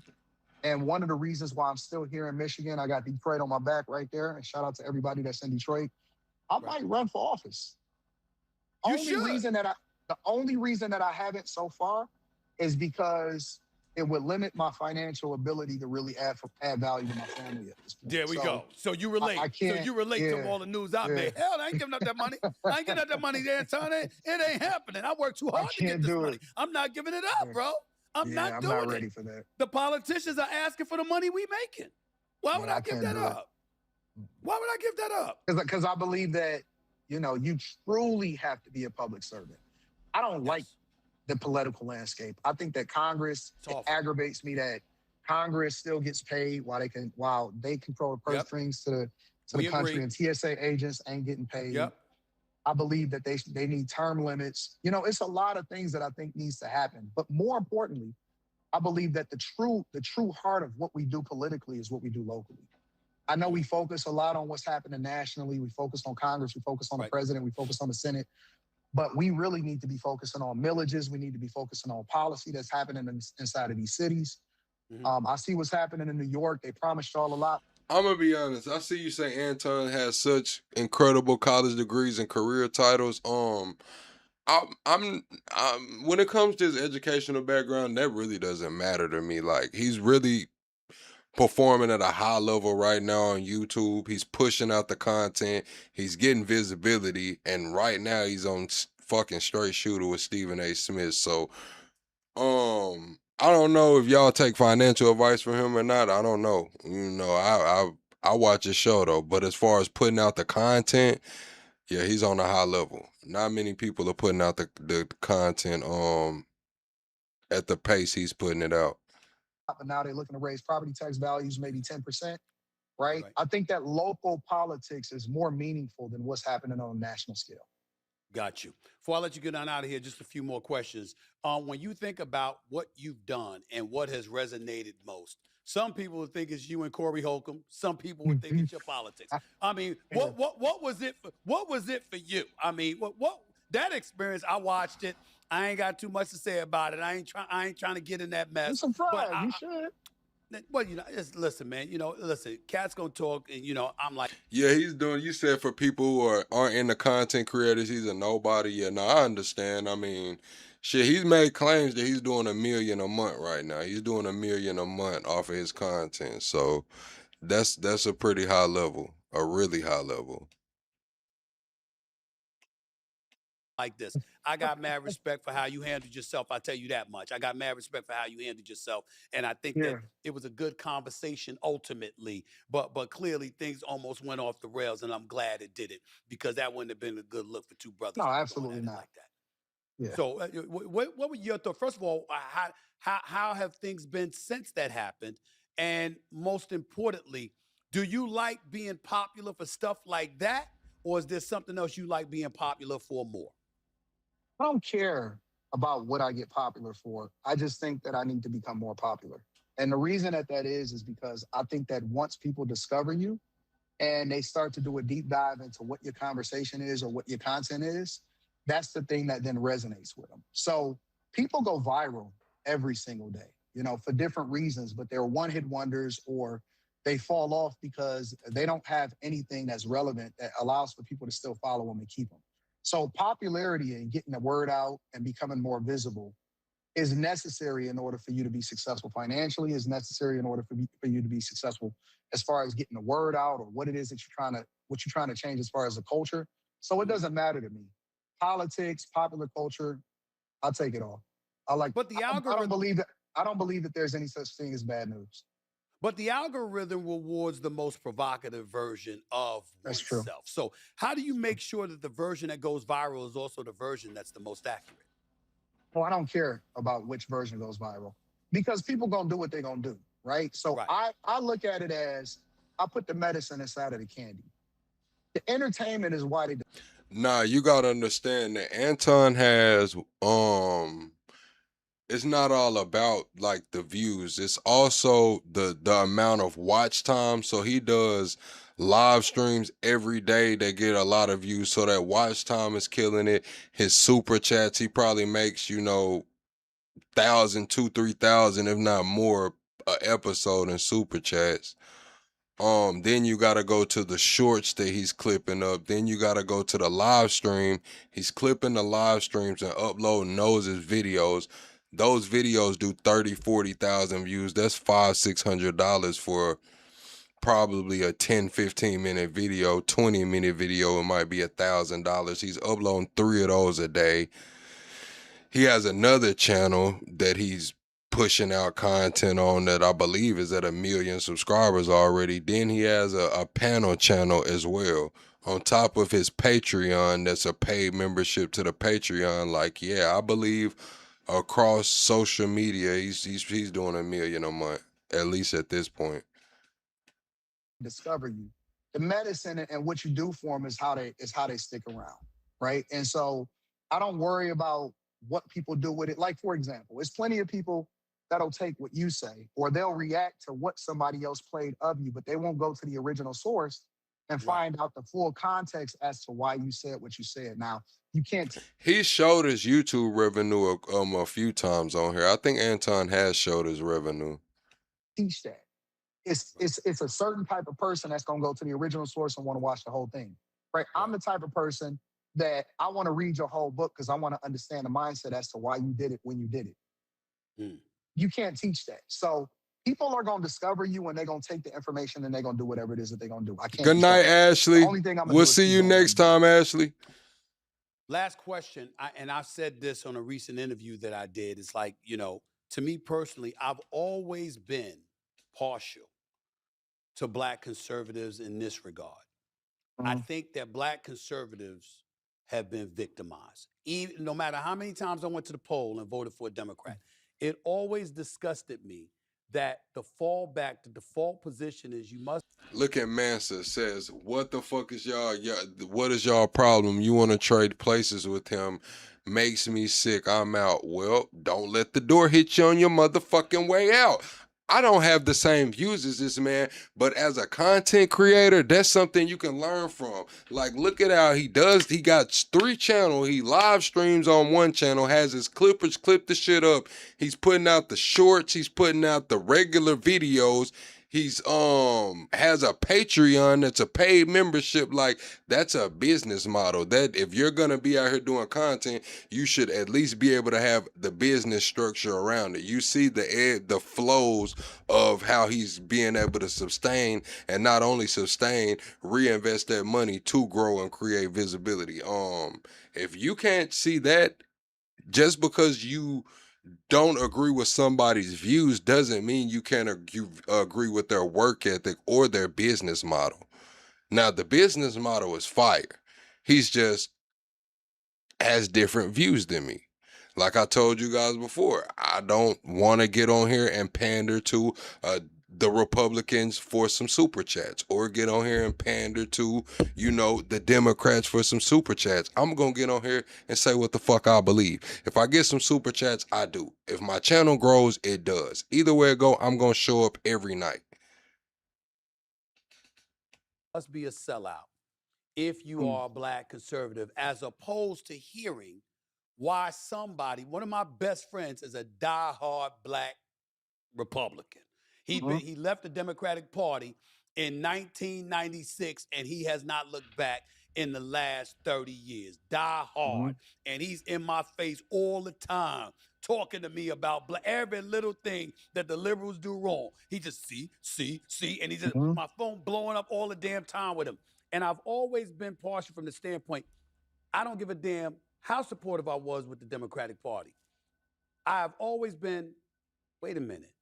and one of the reasons why I'm still here in Michigan, I got Detroit on my back right there, and shout out to everybody that's in Detroit. I might run for office. The only reason that I haven't so far is because it would limit my financial ability to really add value to my family at this point. There we go. So you relate. So you relate to all the news I made. Hell, I ain't giving up that money. I ain't giving up that money there, Anton. It ain't happening. I worked too hard to get this money. I'm not giving it up, bro. I'm not doing it. I'm not ready for that. The politicians are asking for the money we making. Why would I give that up? Why would I give that up? Because I believe that, you know, you truly have to be a public servant. I don't like the political landscape. I think that Congress, it aggravates me that Congress still gets paid while they control the purse strings to the country, and TSA agents ain't getting paid. I believe that they need term limits. You know, it's a lot of things that I think needs to happen. But more importantly, I believe that the true heart of what we do politically is what we do locally. I know we focus a lot on what's happening nationally. We focus on Congress. We focus on the president. We focus on the Senate. But we really need to be focusing on millages. We need to be focusing on policy that's happening inside of these cities. I see what's happening in New York. They promised y'all a lot. I'm gonna be honest. I see you say Anton has such incredible college degrees and career titles. I'm when it comes to his educational background, that really doesn't matter to me. Like, he's really performing at a high level right now on YouTube. He's pushing out the content. He's getting visibility, and right now he's on fucking straight shooter with Stephen A. Smith. So, I don't know if y'all take financial advice from him or not. I don't know. You know, I watch his show though. But as far as putting out the content, yeah, he's on a high level. Not many people are putting out the content at the pace he's putting it out. But now they're looking to raise property tax values maybe 10%, right? I think that local politics is more meaningful than what's happening on a national scale. Got you. Before I let you get on out of here, just a few more questions. When you think about what you've done and what has resonated most, some people would think it's you and Corey Holcomb. Some people would think it's your politics. I mean, what was it for you? I mean, what that experience, I watched it. I ain't got too much to say about it. I ain't trying to get in that mess. I'm surprised. But You should. well, just listen, man. Listen, Cat's gonna talk, and I'm like, Yeah, he's doing. You said for people who aren't in the content creators, he's a nobody. Yeah, no, I understand. I mean, shit, he's made claims that he's doing $1 million a month right now. He's doing $1 million a month off of his content. So that's a pretty high level, a really high level. like this. I got mad respect for how you handled yourself. I tell you that much. I got mad respect for how you handled yourself, and I think that it was a good conversation ultimately. But clearly things almost went off the rails, and I'm glad it did it because that wouldn't have been a good look for two brothers. No, absolutely not. Like that. Yeah. So, what were your thoughts? First of all, how have things been since that happened? And most importantly, do you like being popular for stuff like that, or is there something else you like being popular for more? I don't care about what I get popular for. I just think that I need to become more popular. And the reason that is because I think that once people discover you and they start to do a deep dive into what your conversation is or what your content is, that's the thing that then resonates with them. So people go viral every single day, for different reasons, but they're one-hit wonders or they fall off because they don't have anything that's relevant that allows for people to still follow them and keep them. So popularity and getting the word out and becoming more visible is necessary in order for you to be successful financially, is necessary in order for you to be successful as far as getting the word out or what it is that what you're trying to change as far as the culture. So it doesn't matter to me. Politics, popular culture, I'll take it all. But the algorithm, I don't believe that there's any such thing as bad news. But the algorithm rewards the most provocative version of That's oneself. true. So how do you make sure that the version that goes viral is also the version that's the most accurate? Well, I don't care about which version goes viral because people gonna do what they're gonna do, right? So I look at it as I put the medicine inside of the candy. The entertainment is why they do. Nah, you gotta understand that Anton has it's not all about like the views. It's also the amount of watch time. So he does live streams every day that get a lot of views. So that watch time is killing it. His super chats, he probably makes, 1,000, 2,000, 3,000, if not more, a episode in super chats. Then you gotta go to the shorts that he's clipping up. Then you gotta go to the live stream. He's clipping the live streams and uploading those as videos. Those videos do 30, 40,000 views. That's $500-$600 for probably a 10, 15-minute video. 20-minute video, it might be $1,000. He's uploading 3 of those a day. He has another channel that he's pushing out content on that I believe is at 1 million subscribers already. Then he has a panel channel as well. On top of his Patreon, that's a paid membership to the Patreon. Like, yeah, I believe across social media, he's doing 1 million a month, at least at this point. Discover you. The medicine and what you do for them is how they stick around, right? And so I don't worry about what people do with it. Like, for example, there's plenty of people that'll take what you say or they'll react to what somebody else played of you, but they won't go to the original source and find out the full context as to why you said what you said. Now, you can't. He showed his YouTube revenue a few times on here. I think Anton has showed his revenue. Teach that. It's a certain type of person that's gonna go to the original source and want to watch the whole thing, right? I'm the type of person that I want to read your whole book because I want to understand the mindset as to why you did it when you did it. You can't teach that. So people are gonna discover you and they're gonna take the information and they're gonna do whatever it is that they're gonna do. I can't. Good night, Ashley. We'll see you next time, Ashley. Last question, and I said this on a recent interview that I did. It's like, to me personally, I've always been partial to Black conservatives in this regard. I think that Black conservatives have been victimized. Even, no matter how many times I went to the poll and voted for a Democrat, it always disgusted me that the default position is you must. Look at Mansa says, what the fuck is what is y'all problem? You want to trade places with him? Makes me sick. I'm out. Well, don't let the door hit you on your motherfucking way out. I don't have the same views as this man, but as a content creator, that's something you can learn from. Like, look at how he does. He got 3 channels. He live streams on one channel, has his clippers clip the shit up. He's putting out the shorts. He's putting out the regular videos. He's has a Patreon that's a paid membership. Like, that's a business model. That if you're gonna be out here doing content, you should at least be able to have the business structure around it. You see the flows of how he's being able to sustain, and not only sustain, reinvest that money to grow and create visibility. If you can't see that, just because you don't agree with somebody's views doesn't mean you can't agree with their work ethic or their business model. Now, the business model is fire. He's just has different views than me. Like I told you guys before, I don't want to get on here and pander to the Republicans for some super chats, or get on here and pander to, the Democrats for some super chats. I'm going to get on here and say what the fuck I believe. If I get some super chats, I do. If my channel grows, it does. Either way it go, I'm going to show up every night. Must be a sellout if you are a black conservative, as opposed to hearing why one of my best friends is a diehard black Republican. He left the Democratic Party in 1996, and he has not looked back in the last 30 years. Die hard. And he's in my face all the time, talking to me about every little thing that the liberals do wrong. He just see, and he just my phone blowing up all the damn time with him. And I've always been partial from the standpoint, I don't give a damn how supportive I was with the Democratic Party. I've always been, wait a minute,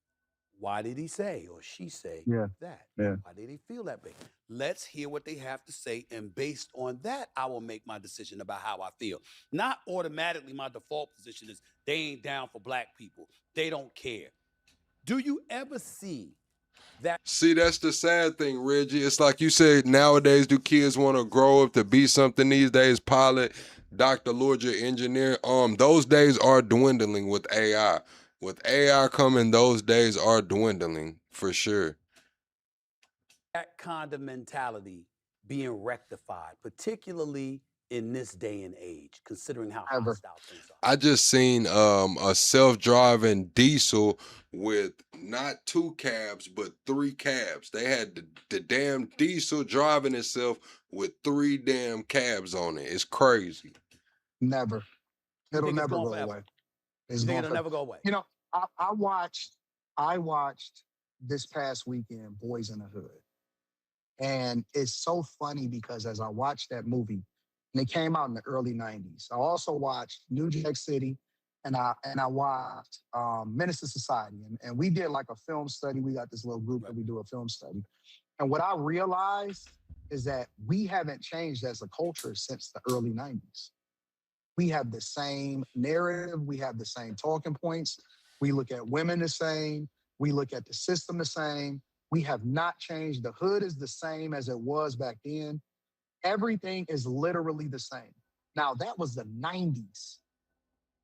why did he say or she say that? Why did he feel that way? Let's hear what they have to say, and based on that, I will make my decision about how I feel. Not automatically my default position is they ain't down for black people. They don't care. Do you ever see that? See, that's the sad thing, Reggie. It's like you said, nowadays, do kids want to grow up to be something these days? Pilot, Dr. Lord, engineer. Those days are dwindling with AI. With AI coming, those days are dwindling for sure. That kind of mentality being rectified, particularly in this day and age, considering how hostile things are? I just seen a self-driving diesel with not 2 cabs, but 3 cabs. They had the damn diesel driving itself with 3 damn cabs on it. It's crazy. Never. It'll think it's never going go forever? away. You think it'll never go away? I watched this past weekend Boys in the Hood. And it's so funny because as I watched that movie, and it came out in the early 90s, I also watched New Jack City, and I watched Menace to Society. And we did like a film study. We got this little group that we do a film study. And what I realized is that we haven't changed as a culture since the early 90s. We have the same narrative. We have the same talking points. We look at women the same. We look at the system the same. We have not changed. The hood is the same as it was back then. Everything is literally the same. Now, that was the 90s.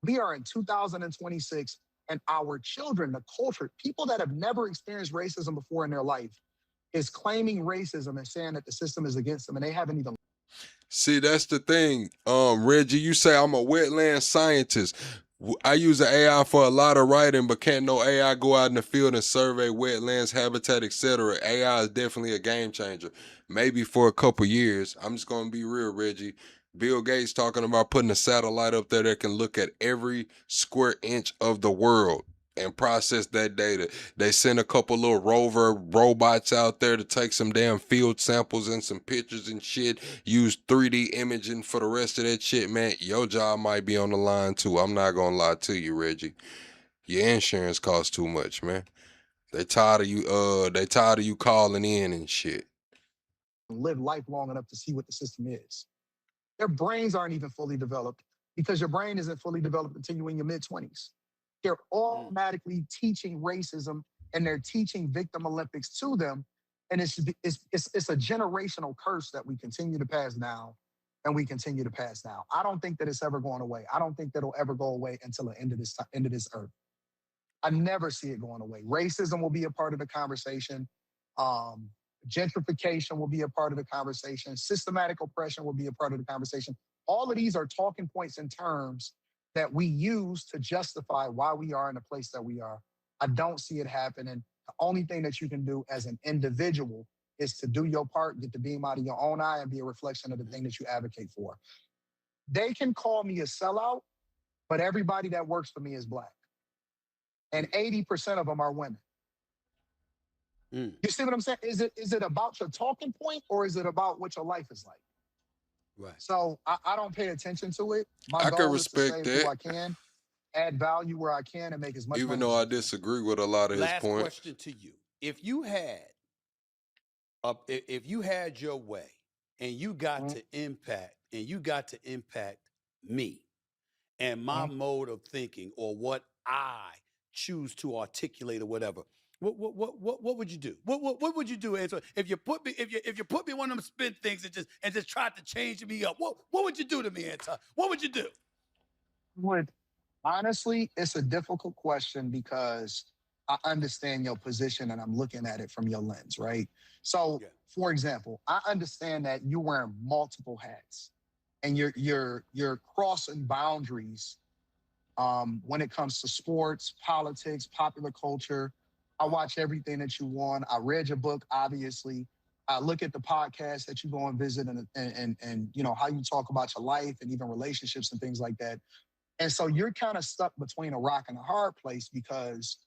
We are in 2026, and our children, the culture, people that have never experienced racism before in their life, is claiming racism and saying that the system is against them, and they haven't even. See, that's the thing. Reggie, you say I'm a wetland scientist. I use an AI for a lot of writing, but can't no AI go out in the field and survey wetlands, habitat, etc. AI is definitely a game changer. Maybe for a couple years. I'm just gonna be real, Reggie. Bill Gates talking about putting a satellite up there that can look at every square inch of the world and process that data. They sent a couple little rover robots out there to take some damn field samples and some pictures and shit. Use 3D imaging for the rest of that shit, man. Your job might be on the line too. I'm not gonna lie to you, Reggie. Your insurance costs too much, man. They tired of you calling in and shit. Live life long enough to see what the system is. Their brains aren't even fully developed because your brain isn't fully developed until you're in your mid-20s. They're automatically teaching racism, and they're teaching victim Olympics to them. And it's a generational curse that we continue to pass down, and we continue to pass down. I don't think that it's ever going away. I don't think that'll ever go away until the end of this earth. I never see it going away. Racism will be a part of the conversation. Um, gentrification will be a part of the conversation. Systematic oppression will be a part of the conversation. All of these are talking points and terms that we use to justify why we are in the place that we are. I don't see it happening. The only thing that you can do as an individual is to do your part, get the beam out of your own eye, and be a reflection of the thing that you advocate for. They can call me a sellout, but everybody that works for me is Black. And 80% of them are women. You see what I'm saying? Is it about your talking point, or is it about what your life is like? Right. So I don't pay attention to it. My I can goal is to respect save that, who I can, add value where I can, and make as much even money though as I I can. disagree with a lot of his Last points. question to you: if you had your way and you got to impact me and my mode of thinking, or what I choose to articulate or whatever, what would you do? What would you do? And so if you put me in one of them spin things and just tried to change me up, what would you do to me, Anton? What would you do? Honestly, it's a difficult question because I understand your position and I'm looking at it from your lens, right? So, for example, I understand that you're wearing multiple hats and you're crossing boundaries when it comes to sports, politics, popular culture. I watch everything that you want. I read your book, obviously. I look at the podcast that you go and visit, and you know how you talk about your life and even relationships and things like that. And so you're kind of stuck between a rock and a hard place, because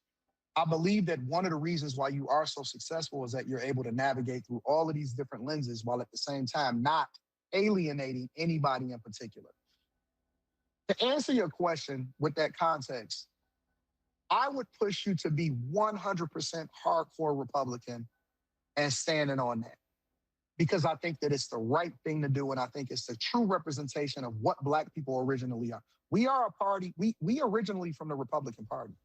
I believe that one of the reasons why you are so successful is that you're able to navigate through all of these different lenses while at the same time not alienating anybody in particular. To answer your question with that context, I would push you to be 100% hardcore Republican and standing on that, because I think that it's the right thing to do. And I think it's the true representation of what Black people originally are. We are a party. We originally from the Republican Party,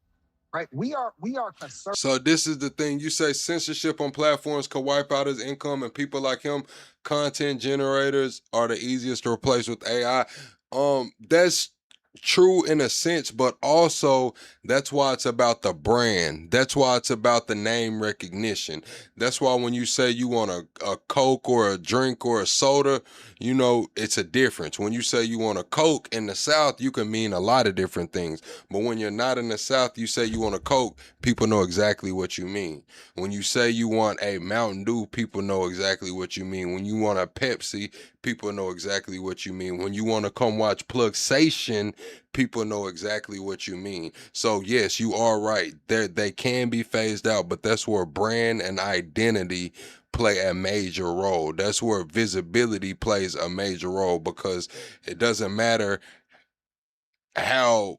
right? We are conservative. So this is the thing. You say censorship on platforms could wipe out his income, and people like him, content generators, are the easiest to replace with AI. That's true in a sense, but also that's why it's about the brand. That's why it's about the name recognition. That's why when you say you want a Coke or a drink or a soda, you know, it's a difference. When you say you want a Coke in the South, you can mean a lot of different things. But when you're not in the South, you say you want a Coke, people know exactly what you mean. When you say you want a Mountain Dew, people know exactly what you mean. When you want a Pepsi, people know exactly what you mean. When you want to come watch Plugsation, people know exactly what you mean. So yes, you are right. They can be phased out, but that's where brand and identity play a major role. That's where visibility plays a major role, because it doesn't matter how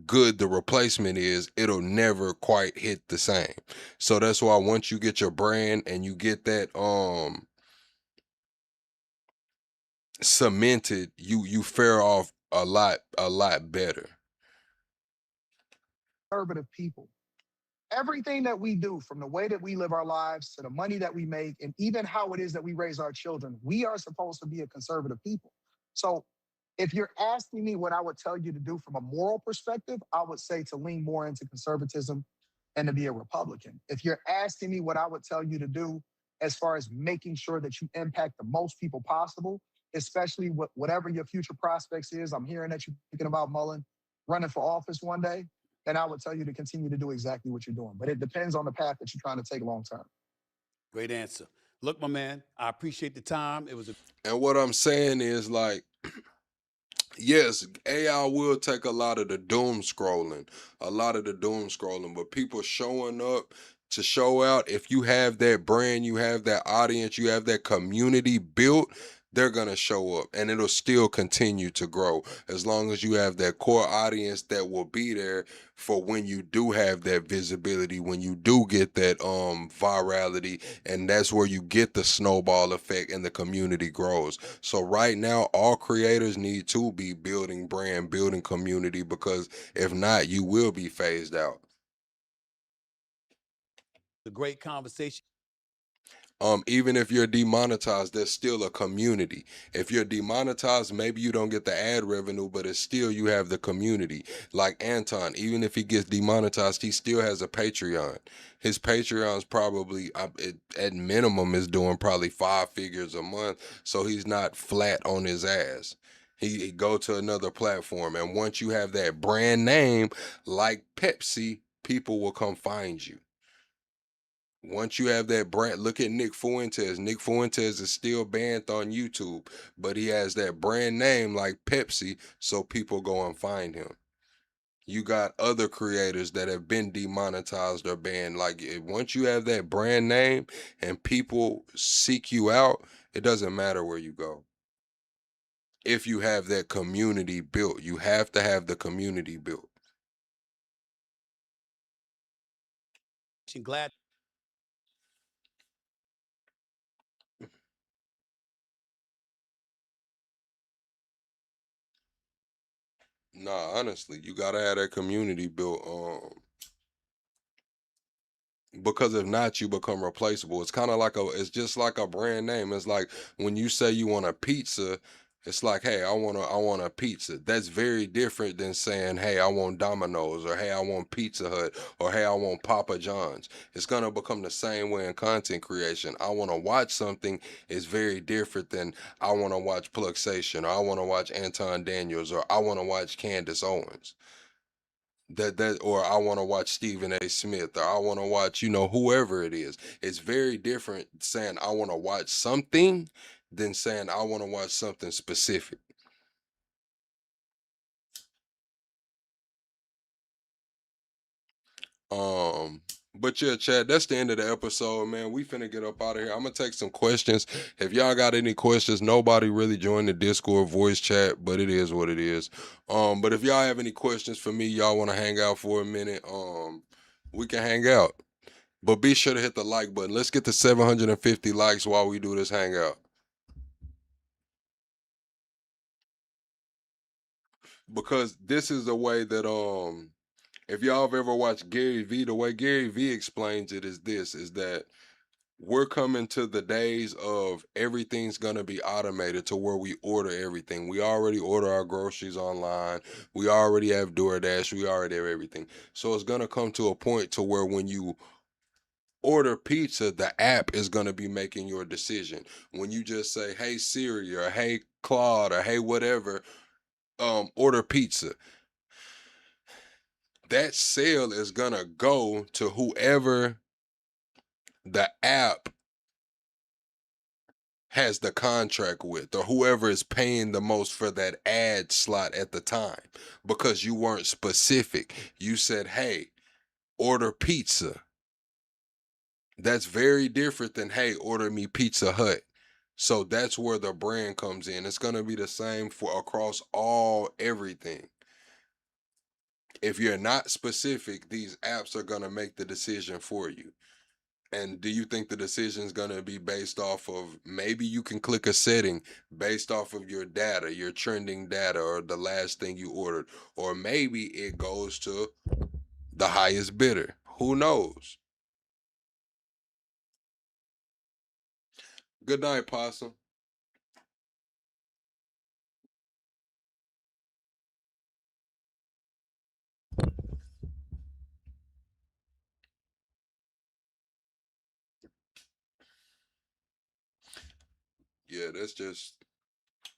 good the replacement is, it'll never quite hit the same. So that's why once you get your brand and you get that cemented, you fare off a lot better. Conservative people. Everything that we do, from the way that we live our lives to the money that we make, and even how it is that we raise our children, we are supposed to be a conservative people. So if you're asking me what I would tell you to do from a moral perspective, I would say to lean more into conservatism and to be a Republican. If you're asking me what I would tell you to do as far as making sure that you impact the most people possible, especially whatever your future prospects is, I'm hearing that you're thinking about Mullen running for office one day, then I would tell you to continue to do exactly what you're doing. But it depends on the path that you're trying to take long term. Great answer. Look, my man, I appreciate the time. It was And what I'm saying is, like, yes, AI will take a lot of the doom scrolling, but people showing up to show out, if you have that brand, you have that audience, you have that community built, they're going to show up, and it'll still continue to grow as long as you have that core audience that will be there for when you do have that visibility, when you do get that virality, and that's where you get the snowball effect and the community grows. So right now, all creators need to be building brand, building community, because if not, you will be phased out. a great conversation. Even if you're demonetized, there's still a community. If you're demonetized, maybe you don't get the ad revenue, but it's still you have the community. Like Anton, even if he gets demonetized, he still has a Patreon. His Patreon's probably at minimum is doing probably 5 figures a month, so he's not flat on his ass. He go to another platform, and once you have that brand name like Pepsi, people will come find you. Once you have that brand, look at Nick Fuentes. Nick Fuentes is still banned on YouTube, but he has that brand name like Pepsi, so people go and find him. You got other creators that have been demonetized or banned. Like once you have that brand name and people seek you out, it doesn't matter where you go. If you have that community built, you have to have the community built. Glad. Nah, honestly, you gotta have that community built. Because if not, you become replaceable. It's kind of like it's just like a brand name. It's like when you say you want a pizza, it's like, hey, I want a pizza. That's very different than saying, hey, I want Domino's, or hey, I want Pizza Hut, or hey, I want Papa John's. It's gonna become the same way in content creation. I want to watch something is very different than I want to watch Pluxation, or I want to watch Anton Daniels, or I want to watch Candace Owens. Or I want to watch Stephen A. Smith, or I want to watch, whoever it is. It's very different saying I want to watch something than saying I want to watch something specific. But yeah, Chad, that's the end of the episode, man. We finna get up out of here. I'm gonna take some questions. If y'all got any questions, nobody really joined the Discord voice chat, but it is what it is. But if y'all have any questions for me, y'all wanna hang out for a minute, we can hang out. But be sure to hit the like button. Let's get to 750 likes while we do this hangout. Because this is the way that if y'all have ever watched Gary Vee, the way Gary Vee explains it is that we're coming to the days of everything's gonna be automated to where we order everything. We already order our groceries online. We already have DoorDash. We already have everything. So it's gonna come to a point to where when you order pizza, the app is going to be making your decision. When you just say, hey Siri, or hey Claude, or hey whatever, order pizza, that sale is going to go to whoever the app has the contract with, or whoever is paying the most for that ad slot at the time, because you weren't specific. You said, hey, order pizza. That's very different than, hey, order me Pizza Hut. So that's where the brand comes in. It's going to be the same for across everything. If you're not specific, these apps are going to make the decision for you. And do you think the decision is going to be based off of, maybe you can click a setting based off of your data, your trending data, or the last thing you ordered, or maybe it goes to the highest bidder. Who knows? Good night, Possum. Yeah, that's just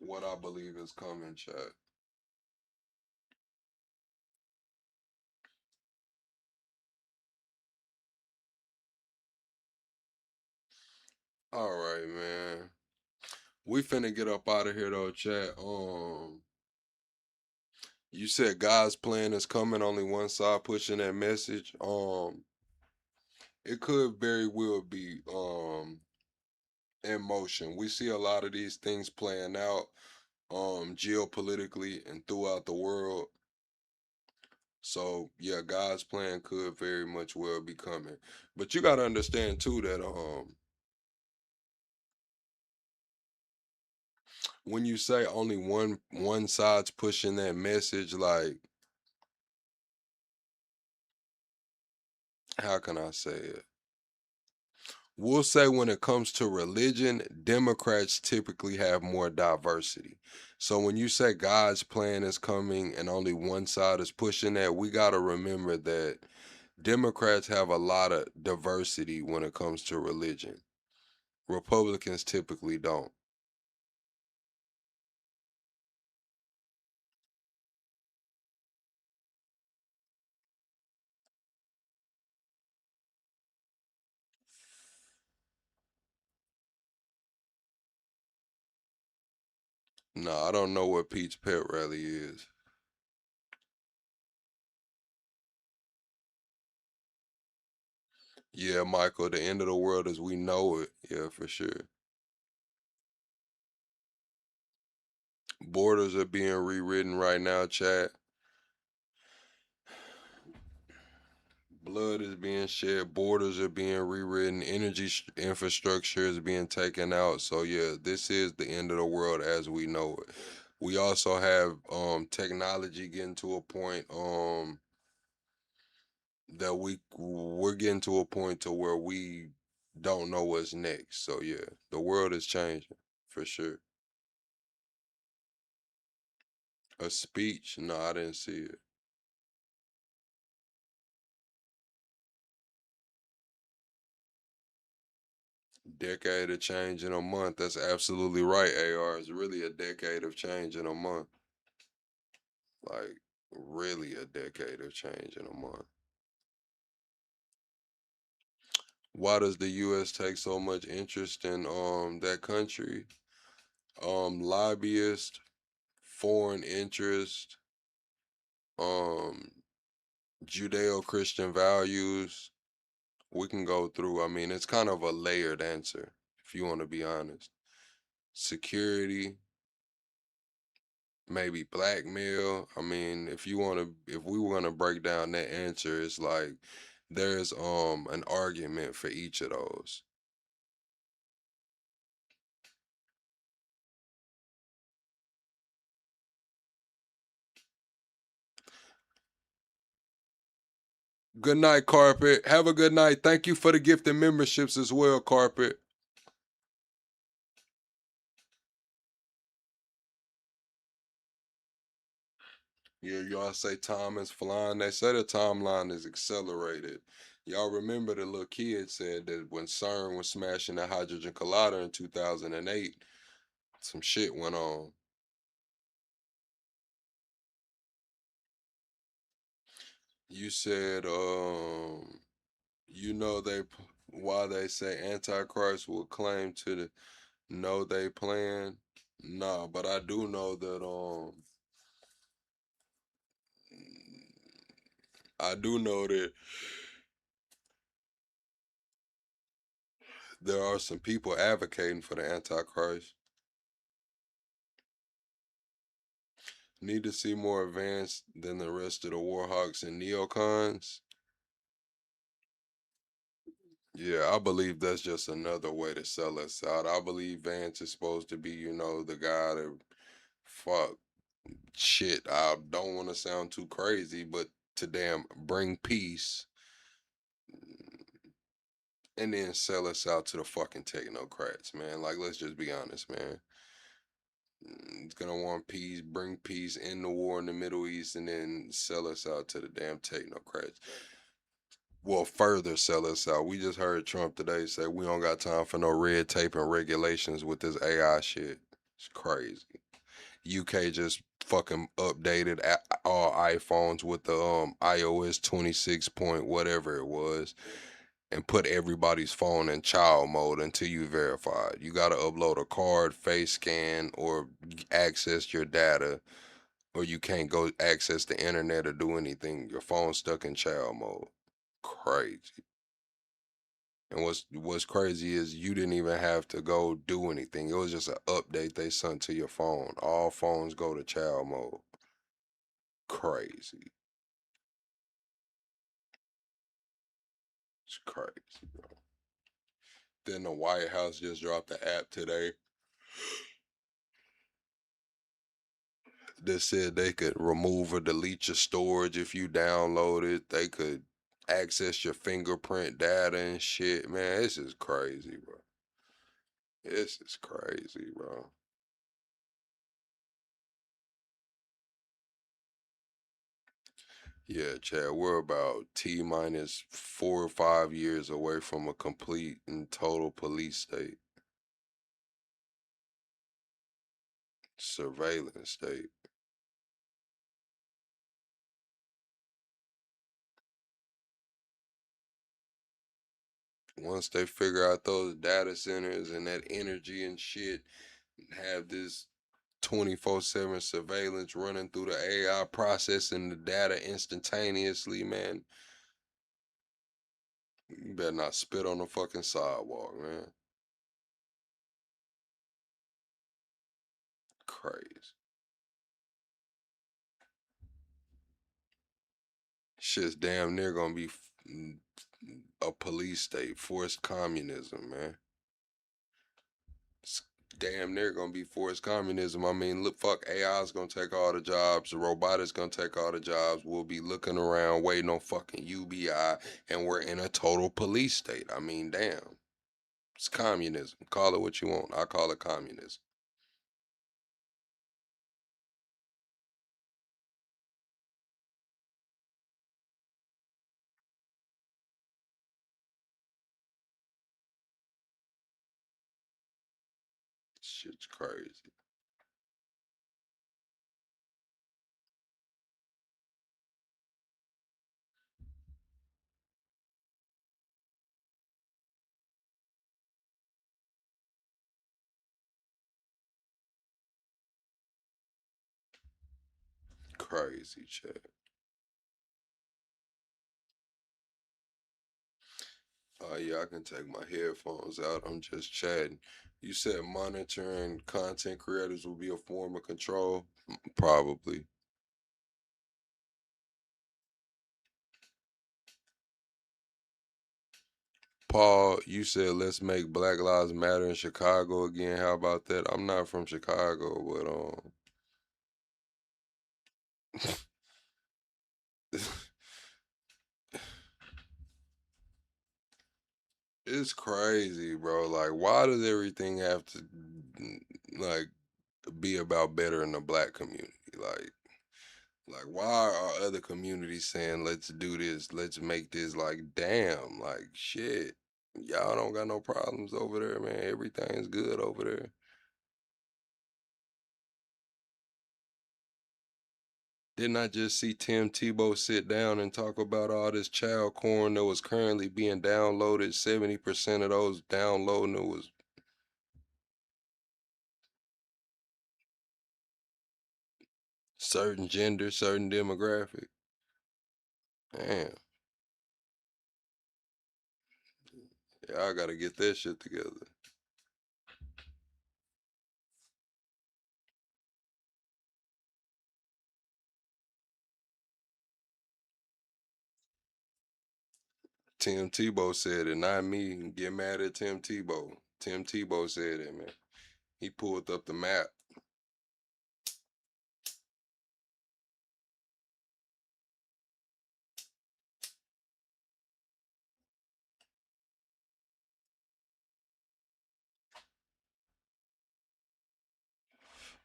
what I believe is coming, chat. All right, man. We finna get up out of here though, chat. You said God's plan is coming, only one side pushing that message. It could very well be in motion. We see a lot of these things playing out geopolitically and throughout the world. So yeah, God's plan could very much well be coming. But you gotta understand too that when you say only one side's pushing that message, like, how can I say it? we'll say when it comes to religion, Democrats typically have more diversity. So when you say God's plan is coming and only one side is pushing that, we got to remember that Democrats have a lot of diversity when it comes to religion. Republicans typically don't. No, I don't know what Pete's pet rally is. Yeah, Michael, the end of the world as we know it. Yeah, for sure. Borders are being rewritten right now, chat. Blood is being shed, borders are being rewritten, energy infrastructure is being taken out. So yeah, this is the end of the world as we know it. We also have technology getting to a point that we're getting to a point to where we don't know what's next. So yeah, the world is changing for sure. A speech? No, I didn't see it. Decade of change in a month. That's absolutely right, AR. It's really a decade of change in a month. Like, really a decade of change in a month. Why does the US take so much interest in that country? Lobbyists, foreign interest, um Judeo-Christian values. We can go through. I mean, it's kind of a layered answer, if you want to be honest. Security, maybe blackmail. I mean, if we were gonna break down that answer, it's like there's an argument for each of those. Good night, Carpet. Have a good night. Thank you for the gift and memberships as well, Carpet. Yeah, y'all say time is flying. They say the timeline is accelerated. Y'all remember the little kid said that when CERN was smashing the hydrogen collider in 2008, some shit went on. You said, you know why they say Antichrist will claim to know they plan. Nah, but I do know that I do know that there are some people advocating for the Antichrist. Need to see more advanced than the rest of the warhawks and neocons. Yeah, I believe that's just another way to sell us out. I believe Vance is supposed to be, the guy that fuck shit. I don't want to sound too crazy, but to damn bring peace and then sell us out to the fucking technocrats, man. Like, let's just be honest, man. It's gonna want peace, bring peace, end the war in the Middle East, and then sell us out to the damn technocrats. Well, further sell us out. We just heard Trump today say we don't got time for no red tape and regulations with this AI shit. It's crazy. UK just fucking updated all iPhones with the iOS 26 point whatever it was and put everybody's phone in child mode until you verify it. You got to upload a card, face scan, or access your data, or you can't go access the internet or do anything. Your phone's stuck in child mode. Crazy. And what's crazy is you didn't even have to go do anything. It was just an update they sent to your phone. All phones go to child mode. Crazy. It's crazy, bro. Then the White House just dropped the app today that said they could remove or delete your storage if you download it. They could access your fingerprint data and shit. Man, this is crazy, bro. This is crazy, bro. Yeah, Chad, we're about T minus 4 or 5 years away from a complete and total police state. Surveillance state. Once they figure out those data centers and that energy and shit, and have this 24/7 surveillance running through the AI processing the data instantaneously, man. You better not spit on the fucking sidewalk, man. Crazy. Shit's damn near gonna be a police state, forced communism, man. It's damn near gonna be forced communism. I mean, look, fuck, AI's gonna take all the jobs, the robotics gonna take all the jobs. We'll be looking around waiting on fucking UBI, and we're in a total police state. I mean, damn. It's communism. Call it what you want. I call it communism. Shit's crazy. Crazy shit. Oh yeah, I can take my headphones out. I'm just chatting. You said monitoring content creators will be a form of control? Probably. Paul, you said let's make Black Lives Matter in Chicago again. How about that? I'm not from Chicago, but it's crazy, bro. Like, why does everything have to like be about bettering the black community? Like why are other communities saying let's do this, let's make this? Like, damn, like shit. Y'all don't got no problems over there, man. Everything's good over there. Didn't I just see Tim Tebow sit down and talk about all this child corn that was currently being downloaded? 70% of those downloading it was certain gender, certain demographic. Damn. Y'all gotta get that shit together. Tim Tebow said it, not me. Get mad at Tim Tebow. Tim Tebow said it, man. He pulled up the map.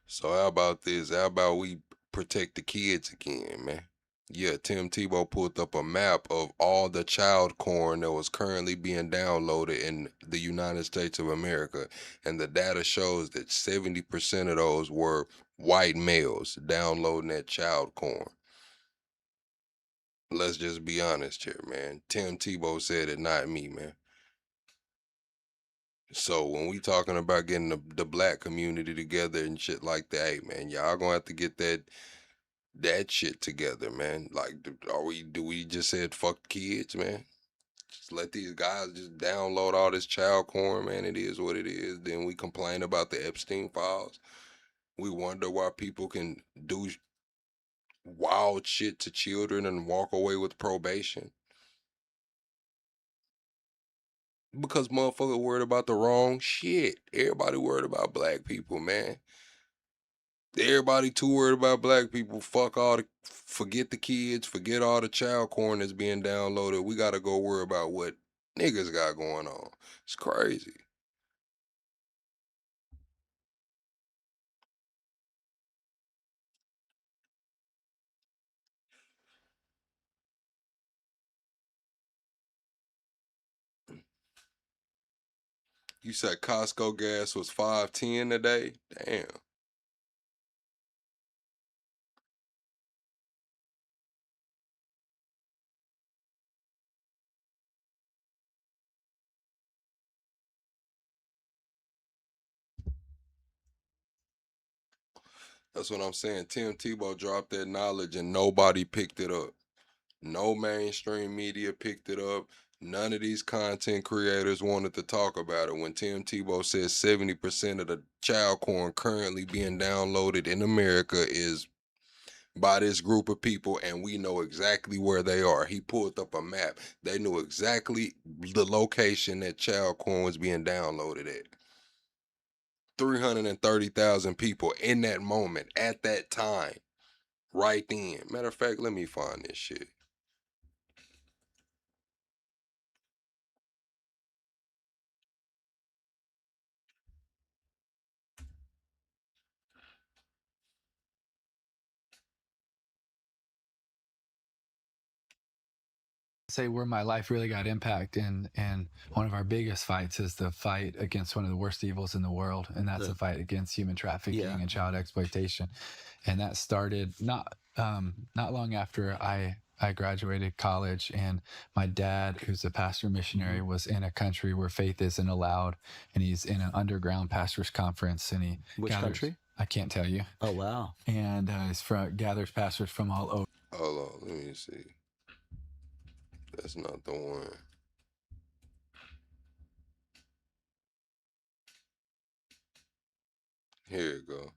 So how about this? How about we protect the kids again, man? Yeah, Tim Tebow pulled up a map of all the child corn that was currently being downloaded in the United States of America. And the data shows that 70% of those were white males downloading that child corn. Let's just be honest here, man. Tim Tebow said it, not me, man. So when we talking about getting the black community together and shit like that, hey man, y'all gonna have to get that shit together, man. Like, do we just said fuck kids, man? Just let these guys just download all this child corn, man. It is what it is. Then we complain about the Epstein files. We wonder why people can do wild shit to children and walk away with probation. Because motherfucker worried about the wrong shit. Everybody worried about black people, man. Everybody too worried about black people. Forget the kids, forget all the child porn that's being downloaded. We gotta go worry about what niggas got going on. It's crazy. You said Costco gas was $5.10 today? Damn. That's what I'm saying. Tim Tebow dropped that knowledge and nobody picked it up. No mainstream media picked it up. None of these content creators wanted to talk about it. When Tim Tebow says 70% of the child porn currently being downloaded in America is by this group of people, and we know exactly where they are. He pulled up a map. They knew exactly the location that child porn was being downloaded at. 330,000 people in that moment, at that time, right then. Matter of fact, let me find this shit. Say where my life really got impact, and one of our biggest fights is the fight against one of the worst evils in the world, and that's the fight against human trafficking and child exploitation. And that started not long after I graduated college, and my dad, who's a pastor missionary, was in a country where faith isn't allowed, and he's in an underground pastors conference, and he Which country? I can't tell you. Oh wow! And gathers pastors from all over. Hold on, let me see. That's not the one. Here you go.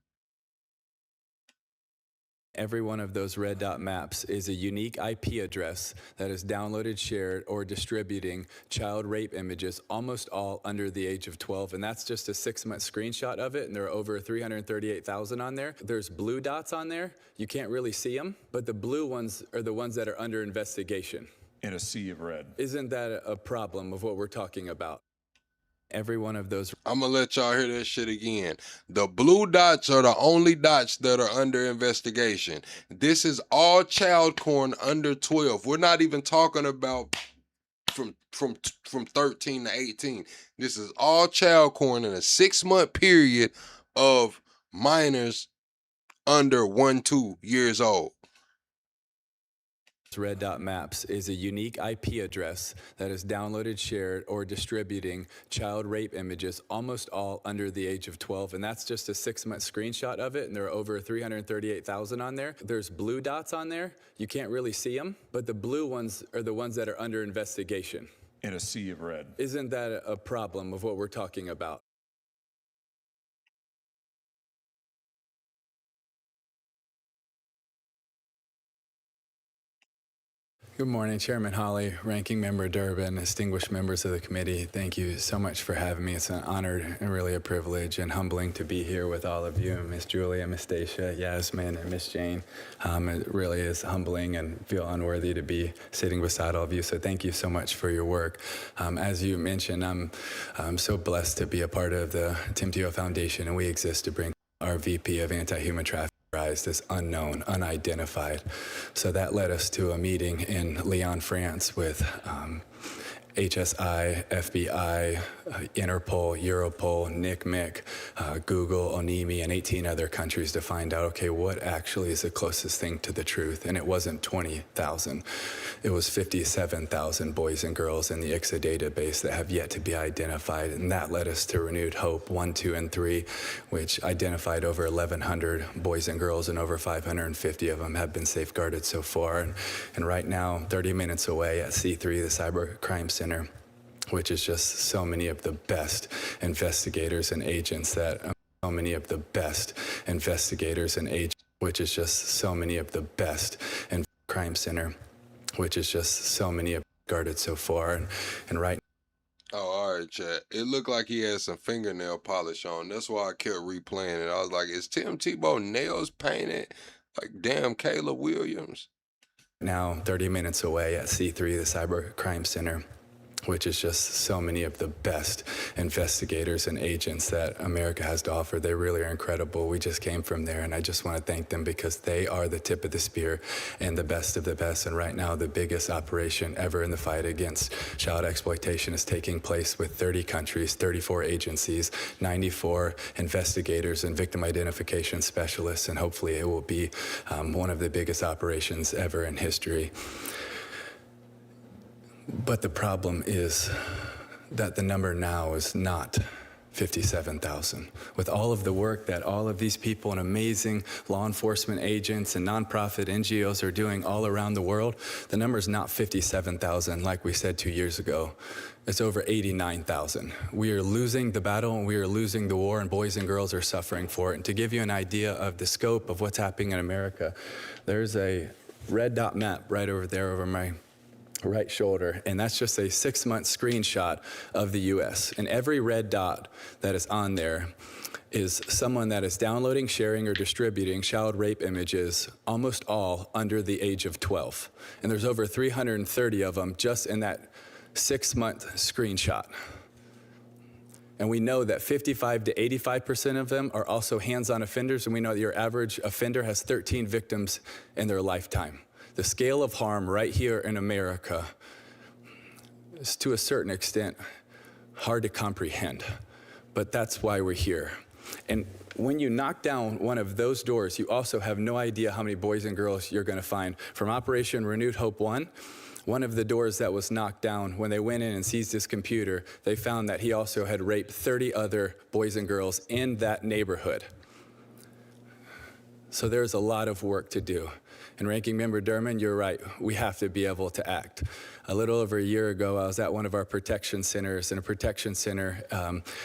Every one of those red dot maps is a unique IP address that is downloaded, shared, or distributing child rape images, almost all under the age of 12. And that's just a 6-month screenshot of it. And there are over 338,000 on there. There's blue dots on there. You can't really see them, but the blue ones are the ones that are under investigation. In a sea of red. Isn't that a problem of what we're talking about? Every one of those. I'm gonna let y'all hear that shit again. The blue dots are the only dots that are under investigation. This is all child porn under 12. We're not even talking about from 13 to 18. This is all child porn in a 6-month period of minors under 1-2 years old. Red dot maps is a unique IP address that is downloaded, shared, or distributing child rape images, almost all under the age of 12. And that's just a 6-month screenshot of it. And there are over 338,000 on there. There's blue dots on there. You can't really see them, but the blue ones are the ones that are under investigation. In a sea of red. Isn't that a problem of what we're talking about? Good morning, Chairman Hawley, Ranking Member Durbin, distinguished members of the committee. Thank you so much for having me. It's an honor and really a privilege and humbling to be here with all of you, Miss Julia, Miss Stacia, Yasmin, and Miss Jane. It really is humbling and feel unworthy to be sitting beside all of you. So thank you so much for your work. As you mentioned, I'm so blessed to be a part of the Tim Tebow Foundation, and we exist to bring our VP of Anti-Human Trafficking this unknown, unidentified. So that led us to a meeting in Lyon, France with HSI, FBI, Interpol, Europol, NICMIC, Google, ONIMI, and 18 other countries to find out, okay, what actually is the closest thing to the truth? And it wasn't 20,000. It was 57,000 boys and girls in the ICSA database that have yet to be identified. And that led us to Renewed Hope 1, 2, and 3, which identified over 1,100 boys and girls, and over 550 of them have been safeguarded so far. And right now, 30 minutes away at C3, the Cyber Crime Center, which is just so many of the best investigators and agents that so many of the best investigators and agents, which is just so many of the best and crime center, which is just so many of guarded so far. And right. Oh, all All right, chat. It looked like he had some fingernail polish on. That's why I kept replaying it. I was like, is Tim Tebow nails painted? Like, damn, Kayla Williams. Now 30 minutes away at C3, the Cyber Crime Center, which is just so many of the best investigators and agents that America has to offer. They really are incredible. We just came from there, and I just want to thank them because they are the tip of the spear and the best of the best. And right now, the biggest operation ever in the fight against child exploitation is taking place with 30 countries, 34 agencies, 94 investigators and victim identification specialists, and hopefully it will be one of the biggest operations ever in history. But the problem is that the number now is not 57,000. With all of the work that all of these people and amazing law enforcement agents and nonprofit NGOs are doing all around the world, the number is not 57,000 like we said 2 years ago. It's over 89,000. We are losing the battle and we are losing the war, and boys and girls are suffering for it. And to give you an idea of the scope of what's happening in America, there's a red dot map right over there over my right shoulder, and that's just a 6-month screenshot of the US. And every red dot that is on there is someone that is downloading, sharing, or distributing child rape images, almost all under the age of 12. And there's over 330 of them just in that 6-month screenshot. And we know that 55 to 85% of them are also hands-on offenders, and we know that your average offender has 13 victims in their lifetime. The scale of harm right here in America is, to a certain extent, hard to comprehend, but that's why we're here. And when you knock down one of those doors, you also have no idea how many boys and girls you're going to find. From Operation Renewed Hope 1, one of the doors that was knocked down, when they went in and seized his computer, they found that he also had raped 30 other boys and girls in that neighborhood. So there's a lot of work to do. And Ranking Member Durman, you're right, we have to be able to act. A little over a year ago, I was at one of our protection centers, and a protection center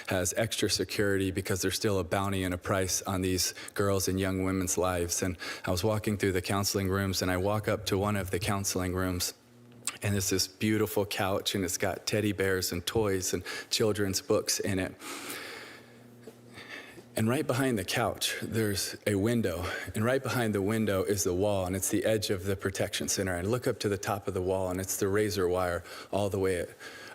has extra security because there's still a bounty and a price on these girls and young women's lives. And I was walking through the counseling rooms, and I walk up to one of the counseling rooms, and it's this beautiful couch, and it's got teddy bears and toys and children's books in it. And right behind the couch, there's a window. And right behind the window is the wall, and it's the edge of the protection center. And I look up to the top of the wall, and it's the razor wire all the way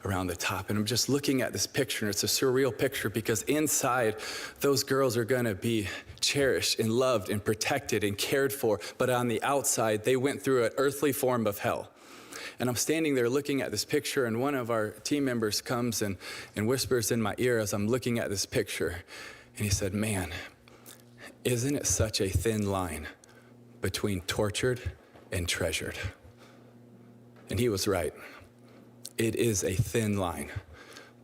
around the top. And I'm just looking at this picture, and it's a surreal picture because inside, those girls are gonna be cherished and loved and protected and cared for. But on the outside, they went through an earthly form of hell. And I'm standing there looking at this picture, and one of our team members comes and whispers in my ear as I'm looking at this picture. And he said, man, isn't it such a thin line between tortured and treasured? And he was right. It is a thin line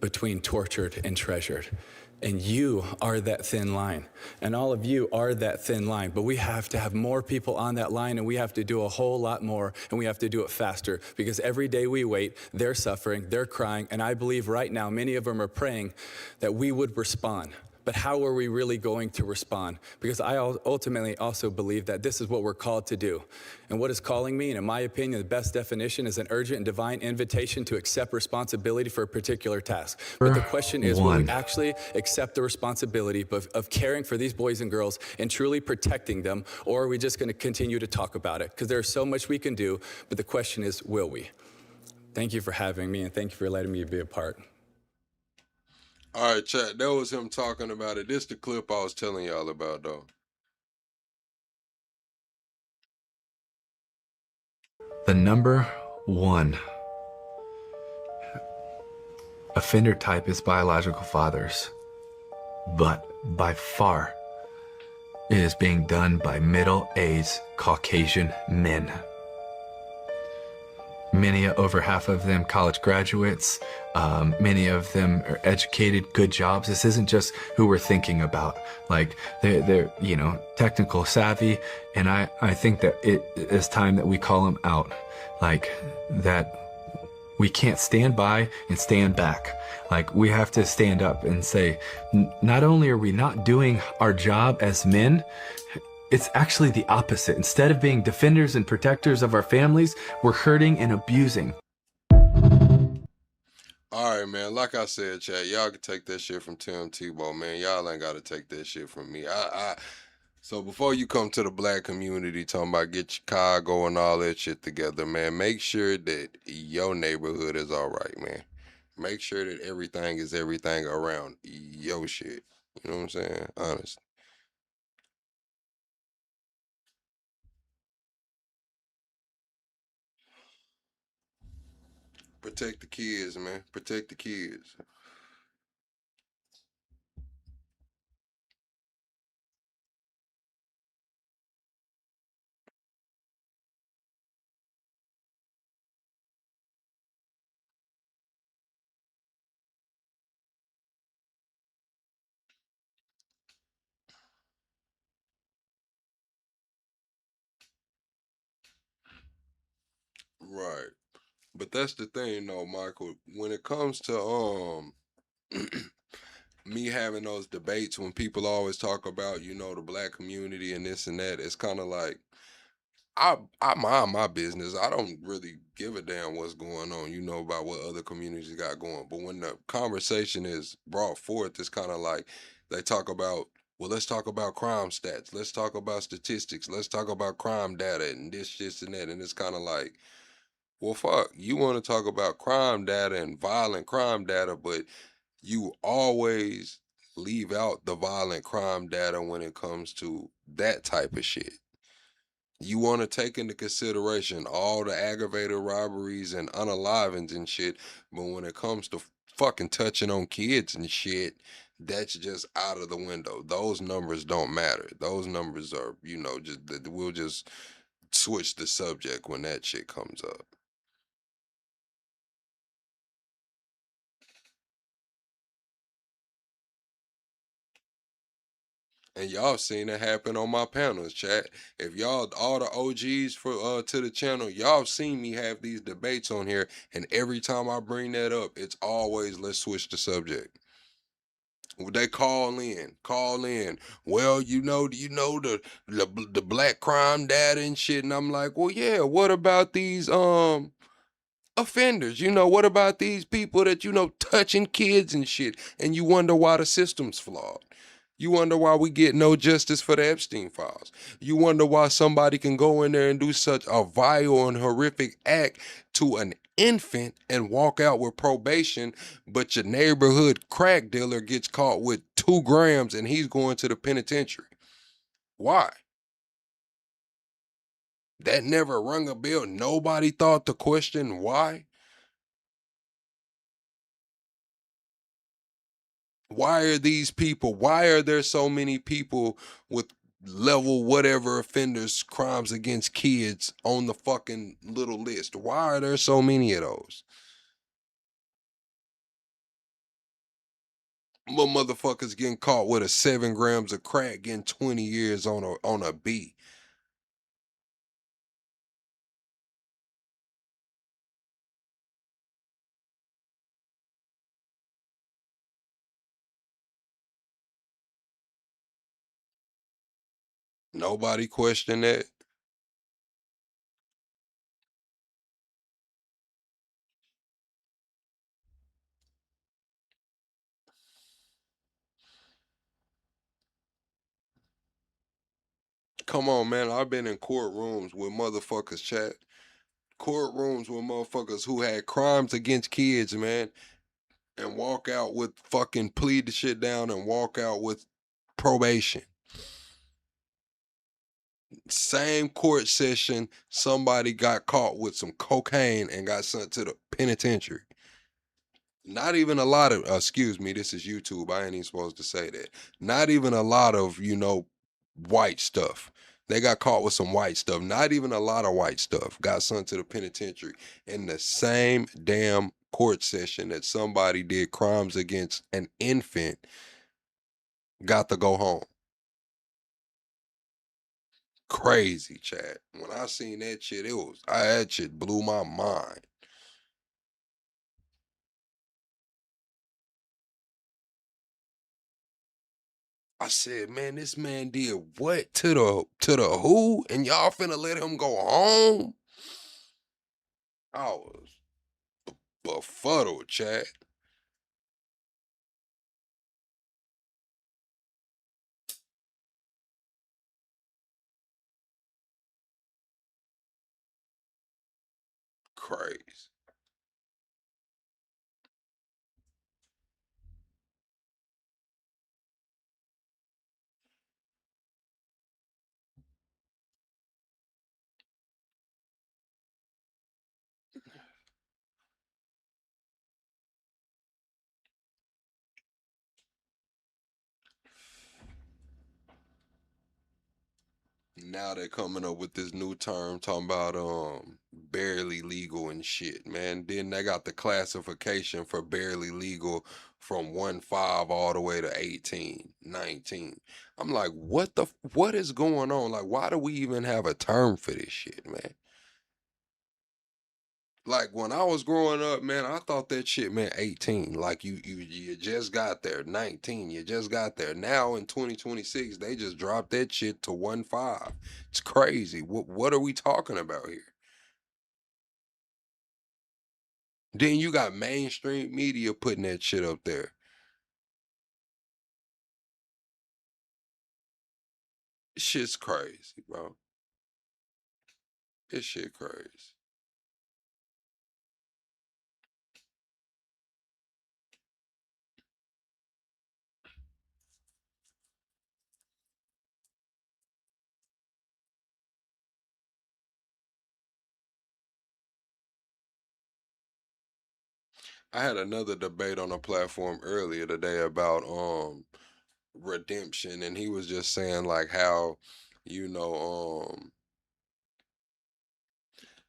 between tortured and treasured. And you are that thin line. And all of you are that thin line. But we have to have more people on that line, and we have to do a whole lot more, and we have to do it faster. Because every day we wait, they're suffering, they're crying, and I believe right now many of them are praying that we would respond. But how are we really going to respond? Because I ultimately also believe that this is what we're called to do. And what is calling me, and in my opinion, the best definition is an urgent and divine invitation to accept responsibility for a particular task. But the question is, will we actually accept the responsibility of caring for these boys and girls and truly protecting them, or are we just gonna continue to talk about it? Because there's so much we can do, but the question is, will we? Thank you for having me, and thank you for letting me be a part. All right, chat. That was him talking about it. This the clip I was telling y'all about, though. The number one offender type is biological fathers, but by far it is being done by middle-aged Caucasian men. Many, over half of them, college graduates. Many of them are educated, good jobs. This isn't just who we're thinking about. Like, they're you know, technical savvy, and I think that it is time that we call them out. Like, that we can't stand by and stand back. Like, we have to stand up and say, not only are we not doing our job as men, it's actually the opposite. Instead of being defenders and protectors of our families, we're hurting and abusing. All right, man. Like I said, chat, y'all can take that shit from Tim Tebow, man. Y'all ain't got to take that shit from me. So before you come to the black community talking about get Chicago and all that shit together, man, make sure that your neighborhood is all right, man. Make sure that everything is everything around your shit. You know what I'm saying? Honest. Protect the kids, man. Protect the kids. Right. But that's the thing though, Michael. When it comes to me having those debates when people always talk about, the black community and this and that, it's kind of like I mind my business. I don't really give a damn what's going on, about what other communities got going. But when the conversation is brought forth, it's kind of like they talk about, well, let's talk about crime stats. Let's talk about statistics. Let's talk about crime data and this and that. And it's kind of like, well, fuck, you want to talk about crime data and violent crime data, but you always leave out the violent crime data when it comes to that type of shit. You want to take into consideration all the aggravated robberies and unalivings and shit, but when it comes to fucking touching on kids and shit, that's just out of the window. Those numbers don't matter. Those numbers are, just we'll just switch the subject when that shit comes up. And y'all seen it happen on my panels, chat. If y'all, all the OGs for to the channel, y'all seen me have these debates on here, and every time I bring that up, it's always let's switch the subject. They call in. Well, the black crime data and shit, and I'm like, well, yeah. What about these offenders? What about these people that touching kids and shit? And you wonder why the system's flawed. You wonder why we get no justice for the Epstein files. You wonder why somebody can go in there and do such a vile and horrific act to an infant and walk out with probation, but your neighborhood crack dealer gets caught with 2 grams and he's going to the penitentiary. Why? That never rung a bell. Nobody thought to question why. Why are there so many people with level whatever offenders, crimes against kids on the fucking little list? Why are there so many of those? Motherfuckers getting caught with 7 grams of crack getting 20 years on a B. Nobody questioned that. Come on, man. I've been in courtrooms with motherfuckers, chat. Courtrooms with motherfuckers who had crimes against kids, man, and walk out with fucking plead the shit down and walk out with probation. Same court session, somebody got caught with some cocaine and got sent to the penitentiary. Not even a lot of, excuse me, this is YouTube. I ain't even supposed to say that. Not even a lot of, white stuff. They got caught with some white stuff. Not even a lot of white stuff. Got sent to the penitentiary in the same damn court session that somebody did crimes against an infant, got to go home. Crazy, chat. When I seen that shit, that shit blew my mind. I said, man, this man did what to the who? And y'all finna let him go home? I was befuddled, chat. crazy. Now they're coming up with this new term talking about barely legal and shit, man. Then they got the classification for barely legal from 1-5 all the way to 18, 19. I'm like, what is going on? Like, why do we even have a term for this shit, man? Like when I was growing up, man, I thought that shit meant 18. Like you just got there. 19, you just got there. Now in 2026, they just dropped that shit to 1-5. It's crazy. What are we talking about here? Then you got mainstream media putting that shit up there. Shit's crazy, bro. This shit crazy. I had another debate on a platform earlier today about redemption, and he was just saying like how, you know,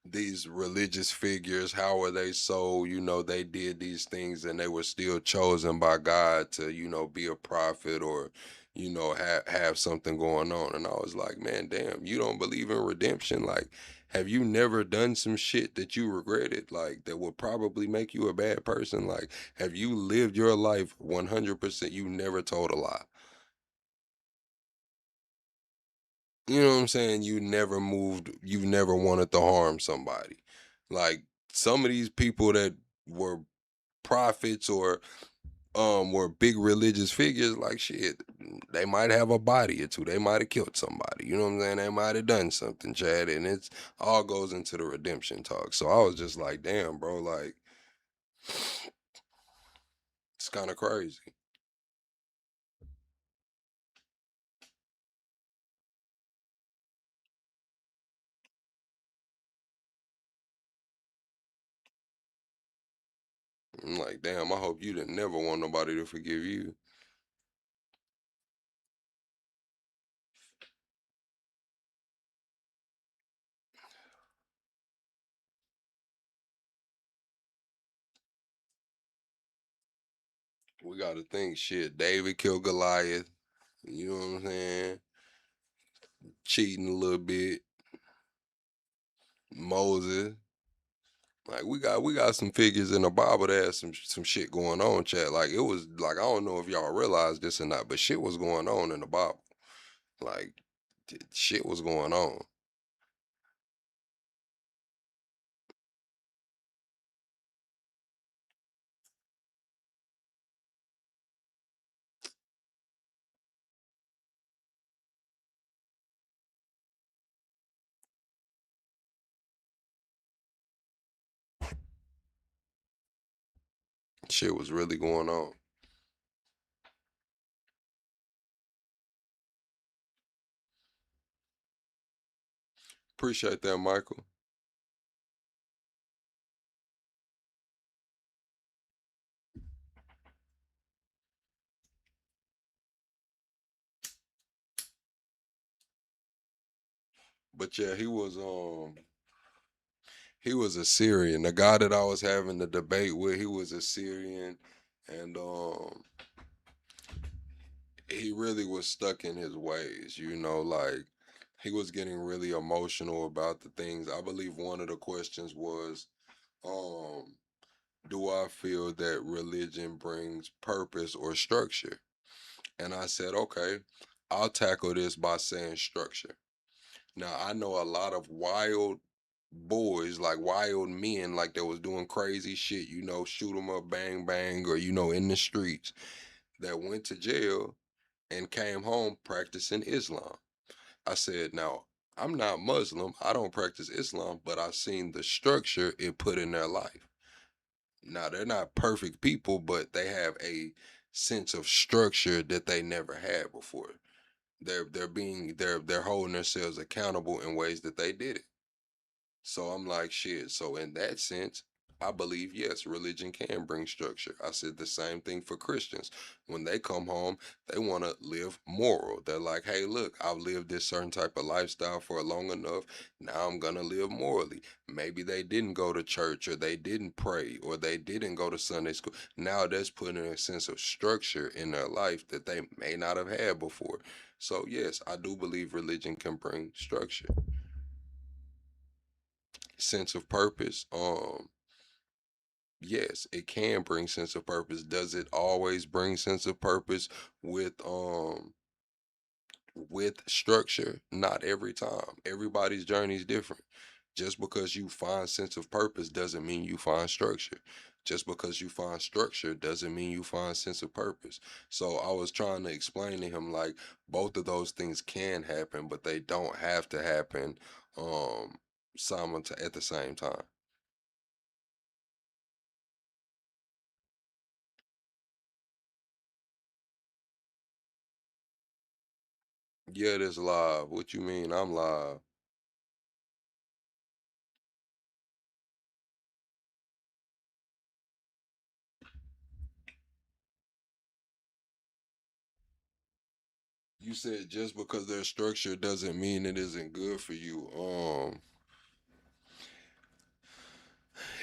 these religious figures, how are they so, they did these things and they were still chosen by God to, be a prophet or, have something going on. And I was like, man, damn, you don't believe in redemption? Like, have you never done some shit that you regretted, like that would probably make you a bad person? Like, have you lived your life 100%? You never told a lie. You know what I'm saying? You never moved, you never wanted to harm somebody. Like some of these people that were prophets or were big religious figures, like shit, they might have a body or two. They might have killed somebody. You know what I'm saying? They might have done something, Chad. And it's all goes into the redemption talk. So I was just like, damn, bro, like it's kind of crazy. I'm like, damn, I hope you didn't never want nobody to forgive you. We got to think shit. David killed Goliath. You know what I'm saying? Cheating a little bit. Moses. Like we got some figures in the Bible that had some shit going on, chat. Like it was like I don't know if y'all realize this or not, but shit was going on in the Bible. Like shit was going on. Shit was really going on. Appreciate that, Michael. But yeah, he was a Syrian. The guy that I was having the debate with, he was a Syrian, and he really was stuck in his ways, like he was getting really emotional about the things. I believe one of the questions was, um, do I feel that religion brings purpose or structure? And I said, okay, I'll tackle this by saying structure. Now I know a lot of wild boys, like wild men, like that was doing crazy shit, shoot 'em up, bang bang, or in the streets, that went to jail and came home practicing Islam. I said, now I'm not Muslim. I don't practice Islam, but I've seen the structure it put in their life. Now, they're not perfect people, but they have a sense of structure that they never had before. They're holding themselves accountable in ways that they did it. So I'm like, shit. So in that sense, I believe, yes, religion can bring structure. I said the same thing for Christians. When they come home, they want to live moral. They're like, hey, look, I've lived this certain type of lifestyle for long enough. Now I'm going to live morally. Maybe they didn't go to church, or they didn't pray, or they didn't go to Sunday school. Now that's putting a sense of structure in their life that they may not have had before. So yes, I do believe religion can bring structure, sense of purpose. Yes, it can bring sense of purpose. Does it always bring sense of purpose with structure? Not every time. Everybody's journey is different. Just because you find sense of purpose doesn't mean you find structure. Just because you find structure doesn't mean you find sense of purpose. So I was trying to explain to him, like, both of those things can happen, but they don't have to happen at the same time. Yeah, this live. What you mean? I'm live. You said just because there's structure doesn't mean it isn't good for you.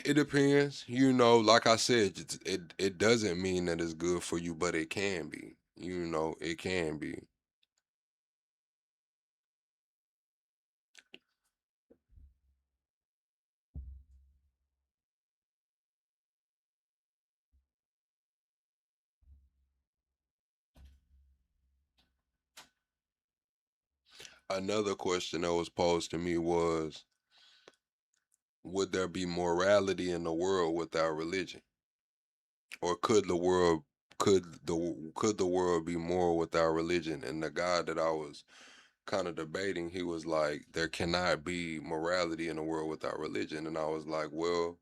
It depends. Like I said, it doesn't mean that it's good for you, but it can be. It can be. Another question that was posed to me was, would there be morality in the world without religion? Or could the world be moral without religion? And the guy that I was kind of debating, he was like, there cannot be morality in the world without religion. And I was like, well,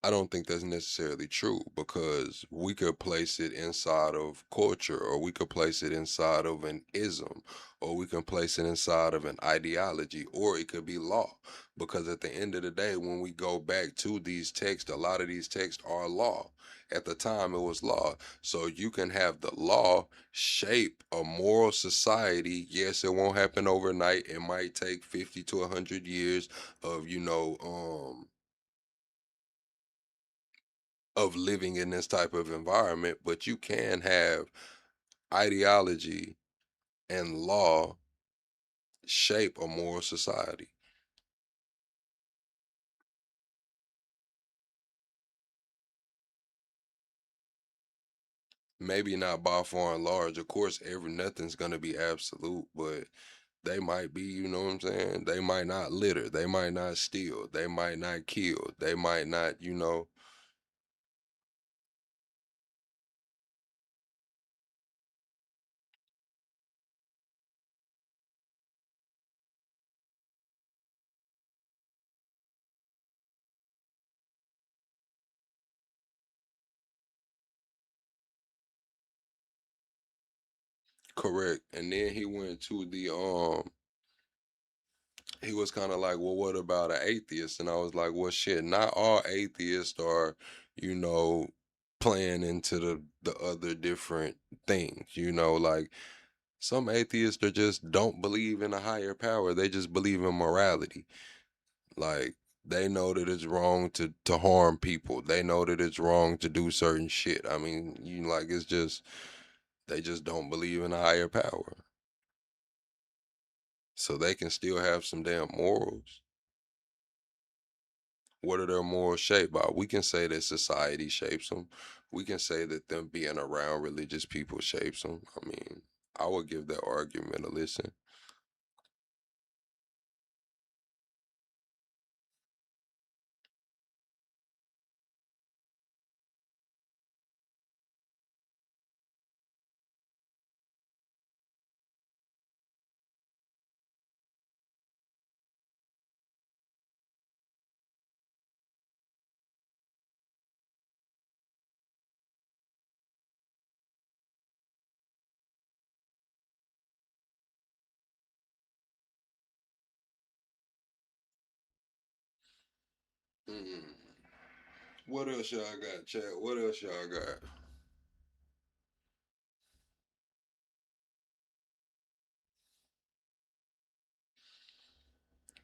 I don't think that's necessarily true, because we could place it inside of culture, or we could place it inside of an ism, or we can place it inside of an ideology, or it could be law. Because at the end of the day, when we go back to these texts, a lot of these texts are law. At the time, it was law. So you can have the law shape a moral society. Yes, it won't happen overnight. It might take 50 to 100 years of, of living in this type of environment, but you can have ideology and law shape a moral society. Maybe not by far and large. Of course, nothing's gonna be absolute, but they might be, you know what I'm saying? They might not litter, they might not steal, they might not kill, they might not. Correct. And then he was kind of like, well, what about an atheist? And I was like, well, shit, not all atheists are, you know, playing into the other different things, like some atheists are just don't believe in a higher power. They just believe in morality. Like, they know that it's wrong to harm people. They know that it's wrong to do certain shit. I mean, it's just, they just don't believe in a higher power. So they can still have some damn morals. What are their morals shaped by? We can say that society shapes them. We can say that them being around religious people shapes them. I mean, I would give that argument a listen. What else y'all got, chat? What else y'all got?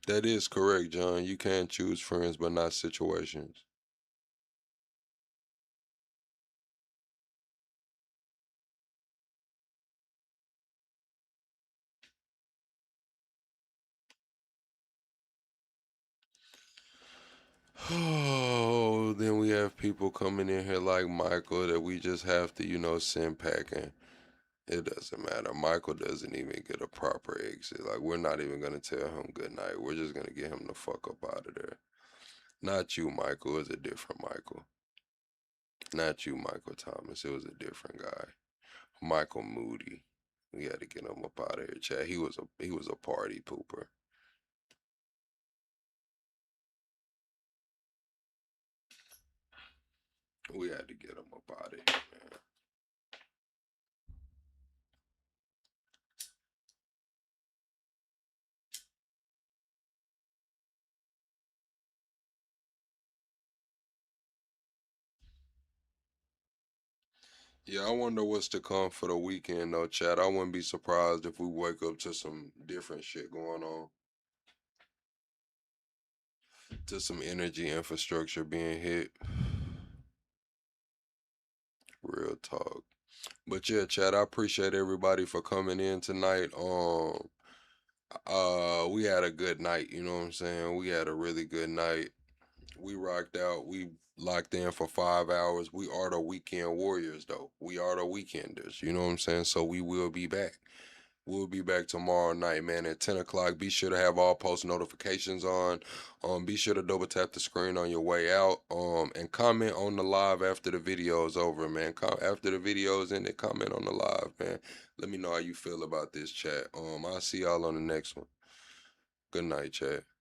That is correct, John. You can choose friends, but not situations. Oh, then we have people coming in here like Michael that we just have to, send packing. It doesn't matter. Michael doesn't even get a proper exit. Like, we're not even going to tell him good night. We're just going to get him the fuck up out of there. Not you, Michael. It's a different Michael. Not you, Michael Thomas. It was a different guy. Michael Moody. We had to get him up out of here, chat. He was a party pooper. We had to get him up out of here, man. Yeah, I wonder what's to come for the weekend, though, chat. I wouldn't be surprised if we wake up to some different shit going on. To some energy infrastructure being hit. Real talk. But yeah, chat, I appreciate everybody for coming in tonight. We had a good night, you know what I'm saying? We had a really good night. We rocked out. We locked in for 5 hours. We are the weekend warriors, though. We are the weekenders, you know what I'm saying? So we will be back. We'll be back tomorrow night, man, at 10 o'clock. Be sure to have all post notifications on. Be sure to double tap the screen on your way out. And comment on the live after the video is over, man. After the video is ended, comment on the live, man. Let me know how you feel about this, chat. I'll see y'all on the next one. Good night, chat.